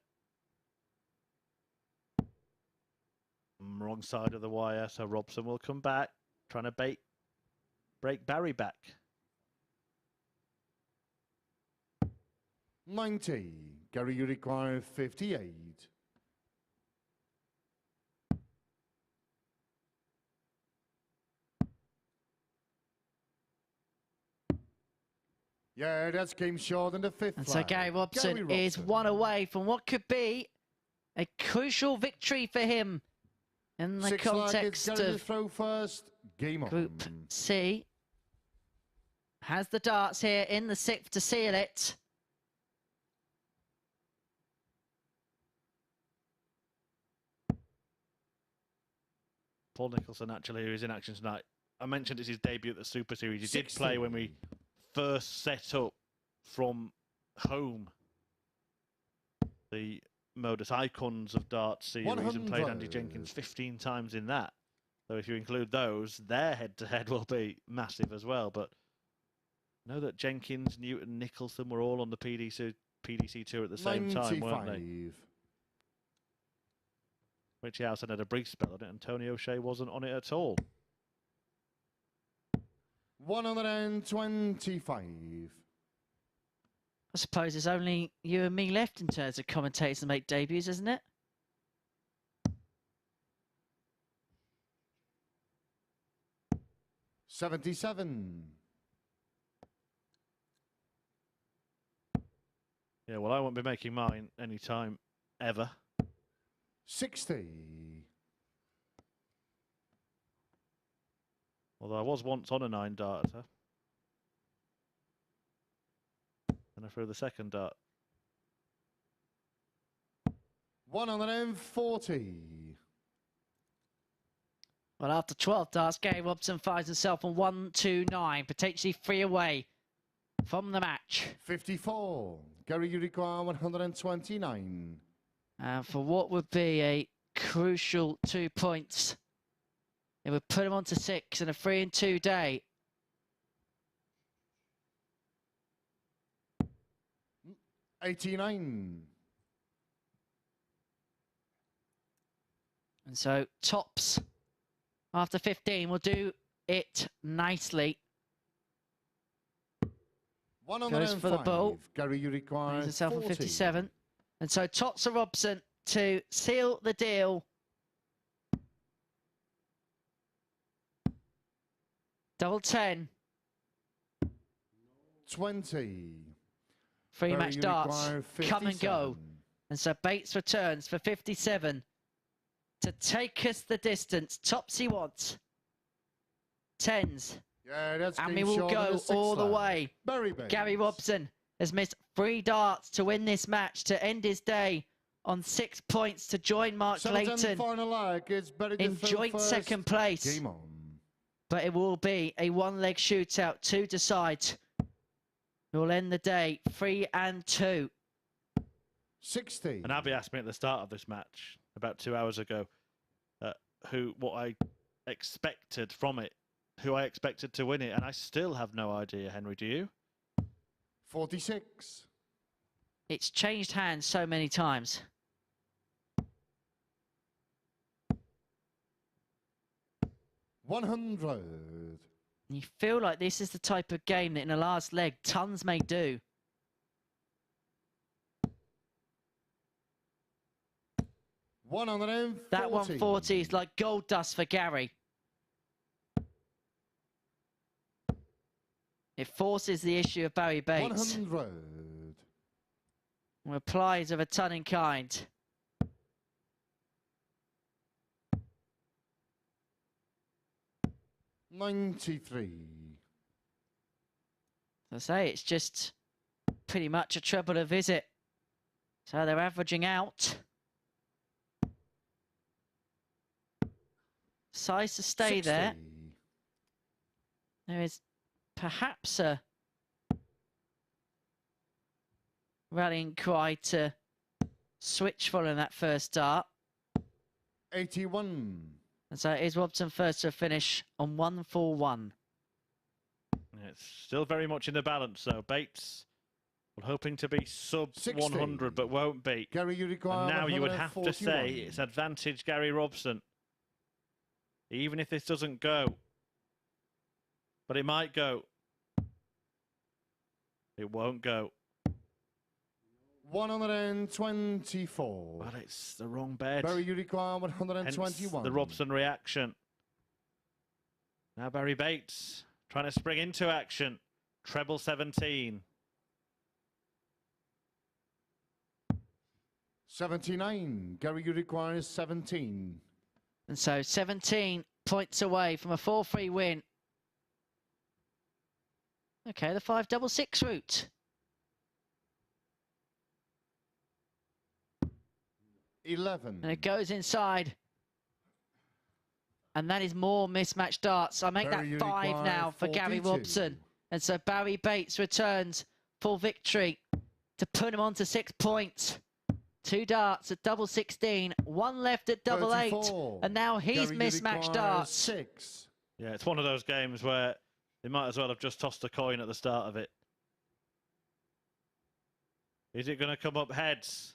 Wrong side of the wire, so Robson will come back, trying to break Barrie back. 90. Gary, you require 58. Yeah, that's game short in the 5th. And so Gary Robson is 1 away from what could be a crucial victory for him in the context of throw first. Game Group on. C. Has the darts here in the 6th to seal it. Paul Nicholson, actually, who is in action tonight. I mentioned it's his debut at the Super Series. He did play when we first set up from home the Modus Icons of Darts series 100. and played Andy Jenkins 15 times in that. So if you include those, their head-to-head will be massive as well. But I know that Jenkins, Newton, Nicholson were all on the PDC tour at the same time, weren't they? Richie Howson had a brief spell on it, and Tony O'Shea wasn't on it at all. 125. I suppose there's only you and me left in terms of commentators to make debuts, isn't it? $77. Yeah, well, I won't be making mine anytime ever. 60. Although I was once on a 9 darter. And I threw the second dart. 140. Well, after 12 darts, Gary Robson finds himself on 129, potentially 3 away from the match. 54. Gary, you require 129. For what would be a crucial 2 points, it would put him on to 6 in a 3 and 2 day. 89. And so tops after 15 will do it nicely. 105. Goes for the ball. Gary, you require Finds himself on 40. 57. And so Tots or Robson to seal the deal. Double 10. 20. 3 match you darts require come and go. 57. And so Bates returns for 57 to take us the distance. Tops he wants. 10s. Yeah, that's And game we will short in go the 6th all the lap. way. Barrie Bates. Gary Robson has missed 3 darts to win this match to end his day on 6 points to join Mark 7th Layton and final leg. It's Barrie in to joint first. 2nd place. Game on. But it will be a 1-leg shootout to decide. We'll end the day 3 and 2. 60. And Abby asked me at the start of this match, about 2 hours ago, what I expected from it, who I expected to win it, and I still have no idea, Henry, do you? 46. It's changed hands so many times. 100. You feel like this is the type of game that in the last leg, tons may do. 140. That 140 is like gold dust for Gary. It forces the issue of Barrie Bates. 100. Replies of a ton in kind. $93. As I say, it's just pretty much a treble to visit. So they're averaging out. Size to stay 60. there. There is perhaps a rallying cry to switch following that first start. 81. And so it is Robson first to finish on 1-4-1. It's still very much in the balance, though. Bates hoping to be sub 60. 100, but won't be. Gary, you require And now you would have to say 141. it's advantage Gary Robson. Even if this doesn't go. But it might go. It won't go. 124. But it's the wrong bed. Barry, you require Hence 121. the Robson reaction. Now Barrie Bates trying to spring into action. Treble 17. 79. Gary, you require 17. And so 17 points away from a 4-3 win. Okay, the 5-6-6 route. 11. And it goes inside. And that is more mismatched darts. I make Barry, that you 5 require now for Gary 42. Robson. And so Barrie Bates returns for victory to put him on to 6 points. 2 darts at double 16, 1 left at double 8. 34. And now he's Gary, you mismatched require darts. 6. Yeah, it's one of those games where they might as well have just tossed a coin at the start of it. Is it going to come up heads?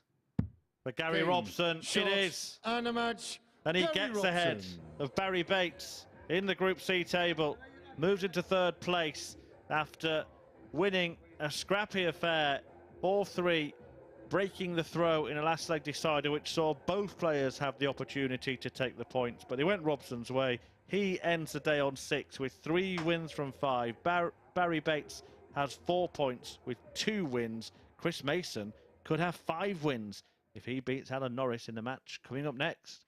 For Gary Game, Robson, shot, it is. And a match. And he Gary gets Robson. ahead of Barrie Bates in the Group C table. Moves into 3rd place after winning a scrappy affair, 4-3, breaking the throw in a last leg decider, which saw both players have the opportunity to take the points. But they went Robson's way. He ends the day on 6 with 3 wins from 5. Barrie Bates has 4 points with 2 wins. Chris Mason could have 5 wins if he beats Alan Norris in the match coming up next.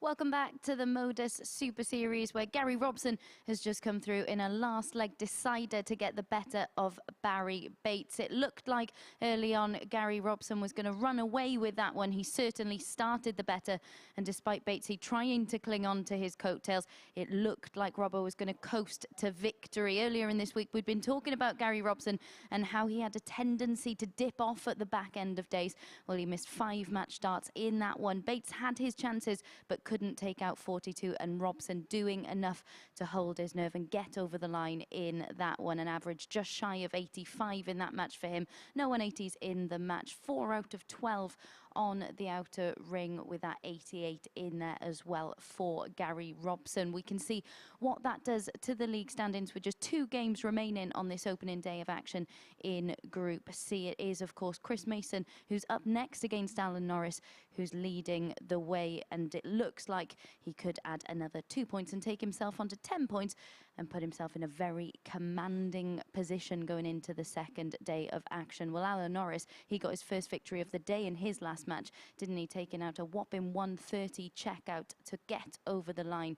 Welcome back to the MODUS Super Series, where Gary Robson has just come through in a last leg decider to get the better of Barrie Bates. It looked like early on Gary Robson was going to run away with that one. He certainly started the better, and despite Batesy trying to cling on to his coattails, it looked like Robbo was going to coast to victory. Earlier in this week, we'd been talking about Gary Robson and how he had a tendency to dip off at the back end of days. Well, he missed 5 match starts in that one. Bates had his chances, but couldn't take out 42, and Robson doing enough to hold his nerve and get over the line in that one. An average just shy of 85 in that match for him. No 180s in the match. 4 out of 12 on the outer ring, with that 88 in there as well for Gary Robson. We can see what that does to the league standings with just 2 games remaining on this opening day of action in Group C. It is, of course, Chris Mason who's up next against Alan Norris, who's leading the way, and it looks like he could add another 2 points and take himself onto 10 points and put himself in a very commanding position going into the second day of action. Well, Alan Norris, he got his first victory of the day in his last match, didn't he? Taking out a whopping 130 checkout to get over the line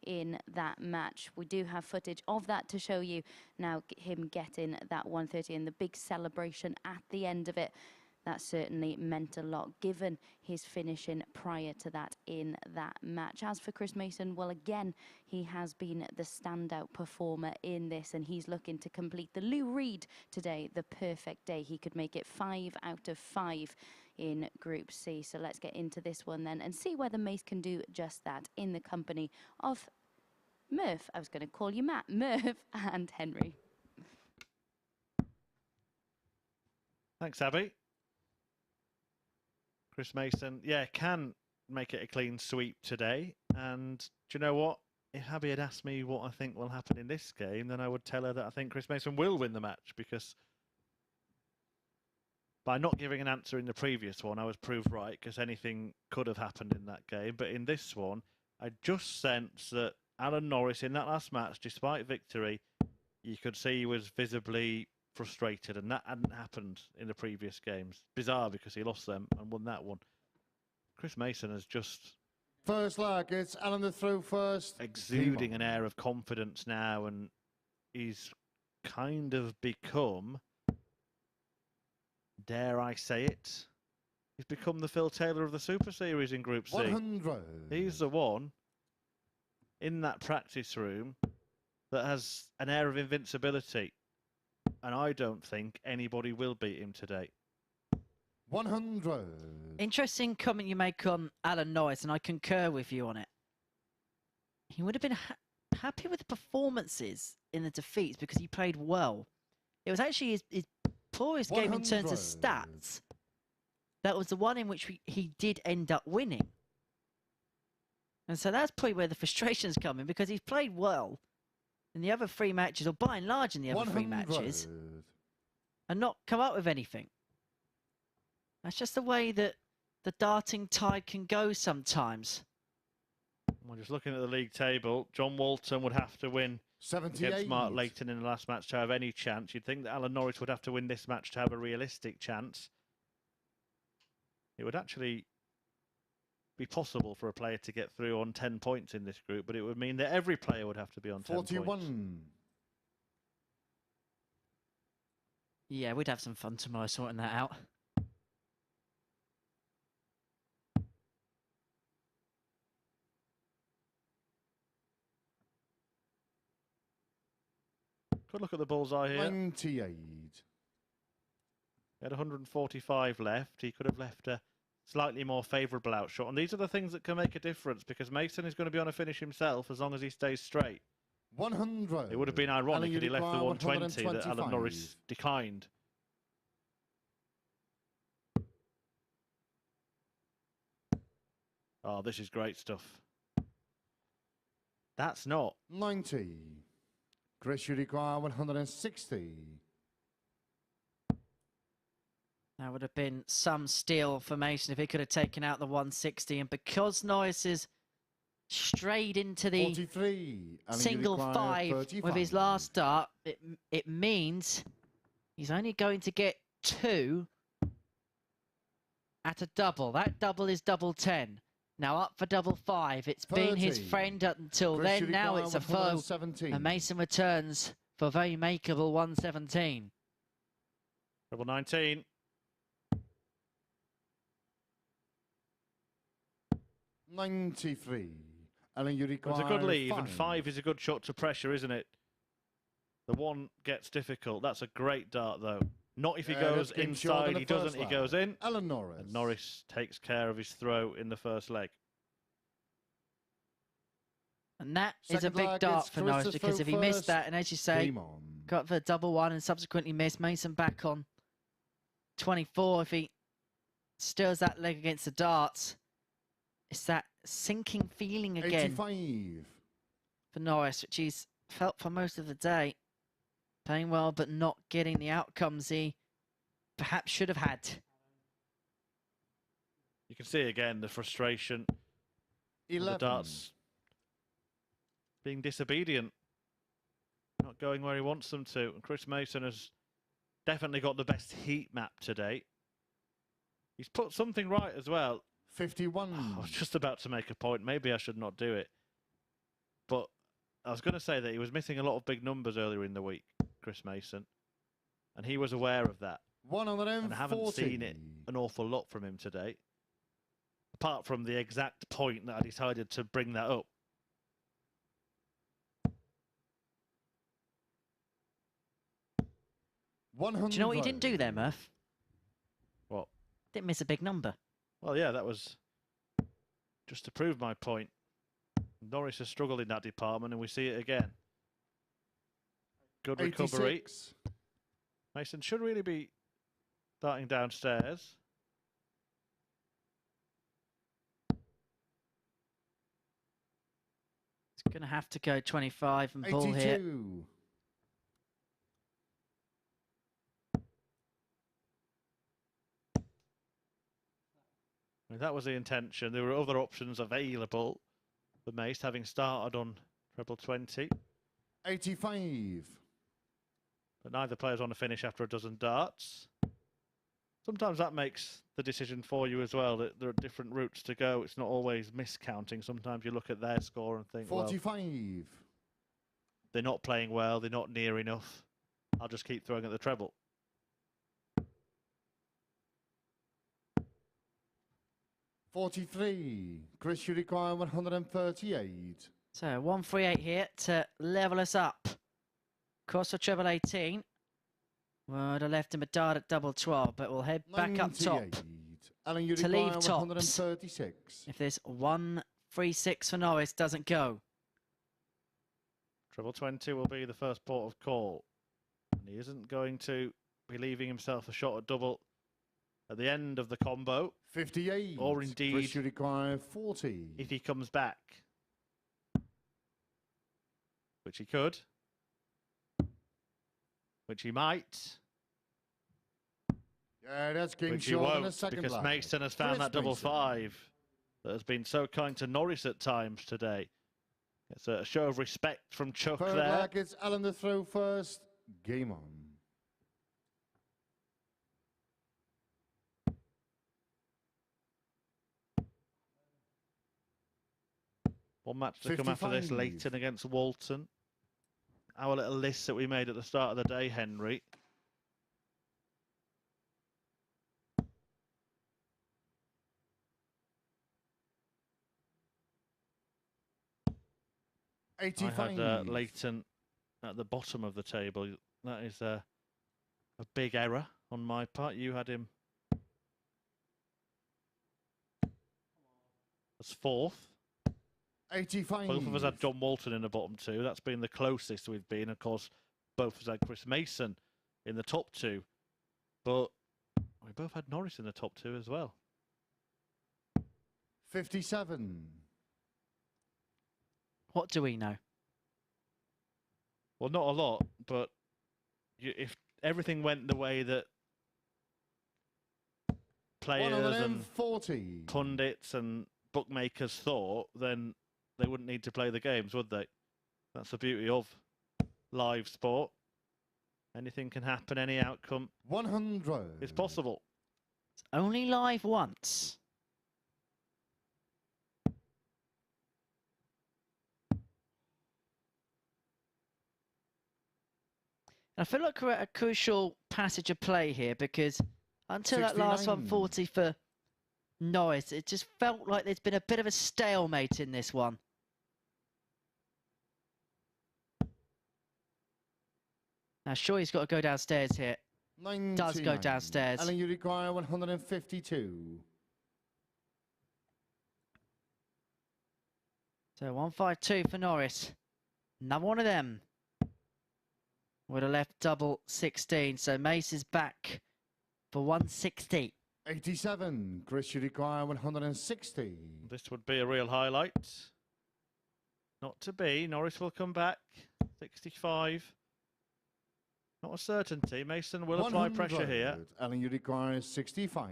in that match. We do have footage of that to show you now, him getting that 130 and the big celebration at the end of it. That certainly meant a lot, given his finishing prior to that in that match. As for Chris Mason, well, again, he has been the standout performer in this, and he's looking to complete the Lou Reed today, the perfect day. He could make it 5 out of 5 in Group C. So let's get into this one then and see whether Mace can do just that in the company of Murph. I was going to call you Matt. Murph and Henry. Thanks, Abby. Chris Mason, yeah, can make it a clean sweep today. And do you know what? If Abby had asked me what I think will happen in this game, then I would tell her that I think Chris Mason will win the match, because by not giving an answer in the previous one, I was proved right, because anything could have happened in that game. But in this one, I just sense that Alan Norris in that last match, despite victory, you could see he was visibly frustrated, and that hadn't happened in the previous games. Bizarre, because he lost them and won that one. Chris Mason has just... First leg, it's Alan the through first. Exuding an air of confidence now, and he's kind of become, dare I say it, he's become the Phil Taylor of the Super Series in Group C. 100. He's the one in that practice room that has an air of invincibility. And I don't think anybody will beat him today. 100. Interesting comment you make on Alan Norris, and I concur with you on it. He would have been happy with the performances in the defeats because he played well. It was actually his poorest game in terms of stats. That was the one in which he did end up winning. And so that's probably where the frustration's coming, because he's played well in the other 3 matches, or by and large in the other 3 matches, and not come up with anything. That's just the way that the darting tide can go sometimes. Well, just looking at the league table, John Walton would have to win 78 against Mark Layton in the last match to have any chance. You'd think that Alan Norris would have to win this match to have a realistic chance. It would actually be possible for a player to get through on 10 points in this group, but it would mean that every player would have to be on 10 41 points. Yeah, we'd have some fun tomorrow sorting that out. Good look at the bullseye here. 98. He had 145 left. He could have left a slightly more favourable outshot. And these are the things that can make a difference, because Mason is going to be on a finish himself as long as he stays straight. 100. It would have been ironic had he left the 120 that 125. Alan Norris declined. Oh, this is great stuff. That's not. 90. Chris, you require 160. That would have been some steal for Mason if he could have taken out the 160. And because Norris is strayed into the 43. single 5 with his last start, it means he's only going to get 2 at a double. That double is double 10. Now up for double five. It's been his 30. friend up until Chris then. Now Uruguay it's a with foe. 117. And Mason returns for a very makeable 117. Treble 19. 93. Alan, you It's require a good leave, and 5. 5 is a good shot to pressure, isn't it? The 1 gets difficult. That's a great dart, though. Not if he goes that's game short in inside. the He doesn't. first He line. goes in. Alan Norris. And Norris takes care of his throw in the first leg. And that is a Second big lag dart is for Norris, Carissa's because if he throw missed first. that, and as you say, Game on. got for double 1 and subsequently missed, Mason back on 24. If he stirs that leg against the darts, it's that sinking feeling again 85. for Norris, which he's felt for most of the day. Playing well, but not getting the outcomes he perhaps should have had. You can see again the frustration. 11. The darts being disobedient, not going where he wants them to. And Chris Mason has definitely got the best heat map today. He's put something right as well. 51. I was just about to make a point. Maybe I should not do it. But I was going to say that he was missing a lot of big numbers earlier in the week, Chris Mason. And he was aware of that. 140. And I haven't seen it an awful lot from him today. Apart from the exact point that I decided to bring that up. Do Do you know what he didn't do there, Murph? What? Didn't miss a big number. Well, yeah, that was just to prove my point. Norris has struggled in that department, and we see it again. Good recovery. 86. Mason should really be starting downstairs. He's going to have to go 25 and ball here. 82. I mean, that was the intention. There were other options available for Mace, having started on treble 20. 85. But neither players want to finish after a dozen darts. Sometimes that makes the decision for you as well, that there are different routes to go. It's not always miscounting. Sometimes you look at their score and think, well, 45. they're not playing well, they're not near enough. I'll just keep throwing at the treble. $43. Chris, you require 138. So 138 here to level us up. Course for treble 18. Would have left him a dart at double 12, but we'll head back up top 98. Alan, you to require leave tops 136. if this 136 for Norris doesn't go. Treble 20 will be the first port of call. And he isn't going to be leaving himself a shot at double at the end of the combo. 58. Or indeed, Chris, you require 40. if he comes back. Which he could. Which he might. Yeah, that's game Which he short in the won't, second because lag. Mason has found Chris that double Mason. 5 that has been so kind to Norris at times today. It's a show of respect from Chuck Third there. lag, it's Alan the throw first. Game on. One match to come after this, 55. Layton against Walton. Our little list that we made at the start of the day, Henry. I 85. had Layton at the bottom of the table. That is a big error on my part. You had him as fourth. 85. Both of us had John Walton in the bottom two. That's been the closest we've been. Of course, both of us had Chris Mason in the top two. But we both had Norris in the top two as well. 57. What do we know? Well, not a lot, but if everything went the way that players and 140. pundits and bookmakers thought, then they wouldn't need to play the games, would they? That's the beauty of live sport. Anything can happen, any outcome 100. is possible. It's only live once. I feel like we're at a crucial passage of play here because until that 69. last 140 for Norris, it just felt like there's been a bit of a stalemate in this one. Now, sure, he's got to go downstairs here. 99. Does go downstairs. Alan, you require 152. So 152 for Norris. Another one of them. Would have left double 16. So Mace is back for 160. 87. Chris, you require 160. This would be a real highlight. Not to be. Norris will come back. 65. Not a certainty. Mason will apply pressure here. Alan, you require 65.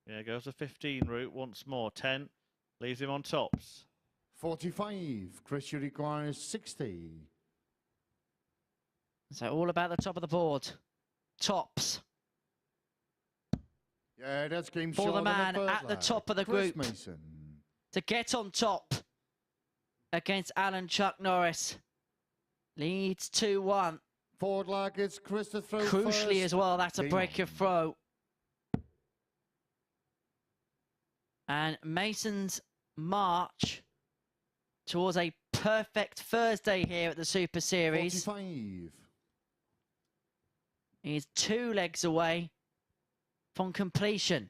Yeah, goes the 15 route once more. 10. Leaves him on tops. 45. Chris, you require 60. So all about the top of the board. Tops. Yeah, that's game For the man at the top of the Chris group. Mason. To get on top against Alan Chuck Norris. Leads 2-1. Forward lag, it's Chris to throw Crucially first. as well, that's a Game break on. of throw. And Mason's march towards a perfect Thursday here at the Super Series 45. is 2 legs away from completion.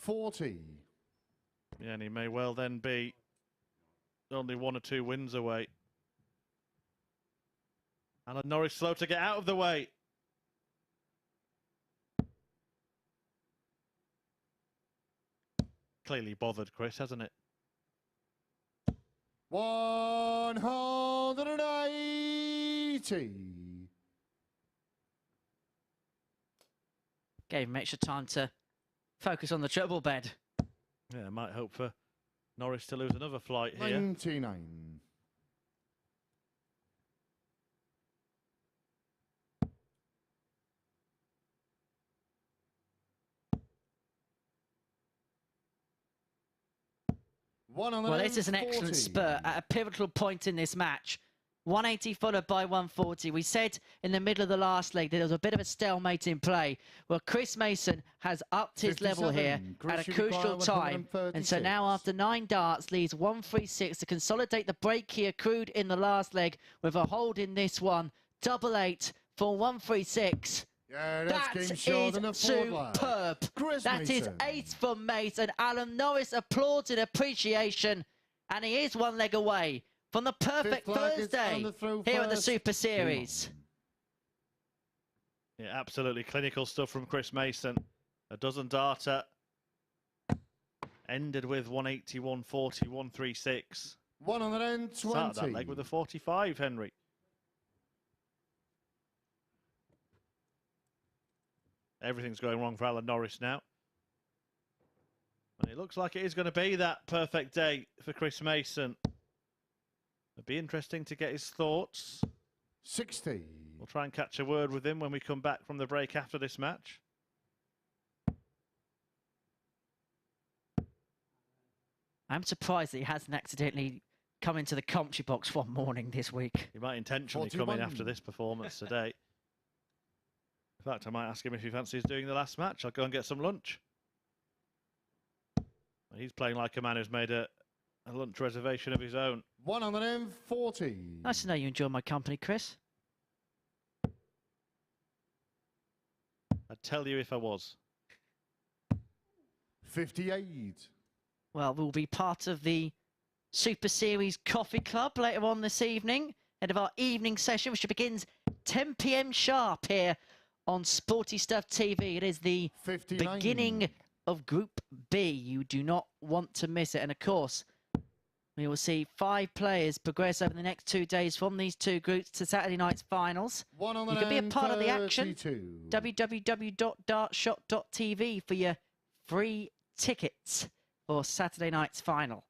$40. Yeah, and he may well then be only 1 or 2 wins away. Alan Norris slow to get out of the way. Clearly bothered, Chris, hasn't it? 180. Gave him extra time to focus on the treble bed. Yeah, might hope for Norris to lose another flight here. 99. Well, this is an excellent 140. spurt at a pivotal point in this match. 180 followed by 140. We said in the middle of the last leg that there was a bit of a stalemate in play. Well, Chris Mason has upped his level here 57. Chris, at a you crucial require time. And so now 136. after 9 darts, leads 136 to consolidate the break he accrued in the last leg with a hold in this one. Double 8 for 136. Yeah, That game is short than a forward lag. superb. Chris That is Mason. 8 for Mace, and Alan Norris applauds in appreciation, and he is 1 leg away from the perfect Fifth leg is Thursday on the throw here at the first. Super Series. Yeah, absolutely clinical stuff from Chris Mason. A dozen darter. Ended with 180, 140, 136. 120. Started that leg with a 45, Henry. Everything's going wrong for Alan Norris now. And it looks like it is going to be that perfect day for Chris Mason. It'll be interesting to get his thoughts. 60. We'll try and catch a word with him when we come back from the break after this match. I'm surprised that he hasn't accidentally come into the commentary box one morning this week. He might intentionally come in 41. after this performance today. In fact, I might ask him if he fancies doing the last match. I'll go and get some lunch. He's playing like a man who's made a lunch reservation of his own. 140. Nice to know you enjoy my company, Chris. I'd tell you if I was. 58. Well, we'll be part of the Super Series Coffee Club later on this evening, ahead of our evening session, which begins 10 p.m. sharp here on Sporty Stuff TV. It is the 59. beginning of Group B. You do not want to miss it. And of course, we will see 5 players progress over the next 2 days from these 2 groups to Saturday night's finals. You can be a part of the action. 132. www.dartshot.tv for your free tickets for Saturday night's final.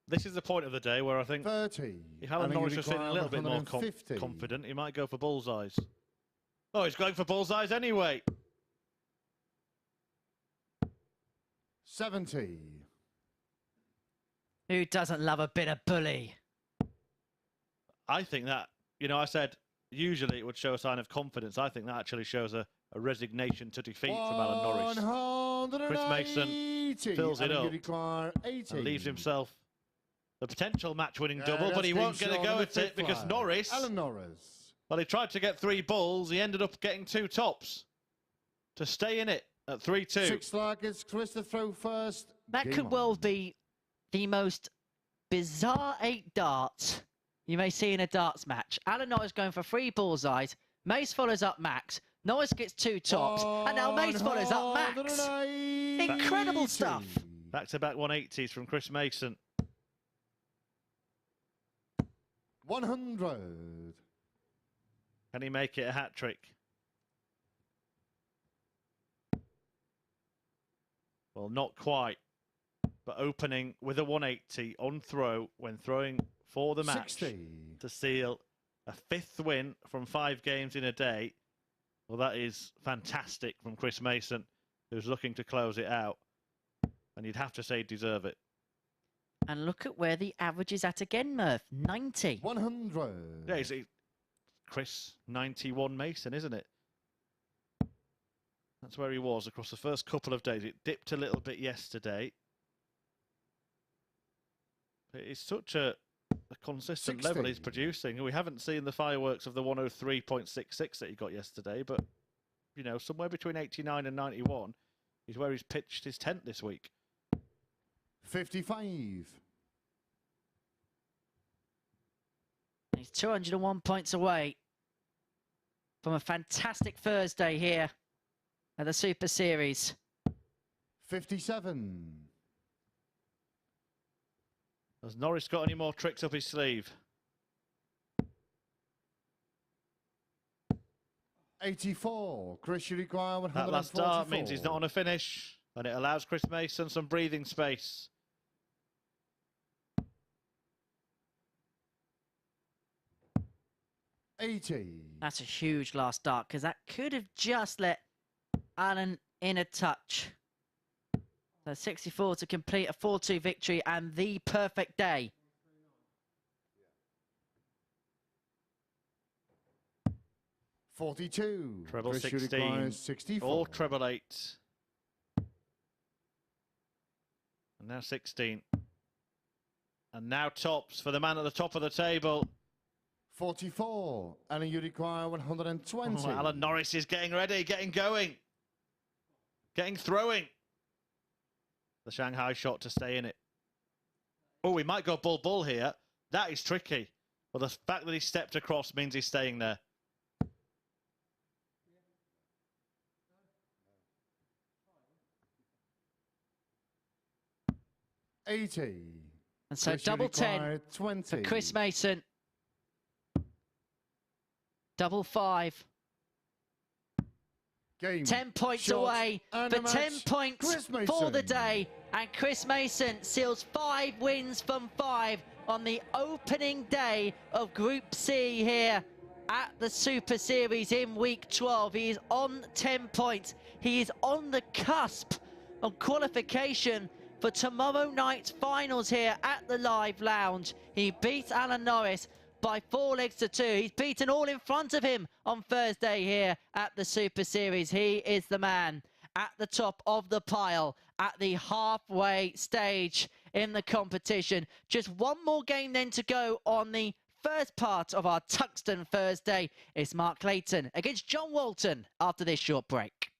This is the point of the day where I think 30. if Alan And Norris you was feeling a require little bit more 150. confident, he might go for bullseyes. Oh, he's going for bullseyes anyway. 70. Who doesn't love a bit of bully? I think that, you know, I said usually it would show a sign of confidence. I think that actually shows a resignation to defeat from Alan Norris. Chris Mason fills it up and leaves himself the potential match-winning double, but he won't get a go at it because Norris, well, he tried to get 3 bulls. He ended up getting 2 tops to stay in it at 3-2. 6 flag is Chris to throw first. That could well be the most bizarre 8 darts you may see in a darts match. Alan Norris going for 3 bullseyes. Mace follows up Max. Norris gets 2 tops. And now Mace follows up Max. Incredible stuff. Back-to-back 180s from Chris Mason. 100. Can he make it a hat-trick? Well, not quite. But opening with a 180 on throw when throwing for the match 60. to seal a 5th win from 5 games in a day. Well, that is fantastic from Chris Mason, who's looking to close it out. And you'd have to say deserve it. And look at where the average is at again, Murph. 90. 100. Yeah, Chris 91 Mason, isn't it? That's where he was across the first couple of days. It dipped a little bit yesterday. But it's such a consistent 60. level he's producing. We haven't seen the fireworks of the 103.66 that he got yesterday, but, you know, somewhere between 89 and 91 is where he's pitched his tent this week. 55. He's 201 points away from a fantastic Thursday here at the Super Series. 57. Has Norris got any more tricks up his sleeve? 84. Chris, you require 144. That last dart means he's not on a finish, and it allows Chris Mason some breathing space. 80. That's a huge last dart because that could have just let Alan in a touch. So 64 to complete a 4-2 victory and the perfect day. $42. Treble Chris, you 16. require 64. All treble 8. And now 16. And now tops for the man at the top of the table. 44. And you require 120. Oh, Alan Norris is getting ready, getting going. Getting throwing. The Shanghai shot to stay in it. Oh, we might go bull-bull here. That is tricky. But the fact that he stepped across means he's staying there. $80. And so Chris, you double 10 require 20. for Chris Mason. Double 5. Game. 10 points Shot away and for a match. 10 points Chris Mason. for the day. And Chris Mason seals 5 wins from 5 on the opening day of Group C here at the Super Series in week 12. He is on 10 points. He is on the cusp of qualification for tomorrow night's finals here at the Live Lounge. He beats Alan Norris by 4 legs to 2. He's beaten all in front of him on Thursday here at the Super Series. He is the man at the top of the pile at the halfway stage in the competition. Just one more game then to go on the first part of our Tungsten Thursday. It's Mark Layton against John Walton after this short break.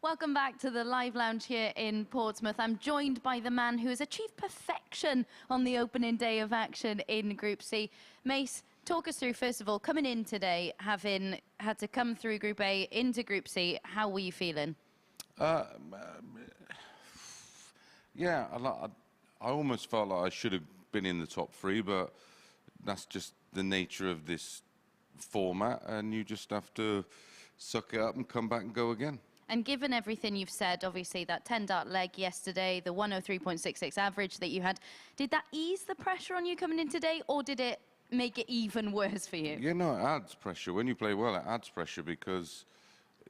Welcome back to the live lounge here in Portsmouth. I'm joined by the man who has achieved perfection on the opening day of action in Group C. Mace, talk us through, first of all, coming in today, having had to come through Group A into Group C, how were you feeling? Yeah, I almost felt like I should have been in the top 3, but that's just the nature of this format, and you just have to suck it up and come back and go again. And given everything you've said, obviously that 10-dart leg yesterday, the 103.66 average that you had, did that ease the pressure on you coming in today, or did it make it even worse for you? Yeah, no, it adds pressure. When you play well, it adds pressure because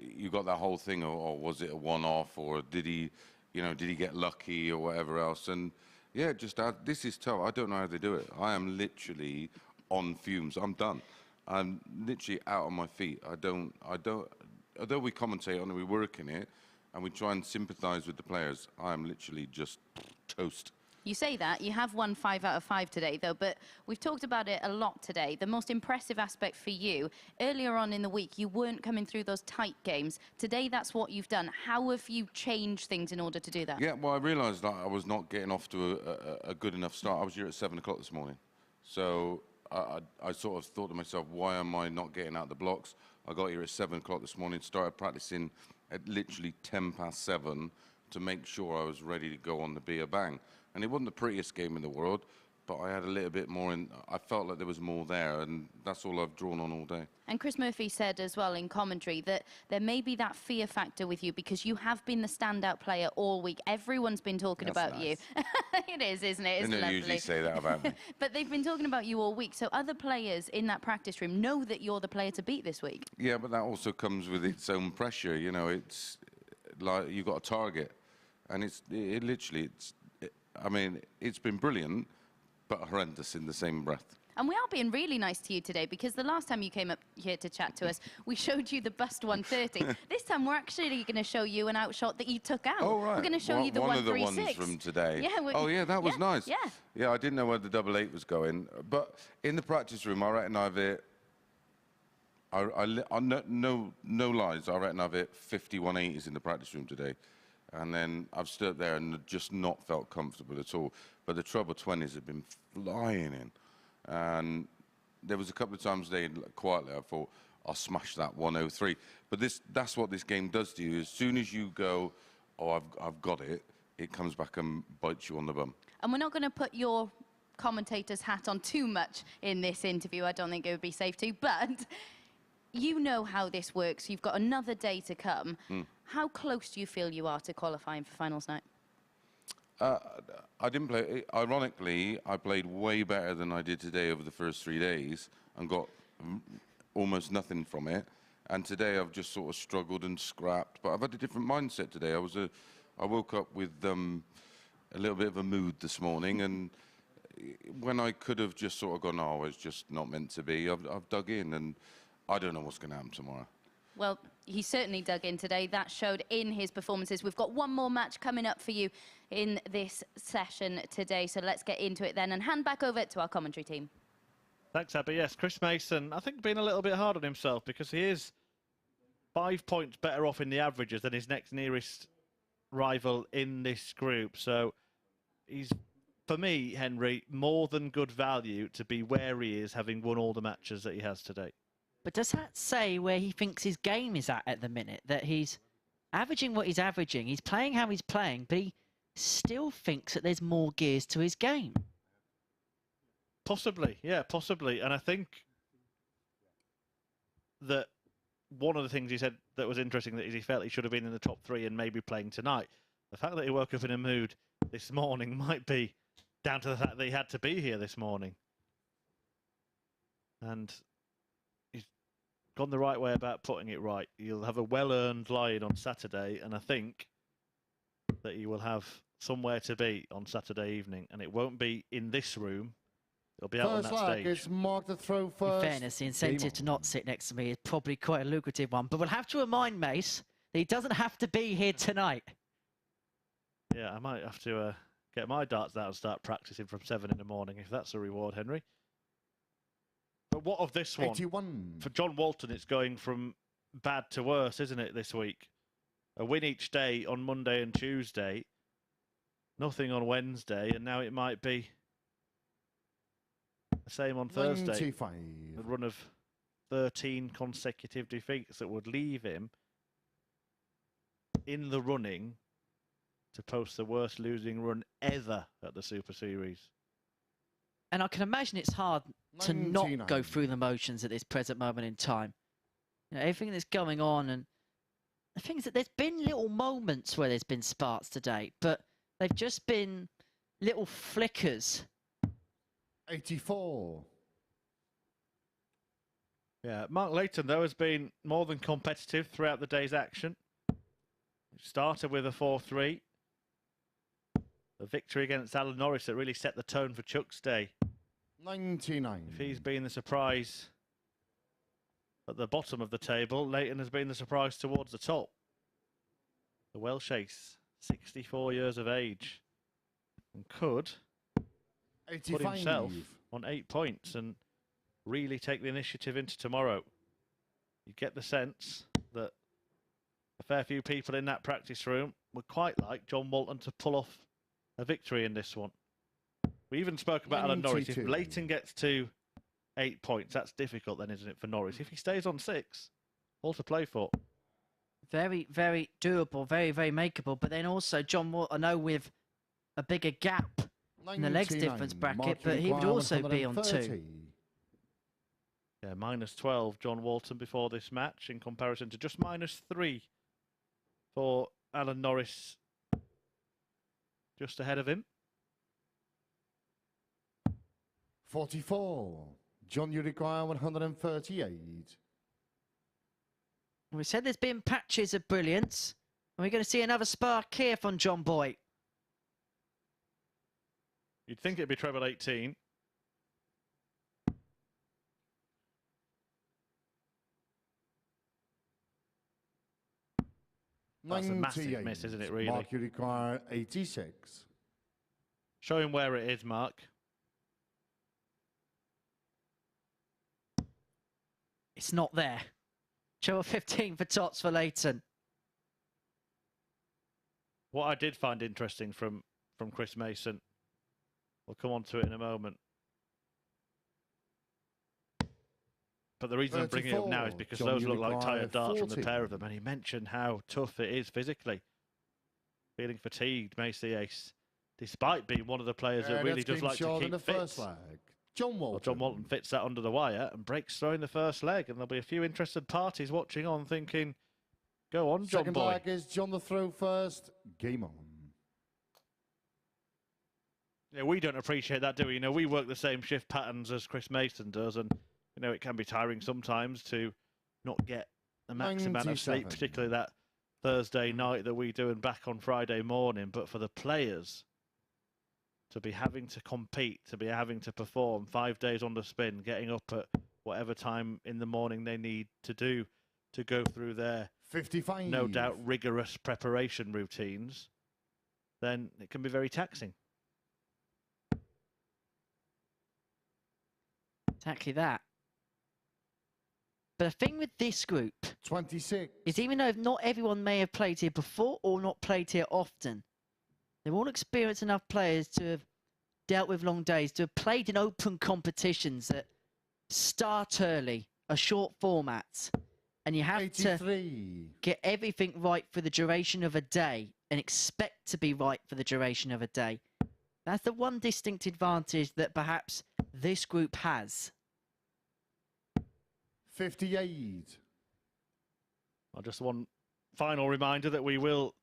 you got that whole thing of, oh, was it a one-off, or did he get lucky or whatever else? And yeah, just this is tough. I don't know how they do it. I am literally on fumes. I'm done. I'm literally out on my feet. Although we commentate on it, we work in it, and we try and sympathise with the players, I am literally just toast. You say that, you have won 5 out of 5 today, though, but we've talked about it a lot today. The most impressive aspect for you, earlier on in the week, you weren't coming through those tight games. Today, that's what you've done. How have you changed things in order to do that? Yeah, well, I realised that I was not getting off to a good enough start. I was here at 7 o'clock this morning. So I sort of thought to myself, why am I not getting out the blocks? I got here at 7 o'clock this morning, started practicing at literally 7:10 to make sure I was ready to go on the beer bang. And it wasn't the prettiest game in the world, but I had a little bit more, and I felt like there was more there, and that's all I've drawn on all day. And Chris Murphy said as well in commentary that there may be that fear factor with you because you have been the standout player all week. Everyone's been talking about you. It is, isn't it? It's They don't lovely. usually say that about me. But they've been talking about you all week, so other players in that practice room know that you're the player to beat this week. Yeah, but that also comes with its own pressure. You know, it's like you've got a target, and I mean, it's been brilliant, but horrendous in the same breath. And we are being really nice to you today because the last time you came up here to chat to us, we showed you the bust 130. This time we're actually going to show you an outshot that you took out. Oh, right. We're going to show you the 136. One of the ones from today. Yeah, oh, yeah, that was nice. Yeah. Yeah, I didn't know where the 88 was going. But in the practice room, I reckon I've hit... no lies, I reckon I've hit 5180s in the practice room today. And then I've stood there and just not felt comfortable at all. But the treble 20s have been flying in. And there was a couple of times today, quietly, I thought, I'll smash that 103. But that's what this game does to you. As soon as you go, oh, I've got it, it comes back and bites you on the bum. And we're not going to put your commentator's hat on too much in this interview. I don't think it would be safe to. But you know how this works. You've got another day to come. How close do you feel you are to qualifying for finals night? I didn't play. Ironically, I played way better than I did today over the first 3 days and got almost nothing from it. And today I've just sort of struggled and scrapped. But I've had a different mindset today. I woke up with a little bit of a mood this morning, and when I could have just sort of gone, oh, it's just not meant to be, I've dug in, and I don't know what's going to happen tomorrow. Well, he certainly dug in today. That showed in his performances. We've got one more match coming up for you in this session today. So let's get into it then and hand back over to our commentary team. Thanks, Abby. Yes, Chris Mason, I think, being a little bit hard on himself because he is 5 points better off in the averages than his next nearest rival in this group. So he's, for me, Henry, more than good value to be where he is, having won all the matches that he has today. But does that say where he thinks his game is at the minute? That he's averaging what he's averaging, he's playing how he's playing, but he still thinks that there's more gears to his game? Possibly, yeah, possibly. And I think that one of the things he said that was interesting is he felt he should have been in the top 3 and maybe playing tonight. The fact that he woke up in a mood this morning might be down to the fact that he had to be here this morning. And gone the right way about putting it right. You'll have a well-earned lie-in on Saturday, and I think that you will have somewhere to be on Saturday evening, and it won't be in this room. It'll be out on that stage. It's marked the throw first. In fairness, the incentive to not sit next to me is probably quite a lucrative one, but we'll have to remind Mace that he doesn't have to be here tonight. Yeah, I might have to get my darts out and start practicing from 7 in the morning, if that's a reward, Henry. But what of this one? 81. For John Walton, it's going from bad to worse, isn't it, this week? a win each day on Monday and Tuesday, nothing on Wednesday, and now it might be the same on Thursday. 95. A run of 13 consecutive defeats that would leave him in the running to post the worst losing run ever at the Super Series. And I can imagine it's hard to 99. not go through the motions at this present moment in time. You know, everything that's going on, and the thing is that there's been little moments where there's been sparks today, but they've just been little flickers. 84. Yeah, Mark Layton, though, has been more than competitive throughout the day's action. He started with a 4-3. The victory against Alan Norris that really set the tone for Chuck's day. 99. If he's been the surprise at the bottom of the table, Layton has been the surprise towards the top. The Welsh ace, 64 years of age, and could 85. put himself on 8 points and really take the initiative into tomorrow. You get the sense that a fair few people in that practice room would quite like John Walton to pull off a victory in this one. We even spoke about Alan Norris. If 92. Layton gets to 8 points, that's difficult then, isn't it, for Norris? If he stays on 6, all to play for. Very, very doable, very, very makeable. But then also John Walton, I know with a bigger gap in the legs 99. difference bracket, Mark but he would Uruguay, also be on 2. 130. Yeah, -12 John Walton before this match in comparison to just -3 for Alan Norris just ahead of him. 44. John Uruguay, 138. We said there's been patches of brilliance, and we're going to see another spark here from John Boy. You'd think it'd be treble 18. That's a massive miss, isn't it, really? Mark Uruguay, 86. Show him where it is, Mark. It's not there. Treble 15 for tots for Layton. What I did find interesting from Chris Mason, we'll come on to it in a moment. But the reason I'm bringing it up now is because John those look like Uruguay, tired darts from the 40. pair of them. And he mentioned how tough it is physically. Feeling fatigued, makes the ace. Despite being one of the players that really does like to in the keep fit. first leg. John Walton. Well, John Walton fits that under the wire and breaks through in the first leg. And there'll be a few interested parties watching on thinking, go on, John Second boy. leg is John the throw first. Game on. Yeah, we don't appreciate that, do we? You know, we work the same shift patterns as Chris Mason does, and you know it can be tiring sometimes to not get the max amount of sleep, 97. particularly that Thursday night that we do and back on Friday morning. But for the players to be having to compete, to be having to perform 5 days on the spin, getting up at whatever time in the morning they need to do to go through their 55. no doubt rigorous preparation routines, then it can be very taxing. Exactly that. But the thing with this group 26. is even though not everyone may have played here before or not played here often, they're all experienced enough players to have dealt with long days, to have played in open competitions that start early, are short formats, and you have 83. to get everything right for the duration of a day and expect to be right for the duration of a day. That's the one distinct advantage that perhaps this group has. 58. Well, just one final reminder that we will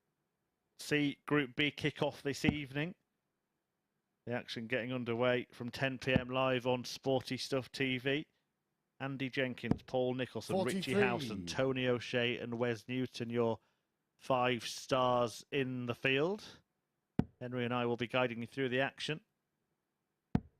see Group B kick off this evening. The action getting underway from 10 p.m. live on Sporty Stuff TV. Andy Jenkins, Paul Nicholson, 43. Richie House and Tony O'Shea and Wes Newton, your 5 stars in the field. Henry and I will be guiding you through the action.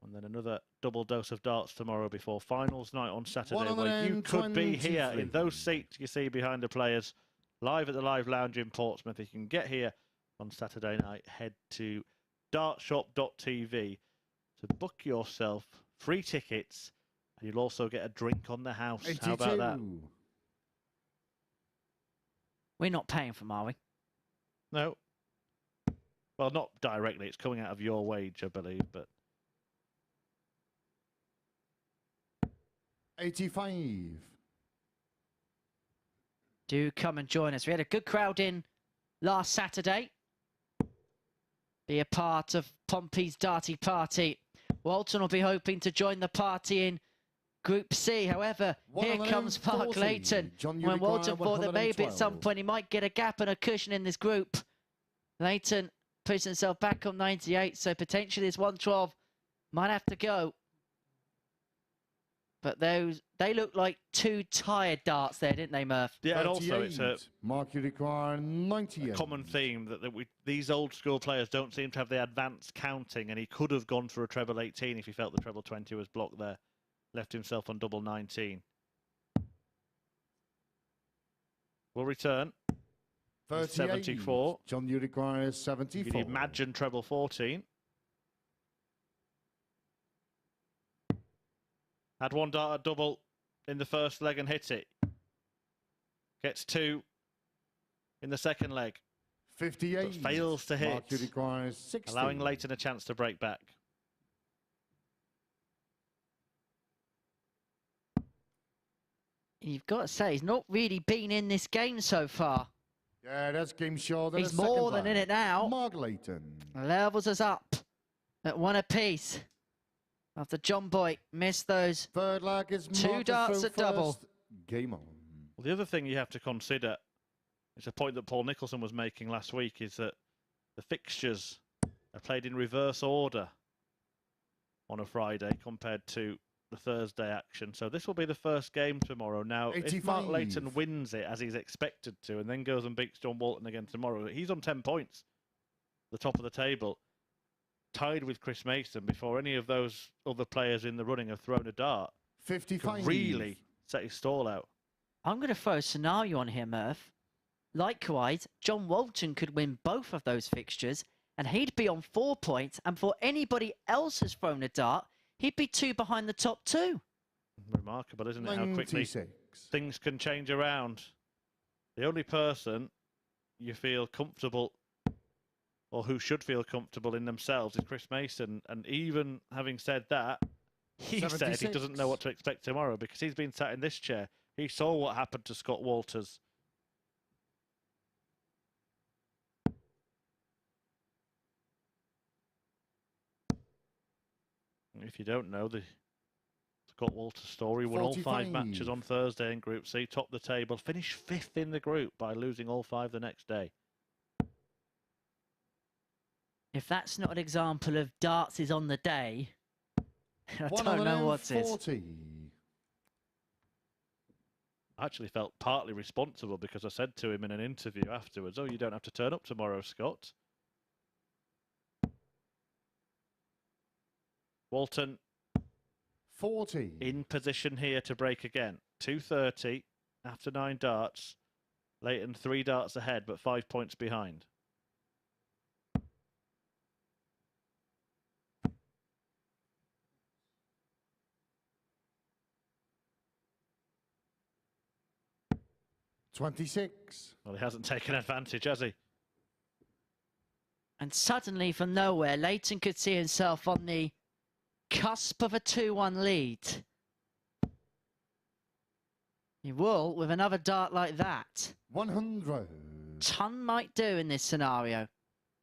And then another double dose of darts tomorrow before finals night on Saturday, where you could be here in those seats you see behind the players, live at the Live Lounge in Portsmouth. If you can get here on Saturday night, head to dartshop.tv to book yourself free tickets, and you'll also get a drink on the house. 82. How about that? We're not paying for them, are we? No. Well, not directly. It's coming out of your wage, I believe, but... 85. Do come and join us. We had a good crowd in last Saturday. Be a part of Pompey's Darty Party. Walton will be hoping to join the party in Group C. However, here comes Mark Layton. When Walton thought that maybe at some point he might get a gap and a cushion in this group. Layton puts himself back on 98, so potentially this 112 might have to go. But they look like two tired darts there, didn't they, Murph? Yeah, and also it's a Mark, you require 98. common theme that these old school players don't seem to have the advanced counting, and he could have gone for a treble 18 if he felt the treble 20 was blocked there. Left himself on double 19. Will return. 74. John, you require 74. You can imagine treble 14. Had one dart at double in the first leg and hit it. Gets 2 in the second leg. 58. But fails to hit. Mark, you require 60. Allowing Layton a chance to break back. You've got to say, he's not really been in this game so far. Yeah, that's game short. He's more than in it now. Mark Layton. Levels us up at 1 apiece. After John Boy missed those third leg is 2 darts at double. Game on. Well, the other thing you have to consider, it's a point that Paul Nicholson was making last week, is that the fixtures are played in reverse order on a Friday compared to the Thursday action. So this will be the first game tomorrow. Now, 85. if Mark Layton wins it as he's expected to and then goes and beats John Walton again tomorrow, he's on 10 points, the top of the table, tied with Chris Mason before any of those other players in the running have thrown a dart. 55. Could really set his stall out. I'm going to throw a scenario on here, Murph. Likewise, John Walton could win both of those fixtures and he'd be on 4 points, and before anybody else has thrown a dart, he'd be 2 behind the top 2. Remarkable, isn't it, how quickly 96. things can change around. The only person you feel comfortable, or who should feel comfortable in themselves, is Chris Mason. And even having said that, he 76. said he doesn't know what to expect tomorrow because he's been sat in this chair. He saw what happened to Scott Walters. If you don't know, the Scott Walters story, won all 5 matches on Thursday in Group C, topped the table, finished 5th in the group by losing all 5 the next day. If that's not an example of darts is on the day, I don't know what is. I actually felt partly responsible because I said to him in an interview afterwards, "Oh, you don't have to turn up tomorrow, Scott." Walton 40. in position here to break again. 2:30 after 9 darts. Layton 3 darts ahead, but 5 points behind. $26. Well, he hasn't taken advantage, has he? And suddenly, from nowhere, Layton could see himself on the cusp of a 2-1 lead. He will with another dart like that. 100. Ton might do in this scenario.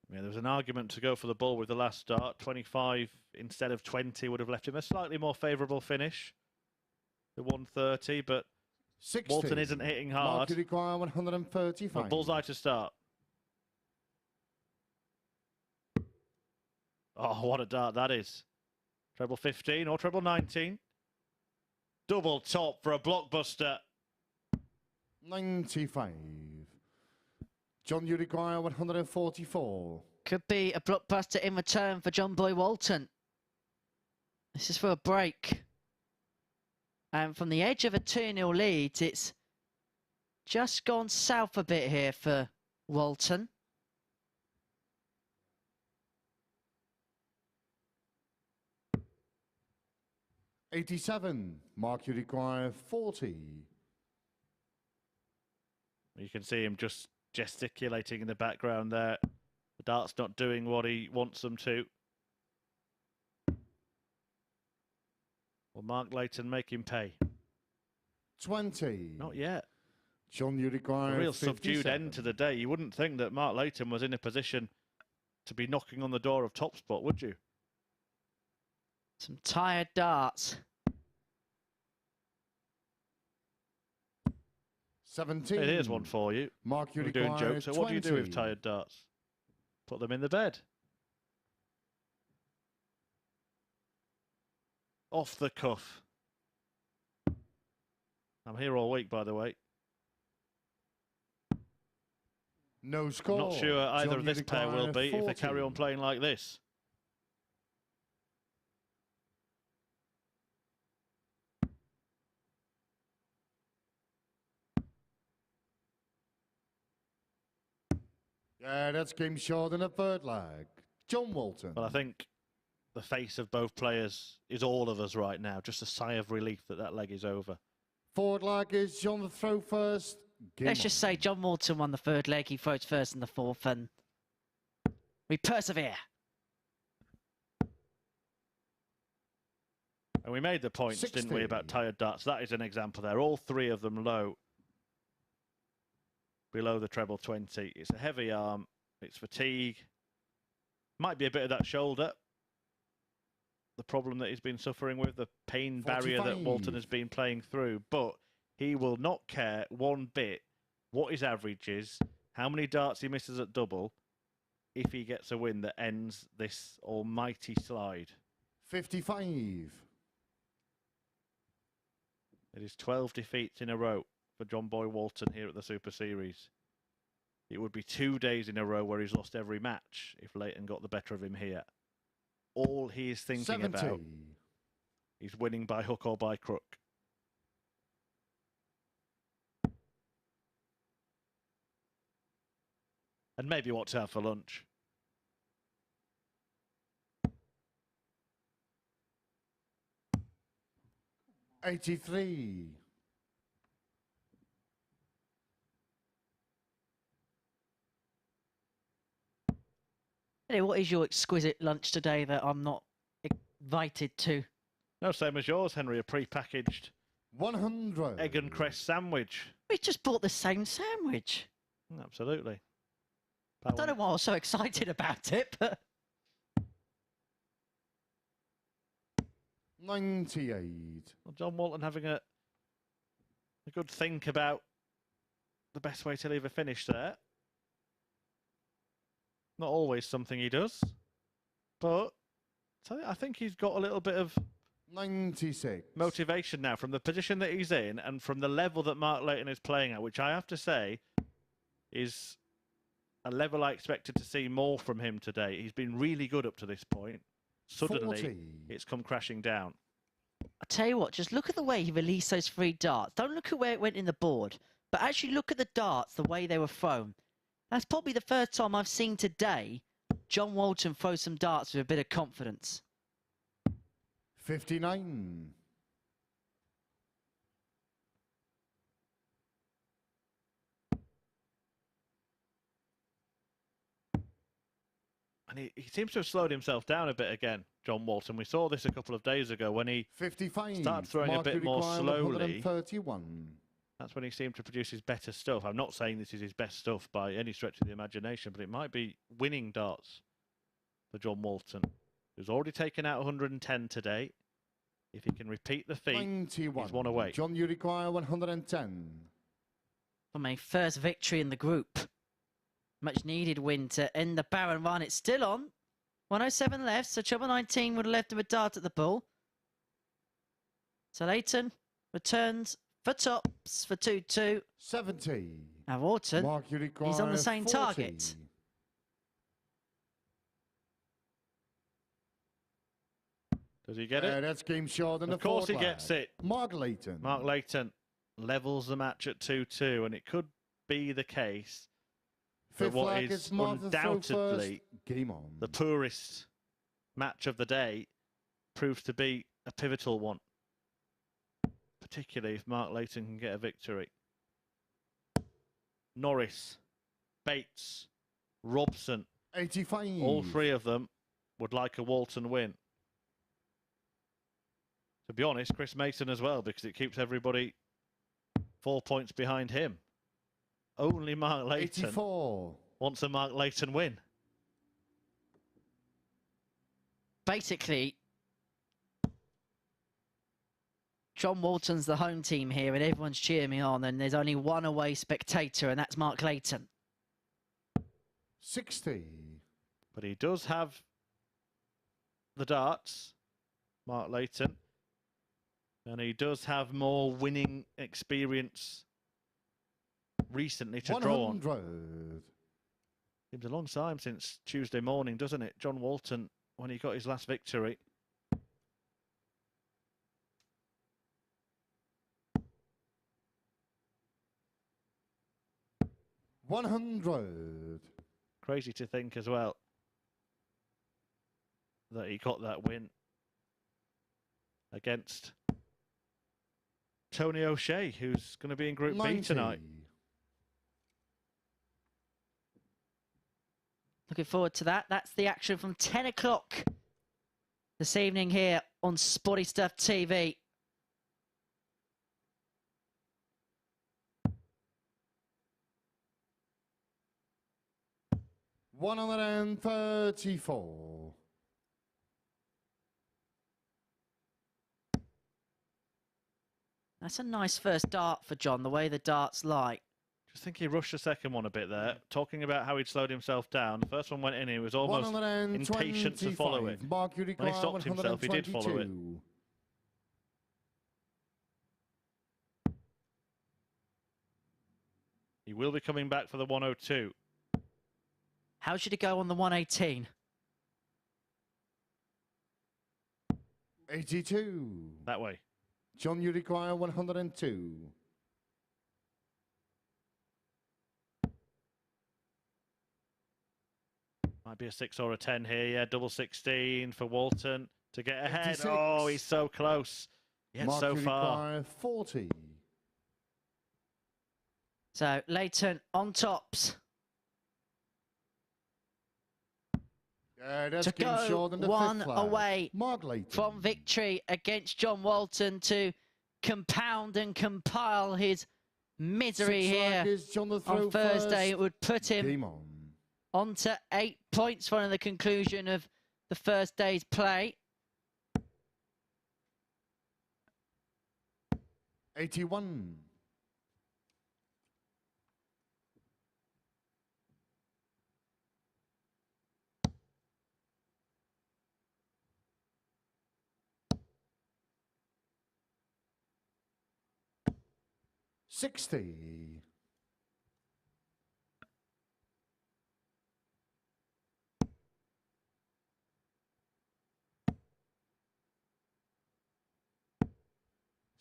Yeah, there was an argument to go for the ball with the last dart. 25 instead of 20 would have left him a slightly more favourable finish. The 130, but 60. Walton isn't hitting hard. Mark, you require 135. But bullseye to start. Oh, what a dart that is. Treble 15 or treble 19. Double top for a blockbuster. 95. John, you require 144. Could be a blockbuster in return for John Boy Walton. This is for a break. And from the edge of a 2-0 lead, it's just gone south a bit here for Walton. $87. Mark, you require 40. You can see him just gesticulating in the background there. The dart's not doing what he wants them to. Will Mark Layton make him pay? 20. Not yet. John, you A require real 57. subdued end to the day. You wouldn't think that Mark Layton was in a position to be knocking on the door of top spot, would you? Some tired darts. 17. Here's one for you. Mark, you We're doing require jokes. So what do you do with 20. tired darts? Put them in the bed. Off the cuff. I'm here all week, by the way. No score. I'm not sure either John, of you this pair will require be if they carry 40. on playing like this. Yeah, that's game short in the third leg. John Walton. Well, I think the face of both players is all of us right now. Just a sigh of relief that that leg is over. Forward leg is John the throw first. Game Let's on. just say John Walton won the third leg. He throws first in the fourth, and we persevere. And we made the points, didn't we, 60. about tired darts. That is an example there. All three of them low. Below the treble 20. It's a heavy arm. It's fatigue. Might be a bit of that shoulder. The problem that he's been suffering with, the pain barrier that 45. Walton has been playing through. But he will not care one bit what his average is, how many darts he misses at double, if he gets a win that ends this almighty slide. 55. It is 12 defeats in a row for John Boy Walton here at the Super Series. It would be 2 days in a row where he's lost every match if Layton got the better of him here. All he is thinking 70. about is winning by hook or by crook. And maybe what to have for lunch. $83. Anyway, what is your exquisite lunch today that I'm not invited to? No, same as yours, Henry. A pre-packaged 100. egg and cress sandwich. We just bought the same sandwich. Absolutely. I don't know why I was so excited about it, but 98. Well, John Walton having a good think about the best way to leave a finish there. Not always something he does, but I think he's got a little bit of 96. motivation now from the position that he's in and from the level that Mark Layton is playing at, which I have to say is a level I expected to see more from him today. He's been really good up to this point. Suddenly, 40. it's come crashing down. I tell you what, just look at the way he released those 3 darts. Don't look at where it went in the board, but actually look at the darts, the way they were thrown. That's probably the first time I've seen today John Walton throw some darts with a bit of confidence. 59. And he seems to have slowed himself down a bit again, John Walton. We saw this a couple of days ago when he 55. started throwing Mark, a bit you more require slowly. 131. That's when he seemed to produce his better stuff. I'm not saying this is his best stuff by any stretch of the imagination, but it might be winning darts for John Walton, who's already taken out 110 today. If he can repeat the feat, 91. he's one away. John, you require 110. For my first victory in the group. Much needed win to end the Barron run. It's still on. 107 left, so treble 19 would have left him a dart at the ball. So Layton returns for tops for 2-2. 70. Now Walton, Mark, you require he's on the same 40. target. Does he get it? That's game short in the Of course he fourth gets leg. it. Mark Layton. Mark Layton levels the match at 2-2, and it could be the case for Fifth what leg is is Mark the throw undoubtedly first. Game on. the poorest match of the day proves to be a pivotal one, particularly if Mark Layton can get a victory. Norris Bates, Robson. 85. All three of them would like a Walton win. To be honest, Chris Mason as well, because it keeps everybody 4 points behind him. Only Mark Layton 84. wants a Mark Layton win. Basically, John Walton's the home team here, and everyone's cheering me on, and there's only one away spectator, and that's Mark Layton. 60. But he does have the darts, Mark Layton. And he does have more winning experience recently to draw on. 100. Seems a long time since Tuesday morning, doesn't it? John Walton, when he got his last victory. $100. Crazy to think as well that he got that win against Tony O'Shea, who's going to be in Group 90. B tonight. Looking forward to that. That's the action from 10 o'clock this evening here on Spotty Stuff TV. $134. That's a nice first dart for John, the way the darts lie. Just think he rushed the second one a bit there, talking about how he'd slowed himself down. The first one went in, he was almost impatient to follow it. Mark, you When he require stopped himself, he did follow it. 122. He will be coming back for the 102. How should it go on the 118? 82. That way. John, you require 102. Might be a 6 or a 10 here. Yeah, double 16 for Walton to get ahead. 56. Oh, he's so close. Yet Mark, so you far. require 40. So Layton on tops. That's To Kim go Shaw, then the one fifth flag. away Mark Layton. from victory against John Walton to compound and compile his misery Six here flaggers, John the throw on Thursday. first. It would put him Game on. onto 8 points following the conclusion of the first day's play. 81. $60.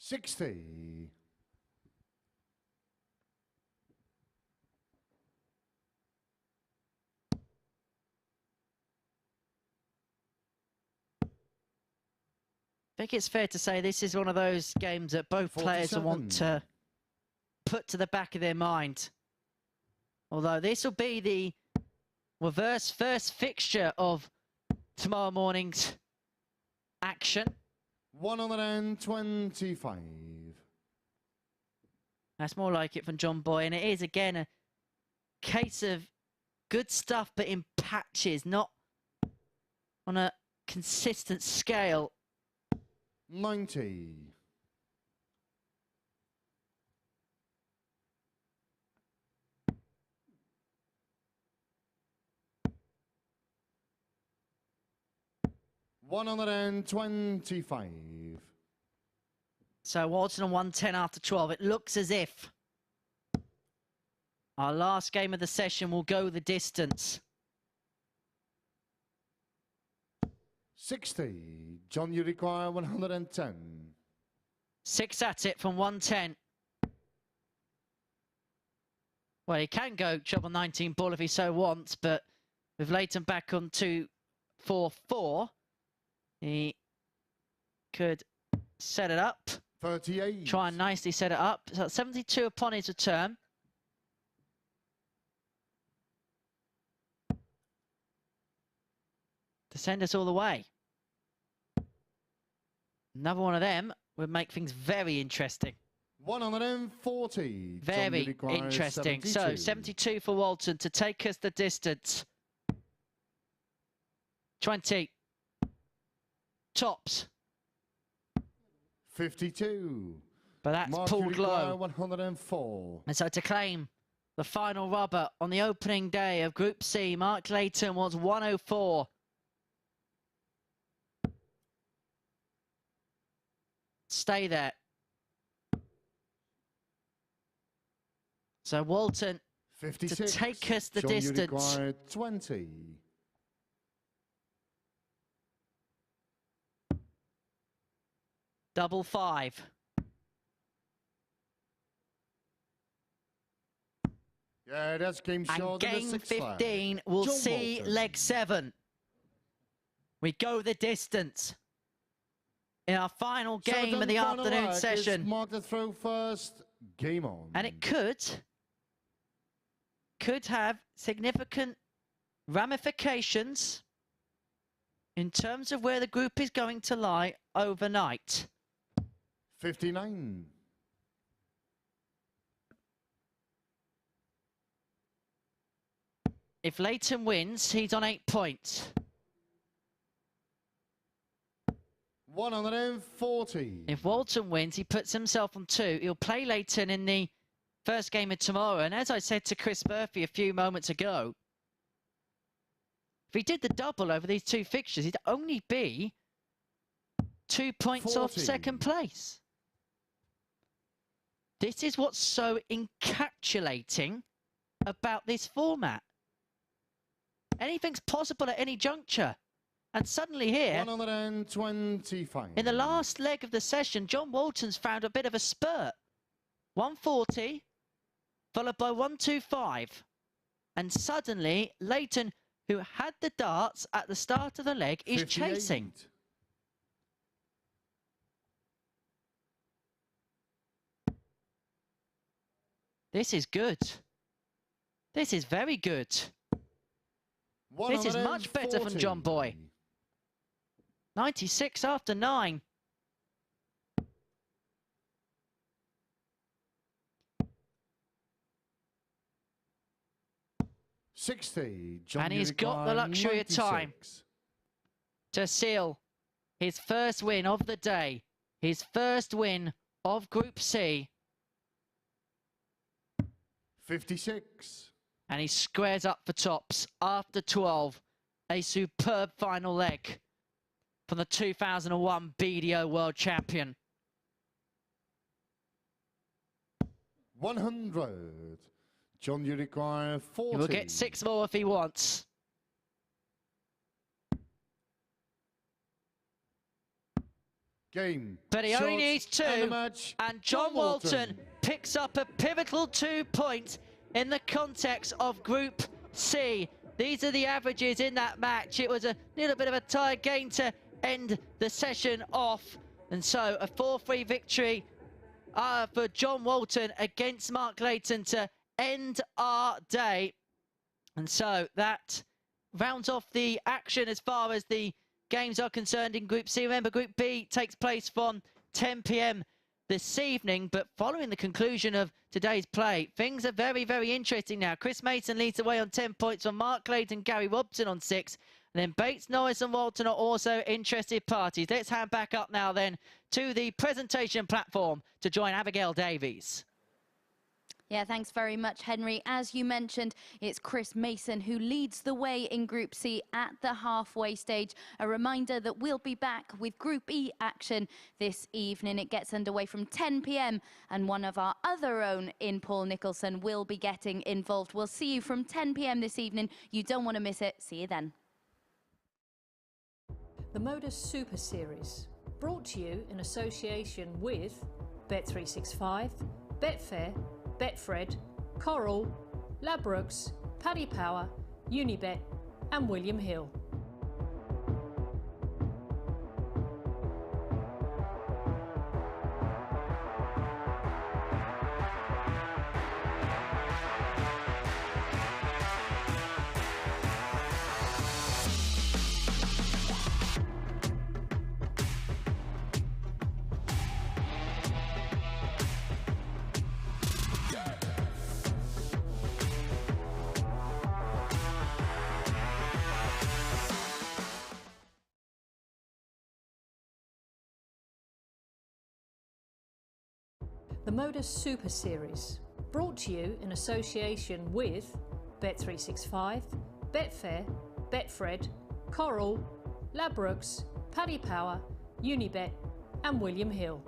$60. I think it's fair to say this is one of those games that both players will want 47. to put to the back of their mind. Although this will be the reverse first fixture of tomorrow morning's action. 125. That's more like it from John Boy, and it is again a case of good stuff but in patches, not on a consistent scale. 90. $125. So Walton on 110 after 12. It looks as if our last game of the session will go the distance. 60. John, you require 110. 6 at it from 110. Well, he can go treble 19 ball if he so wants, but with Layton back on 2-4-4, he could set it up. 38. Try and nicely set it up. So 72 upon his return. to send us all the way. Another one of them would make things very interesting. 140. Very interesting. 72. So 72 for Walton to take us the distance. 20. Tops. 52. But that's Mark pulled low. 104. And so to claim the final rubber on the opening day of Group C, Mark Layton was 104. Stay there. So Walton 56. to take us the John distance. Uruguay, 20. Double 5. Yeah, that's game short. And game 15, we'll John see Walton. leg 7. We go the distance in our final game of the afternoon session. Mark the throw first. Game on. And it could have significant ramifications in terms of where the group is going to lie overnight. 59. If Layton wins, he's on 8 points. 140. If Walton wins, he puts himself on 2. He'll play Layton in the first game of tomorrow. And as I said to Chris Murphy a few moments ago, if he did the double over these 2 fixtures, he'd only be 2 points off 40. second place. This is what's so encapsulating about this format. Anything's possible at any juncture. And suddenly here, 125. in the last leg of the session, John Walton's found a bit of a spurt. 140, followed by 125. And suddenly, Layton, who had the darts at the start of the leg, is 58. chasing. This is good. This is very good. This is much better from John Boy. 96 after 9. And he's got the luxury of time to seal his first win of the day, his first win of Group C. 56. And he squares up for tops after 12. A superb final leg from the 2001 BDO World Champion. 100. John Uruguay, 40. He will get 6 more if he wants. Game. But he only needs 2. And John Walton picks up a pivotal 2 points in the context of Group C. These are the averages in that match. It was a little bit of a tired game to end the session off. And so a 4-3 victory for John Walton against Mark Layton to end our day. And so that rounds off the action as far as the games are concerned in Group C. Remember, Group B takes place from 10 p.m. this evening, but following the conclusion of today's play, things are very, very interesting now. Chris Mason leads the way on 10 points from Mark Layton, Gary Robson on 6. And then Bates, Norris and Walton are also interested parties. Let's hand back up now then to the presentation platform to join Abigail Davies. Yeah, thanks very much, Henry. As you mentioned, it's Chris Mason who leads the way in Group C at the halfway stage. A reminder that we'll be back with Group E action this evening. It gets underway from 10 p.m. and one of our other own in Paul Nicholson will be getting involved. We'll see you from 10 p.m. this evening. You don't want to miss it. See you then. The MODUS Super Series, brought to you in association with Bet365, Betfair, Betfred, Coral, Ladbrokes, Paddy Power, Unibet and William Hill. The MODUS Super Series, brought to you in association with Bet365, Betfair, Betfred, Coral, Ladbrokes, Paddy Power, Unibet and William Hill.